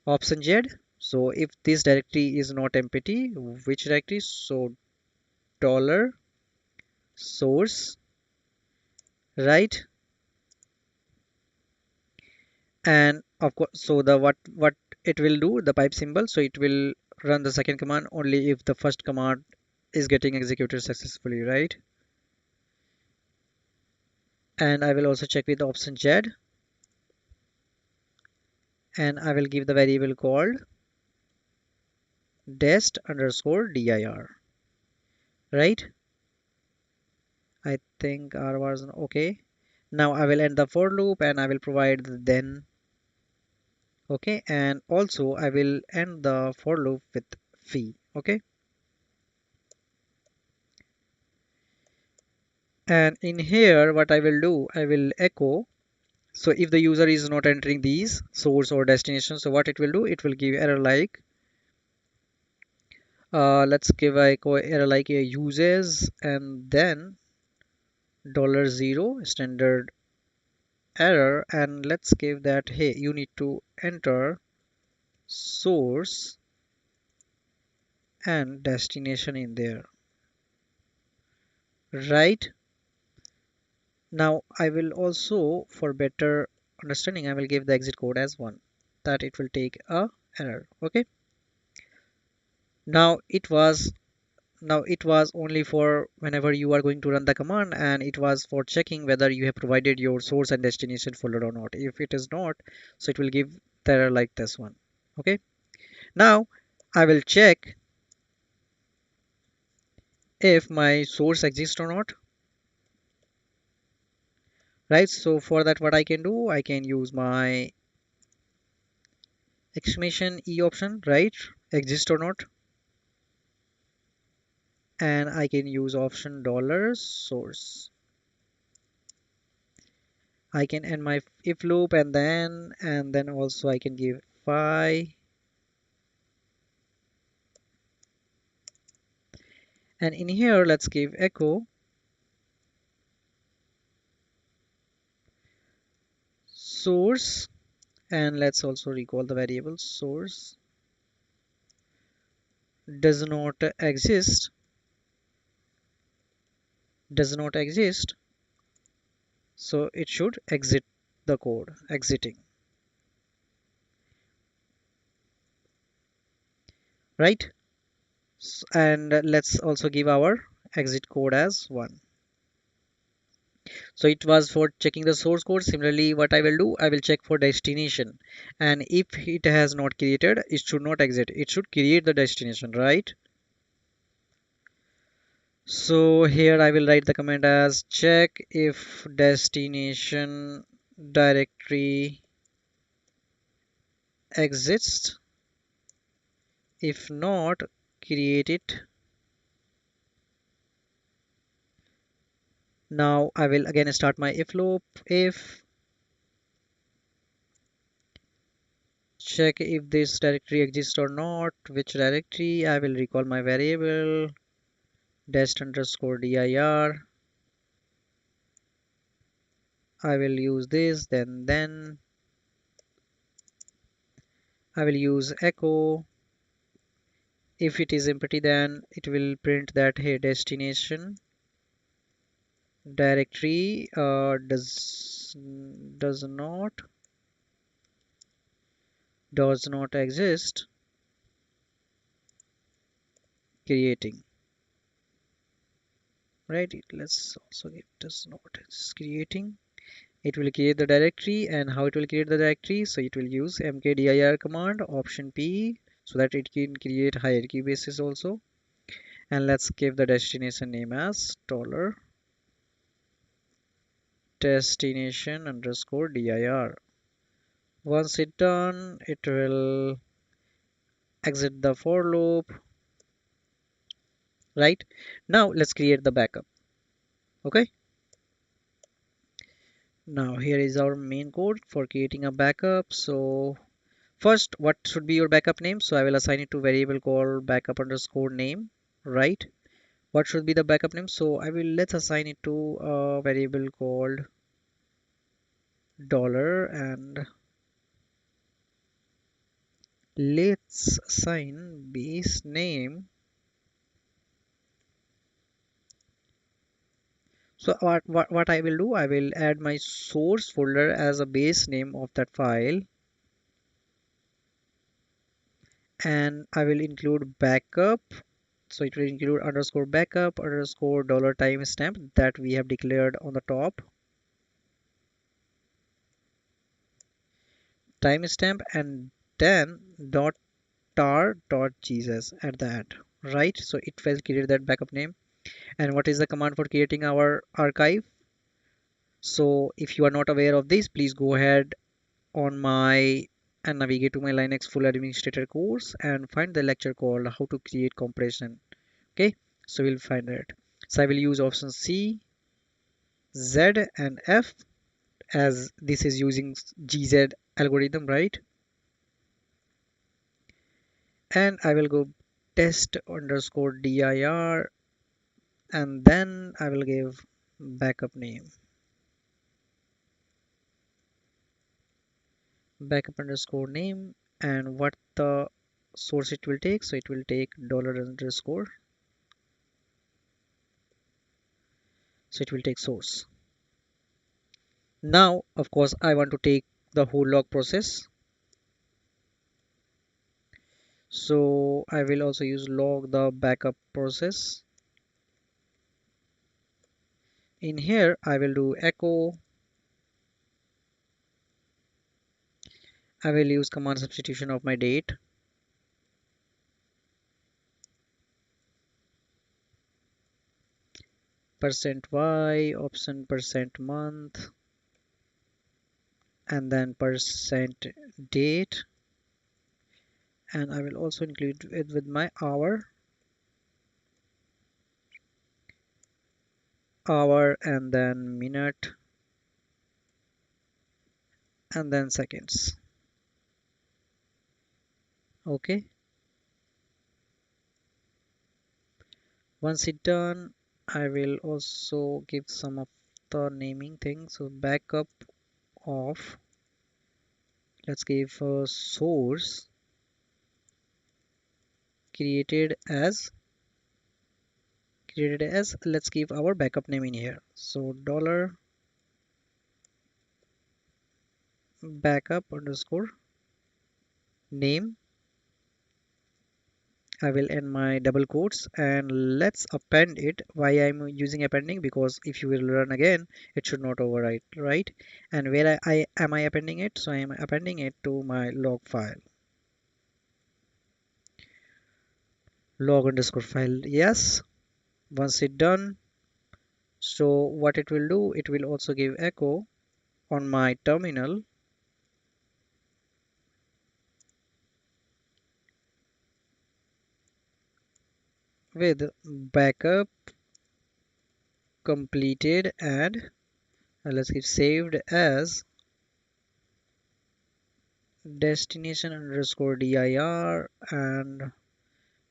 option Z. So if this directory is not empty, which directory? So dollar source, right? And of course, so the what it will do, the pipe symbol, so it will run the second command only if the first command is getting executed successfully, right? And I will also check with option Z, and I will give the variable called dest underscore dir, right? I think R was okay. Now I will end the for loop and I will provide the then. Okay, and also I will end the for loop with fee. Okay, and in here what I will do, I will echo. So if the user is not entering these source or destination, so what it will do, it will give error like, let's give a echo error like a uses and then $0 standard error, and let's give that, hey, you need to enter source and destination in there, right? Now I will also, for better understanding, I will give the exit code as 1, that it will take a error. Okay, now it was only for whenever you are going to run the command, and it was for checking whether you have provided your source and destination folder or not. If it is not, so it will give the error like this one. Okay, now I will check if my source exists or not, right? So for that, what I can do, I can use my exclamation e option, right? Exist or not, and I can use option dollar source. I can end my if loop and then also I can give phi, and in here let's give echo source, and let's also recall the variable source does not exist, so it should exit the code, exiting, right? And let's also give our exit code as 1. So it was for checking the source code. Similarly, what I will do, I will check for destination, and if it has not created, it should not exit, it should create the destination, right? So here I will write the command as check if destination directory exists, if not, create it. Now I will again start my if loop. If check if this directory exists or not, which directory, I will recall my variable dest underscore dir. I will use this, then I will use echo. If it is empty, then it will print that, hey, destination directory does not exist, creating, right? Let's also give does not exist, creating. It will create the directory, and how it will create the directory, so it will use mkdir command option p, so that it can create hierarchy basis also. And let's give the destination name as dollar destination underscore dir. Once it's done, it will exit the for loop, right? Now let's create the backup. Okay, now here is our main code for creating a backup. So first, what should be your backup name? So I will assign it to variable called backup underscore name, right? What should be the backup name? So I will let's assign it to a variable called dollar, and let's assign base name. So what I will do, I will add my source folder as a base name of that file, and I will include backup. So it will include underscore backup underscore dollar timestamp that we have declared on the top, timestamp, and then dot tar dot jesus at the end, right? So it will create that backup name. And what is the command for creating our archive? So if you are not aware of this, please go ahead on my and navigate to my Linux full administrator course and find the lecture called how to create compression. Okay, so we'll find it. So I will use option C, Z, and F, as this is using GZ algorithm, right? And I will go test underscore dir, and then I will give backup name, backup underscore name, and what the source it will take. So it will take dollar underscore, so it will take source. Now of course I want to take the whole log process, so I will also use log the backup process. In here I will do echo. I will use command substitution of my date, percent %y option percent %month, and then percent date, and I will also include it with my hour, and then minute, and then seconds. Okay, once it's done, I will also give some of the naming things. So backup of, let's give a source created as, let's give our backup name in here. So dollar backup underscore name. I will end my double quotes, and let's append it. Why I'm using appending? Because if you will run again, it should not overwrite, right? And where I am I appending it? So I am appending it to my log file, log underscore file. Yes, once it done, so what it will do, it will also give echo on my terminal with backup completed, and let's give saved as destination underscore dir, and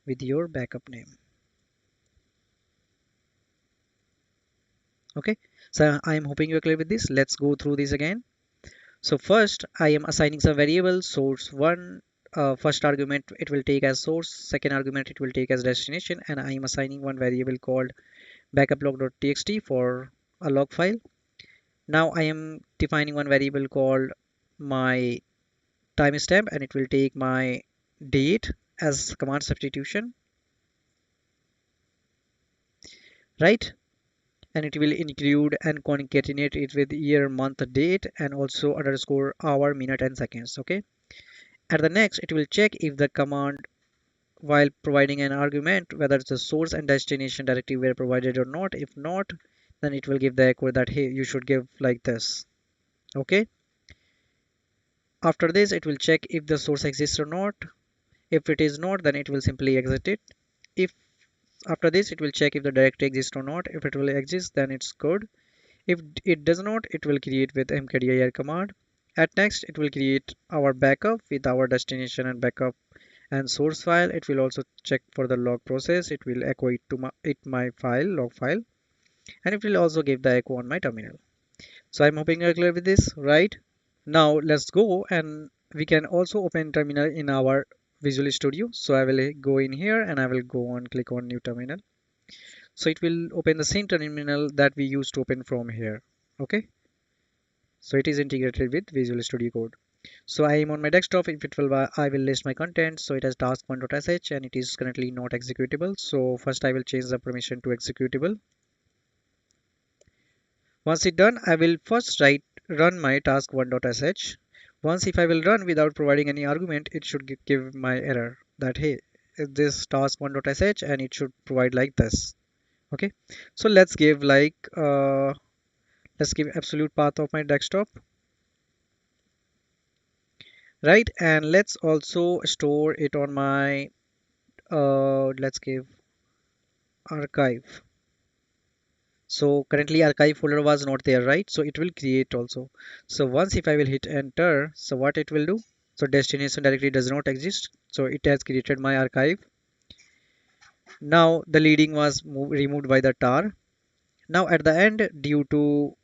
with your backup name. Okay, so I am hoping you're clear with this. Let's go through this again. So first I am assigning some variables. Source one, first argument it will take as source, second argument it will take as destination, and I am assigning one variable called backuplog.txt for a log file. Now I am defining one variable called my timestamp, and it will take my date as command substitution, right? And it will include and concatenate it with year, month, date, and also underscore hour, minute, and seconds. Okay, at the next it will check if the command while providing an argument whether the source and destination directory were provided or not. If not, then it will give the echo that hey, you should give like this. Okay. After this, it will check if the source exists or not. If it is not, then it will simply exit it. If After this, it will check if the directory exists or not. If it will exist, then it's good. If it does not, it will create with mkdir command. At next, it will create our backup with our destination and backup and source file. It will also check for the log process. It will echo it to my file, log file, and it will also give the echo on my terminal. So I'm hoping you're clear with this, right? Now let's go, and we can also open terminal in our Visual Studio. So I will go in here and I will go on click on new terminal. So it will open the same terminal that we used to open from here. Okay. So it is integrated with Visual Studio Code. So I am on my desktop. If it will, I will list my content. So it has task1.sh and it is currently not executable. So first I will change the permission to executable. Once it done, I will first run my task1.sh. Once if I will run without providing any argument, it should give my error that hey, this task1.sh and it should provide like this. Okay, so let's give absolute path of my desktop, right? And let's also store it on my let's give archive. So currently archive folder was not there, right? So it will create also. So once if I will hit enter, so what it will do? So destination directory does not exist. So it has created my archive. Now the leading was removed by the tar. Now at the end, due to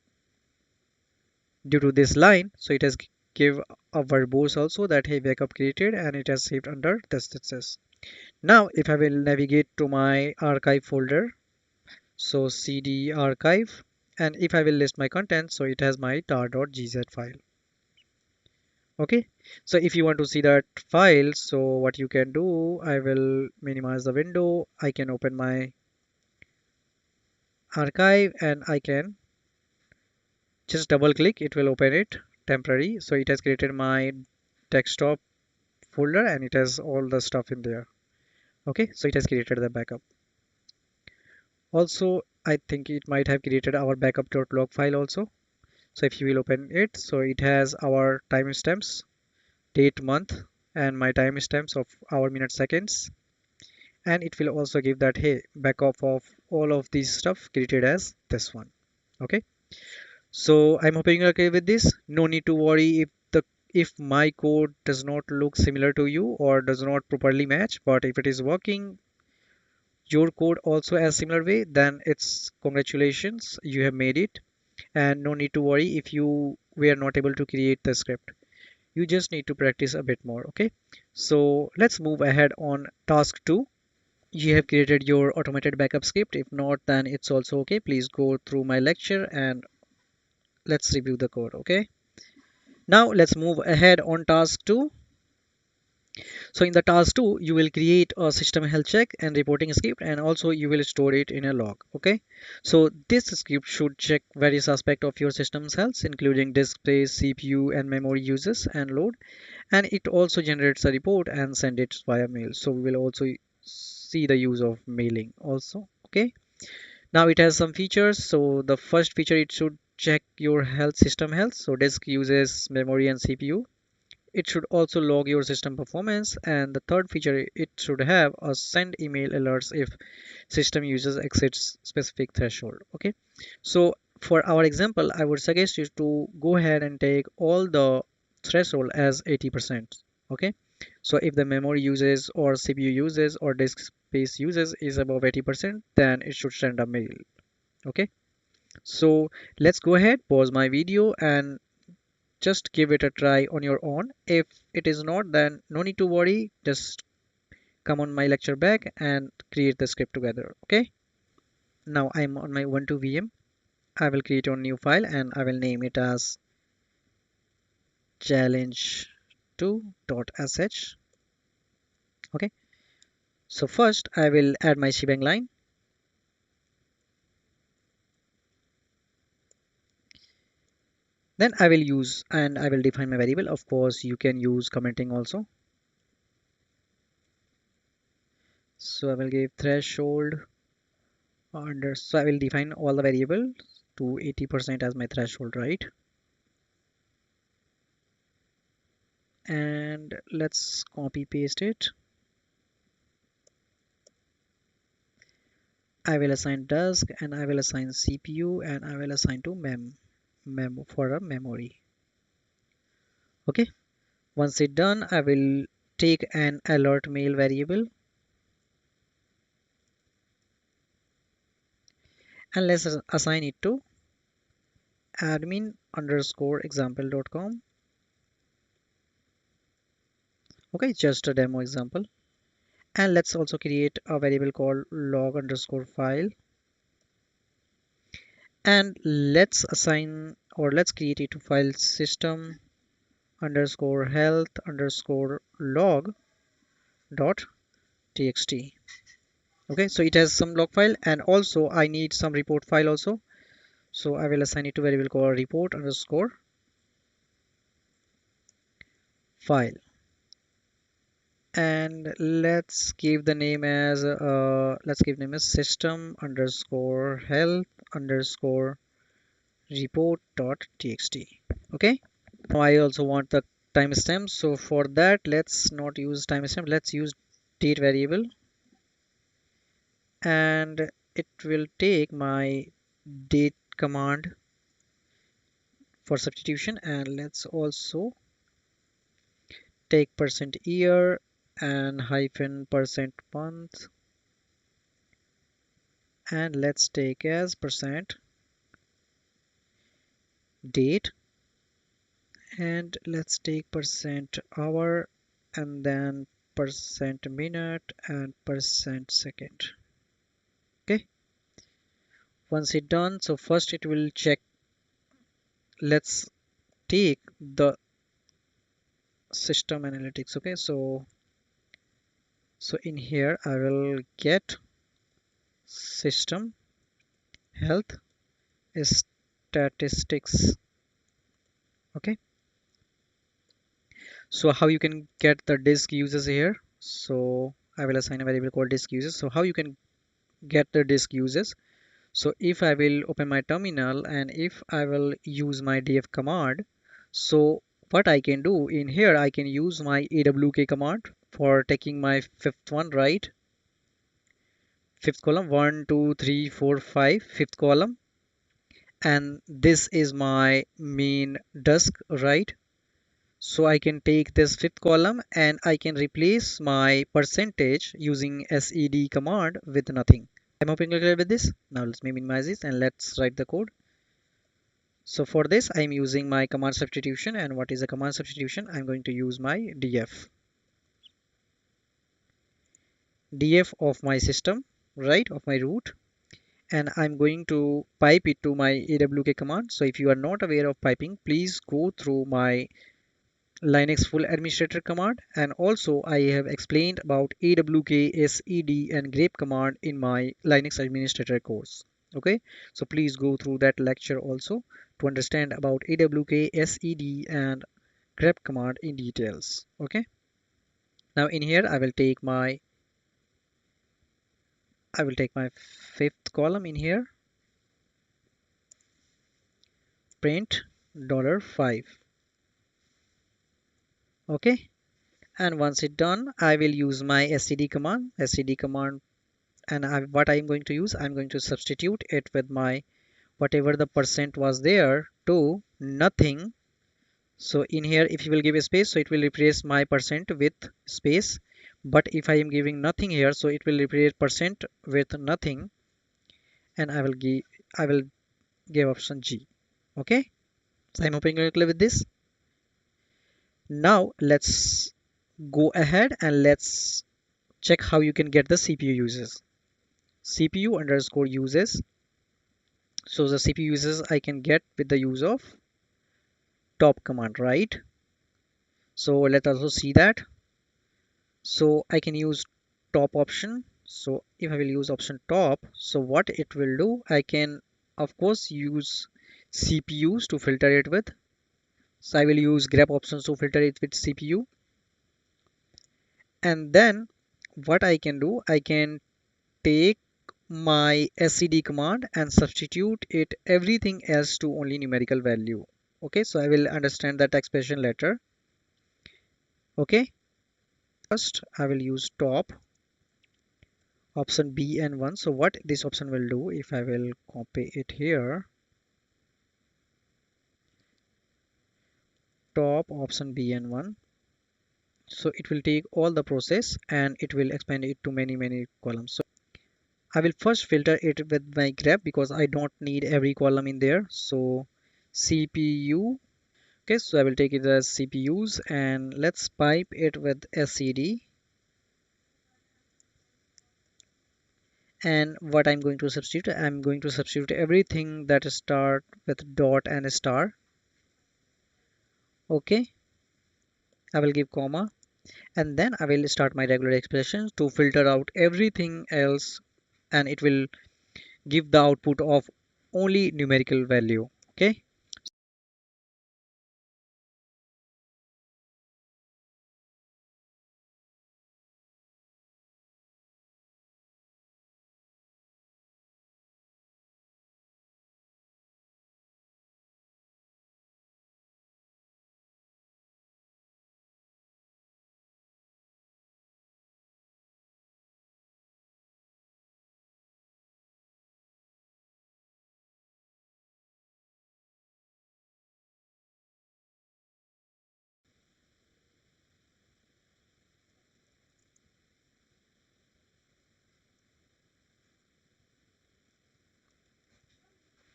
this line, so it has give a verbose also that hey backup created and it has saved under this. Now if I will navigate to my archive folder, so cd archive, and if I will list my content, so it has my tar.gz file. Okay, so if you want to see that file, so what you can do, I will minimize the window, I can open my archive and I can just double click, it will open it temporary. So it has created my desktop folder and it has all the stuff in there. Okay, so it has created the backup. Also, I think it might have created our backup.log file also. So if you will open it, so it has our timestamps, date, month, and my timestamps of our minute seconds. And it will also give that hey, backup of all of these stuff created as this one. Okay. So I'm hoping you're okay with this. No need to worry if my code does not look similar to you or does not properly match, but if it is working your code also as similar way, then it's congratulations, you have made it. And no need to worry if you were not able to create the script. You just need to practice a bit more. Okay, so let's move ahead on task 2. You have created your automated backup script. If not, then it's also okay. Please go through my lecture and let's review the code. Okay, now let's move ahead on task 2. So in the task 2, you will create a system health check and reporting script, and also you will store it in a log. Okay, so this script should check various aspects of your system's health, including disk space, CPU, and memory uses and load. And it also generates a report and send it via mail. So we will also see the use of mailing also. Okay, now it has some features. So the first feature, it should check your health system health. So disk uses, memory, and CPU. It should also log your system performance. And the third feature, it should have a send email alerts if system users exceeds specific threshold. Okay, so for our example, I would suggest you to go ahead and take all the threshold as 80%. Okay, so if the memory uses or CPU uses or disk space uses is above 80%, then it should send a mail. Okay, so let's go ahead, pause my video and just give it a try on your own. If it is not, then no need to worry, just come on my lecture back and create the script together. Okay, now I'm on my Ubuntu VM. I will create a new file and I will name it as challenge2.sh. Okay, so first I will add my shebang line. Then I will use and I will define my variable. Of course, you can use commenting also. So I will give threshold under, so I will define all the variable to 80% as my threshold, right? And let's copy paste it. I will assign disk and I will assign CPU and I will assign to mem for a memory. Okay. Once it's done, I will take an alert mail variable and let's assign it to admin underscore example.com. Okay, just a demo example. And let's also create a variable called log underscore file. And let's assign or let's create it to file system underscore health underscore log dot txt. Okay, so it has some log file and also I need some report file also. So I will assign it to variable called report underscore file. And let's give the name as system underscore health underscore report dot txt. Okay. Now I also want the timestamp. So for that, let's not use timestamp. Let's use date variable, and it will take my date command for substitution. And let's also take percent year and hyphen percent month, and let's take as percent date, and let's take percent hour, and then percent minute and percent second. Okay, once it done, so first it will check. Let's take the system analytics. Okay, so in here I will get system health statistics. Okay, so how you can get the disk users here. So I will assign a variable called disk users. So how you can get the disk users. So if I will open my terminal and if I will use my df command, so what I can do in here, I can use my awk command for taking my fifth one, right? Fifth column, 1 2 3 4 5, fifth column, and this is my main disk, right? So I can take this fifth column and I can replace my percentage using sed command with nothing. I'm hoping you're clear with this. Now let's minimize this and let's write the code. So for this, I'm using my command substitution. And what is a command substitution? I'm going to use my df of my system, right, of my root. And I'm going to pipe it to my awk command. So if you are not aware of piping, please go through my Linux full administrator command, and also I have explained about awk, sed and grep command in my Linux administrator course. Okay, so please go through that lecture also to understand about awk, sed and grep command in details. Okay, now in here I will take my fifth column in here, print $5. Okay, and once it's done, I will use my std command, and what I'm going to use, I'm going to substitute it with my whatever the percent was there to nothing. So in here, if you will give a space, so it will replace my percent with space. But if I am giving nothing here, so it will replace percent with nothing, and I will give option G. Okay, so I'm hoping you're clear with this. Now let's go ahead and let's check how you can get the CPU uses. CPU underscore uses. So the CPU uses I can get with the use of top command, right? So let's also see that. So I can use top option. So if I will use option top, so what it will do, I can of course use CPUs to filter it with. So I will use grep options to filter it with CPU. And then what I can do, I can take my scd command and substitute it everything else to only numerical value. Okay, so I will understand that expression later. Okay, first I will use top option B and 1. So what this option will do, if I will copy it here, top option B and 1, so it will take all the process and it will expand it to many columns. So I will first filter it with my grep because I don't need every column in there. So CPU. Okay, so I will take it as CPUs and let's pipe it with SCD. And what I'm going to substitute, I'm going to substitute everything that start with dot and star. Okay, I will give comma and then I will start my regular expression to filter out everything else and it will give the output of only numerical value. Okay,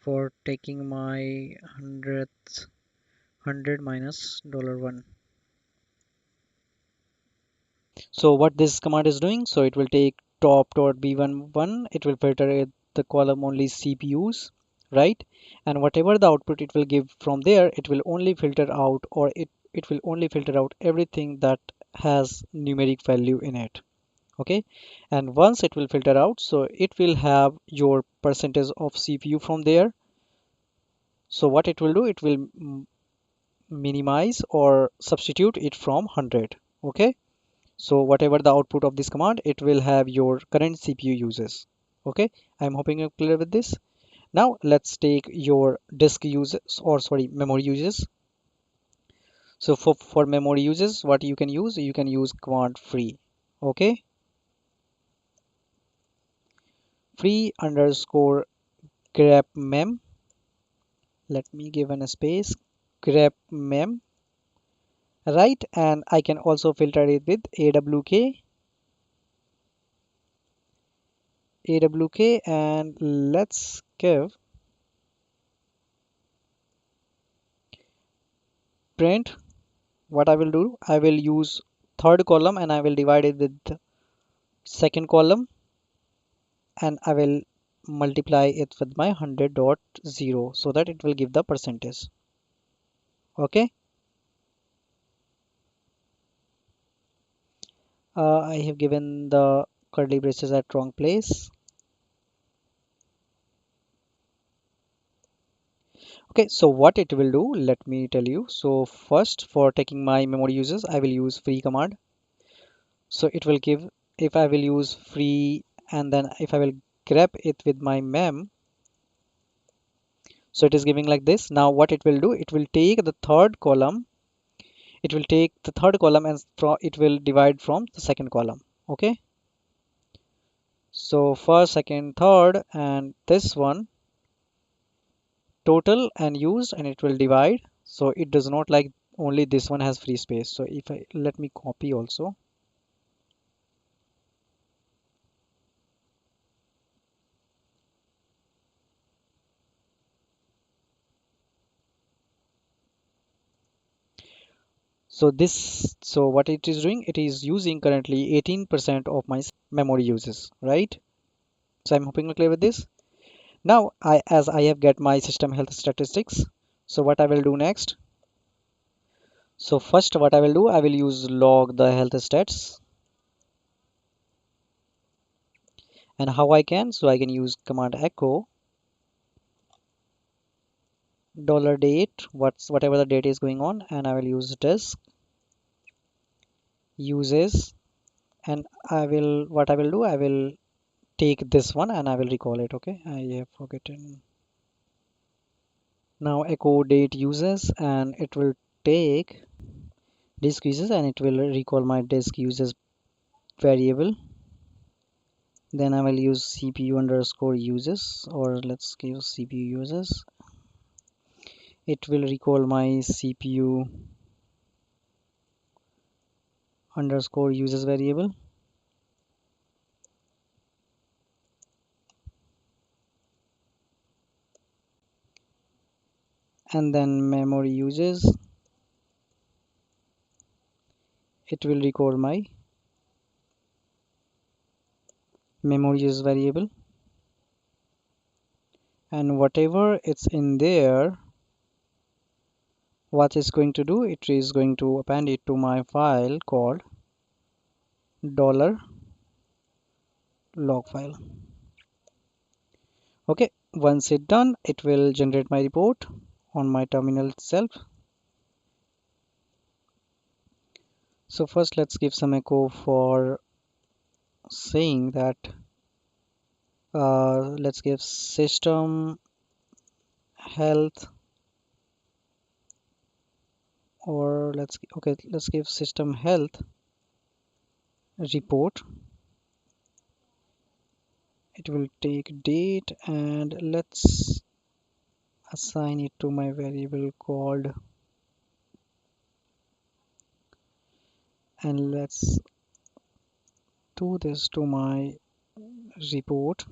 for taking my hundredth 100 minus $1. So what this command is doing, so it will take top.b11, it will filter the column only CPUs, right? And whatever the output it will give from there, it will only filter out or it will only filter out everything that has numeric value in it. Okay, and once it will filter out, so it will have your percentage of CPU from there. So what it will do, it will minimize or substitute it from 100. Okay, so whatever the output of this command, it will have your current CPU uses. Okay, I'm hoping you're clear with this. Now let's take your disk uses or sorry, memory uses. So for memory uses, what you can use command free. Okay, free underscore grep mem. Let me give an space grep mem, right? And I can also filter it with awk, and let's give print. What I will do, I will use third column and I will divide it with the second column and I will multiply it with my 100.0 so that it will give the percentage. Okay, I have given the curly braces at wrong place. Okay, so what it will do, let me tell you. So first, for taking my memory uses, I will use free command. So it will give, if I will use free and then if I will grab it with my mem, so it is giving like this. Now what it will do, it will take the third column, and it will divide from the second column. Okay, so first, second, third, and this one total and used, and it will divide. So it does not like only this one has free space. So if I let me copy also. So what it is doing, it is using currently 18% of my memory uses, right? So I'm hoping you're clear with this. Now as I have get my system health statistics, so what I will do next, so first what I will do, I will use log the health stats. And how I can, so I can use command echo $date, whatever the date is going on, and I will use disk uses And what I will do, I will take this one and I will recall it. Okay, I have forgotten. Now echo date uses, and it will take disk uses and it will recall my disk uses variable. Then I will use CPU underscore uses, or let's give CPU uses. It will recall my CPU underscore uses variable. And then memory uses, it will recall my memory use variable, and whatever it's in there, what it's going to do, it is going to append it to my file called dollar log file. Okay, once it's done, it will generate my report on my terminal itself. So first let's give some echo for saying that let's give system health, or let's give system health report. It will take date, and let's assign it to my variable called, and let's do this to my report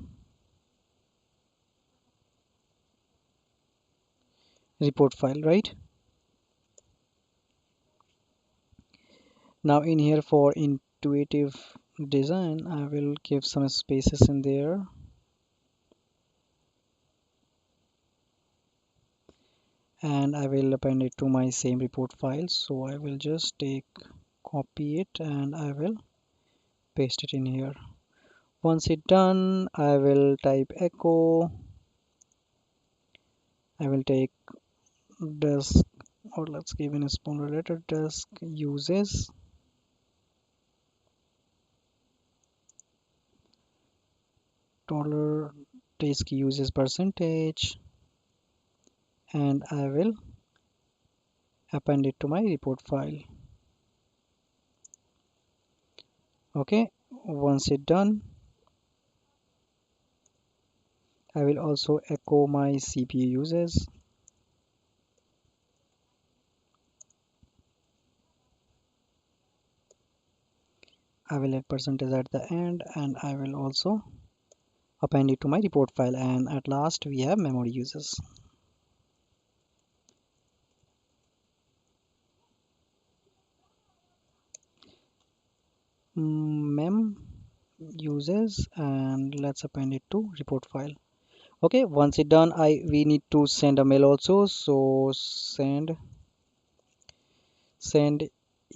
file, right? Now in here, for intuitive design, I will give some spaces in there, and I will append it to my same report file. So I will just copy it, and I will paste it in here. Once it's done, I will type echo. I will take disk, or let's give in a spoon related disk uses dollar disk uses percentage, and I will append it to my report file. Okay, once it's done, I will also echo my CPU uses. I will add percentage at the end, and I will also append it to my report file. And at last, we have memory uses. Mem uses, and let's append it to report file. Okay, once it's done, we need to send a mail also. So send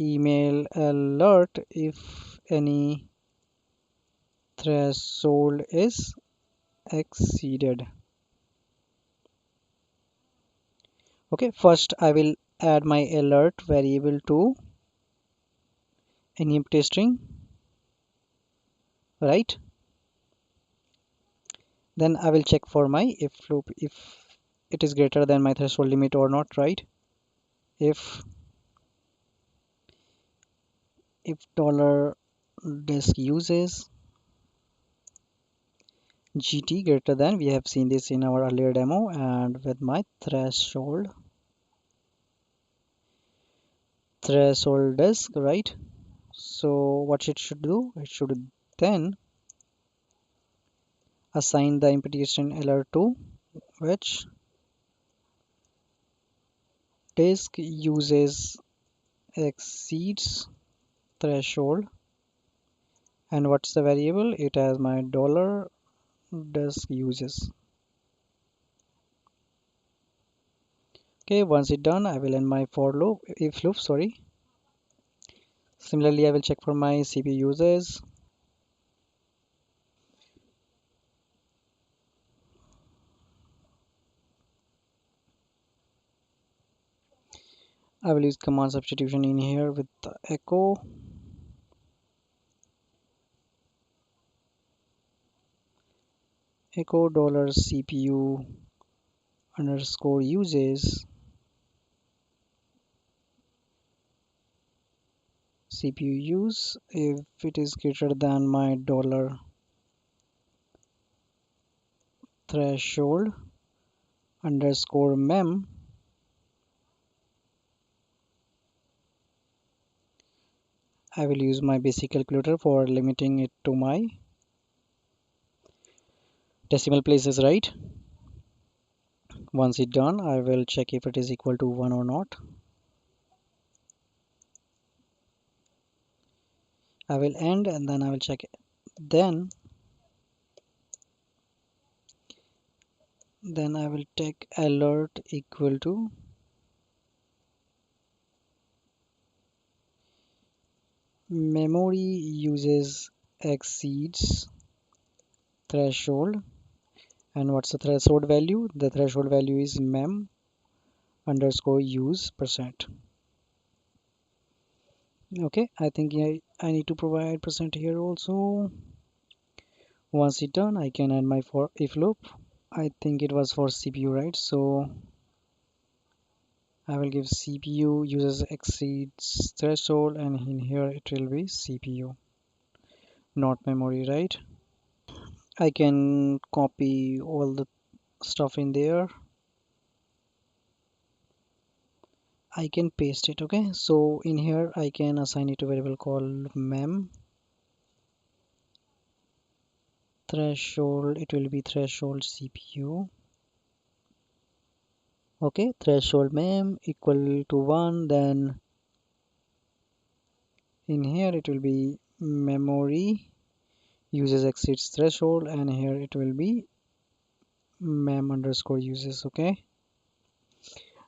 email alert if any threshold is exceeded. Okay, first I will add my alert variable to an empty string, right? Then I will check for my if loop if it is greater than my threshold limit or not, right? If dollar disk uses gt greater than, we have seen this in our earlier demo, and with my threshold disk, right? So what it should do, it should then assign the imputation alert to which disk uses exceeds threshold, and what's the variable, it has my dollar disk uses. Okay, once it's done, I will end my for loop if loop, sorry. Similarly, I will check for my CPU uses. I will use command substitution in here with the echo. echo dollar CPU underscore uses CPU use if it is greater than my dollar threshold underscore mem. I will use my basic calculator for limiting it to my decimal places, right? Once it's done, I will check if it is equal to 1 or not. I will end and then I will check it. Then I will take alert equal to memory uses exceeds threshold. And what's the threshold value? The threshold value is mem underscore use percent. Okay, I think I need to provide percent here also. Once it's done, I can add my for if loop. I think it was for CPU, right? So I will give CPU uses exceeds threshold, and in here it will be CPU, not memory, right? I can copy all the stuff in there. I can paste it. Okay, so in here I can assign it a variable called mem threshold. It will be threshold CPU. Okay, threshold mem equal to 1. Then in here it will be memory uses exceeds threshold, and here it will be mem underscore uses. Okay,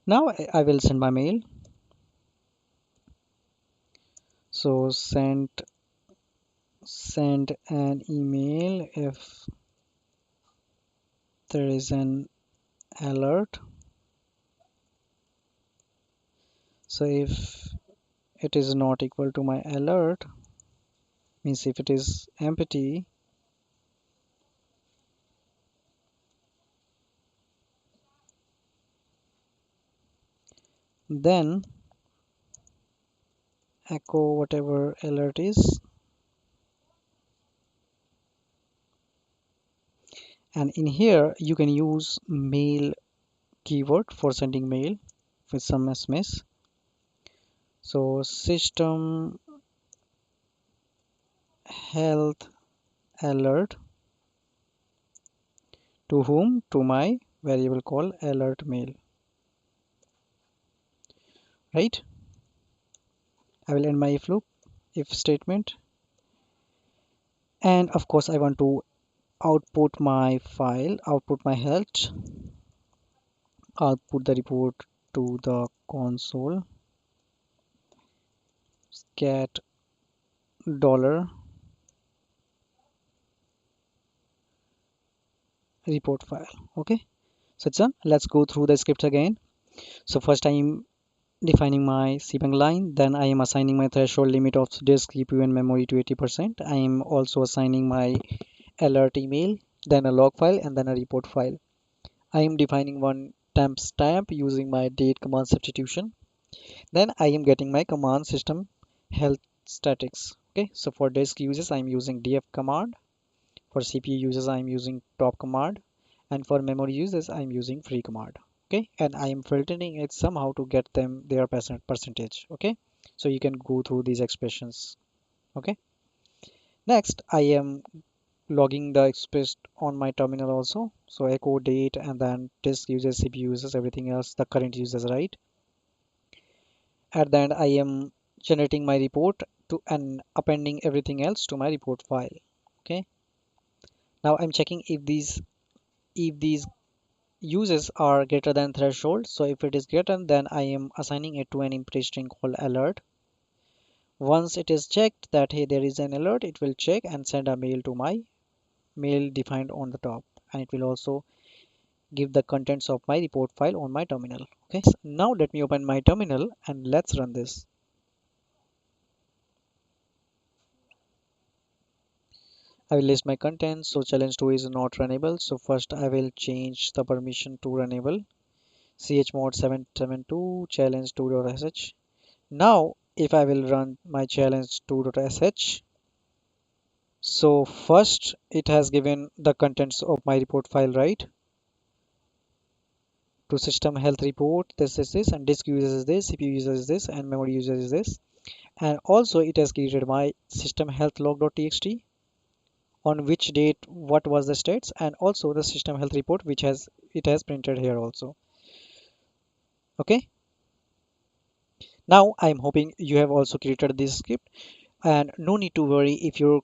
now I will send my mail. So send an email if there is an alert. So if it is not equal to my alert, means if it is empty, then echo whatever alert is, and in here you can use mail keyword for sending mail with some SMS. So system health alert to whom? To my variable called alert mail, right? I will end my if loop, if statement, and of course I want to output my file, output my health. Output the report to the console. Get dollar report file. Okay, so it's done. Let's go through the script again. So first I am defining my cbank line, then I am assigning my threshold limit of disk, CPU and memory to 80%. I am also assigning my alert email, then a log file, and then a report file. I am defining one timestamp using my date command substitution. Then I am getting my command system health statics. Okay, so for disk uses I am using df command, for CPU users I am using top command, and for memory users I am using free command. Okay, and I am filtering it somehow to get them their percentage. Okay, so you can go through these expressions. Okay, next I am logging the expressed on my terminal also. So echo date and then disk users, CPU users, everything else, the current users, right? At the end I am generating my report to and appending everything else to my report file. Okay, now I'm checking if these uses are greater than threshold. So if it is greater, then I am assigning it to an empty string called alert. Once it is checked that hey there is an alert, it will check and send a mail to my mail defined on the top, and it will also give the contents of my report file on my terminal. Okay, so now let me open my terminal and let's run this. I will list my content. So challenge2 is not runnable. So first I will change the permission to runnable. Chmod 772 challenge2.sh. Now if I will run my challenge2.sh, so first it has given the contents of my report file, right? To system health report, this is this, and disk user is this, CPU user is this, and memory user is this. And also it has created my system health log.txt, on which date what was the states, and also the system health report which has it has printed here also. Okay, now I'm hoping you have also created this script, and no need to worry if your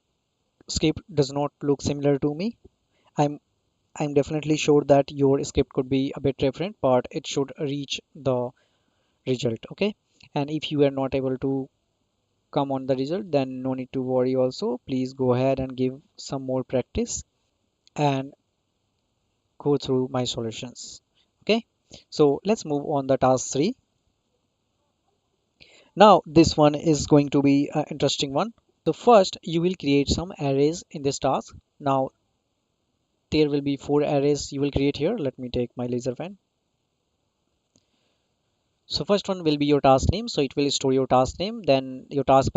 script does not look similar to me. I'm i'm definitely sure that your script could be a bit different, but it should reach the result. Okay, and if you are not able to come on the result, then no need to worry also. Please go ahead and give some more practice and go through my solutions. Okay, so let's move on the task 3. Now this one is going to be an interesting one. So first you will create some arrays in this task. Now there will be 4 arrays you will create here. Let me take my laser pen. So first one will be your task name. So it will store your task name, then your task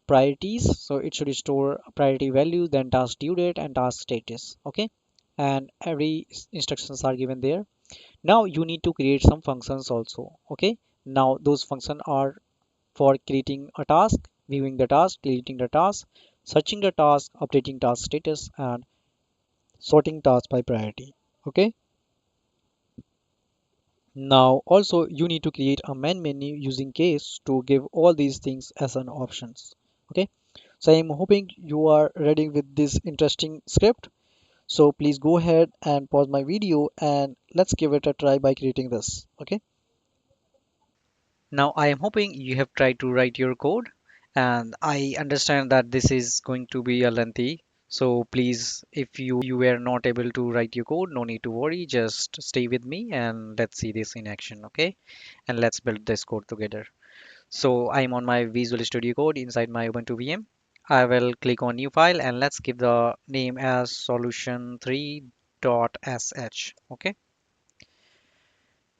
priorities. So it should store priority value, then task due date and task status. Okay. And every instructions are given there. Now you need to create some functions also. Okay. Now those functions are for creating a task, viewing the task, deleting the task, searching the task, updating task status, and sorting tasks by priority. Okay. Now also you need to create a main menu using case to give all these things as an options. Okay, so I'm hoping you are ready with this interesting script. So please go ahead and pause my video and let's give it a try by creating this. Okay, now I am hoping you have tried to write your code, and I understand that this is going to be a lengthy. So please, if you were not able to write your code, no need to worry, just stay with me and let's see this in action. Okay, and let's build this code together. So I'm on my Visual Studio Code inside my Ubuntu VM. I will click on new file and let's give the name as solution3.sh. Okay.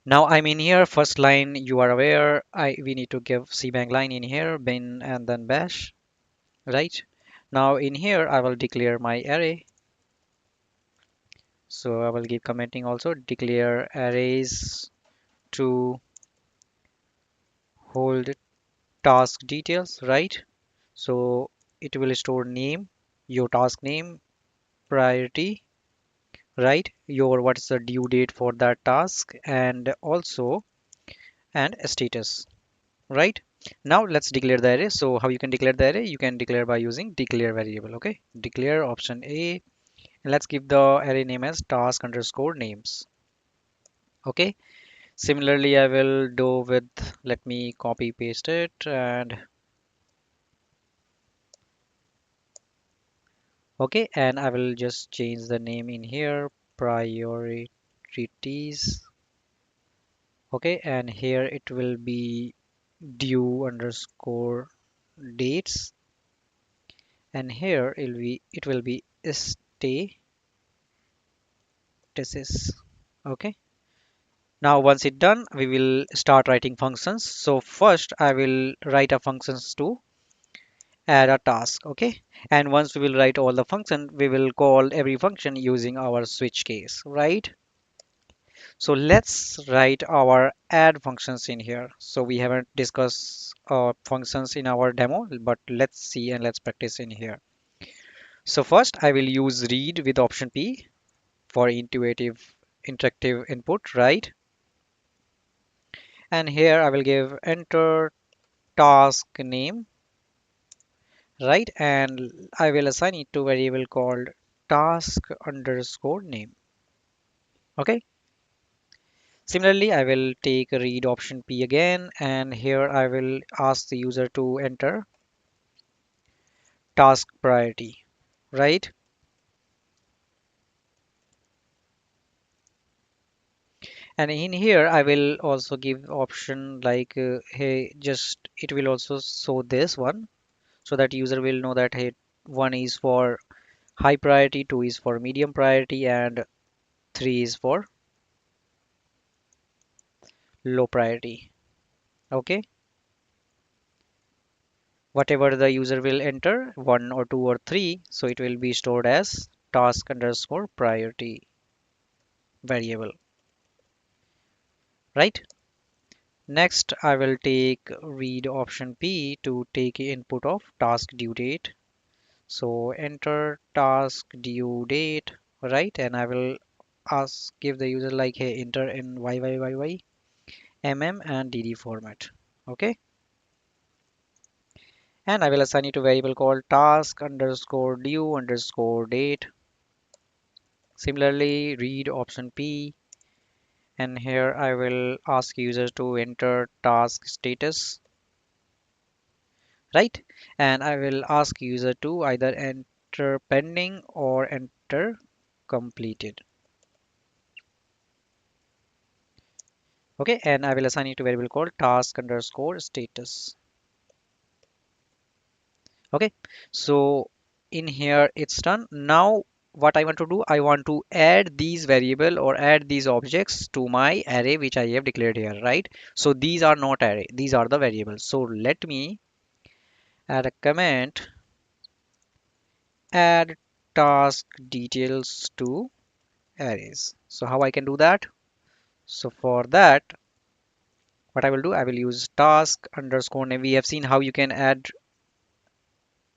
Now I'm in here. First line, you are aware, we need to give cbang line in here, bin and then bash, right? Now in here, I will declare my array. So I will give commenting also declare arrays to hold task details, right? So it will store name, your task name, priority, right? Your what's the due date for that task, and also and status, right? Now let's declare the array. So how you can declare the array? You can declare by using declare variable. Okay, declare option A, and let's give the array name as task underscore names. Okay, similarly I will do with, let me copy paste it, and okay, and I will just change the name in here, priorities. Okay, and here it will be due underscore dates, and here it will be statuses. Okay, now once it done, we will start writing functions. So first I will write a functions to add a task. Okay, and once we will write all the function, we will call every function using our switch case, right? So let's write our add functions in here. So we haven't discussed functions in our demo, but let's see and let's practice in here. So first I will use read with option P for intuitive interactive input, right? And here I will give enter task name, right? And I will assign it to variable called task underscore name. Okay. Similarly, I will take a read option P again, and here I will ask the user to enter task priority, right? And in here, I will also give option like, hey, just it will also show this one so that user will know that hey, one is for high priority, 2 is for medium priority, and 3 is for low priority. Okay, whatever the user will enter, 1 or 2 or 3, so it will be stored as task underscore priority variable, right? Next, I will take read option P to take input of task due date. So enter task due date, right? And I will give the user like, hey, enter in YYYY, MM and DD format. Okay. And I will assign it to variable called task underscore due underscore date. Similarly, read option P. And here I will ask user to enter task status, right? And I will ask user to either enter pending or enter completed. Okay, and I will assign it to variable called task underscore status. Okay, so in here it's done. Now what I want to do, I want to add these variable or add these objects to my array which I have declared here, right? So these are not array, these are the variables. So let me add a comment, add task details to arrays. So how I can do that? So for that, what I will do, I will use task underscore name. We have seen how you can add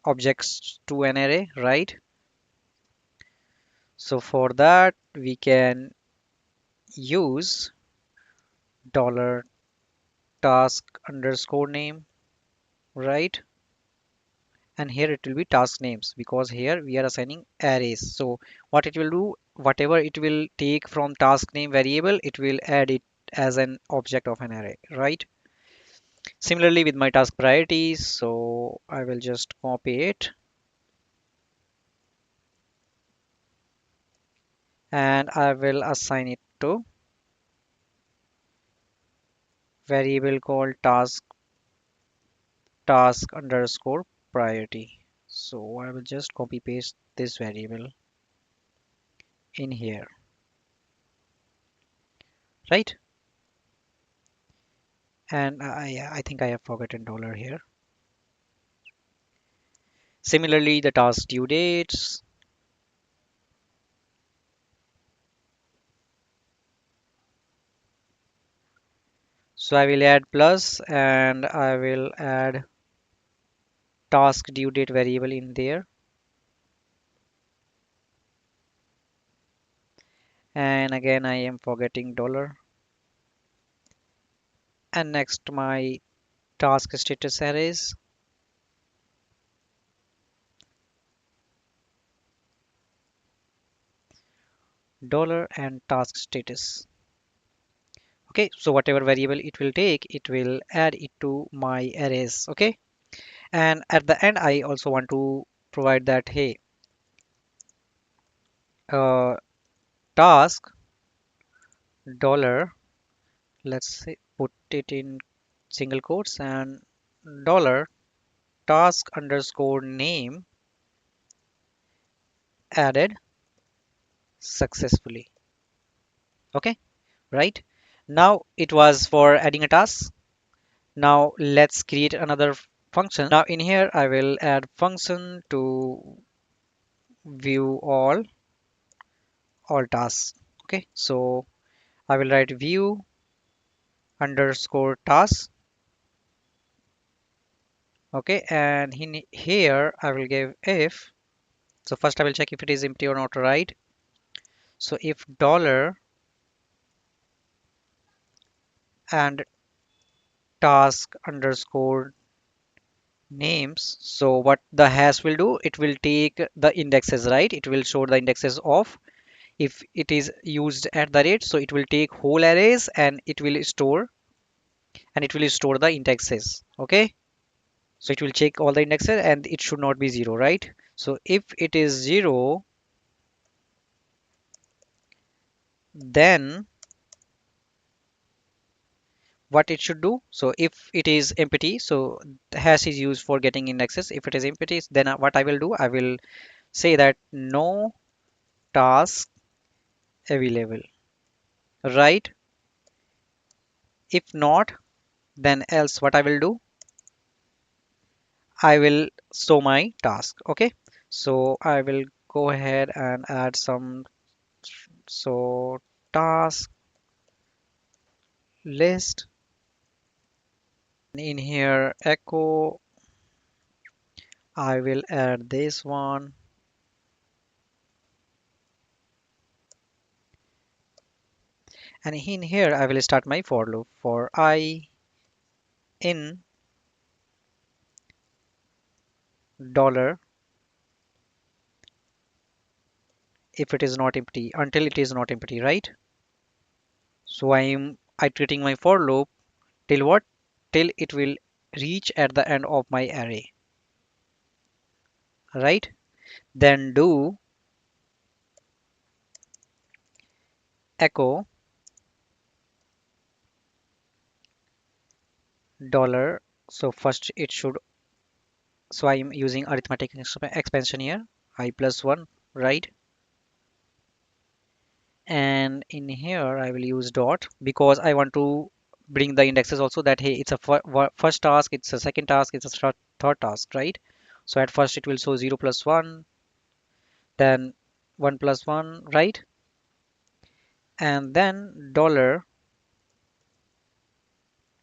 objects to an array, right? So for that, we can use dollar task underscore name, right? And here it will be task names because here we are assigning arrays. So what it will do, whatever it will take from task name variable, it will add it as an object of an array, right? Similarly with my task priorities, so I will just copy it and I will assign it to variable called task underscore priority. So I will just copy paste this variable in here, right? And I think I have forgotten dollar here. Similarly, the task due dates. So I will add plus and I will add task due date variable in there. And again, I am forgetting dollar. And next, my task status arrays, dollar and task status. Okay, so whatever variable it will take, it will add it to my arrays. Okay, and at the end, I also want to provide that, hey, uh, task dollar, let's say put it in single quotes, and dollar task underscore name added successfully. Okay, right? Now it was for adding a task. Now let's create another function. Now in here I will add function to view all tasks. Okay, so I will write view underscore task. Okay, and in here I will give if. So first I will check if it is empty or not, right? So if dollar and task underscore names, so what the hash will do, it will take the indexes, right? It will show the indexes of, if it is used at the rate, so it will take whole arrays and it will store the indexes. Okay, so it will check all the indexes and it should not be zero, right? So if it is zero, then what it should do, so if it is empty, so the hash is used for getting indexes. If it is empty, then what I will do, I will say that no task available, right? If not, then else what I will do, I will show my task. Okay, so I will go ahead and add some, so task list, in here echo, I will add this one, and in here I will start my for loop for I in dollar if it is not empty, until it is not empty, right? So I am iterating my for loop till what, till it will reach at the end of my array, right? Then do echo dollar, so first it should, so I am using arithmetic expansion here, I plus 1, right? And in here I will use dot because I want to bring the indexes also, that hey, it's a first task, it's a second task, it's a third task, right? So at first it will show 0 plus 1, then 1 plus 1, right? And then dollar,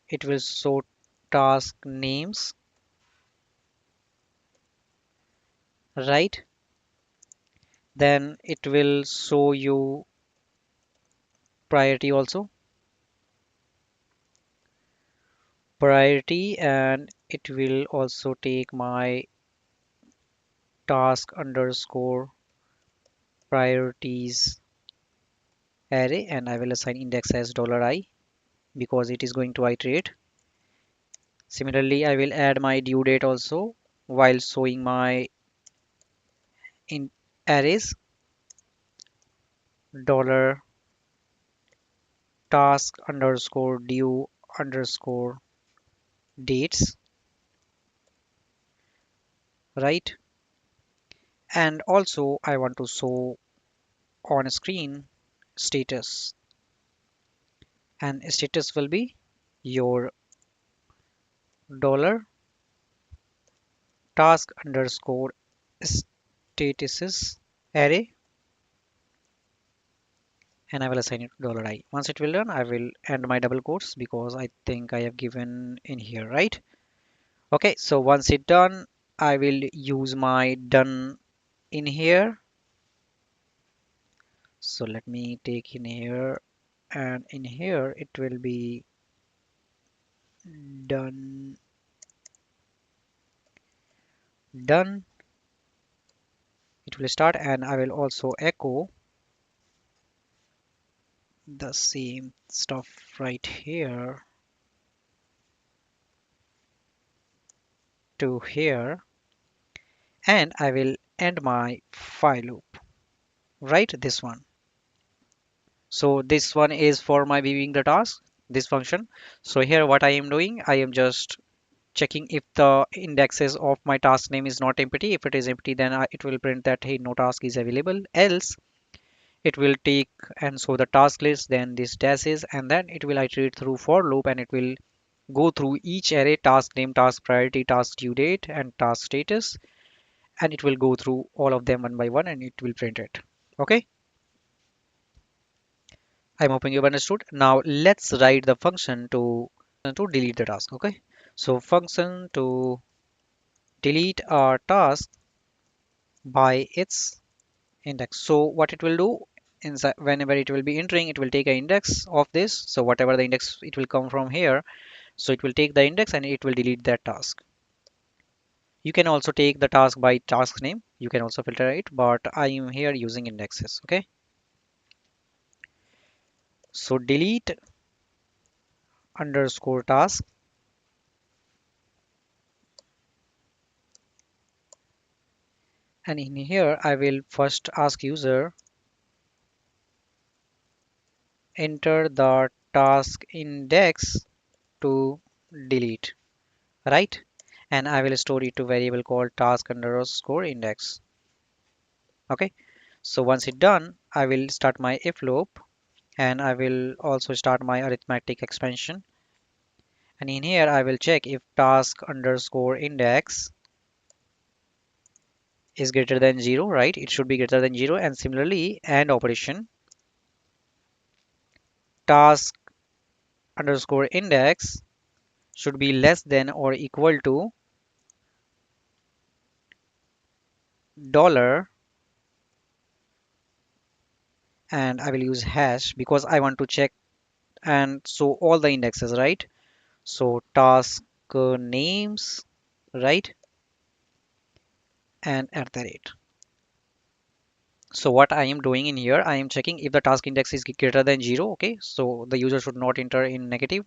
it will show task names, right? Then it will show you priority also, priority, and it will also take my task underscore priorities array, and I will assign index as $I because it is going to iterate. Similarly, I will add my due date also while showing my in arrays, dollar task underscore due underscore dates, right? And also I want to show on screen status, and status will be your dollar task underscore statuses array, and I will assign it $I. Once it will done, I will end my double quotes because I think I have given in here, right? Okay, so once it done, I will use my done in here. So let me take in here, and in here it will be done, done. It will start, and I will also echo the same stuff right here to here, and I will end my while loop, right? This one. So this one is for my viewing the task, this function. So here what I am doing, I am just checking if the indexes of my task name is not empty. If it is empty, then it will print that hey, no task is available. Else it will take and show the task list, then this dash is, and then it will iterate through for loop, and it will go through each array, task name, task priority, task due date, and task status, and it will go through all of them one by one, and it will print it. Okay, I'm hoping you've understood. Now let's write the function to delete the task. Okay, so function to delete our task by its index. So what it will do, inside whenever it will be entering, it will take an index of this. So whatever the index, it will come from here. So it will take the index and it will delete that task. You can also take the task by task name. You can also filter it, but I am here using indexes. Okay. So delete underscore task, and in here I will first ask user enter the task index to delete, right? And I will store it to variable called task underscore index. Okay, so once it's done, I will start my if loop, and I will also start my arithmetic expansion. And in here, I will check if task underscore index is greater than 0, right? It should be greater than 0. And similarly, and operation task underscore index should be less than or equal to dollar, and I will use hash because I want to check and so all the indexes, right? So task names, right? And at the rate. So what I am doing in here, I am checking if the task index is greater than 0. Okay, so the user should not enter in negative.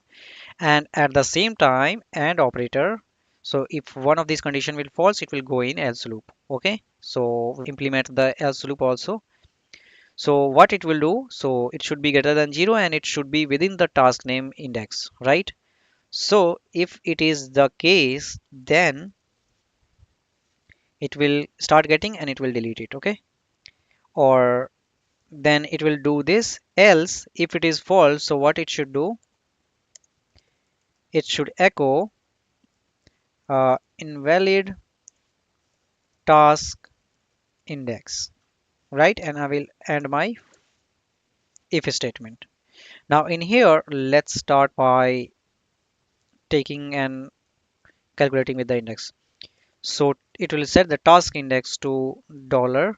And at the same time, and operator. So if one of these condition will false, it will go in else loop. Okay, so implement the else loop also. So what it will do, so it should be greater than 0 and it should be within the task name index, right? So if it is the case, then it will start getting and it will delete it. Okay, or then it will do this. Else if it is false, so what it should do, it should echo invalid task index, right? And I will end my if statement. Now in here, let's start by taking and calculating with the index. So it will set the task index to dollar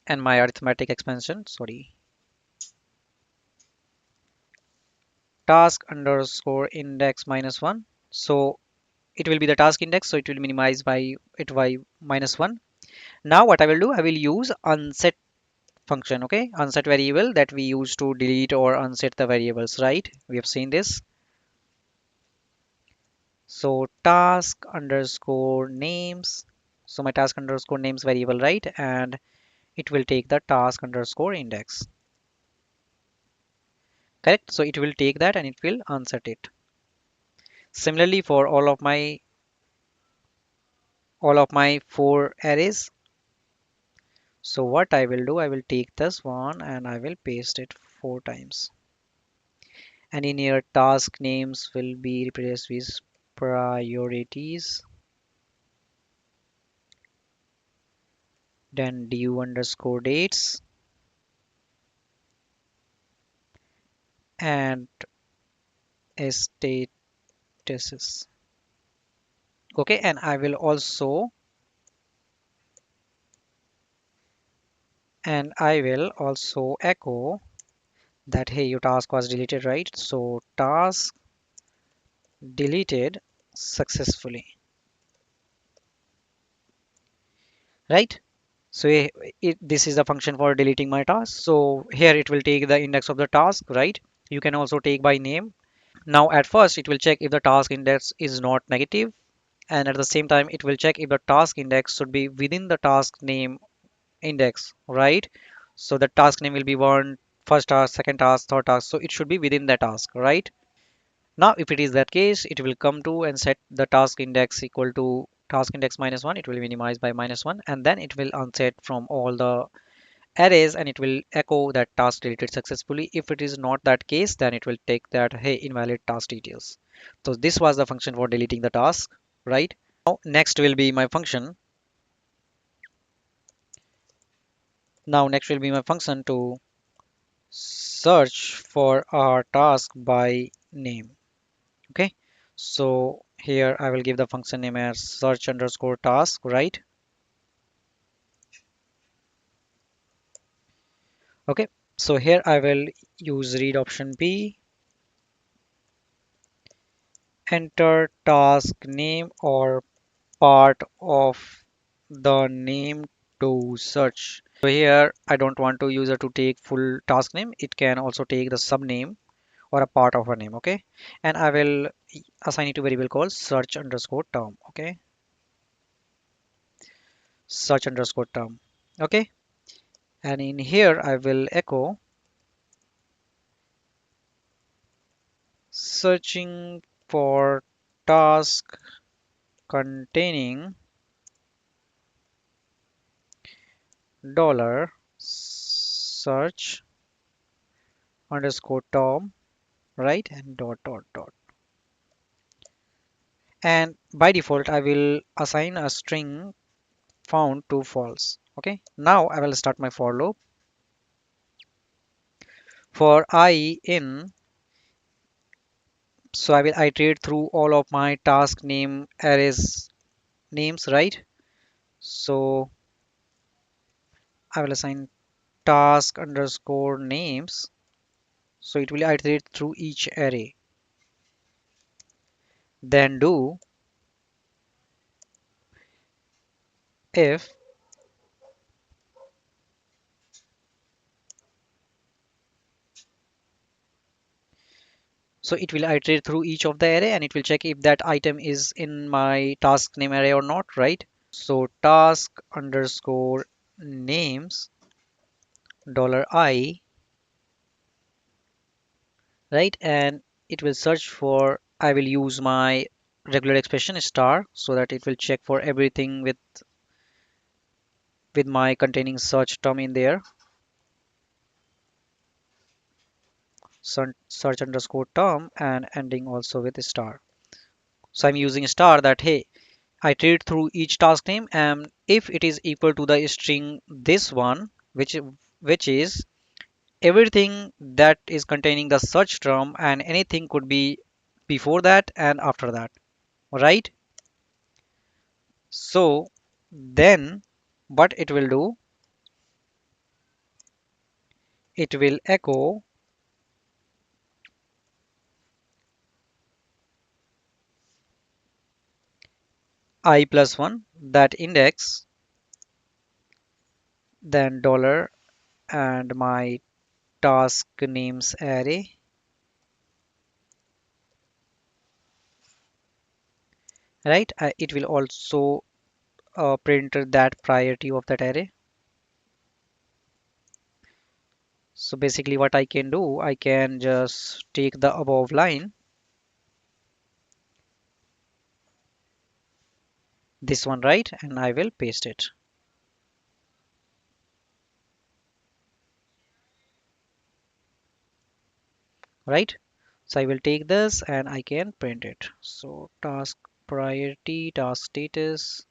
and my arithmetic expansion, sorry, task underscore index minus one. So it will be the task index, so it will minimize by it by minus one. Now what I will do, I will use unset function. Okay, unset variable that we use to delete or unset the variables, right? We have seen this. So task underscore names, so my task underscore names variable, right? And it will take the task underscore index, correct? So it will take that and it will unset it. Similarly for all of my four arrays. So what I will do, I will take this one and I will paste it four times. And in here, task names will be replaced with priorities. Then due underscore dates and statuses. Okay, and I will also echo that hey, your task was deleted, right? So task deleted successfully, right? So this is the function for deleting my task. So here it will take the index of the task, right? You can also take by name. Now at first it will check if the task index is not negative, and at the same time it will check if the task index should be within the task name index, right? So the task name will be one, first task, second task, third task. So it should be within the task, right? Now if it is that case, it will come to and set the task index equal to task index minus one. It will minimize by minus one, and then it will unset from all the arrays and it will echo that task deleted successfully. If it is not that case, then it will take that hey, invalid task details. So this was the function for deleting the task, right? Now next will be my function. Now next will be my function to search for our task by name. Okay, so here I will give the function name as search underscore task, right? Okay, so here I will use read option p, enter task name or part of the name to search. So here I don't want to user to take full task name. It can also take the subname or a part of a name. Okay, and I will assign it to variable called search underscore term. Okay, search underscore term. Okay, and in here I will echo searching for task containing dollar search underscore term, right? And dot dot dot. And by default, I will assign a string found to false. Okay. Now I will start my for loop. For I in, so I will iterate through all of my task name arrays names, right? So I will assign task underscore names. So it will iterate through each array. Then do if, so it will iterate through each of the array and it will check if that item is in my task name array or not, right? So task underscore names dollar I, right? And it will search for, I will use my regular expression star so that it will check for everything with my containing search term in there. Search underscore term and ending also with star. So I'm using star that hey, I iterate through each task name and if it is equal to the string this one, which is everything that is containing the search term and anything could be before that and after that, right? So then what it will do, it will echo I plus one, that index, then dollar and my task names array, right? It will also print that priority of that array. So basically what I can do, I can just take the above line, this one, right? And I will paste it, right? So I will take this and I can print it. So task priority, task status,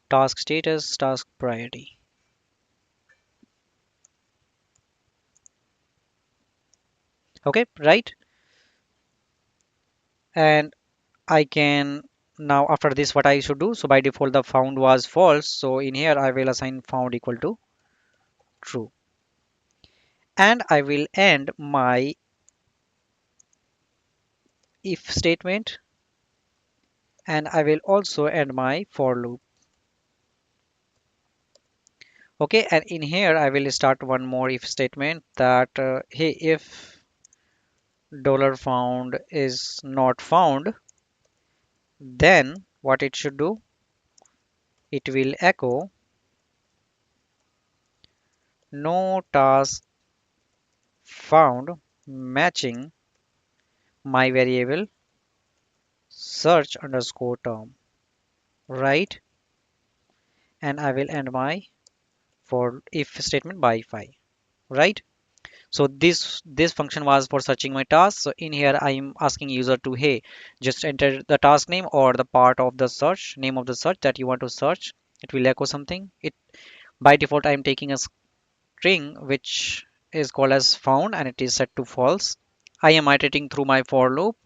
task priority. Okay, right? And I can now after this what I should do. So by default the found was false. So in here I will assign found equal to true. And I will end my if statement and I will also end my for loop. Okay, and in here I will start one more if statement that hey, if dollar found is not found, then what it should do, it will echo no task found matching my variable search underscore term, right? And I will end my for if statement by 5, right? So this function was for searching my task. So in here I am asking user to hey, just enter the task name or the part of the search name of the search that you want to search. It will echo something. It by default I am taking a string which is called as found and it is set to false. I am iterating through my for loop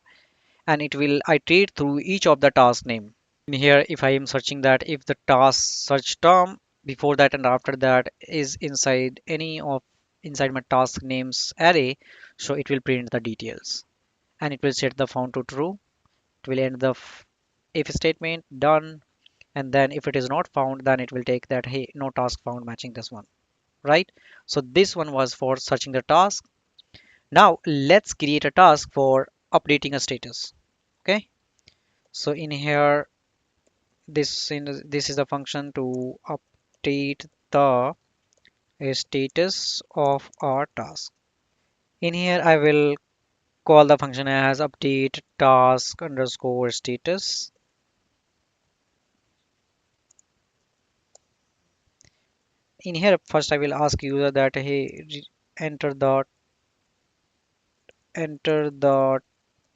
and it will iterate through each of the task name. In here if I am searching that if the task search term before that and after that is inside any of inside my task names array, so it will print the details and it will set the found to true. It will end the if statement done, and then if it is not found then it will take that hey, no task found matching this one, right? So this one was for searching the task. Now let's create a task for updating a status. Okay, so in here this is a function to update the status of our task. In here I will call the function as update task underscore status, in here first I will ask user that hey enter the enter the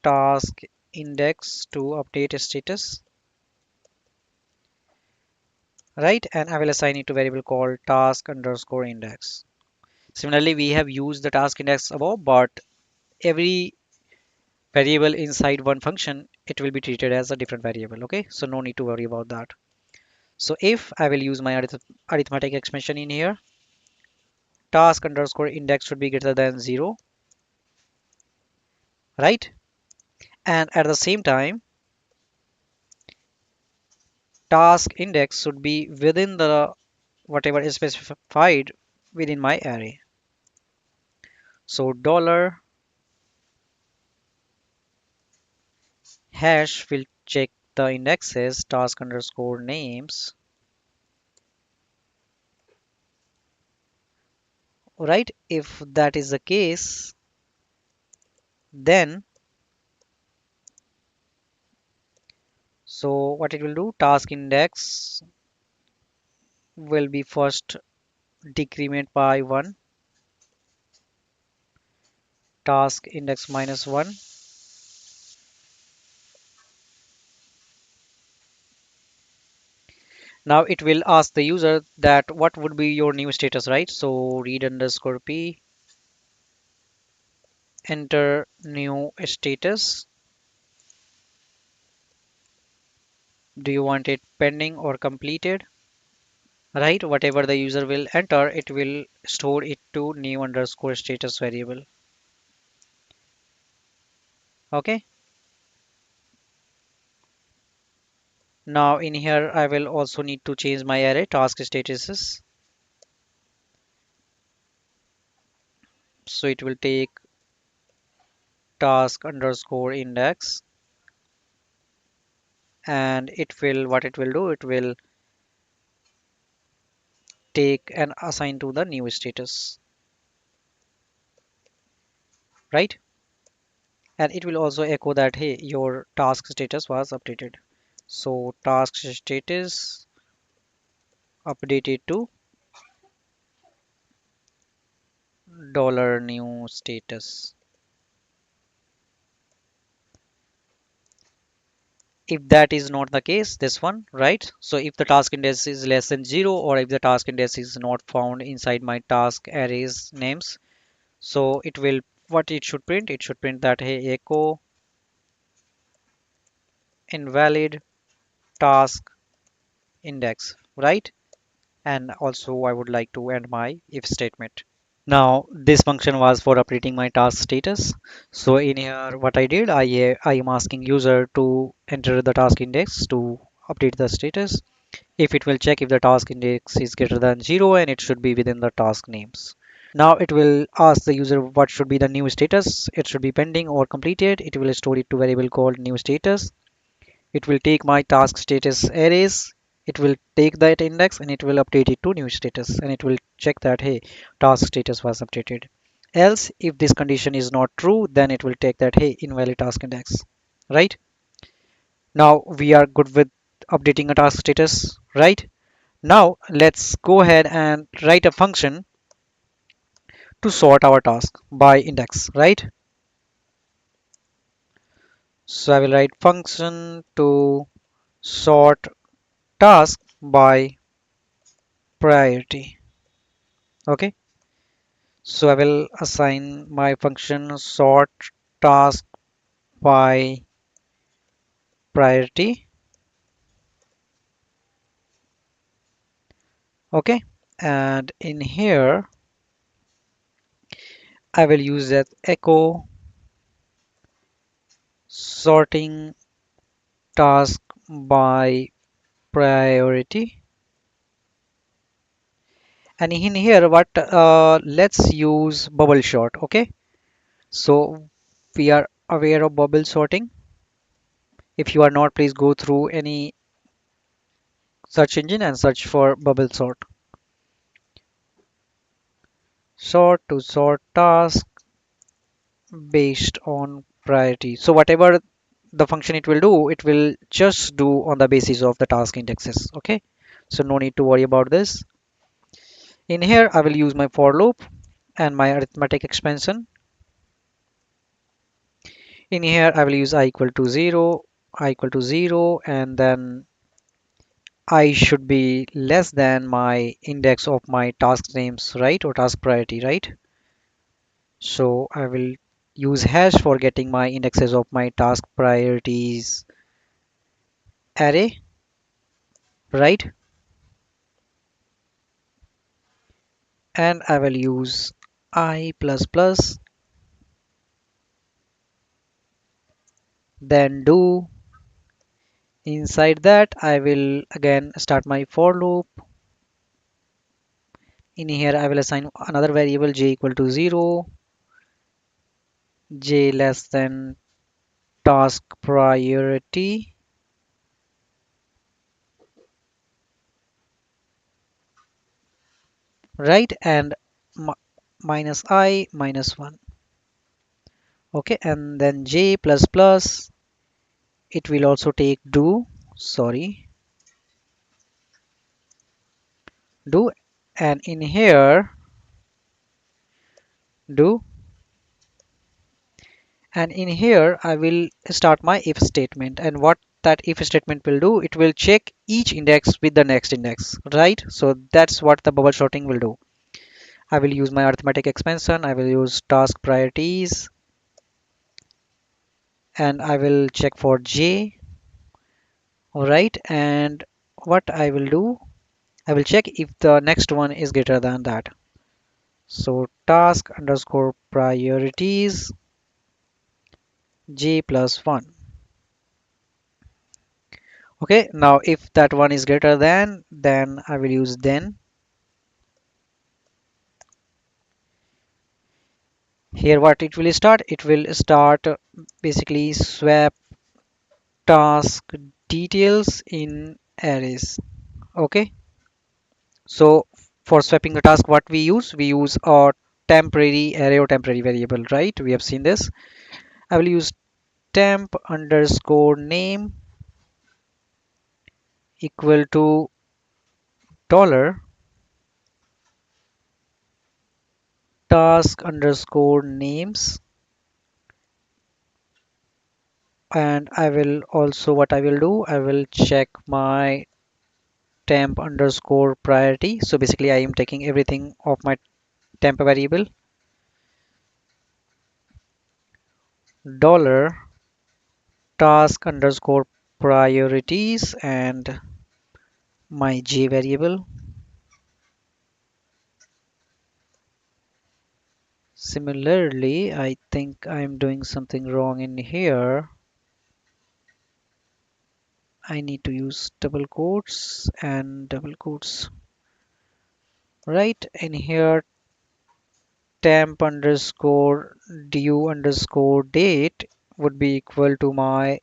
task index to update status, right? And I will assign it to variable called task underscore index. Similarly, we have used the task index above, but every variable inside one function, it will be treated as a different variable. Okay, so no need to worry about that. So if I will use my arithmetic expression in here, task underscore index should be greater than 0, right? And at the same time, task index should be within the whatever is specified within my array. So dollar hash will check the indexes task underscore names, right? If that is the case, then so what it will do, task index will be first decrement by 1, task index minus 1. Now it will ask the user that what would be your new status, right? So read underscore p, enter new status. Do you want it pending or completed? Right, whatever the user will enter, it will store it to new underscore status variable. Okay, now in here I will also need to change my array task statuses. So it will take task underscore index, and it will what it will do, it will take and assign to the new status, right? And it will also echo that hey, your task status was updated. So task status updated to dollar new status. If that is not the case, this one, right? So if the task index is less than 0, or if the task index is not found inside my task arrays names, so it will what it should print, it should print that hey, echo invalid task index, right? And also I would like to end my if statement. Now this function was for updating my task status. So in here what I did, I am asking user to enter the task index to update the status. If it will check if the task index is greater than 0, and it should be within the task names. Now it will ask the user what should be the new status. It should be pending or completed. It will store it to variable called new status. It will take my task status arrays. It will take that index and it will update it to new status, and it will check that hey, task status was updated. Else if this condition is not true, then it will take that hey, invalid task index, right? Now we are good with updating a task status, right? Now let's go ahead and write a function to sort our task by index, right? So I will write function to sort task by priority. Okay. So I will assign my function sort task by priority. Okay. And in here, I will use that echo sorting task by priority. And in here what let's use bubble sort. Okay, so we are aware of bubble sorting. If you are not, please go through any search engine and search for bubble sort to sort task based on priority. So whatever the function it will do, it will just do on the basis of the task indexes. Okay, so no need to worry about this. In here, I will use my for loop and my arithmetic expansion. In here, I will use I equal to 0, and then I should be less than my index of my task names, right? Or task priority, right? So I will use hash for getting my indexes of my task priorities array, right? And I will use I plus plus, then do. Inside that, I will again start my for loop. In here, I will assign another variable j equal to 0, j less than task priority, right? And minus I minus 1. Okay, and then j plus plus, it will also take do, sorry, do, and in here, do, and in here I will start my if statement. And what that if statement will do, it will check each index with the next index, right? So that's what the bubble sorting will do. I will use my arithmetic expansion, I will use task priorities, and I will check for j. All right, and what I will do, I will check if the next one is greater than that. So task underscore priorities j plus 1. Okay, now if that one is greater than, then I will use then. Here what it will start basically swap task details in arrays. Okay, so for swapping the task, what we use a temporary array or temporary variable, right? We have seen this. I will use temp underscore name equal to dollar task underscore names, and I will also what I will do, I will check my temp underscore priority. So basically I am taking everything of my temp variable, dollar task underscore priorities, and my j variable. Similarly, I think I'm doing something wrong in here. I need to use double quotes and double quotes. Right in here, temp underscore due underscore date would be equal to my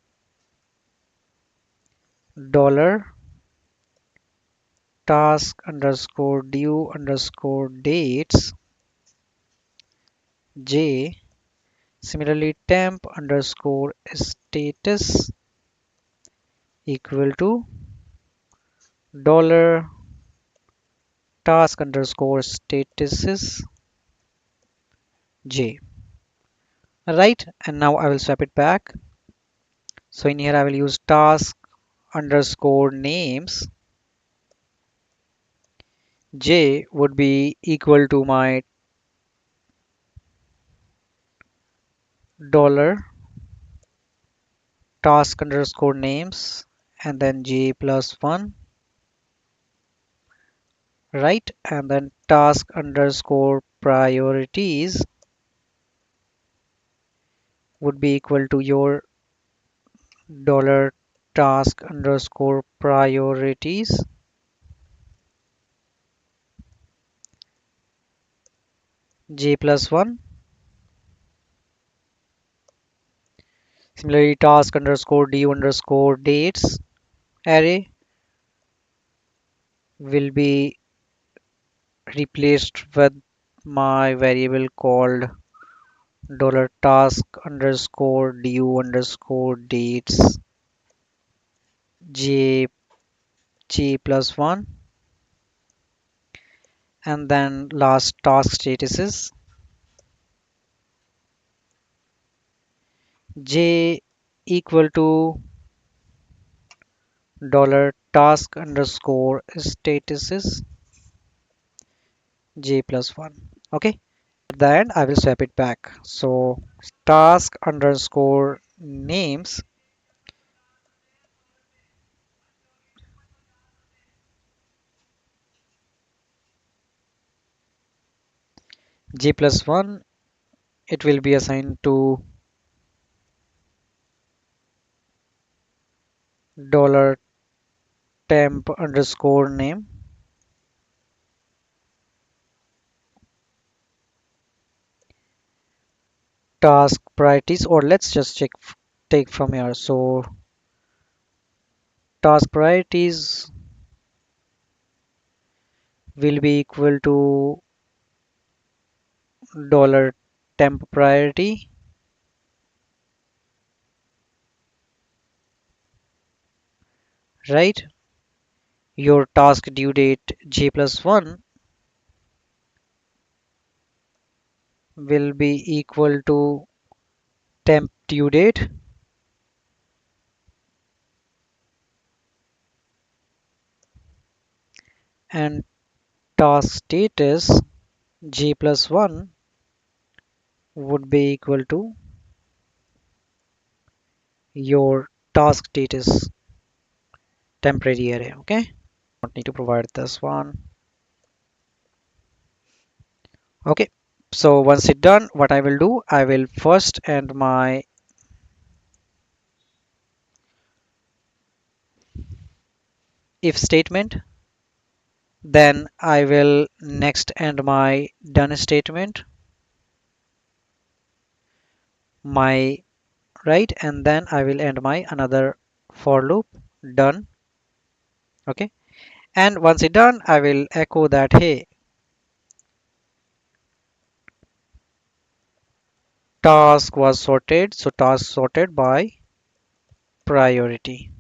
dollar task underscore due underscore dates j. Similarly, temp underscore status equal to dollar task underscore statuses j. Right, and now I will swap it back. So in here I will use task underscore names j would be equal to my dollar task underscore names and then j plus 1, right? And then task underscore priorities would be equal to your dollar task underscore priorities j plus 1. Similarly, task underscore due underscore dates array will be replaced with my variable called dollar task underscore due underscore dates j plus 1. and then last task statuses. J equal to dollar task underscore statuses j plus 1. Okay, at the end I will swap it back. So task underscore names j plus 1, it will be assigned to dollar temp underscore name. Task priorities, or let's just take from here. So task priorities will be equal to dollar temp priority, right? Your task due date j plus 1 will be equal to temp due date, and task status j plus 1 would be equal to your task status temporary array. Okay, don't need to provide this one. Okay, so once it's done, what I will do, I will first end my if statement, then I will next end my done statement, my right, and then I will end my another for loop done. Okay, and once it's done, I will echo that hey, task was sorted, so task sorted by priority,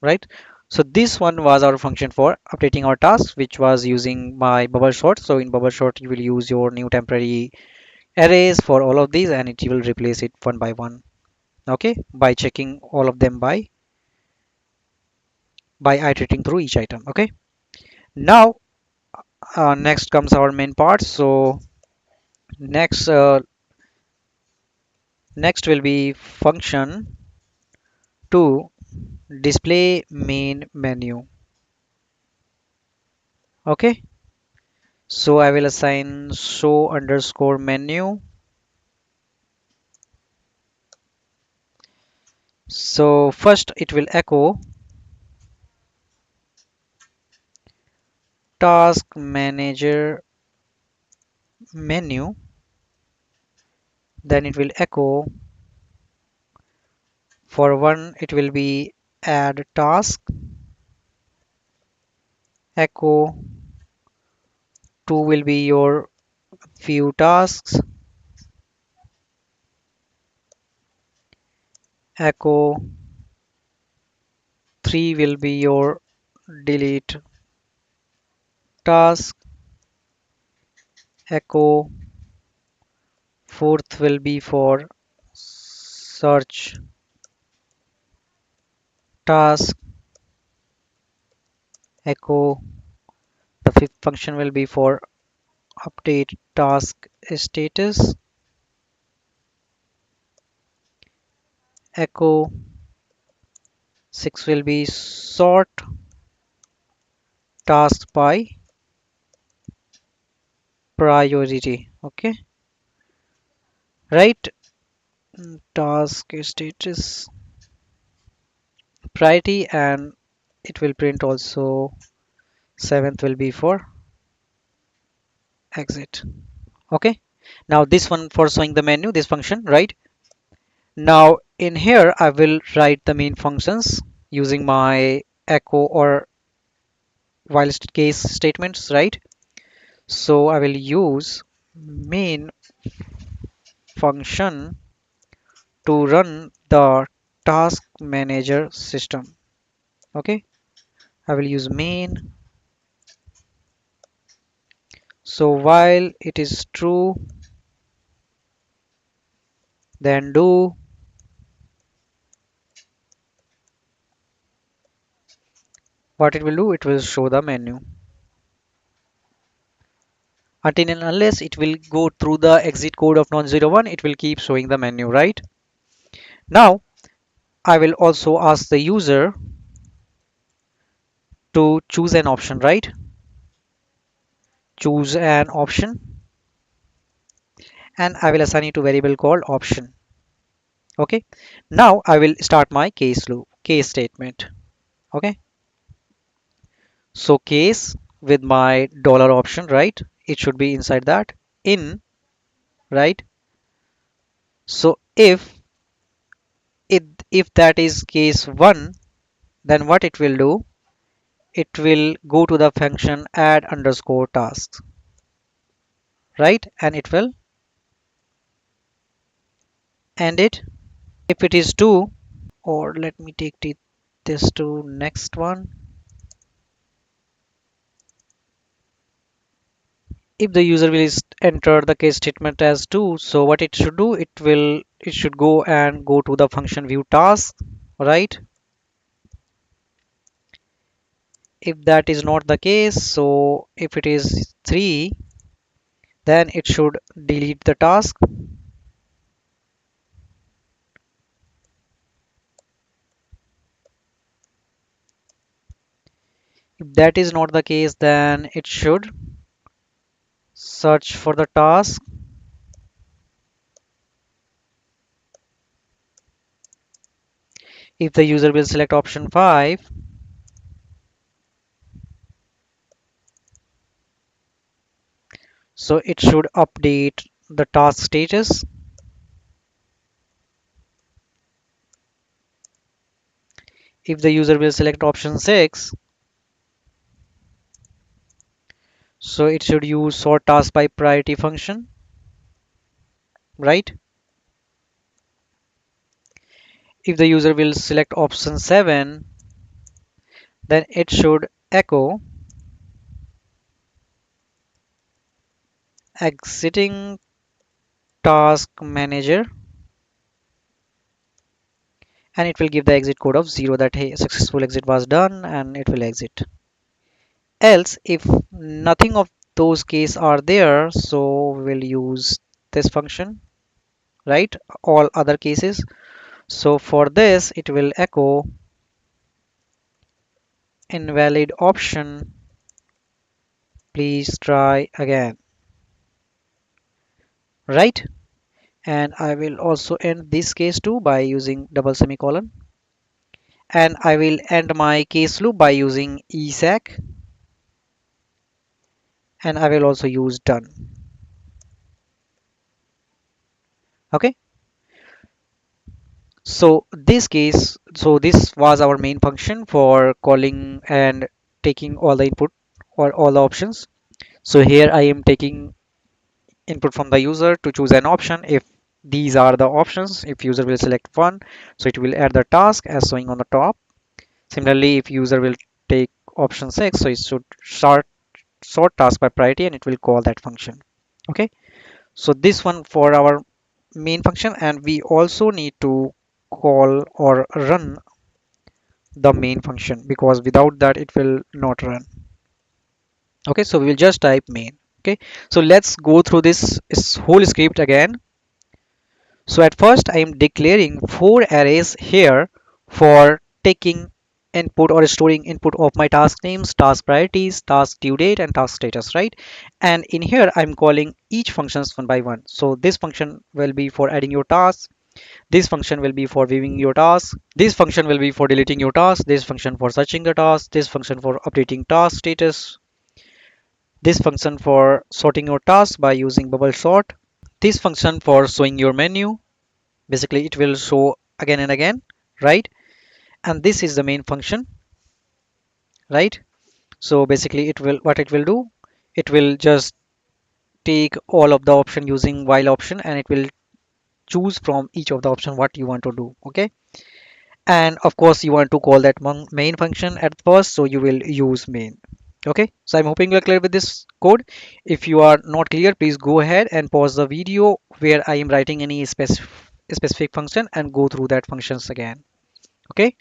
right? So this one was our function for updating our tasks, which was using my bubble sort. So in bubble sort you will use your new temporary arrays for all of these, and it will replace it one by one, okay, by checking all of them by iterating through each item. Okay, now next comes our main part. So next next will be function to display main menu. Okay, so I will assign show underscore menu. So first it will echo task manager menu, then it will echo for one, it will be add task, echo two will be your view tasks, echo 3 will be your delete task, echo fourth will be for search task, echo the fifth function will be for update task status, echo 6 will be sort task by priority. Okay, right. Task status priority, and it will print also seventh will be for exit. Okay, now this one for showing the menu, this function, right? Now in here I will write the main functions using my echo or while case statements, right? So I will use main function to run the task manager system. Okay, I will use main So while it is true, then do, what it will do, it will show the menu. Until and unless it will go through the exit code of non-zero one, it will keep showing the menu, right? Now, I will also ask the user to choose an option, right? Choose an option, and I will assign it to variable called option. Okay. Now I will start my case loop, case statement. Okay. So case with my dollar option, right? It should be inside that in, right? So if that is case one, then what it will do? It will go to the function add underscore tasks, right? And it will end it. If it is two, or let me take this to next one. If the user will enter the case statement as 2, so what it should do, it should go and go to the function view task, right? If that is not the case, so if it is 3, then it should delete the task. If that is not the case, then it should search for the task. If the user will select option 5, so it should update the task status. If the user will select option 6, so it should use sort task by priority function, right? If the user will select option 7, then it should echo exiting task manager, and it will give the exit code of 0 that hey, successful exit was done, and it will exit. Else, if nothing of those cases are there, so we'll use this function, right? All other cases. So for this, it will echo invalid option, please try again, right? And I will also end this case too by using double semicolon, and I will end my case loop by using exec, and I will also use done. Okay, so this was our main function for calling and taking all the input or all the options. So here I am taking input from the user to choose an option. If these are the options, if user will select one, so it will add the task as showing on the top. Similarly, if user will take option 6, so it should sort task by priority, and it will call that function. Okay, so this one for our main function, and we also need to call or run the main function, because without that it will not run. Okay, so we will just type main. Okay, so let's go through this whole script again. So at first I am declaring 4 arrays here for taking input or storing input of my task names, task priorities, task due date, and task status, right? And in here I'm calling each functions one by one. So this function will be for adding your tasks. This function will be for viewing your tasks. This function will be for deleting your tasks. This function for searching the task. This function for updating task status. This function for sorting your tasks by using bubble sort. This function for showing your menu. Basically it will show again and again, right? And this is the main function, right? So basically it will, what it will do, it will just take all of the option using while option, and it will choose from each of the option what you want to do. Okay, and of course you want to call that main function at first, so you will use main. Okay, so I'm hoping you are clear with this code. If you are not clear, please go ahead and pause the video where I am writing any specific function and go through that functions again. Okay,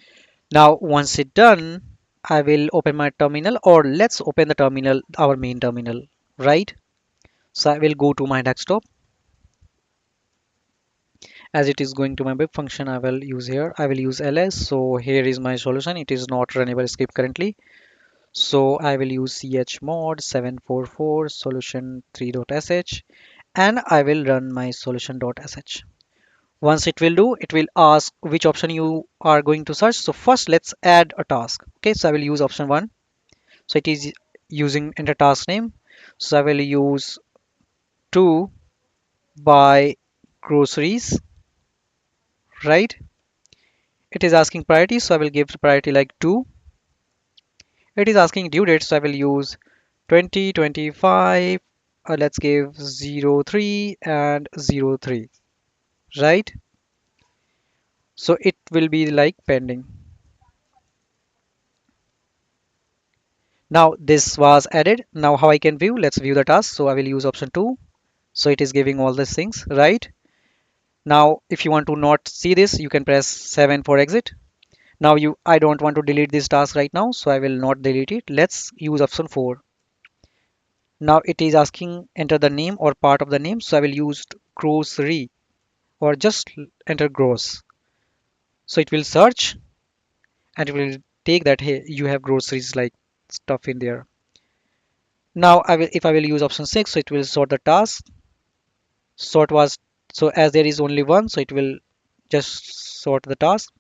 now once it's done, I will open my terminal, or let's open the terminal, our main terminal, right? So I will go to my desktop. As it is going to my web function, I will use here, I will use ls. So here is my solution. It is not runnable script currently. So I will use chmod 744 solution3.sh and I will run my solution.sh. Once it will do, it will ask which option you are going to search. So first let's add a task. Okay, so I will use option 1. So it is using enter task name. So I will use to buy groceries, right? It is asking priority, so I will give the priority like 2. It is asking due date, so I will use 2025. Let's give 03 and 03, right? So it will be like pending. Now this was added. Now how I can view? Let's view the task. So I will use option 2. So it is giving all these things, right? Now if you want to not see this, you can press 7 for exit. Now I don't want to delete this task right now, so I will not delete it. Let's use option 4. Now it is asking enter the name or part of the name, so I will use grocery or just enter gross. So it will search and it will take that hey you have groceries like stuff in there. Now if I will use option 6, so it will sort the task. Sort was, so as there is only one, so it will just sort the task.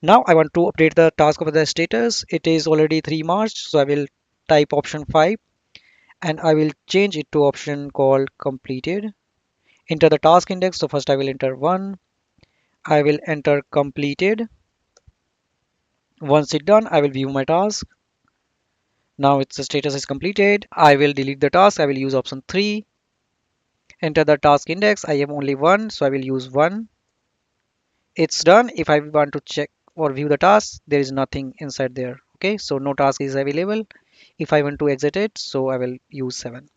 Now I want to update the task of the status. It is already 3 March, so I will type option 5 and I will change it to option called completed. Enter the task index. So first I will enter 1. I will enter completed. Once it's done, I will view my task. Now its status is completed. I will delete the task. I will use option 3. Enter the task index. I have only 1, so I will use 1. It's done. If I want to check or view the task, there is nothing inside there. Okay, so no task is available. If I want to exit it, so I will use 7.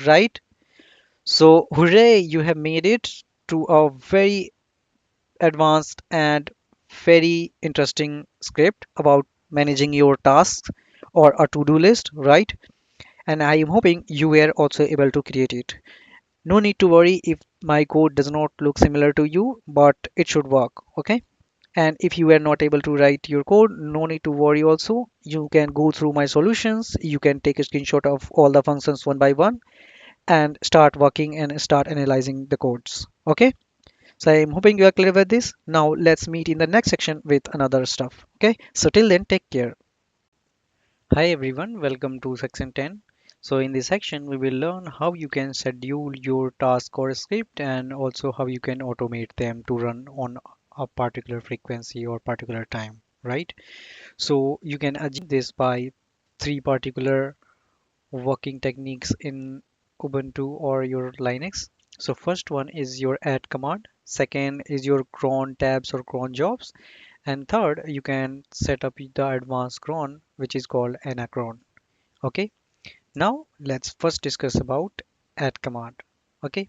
Right? So hooray, you have made it to a very advanced and very interesting script about managing your tasks or a to-do list, right? And I am hoping you were also able to create it. No need to worry if my code does not look similar to you, but it should work, okay? And if you were not able to write your code, no need to worry also. You can go through my solutions. You can take a screenshot of all the functions one by one and start working and start analyzing the codes, okay? So I'm hoping you are clear with this. Now let's meet in the next section with another stuff. Okay. So till then, take care. Hi everyone, welcome to section 10. So in this section, we will learn how you can schedule your task or script and also how you can automate them to run on a particular frequency or particular time, right? So you can achieve this by three particular working techniques in Ubuntu or your Linux. So first one is your add command. Second is your cron tabs or cron jobs. And third, you can set up the advanced cron, which is called anacron. Okay. Now let's first discuss about add command. Okay.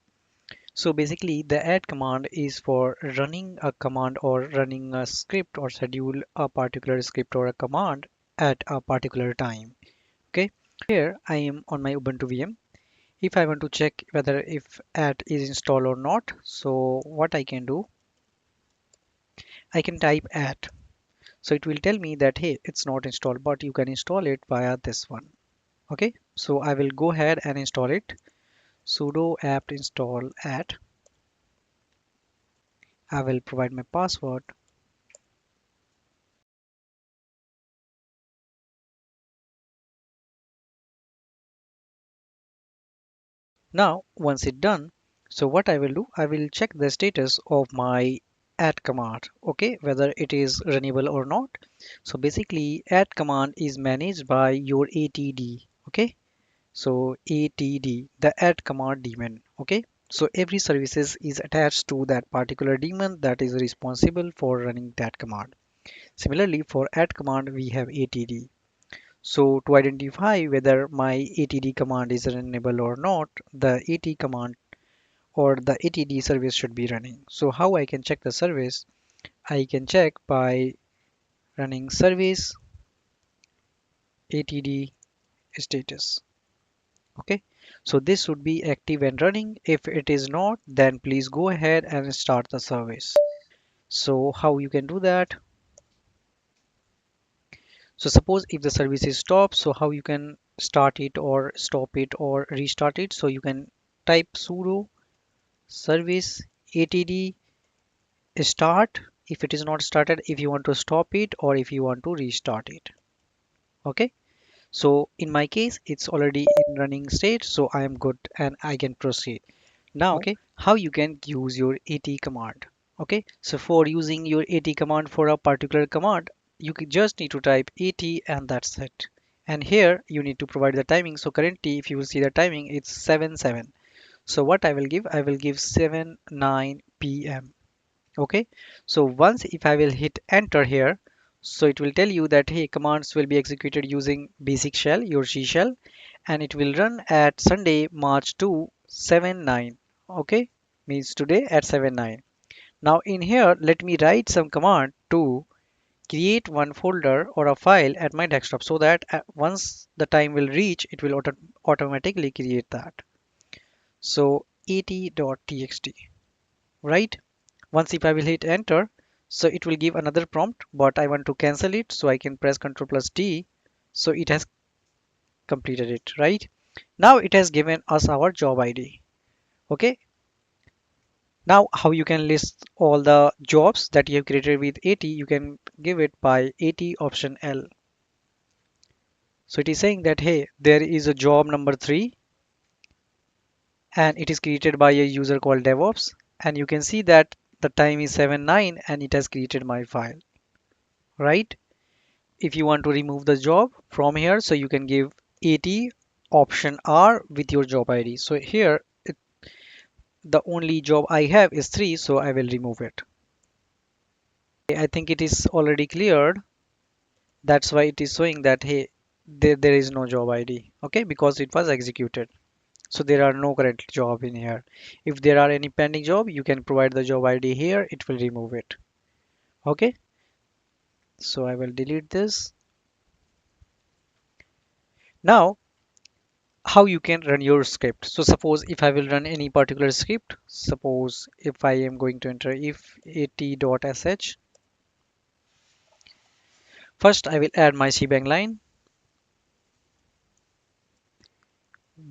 So basically the add command is for running a command or running a script or schedule a particular script or a command at a particular time. Okay. Here I am on my Ubuntu VM. If I want to check whether if add is installed or not, so what I can do, I can type add. So it will tell me that hey, it's not installed, but you can install it via this one. Okay, so I will go ahead and install it. Sudo apt install add. I will provide my password. Now once it's done, so what I will do, I will check the status of my add command, okay, whether it is runnable or not. So basically add command is managed by your ATD, okay. So ATD, the add command daemon, okay. So every services is attached to that particular daemon that is responsible for running that command. Similarly, for add command, we have ATD. So to identify whether my ATD command is runnable or not, the AT command or the ATD service should be running. So how I can check the service? I can check by running service ATD status. Okay, so this should be active and running. If it is not, then please go ahead and start the service. So how you can do that? So suppose if the service is stopped, so how you can start it or stop it or restart it? So you can type sudo service ATD start if it is not started, if you want to stop it or if you want to restart it. Okay, so in my case it's already in running state, so I am good and I can proceed. Now Okay. how you can use your AT command. Okay, so for using your AT command for a particular command, you just need to type AT and that's it. And here you need to provide the timing. So currently if you will see the timing, it's 7:07. So what I will give 7:09 p.m. Okay, so once if I will hit enter here, so it will tell you that hey, commands will be executed using basic shell, your C shell, and it will run at Sunday, March 2, 7/9. Okay, means today at 7/9. Now in here, let me write some command to create one folder or a file at my desktop so that once the time will reach, it will automatically create that. So at.txt, right? Once if I will hit enter, so it will give another prompt, but I want to cancel it, so I can press Ctrl plus D. So it has completed it, right? Now it has given us our job ID. Okay. Now how you can list all the jobs that you have created with AT, you can give it by AT option L. So it is saying that hey, there is a job number 3 and it is created by a user called DevOps, and you can see that the time is 7:09 and it has created my file, right? If you want to remove the job from here, so you can give AT option R with your job ID. So here the only job I have is 3, so I will remove it. I think it is already cleared. That's why it is showing that hey, there is no job ID. Okay, because it was executed. So there are no current job in here. If there are any pending job, you can provide the job ID here. It will remove it. Okay, so I will delete this. Now how you can run your script. So suppose if I will run any particular script, suppose if I am going to enter if at.sh, first I will add my shebang line,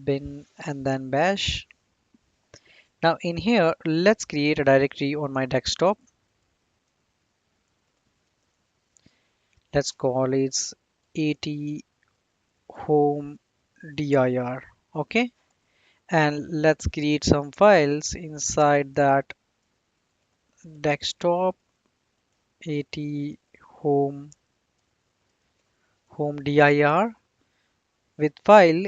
bin and then bash. Now in here, let's create a directory on my desktop. Let's call it at home dir. Okay. And let's create some files inside that desktop at home dir with file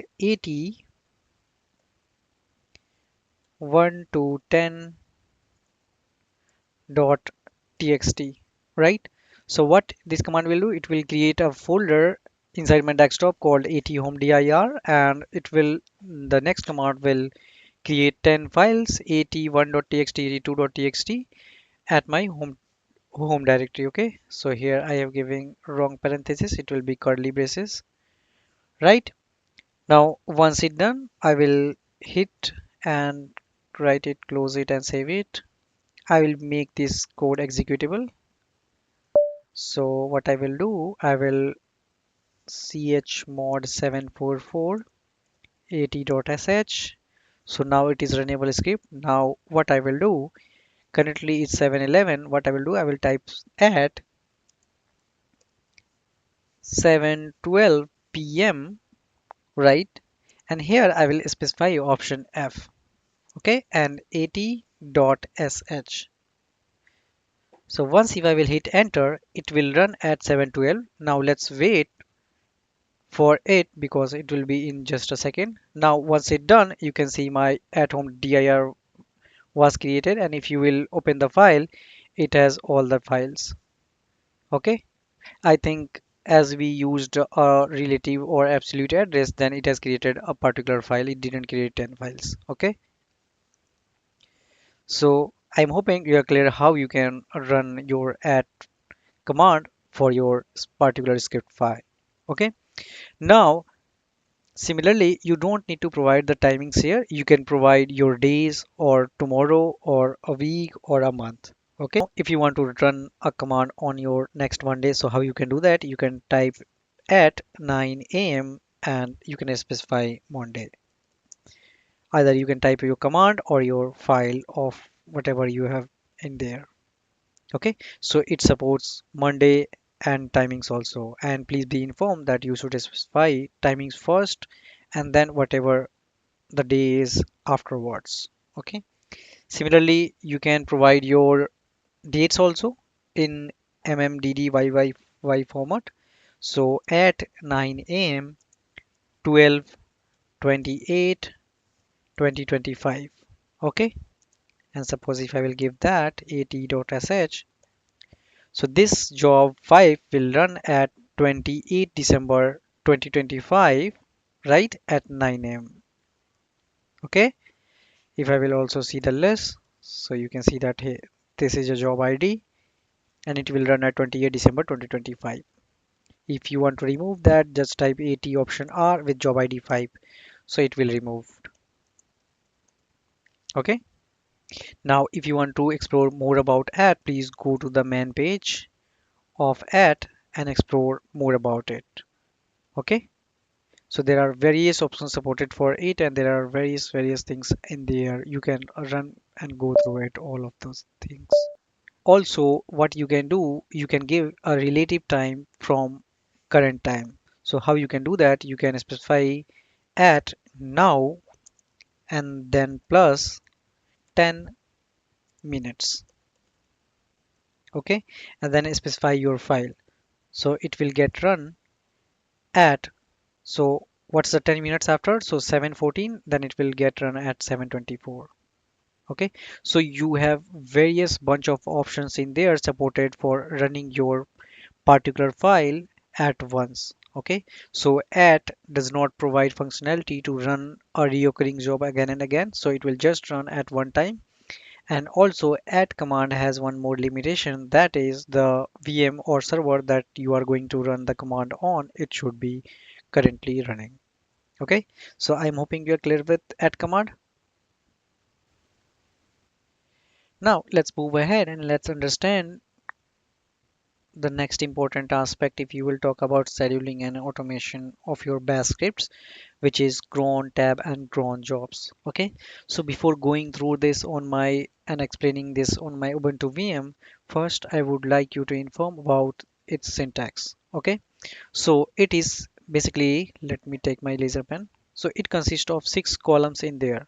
1 to 10 dot txt, right? So what this command will do, it will create a folder inside my desktop called at home dir, and it will the next command will create 10 files at1.txt, at2.txt at my home directory. Okay, so here I have given wrong parenthesis, it will be curly braces, right? Now once it done, I will hit and write it, close it and save it. I will make this code executable. So what I will do, I will chmod 744 at.sh. So now it is runnable script. Now what I will do, currently it's 7:11. What I will do, I will type at 7:12 p.m. right? And here I will specify option F. Okay, and at.sh. So once if I will hit enter, it will run at 7:12. Now let's wait for it because it will be in just a second. Now once it done, you can see my at home dir was created, and if you will open the file, it has all the files. Okay, I think as we used a relative or absolute address, then it has created a particular file. It didn't create 10 files. Okay. So I'm hoping you are clear how you can run your at command for your particular script file. Okay. Now, similarly, you don't need to provide the timings here. You can provide your days or tomorrow or a week or a month. Okay. If you want to run a command on your next Monday, so how you can do that? You can type at 9 a.m. and you can specify Monday. Either you can type your command or your file of whatever you have in there. Okay, so it supports Monday and timings also. And please be informed that you should specify timings first and then whatever the day is afterwards. Okay, similarly, you can provide your dates also in MMDDYY format. So at 9 a.m. 12/28 2025. Okay, and suppose if I will give that at.sh, so this job 5 will run at 28 December 2025, right at 9 a.m. Okay, if I will also see the list, so you can see that hey, this is a job ID and it will run at 28 December 2025. If you want to remove that, just type AT option R with job ID 5, so it will remove. Okay, now if you want to explore more about at, please go to the main page of at and explore more about it. Okay, so there are various options supported for it and there are various things in there. You can run and go through it, all of those things. Also, what you can do, you can give a relative time from current time. So how you can do that? You can specify at now and then plus 10 minutes. Okay, and then specify your file. So it will get run at, so what's the 10 minutes after? So 7:14, then it will get run at 7:24. Okay, so you have various bunch of options in there supported for running your particular file at once. Okay, so at does not provide functionality to run a reoccurring job again and again, so it will just run at one time. And also at command has one more limitation, that is the VM or server that you are going to run the command on, it should be currently running. Okay, so I'm hoping you're clear with at command. Now let's move ahead and let's understand the next important aspect if you will talk about scheduling and automation of your bash scripts, which is cron, tab and cron jobs. Okay, so before going through this on my and explaining this on my Ubuntu VM, first I would like you to inform about its syntax. Okay, so it is basically, let me take my laser pen. So it consists of 6 columns in there.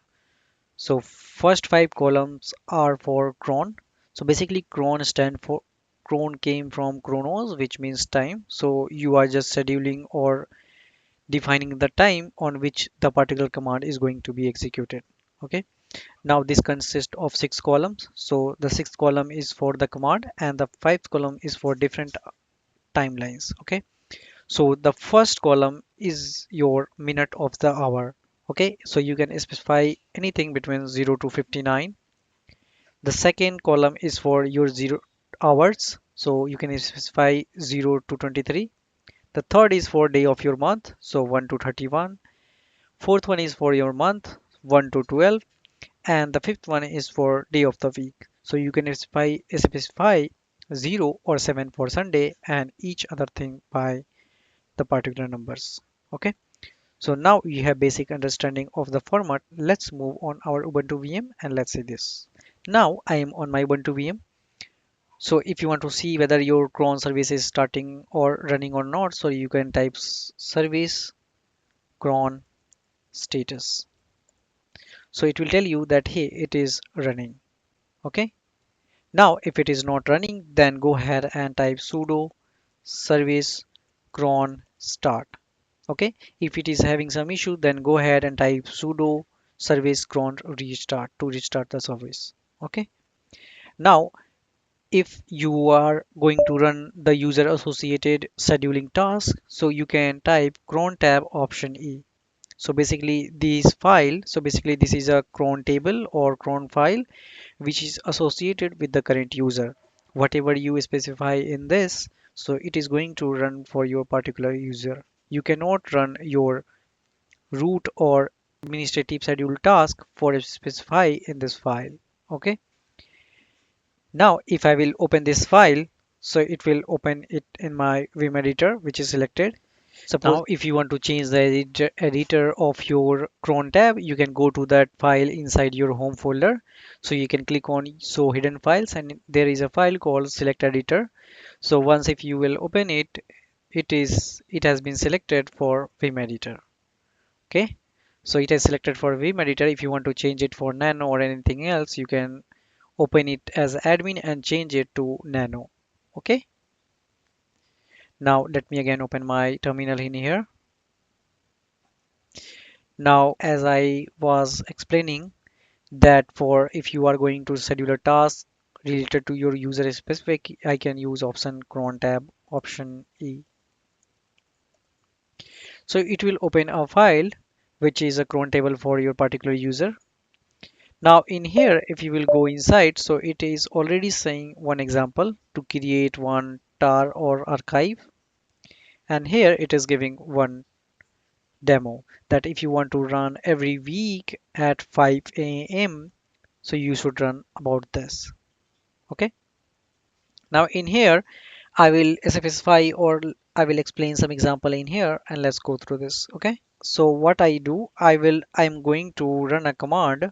So first 5 columns are for cron. So basically cron stand for, cron came from chronos, which means time. So you are just scheduling or defining the time on which the particular command is going to be executed. Okay, now this consists of 6 columns. So the sixth column is for the command and the fifth column is for different timelines. Okay, so the first column is your minute of the hour. Okay, so you can specify anything between 0 to 59. The second column is for your 0 hours, so you can specify 0 to 23. The third is for day of your month, so 1 to 31. Fourth one is for your month, 1 to 12. And the fifth one is for day of the week. So you can specify 0 or 7 for Sunday and each other thing by the particular numbers. Okay, so now you have basic understanding of the format. Let's move on our Ubuntu VM and let's see this. Now I am on my Ubuntu VM. So if you want to see whether your cron service is starting or running or not, so you can type service cron status. So it will tell you that hey, it is running. Okay, now if it is not running, then go ahead and type sudo service cron start. Okay, if it is having some issue, then go ahead and type sudo service cron restart to restart the service. Okay, now if you are going to run the user associated scheduling task, so you can type cron tab option E. So basically this is a cron table or cron file which is associated with the current user. Whatever you specify in this, so it is going to run for your particular user. You cannot run your root or administrative schedule task for specify in this file. Okay. Now, if I will open this file, so it will open it in my Vim editor, which is selected. Suppose Now, if you want to change the editor of your cron tab, you can go to that file inside your home folder. So you can click on show hidden files, and there is a file called select editor. So once if you will open it, it has been selected for Vim editor. Okay. So it has selected for Vim editor. If you want to change it for Nano or anything else, you can open it as admin and change it to Nano. Okay. Now let me again open my terminal in here. Now, as I was explaining that for if you are going to schedule a task related to your user specific, I can use option cron tab option E. So it will open a file which is a cron table for your particular user. Now in here, if you will go inside, so it is already saying one example to create one tar or archive. And here it is giving one demo that if you want to run every week at 5 a.m., so you should run about this. Okay. Now in here, I will specify or I will explain some example in here and let's go through this. Okay. So what I do, I'm going to run a command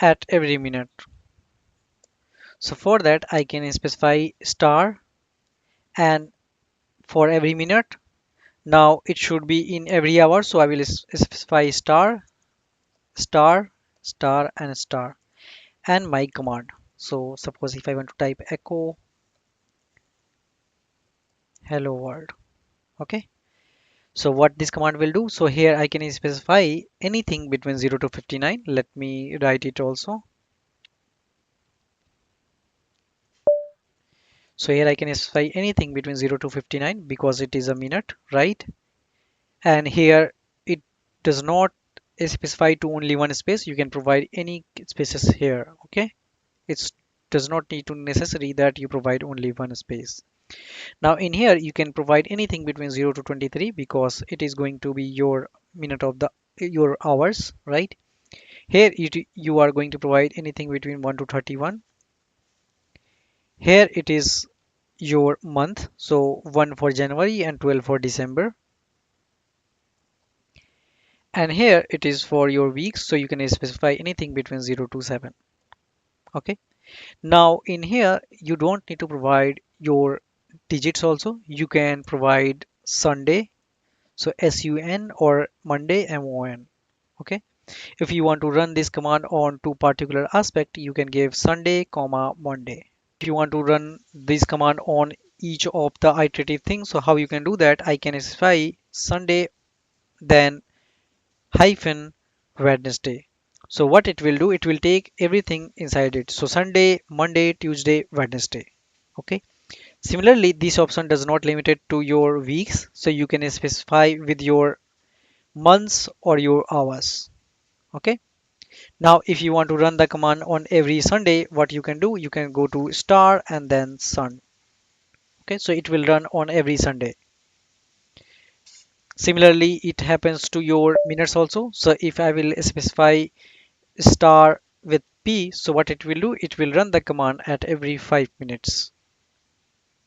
at every minute. So for that, I can specify star and for every minute. Now it should be in every hour. So I will specify star, star, star and star and my command. So suppose if I want to type echo hello world. Okay. So what this command will do, so here I can specify anything between 0 to 59. Let me write it also. So here I can specify anything between 0 to 59 because it is a minute, right? And here it does not specify to only one space. You can provide any spaces here. Okay. It does not need to necessary that you provide only one space. Now in here you can provide anything between 0 to 23 because it is going to be your minute of the your hours, right? Here you are going to provide anything between 1 to 31. Here it is your month, so 1 for January and 12 for December. And here it is for your weeks, so you can specify anything between 0 to 7. Okay. Now in here you don't need to provide your digits also. You can provide Sunday, so SUN or Monday MON. Okay. If you want to run this command on two particular aspect, you can give Sunday, comma Monday. If you want to run this command on each of the iterative things, so how you can do that, I can specify Sunday, then hyphen Wednesday. So what it will do, it will take everything inside it. So Sunday, Monday, Tuesday, Wednesday. Okay. Similarly, this option does not limit it to your weeks. So you can specify with your months or your hours. Okay. Now, if you want to run the command on every Sunday, what you can do, you can go to star and then sun. Okay, so it will run on every Sunday. Similarly, it happens to your minutes also. So if I will specify star with P, so what it will do, it will run the command at every 5 minutes,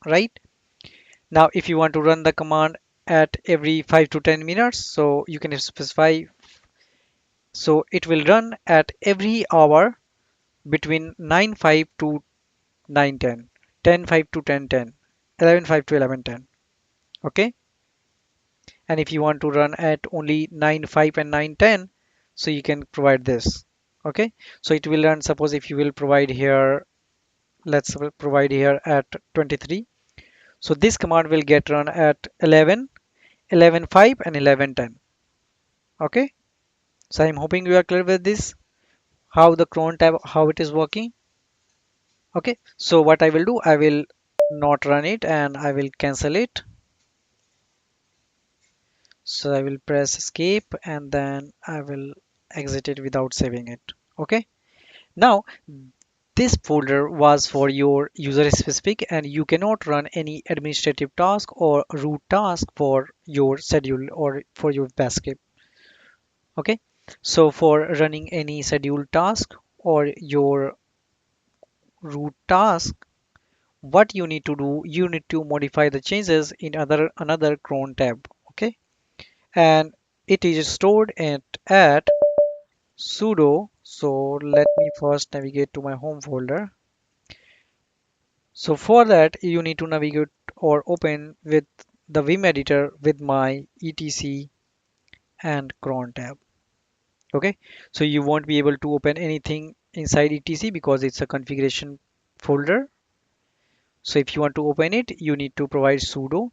right? Now, if you want to run the command at every 5 to 10 minutes, so you can specify, so it will run at every hour between 9:05 to 9:10, 10:05 to 10:10, 11:05 to 11:10. Okay. And if you want to run at only 9:05 and 9:10, so you can provide this. Okay. So it will run, suppose if you will provide here, let's provide here at 23. So this command will get run at 11, 11:05 and 11:10. Okay. So I'm hoping you are clear with this. how the cron tab, how it is working. Okay, so what I will do, I will not run it and I will cancel it. So I will press escape and then I will exit it without saving it. Okay, now this folder was for your user specific and you cannot run any administrative task or root task for your schedule or for your basket. Okay, so for running any scheduled task or your root task, what you need to do, you need to modify the changes in another cron tab. Okay, and it is stored at sudo. So let me first navigate to my home folder. So for that, you need to navigate or open with the Vim editor with my etc and cron tab. Okay, so you won't be able to open anything inside etc because it's a configuration folder. So if you want to open it, you need to provide sudo,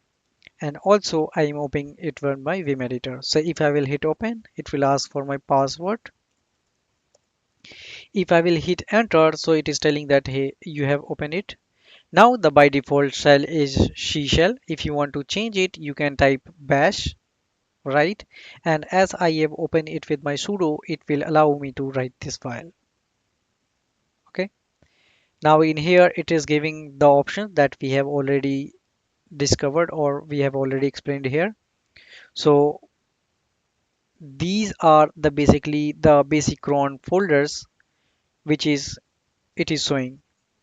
and also I am opening it with my Vim editor. So if I will hit open, it will ask for my password. If I will hit enter, so it is telling that hey, you have opened it. Now the by default shell is C shell. If you want to change it, you can type bash, right? And as I have opened it with my sudo, it will allow me to write this file. Okay. Now in here, it is giving the options that we have already discovered or we have already explained here. So these are the basically the basic cron folders, which is it is showing.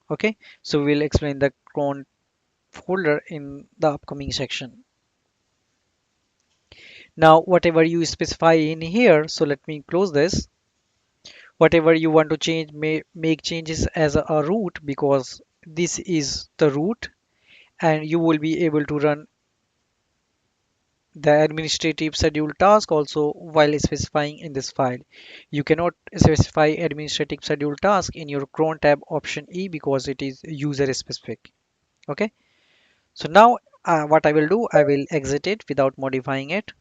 Okay. So we'll explain the cron folder in the upcoming section. Now, whatever you specify in here, so let me close this. Whatever you want to change, make changes as a root because this is the root and you will be able to run the administrative schedule task also while specifying in this file. You cannot specify administrative schedule task in your cron tab option E because it is user specific. Okay. So now what I will do, I will exit it without modifying it.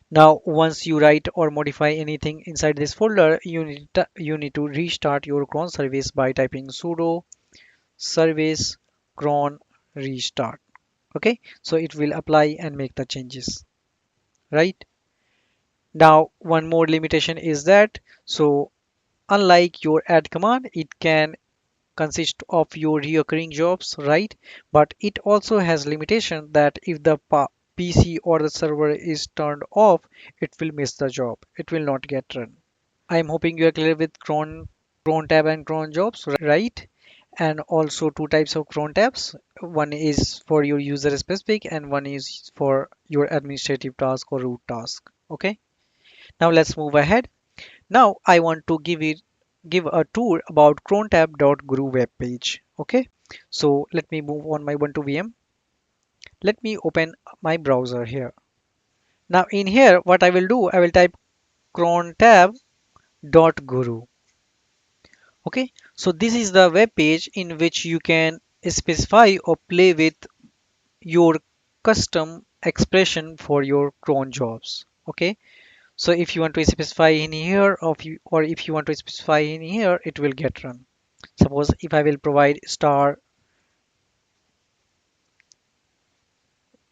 Now, once you write or modify anything inside this folder, you need to restart your cron service by typing sudo service cron restart. Okay, so it will apply and make the changes. Right now, one more limitation is that so unlike your add command, it can consist of your recurring jobs, right? But it also has limitation that if the PC or the server is turned off, it will miss the job. It will not get run. I'm hoping you are clear with cron tab and cron jobs, right? And also two types of cron tabs. One is for your user specific and one is for your administrative task or root task. Okay. Now let's move ahead. Now I want to give a tour about crontab.guru web page. Okay, so let me move on my Ubuntu VM. Let me open my browser here. Now in here, what I will do, I will type crontab.guru. Okay, so this is the web page in which you can specify or play with your custom expression for your cron jobs. Okay, so if you want to specify in here or if you want to specify in here, it will get run. Suppose if I will provide star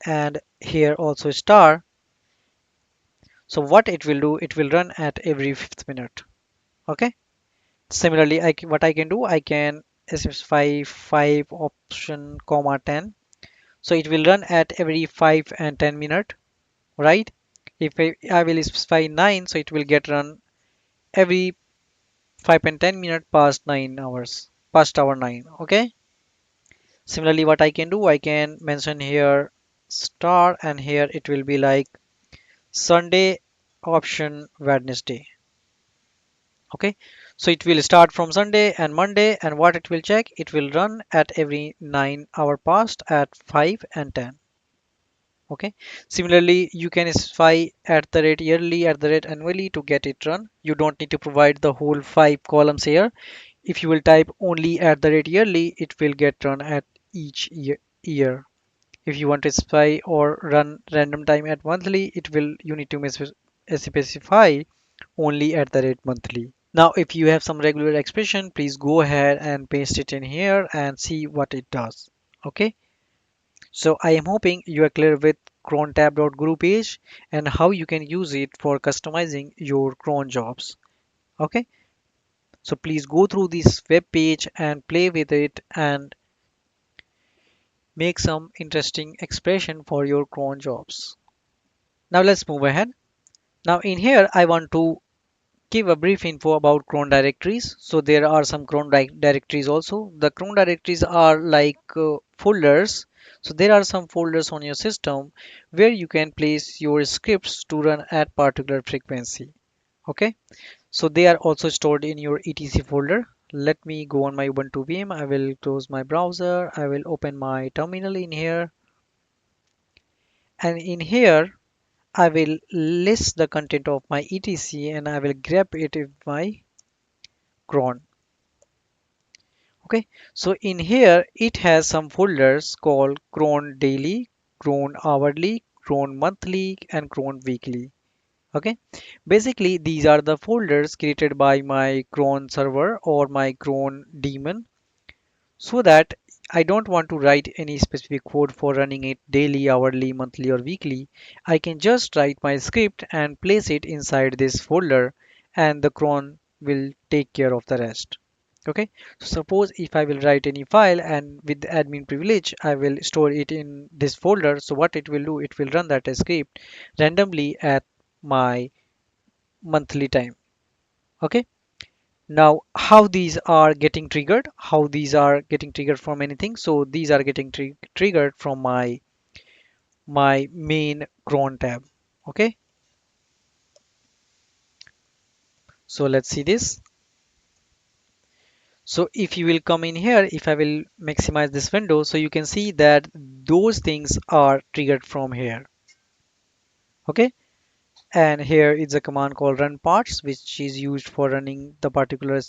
and here also star, so what it will do, it will run at every fifth minute. Okay. Similarly, what I can do, I can specify 5 option comma 10. So it will run at every 5 and 10 minute, right? If I will specify 9, so it will get run every 5 and 10 minute past 9 hours, past hour 9. Okay. Similarly, what I can do, I can mention here star and here it will be like Sunday option Wednesday. Okay, so it will start from Sunday and Monday, and what it will check, it will run at every 9 hour past at 5 and 10. Okay, similarly, you can specify at the rate yearly, at the rate annually to get it run. You don't need to provide the whole 5 columns here. If you will type only at the rate yearly, it will get run at each year. If you want to specify or run random time at monthly, it will you need to specify only at the rate monthly. Now, if you have some regular expression, please go ahead and paste it in here and see what it does. Okay. So I am hoping you are clear with cron tab.group page and how you can use it for customizing your cron jobs. Okay. So please go through this web page and play with it and make some interesting expression for your cron jobs. Now let's move ahead. Now in here, I want to give a brief info about cron directories. So there are some cron directories also. The cron directories are like folders. So there are some folders on your system where you can place your scripts to run at particular frequency. Okay. So they are also stored in your etc folder. Let me go on my Ubuntu VM. I will close my browser. I will open my terminal in here. And in here, I will list the content of my etc and I will grab it in my cron. Okay, so in here it has some folders called cron daily, cron hourly, cron monthly, and cron weekly. Okay, basically these are the folders created by my cron server or my cron daemon so that I don't want to write any specific code for running it daily, hourly, monthly, or weekly. I can just write my script and place it inside this folder, and the cron will take care of the rest. Okay, so suppose if I will write any file and with the admin privilege, I will store it in this folder. So what it will do, it will run that script randomly at my monthly time. Okay. Now, how these are getting triggered? How these are getting triggered from anything? So these are getting triggered from my main cron tab. Okay. So let's see this. So if you will come in here, if I will maximize this window, so you can see that those things are triggered from here. Okay. And here is a command called run parts, which is used for running the particular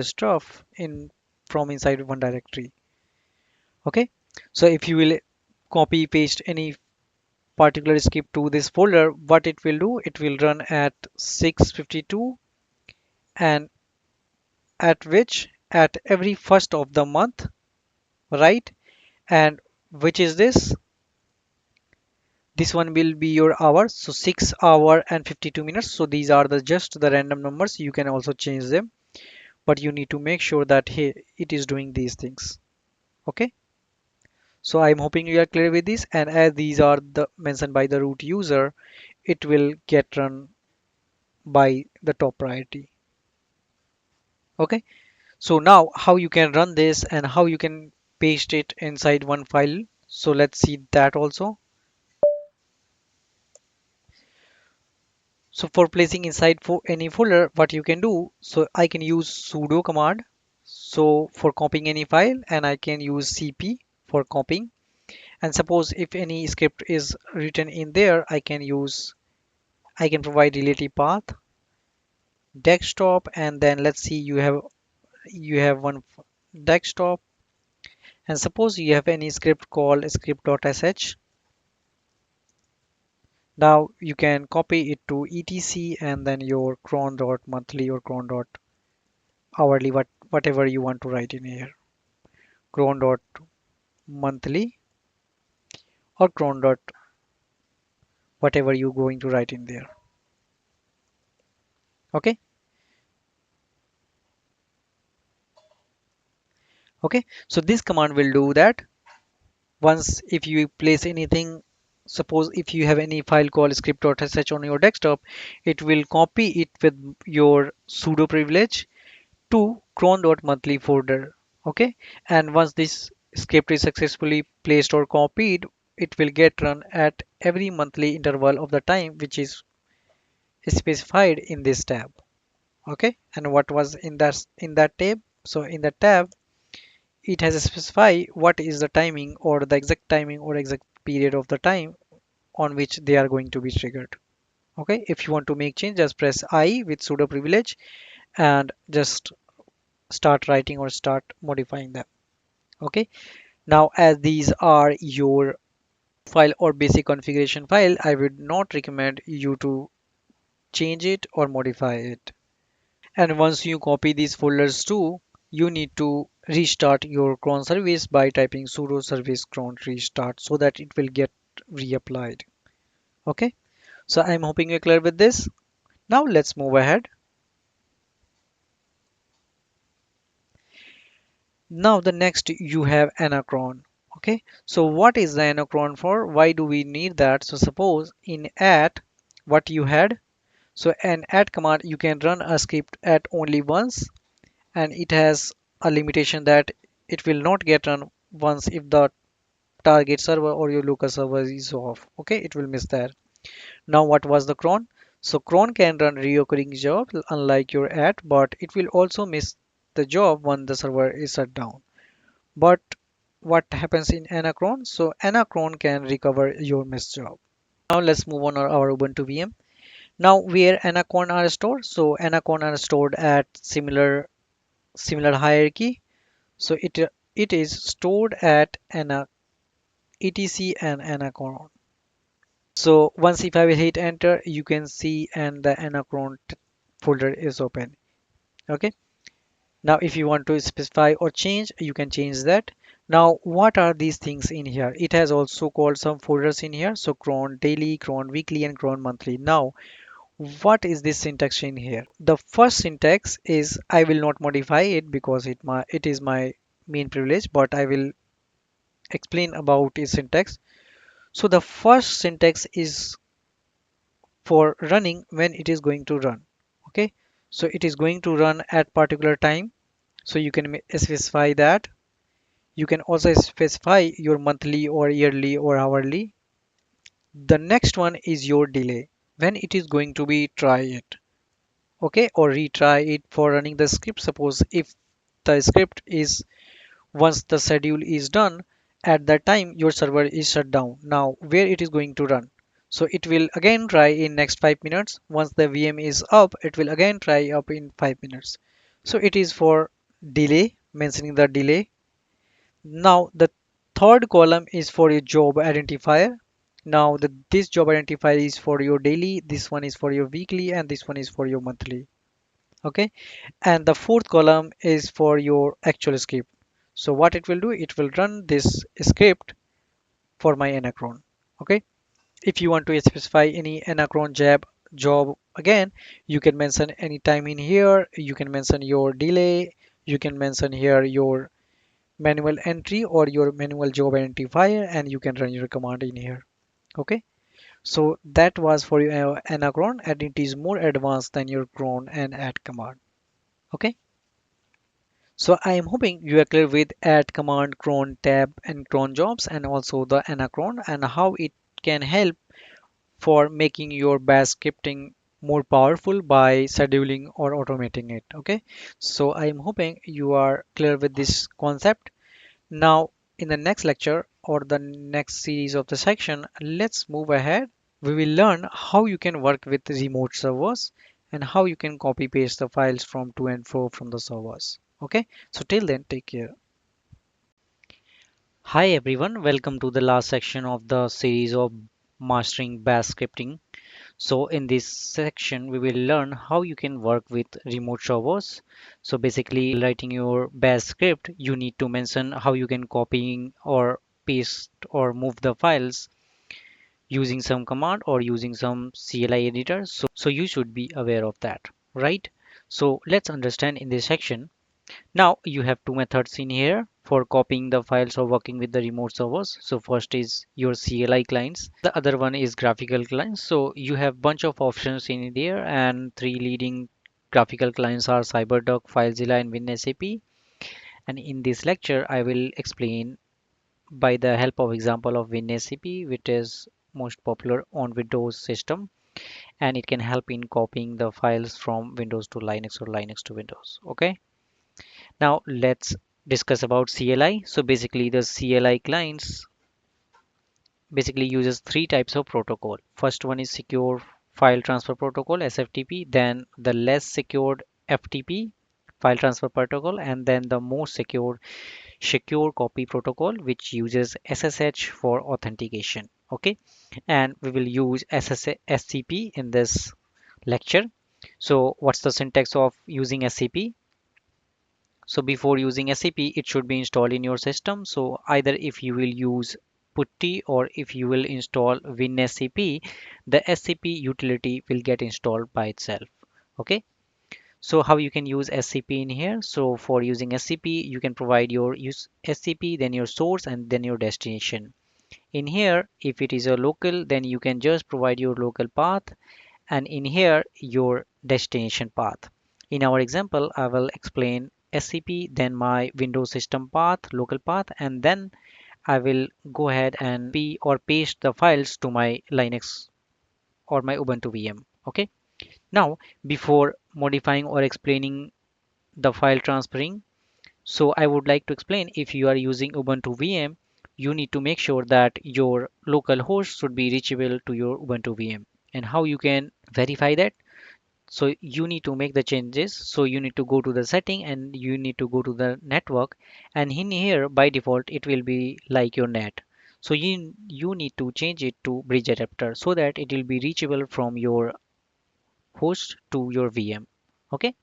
stuff in from inside one directory. Okay. So if you will copy paste any particular script to this folder, what it will do, it will run at 6:52 and at which at every first of the month, right? And which is this one will be your hours, so 6 hour and 52 minutes. So these are the just the random numbers. You can also change them, but you need to make sure that hey, it is doing these things. Okay. So I'm hoping you are clear with this, and as these are the mentioned by the root user, it will get run by the top priority. Okay. So now how you can run this and how you can paste it inside one file. So let's see that also. So for placing inside for any folder, what you can do, so I can use sudo command. So for copying any file, and I can use cp for copying. And suppose if any script is written in there, I can provide relative path, desktop, and then let's see you have one desktop. And suppose you have any script called script.sh. Now you can copy it to etc and then your cron.monthly or cron.hourly, whatever you want to write in here. Cron.monthly or cron. Whatever you're going to write in there. Okay. Okay. So this command will do that. Once if you place anything, suppose if you have any file called script.sh on your desktop, it will copy it with your sudo privilege to cron.monthly folder. Okay, and once this script is successfully placed or copied, it will get run at every monthly interval of the time which is specified in this tab. Okay, and what was in that tab? So in that tab it has specified what is the timing or the exact timing or exact period of the time on which they are going to be triggered. Okay, if you want to make change, just press I with sudo privilege and just start writing or start modifying them. Okay, now as these are your file or basic configuration file, I would not recommend you to change it or modify it. And once you copy these folders too, you need to restart your cron service by typing sudo service cron restart so that it will get reapplied. Okay, so I'm hoping you're clear with this. Now let's move ahead. Now the next you have anacron. Okay, so what is the anacron for? Why do we need that? So suppose in at what you had, so an add command you can run a script at only once, and it has a limitation that it will not get run once if the target server or your local server is off. Okay, it will miss that. Now what was the cron? So cron can run reoccurring jobs unlike your at, but it will also miss the job when the server is shut down. But what happens in anacron? So anacron can recover your missed job. Now let's move on our Ubuntu VM. Now where anacron are stored? So anacron are stored at similar hierarchy. So it is stored at an etc and anacron. So once if I will hit enter, you can see and the anacron folder is open. Okay. Now if you want to specify or change, you can change that. Now what are these things in here? It has also called some folders in here. So cron daily, cron weekly, and cron monthly. Now what is this syntax in here? The first syntax is I will not modify it because it is my main privilege, but I will explain about its syntax. So the first syntax is for running when it is going to run. Okay, so it is going to run at particular time, so you can specify that. You can also specify your monthly or yearly or hourly. The next one is your delay, when it is going to be try it, okay, or retry it for running the script. Suppose if the script is once the schedule is done, at that time your server is shut down. Now where it is going to run? So it will again try in next 5 minutes. Once the VM is up, it will again try up in 5 minutes. So it is for delay, mentioning the delay. Now the third column is for your job identifier. Now this job identifier is for your daily, this one is for your weekly, and this one is for your monthly. Okay, and the fourth column is for your actual script. So what it will do, it will run this script for my anacron. Okay, if you want to specify any anacron job again, you can mention any time in here. You can mention your delay. You can mention here your manual entry or your manual job identifier, and you can run your command in here. Okay, so that was for your anacron, and it is more advanced than your cron and add command. Okay, so I am hoping you are clear with add command, cron tab, and cron jobs, and also the anacron and how it can help for making your bash scripting more powerful by scheduling or automating it. Okay, so I am hoping you are clear with this concept. Now, in the next lecture or the next series of the section, let's move ahead. We will learn how you can work with remote servers and how you can copy paste the files from to and fro from the servers. Okay, so till then, take care. Hi everyone, welcome to the last section of the series of mastering bash scripting. So in this section, we will learn how you can work with remote servers. So basically, while writing your bash script, you need to mention how you can copying or paste or move the files using some command or using some CLI editor. So you should be aware of that, right? So let's understand in this section. Now you have two methods in here for copying the files or working with the remote servers. So first is your CLI clients. The other one is graphical clients. So you have bunch of options in there, and three leading graphical clients are CyberDuck, FileZilla, and WinSCP. And in this lecture, I will explain by the help of example of WinSCP, which is most popular on Windows system, and it can help in copying the files from Windows to Linux or Linux to Windows. Okay. Now let's discuss about CLI. So basically the CLI clients basically uses three types of protocol. First one is secure file transfer protocol SFTP, then the less secured FTP file transfer protocol, and then the most secure copy protocol which uses SSH for authentication. Okay, and we will use SCP in this lecture. So what's the syntax of using SCP? So before using SCP, it should be installed in your system. So either if you will use putty or if you will install winscp, the SCP utility will get installed by itself. Okay. So how you can use SCP in here? So for using SCP, you can provide your use SCP, then your source, and then your destination. In here, if it is a local, then you can just provide your local path, and in here your destination path. In our example, I will explain SCP, then my Windows system path, local path, and then I will go ahead and copy or paste the files to my Linux or my Ubuntu VM. Okay. Now, before modifying or explaining the file transferring, so I would like to explain, if you are using Ubuntu VM, you need to make sure that your local host should be reachable to your Ubuntu VM. And how you can verify that? So you need to make the changes. So you need to go to the setting and you need to go to the network, and in here by default it will be like your net. So you need to change it to bridge adapter so that it will be reachable from your host to your VM. Okay.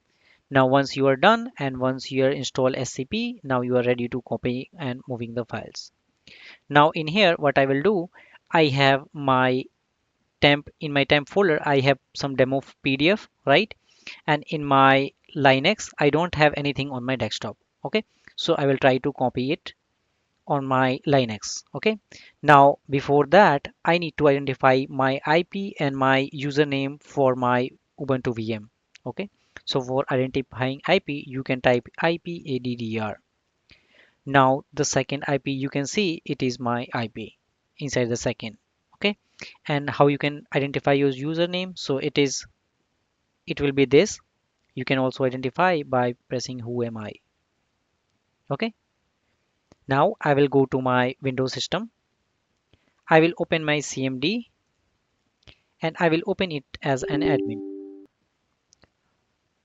Now once you are done and once you are install SCP, now you are ready to copy and moving the files. Now in here what I will do, I have my temp, in my temp folder I have some demo PDF, right? And in my Linux I don't have anything on my desktop. Okay, so I will try to copy it on my Linux. Okay, now before that I need to identify my IP and my username for my Ubuntu VM. Okay, so for identifying IP you can type IPADDR. Now the second IP, you can see it is my IP inside the second. Okay, and how you can identify your username? So it will be this. You can also identify by pressing who am I. Okay, now I will go to my Windows system. I will open my CMD and I will open it as an admin.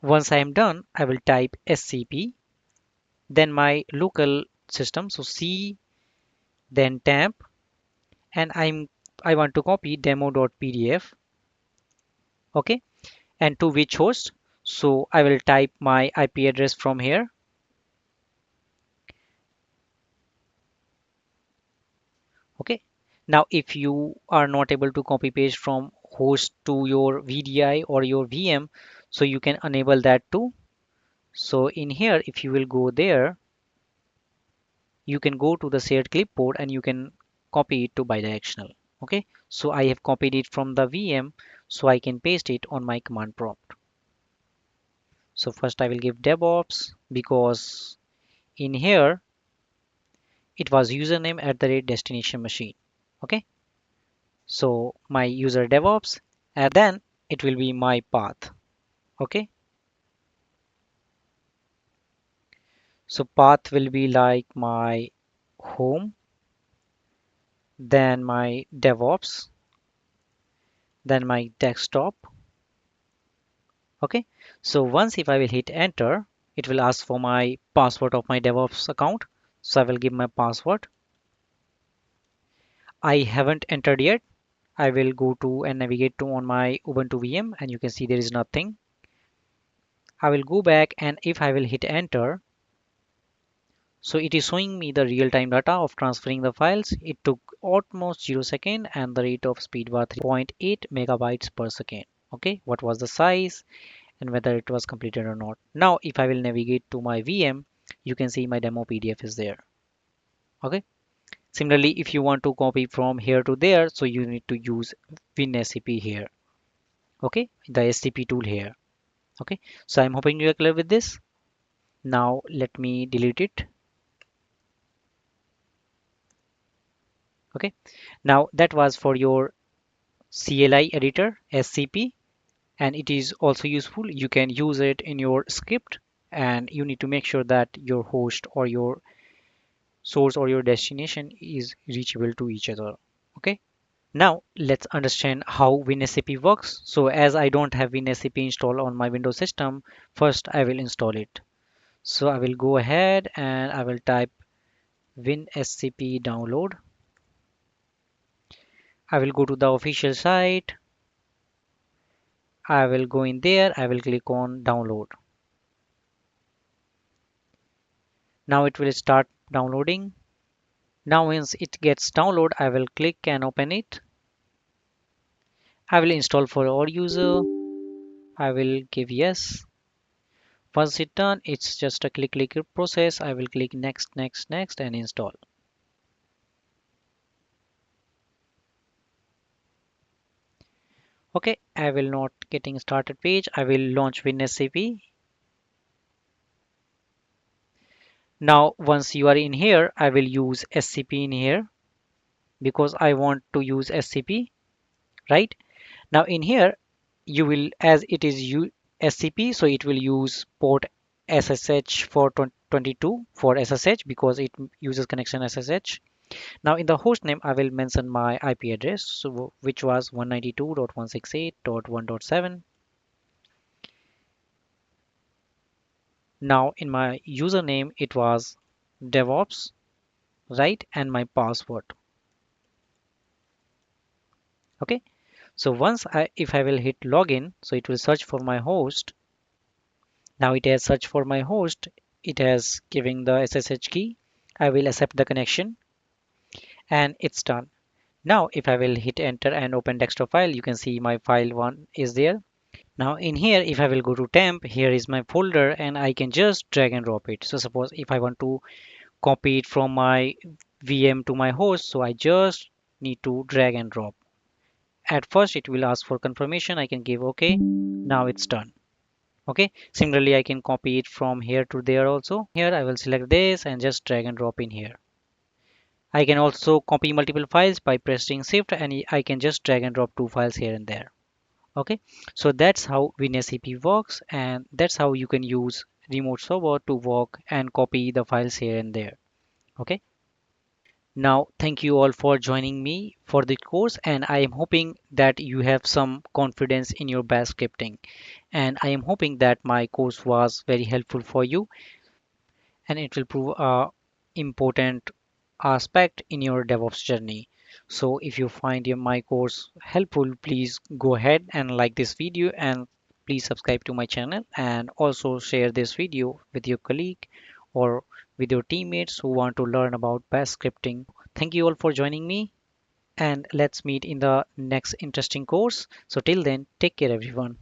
Once I am done, I will type SCP, then my local system, so C, then temp, and I want to copy demo.pdf. Okay, and to which host? So I will type my IP address from here. Okay, now if you are not able to copy paste from host to your VDI or your VM, so you can enable that too. So in here, if you will go there, you can go to the shared clipboard and you can copy it to bidirectional. Okay, so I have copied it from the VM, so I can paste it on my command prompt. So first I will give DevOps, because in here it was username at the rate destination machine. Okay, so my user DevOps, and then it will be my path. Okay, so path will be like my home, then my DevOps, then my desktop. Okay, so once if I will hit enter, it will ask for my password of my DevOps account. So I will give my password. I haven't entered yet. I will go to and navigate to on my Ubuntu VM and you can see there is nothing. I will go back, and if I will hit enter, so it is showing me the real-time data of transferring the files. It took almost 0 second and the rate of speed was 3.8 megabytes per second. Okay, what was the size and whether it was completed or not. Now if I will navigate to my VM, you can see my demo PDF is there. Okay, similarly if you want to copy from here to there, so you need to use winscp here. Okay, the SCP tool here. Okay, so I'm hoping you are clear with this. Now let me delete it. Okay, now that was for your CLI editor SCP, and it is also useful. You can use it in your script, and you need to make sure that your host or your source or your destination is reachable to each other. Okay, now let's understand how winscp works. So as I don't have winscp installed on my Windows system, first I will install it. So I will go ahead and I will type winscp download. I will go to the official site. I will go in there. I will click on download. Now it will start downloading. Now once it gets download, I will click and open it. I will install for all user. I will give yes. Once it's done, it's just a click process. I will click next and install. Okay, I will not getting started page. I will launch winscp. Now once you are in here, I will use scp in here because I want to use scp, right? Now in here, you will, as it is scp, so it will use port ssh for 22 for ssh because it uses connection ssh. Now in the host name, I will mention my IP address, so which was 192.168.1.7. Now in my username, it was DevOps, right? And my password. Okay. So if I will hit login, so it will search for my host. Now it has searched for my host. It has giving the SSH key. I will accept the connection and it's done. Now if I will hit enter and open desktop file, you can see my file one is there. Now in here, if I will go to temp, here is my folder and I can just drag and drop it. So suppose if I want to copy it from my VM to my host, so I just need to drag and drop. At first it will ask for confirmation. I can give OK. Now it's done. Okay. Similarly, I can copy it from here to there also. Here I will select this and just drag and drop in here. I can also copy multiple files by pressing shift and I can just drag and drop two files here and there. Okay, so that's how winscp works, and that's how you can use remote server to work and copy the files here and there. Okay, now thank you all for joining me for the course, and I am hoping that you have some confidence in your bash scripting, and I am hoping that my course was very helpful for you and it will prove a important aspect in your DevOps journey. So if you find my course helpful, please go ahead and like this video and please subscribe to my channel and also share this video with your colleague or with your teammates who want to learn about bash scripting. Thank you all for joining me and let's meet in the next interesting course. So till then, take care everyone.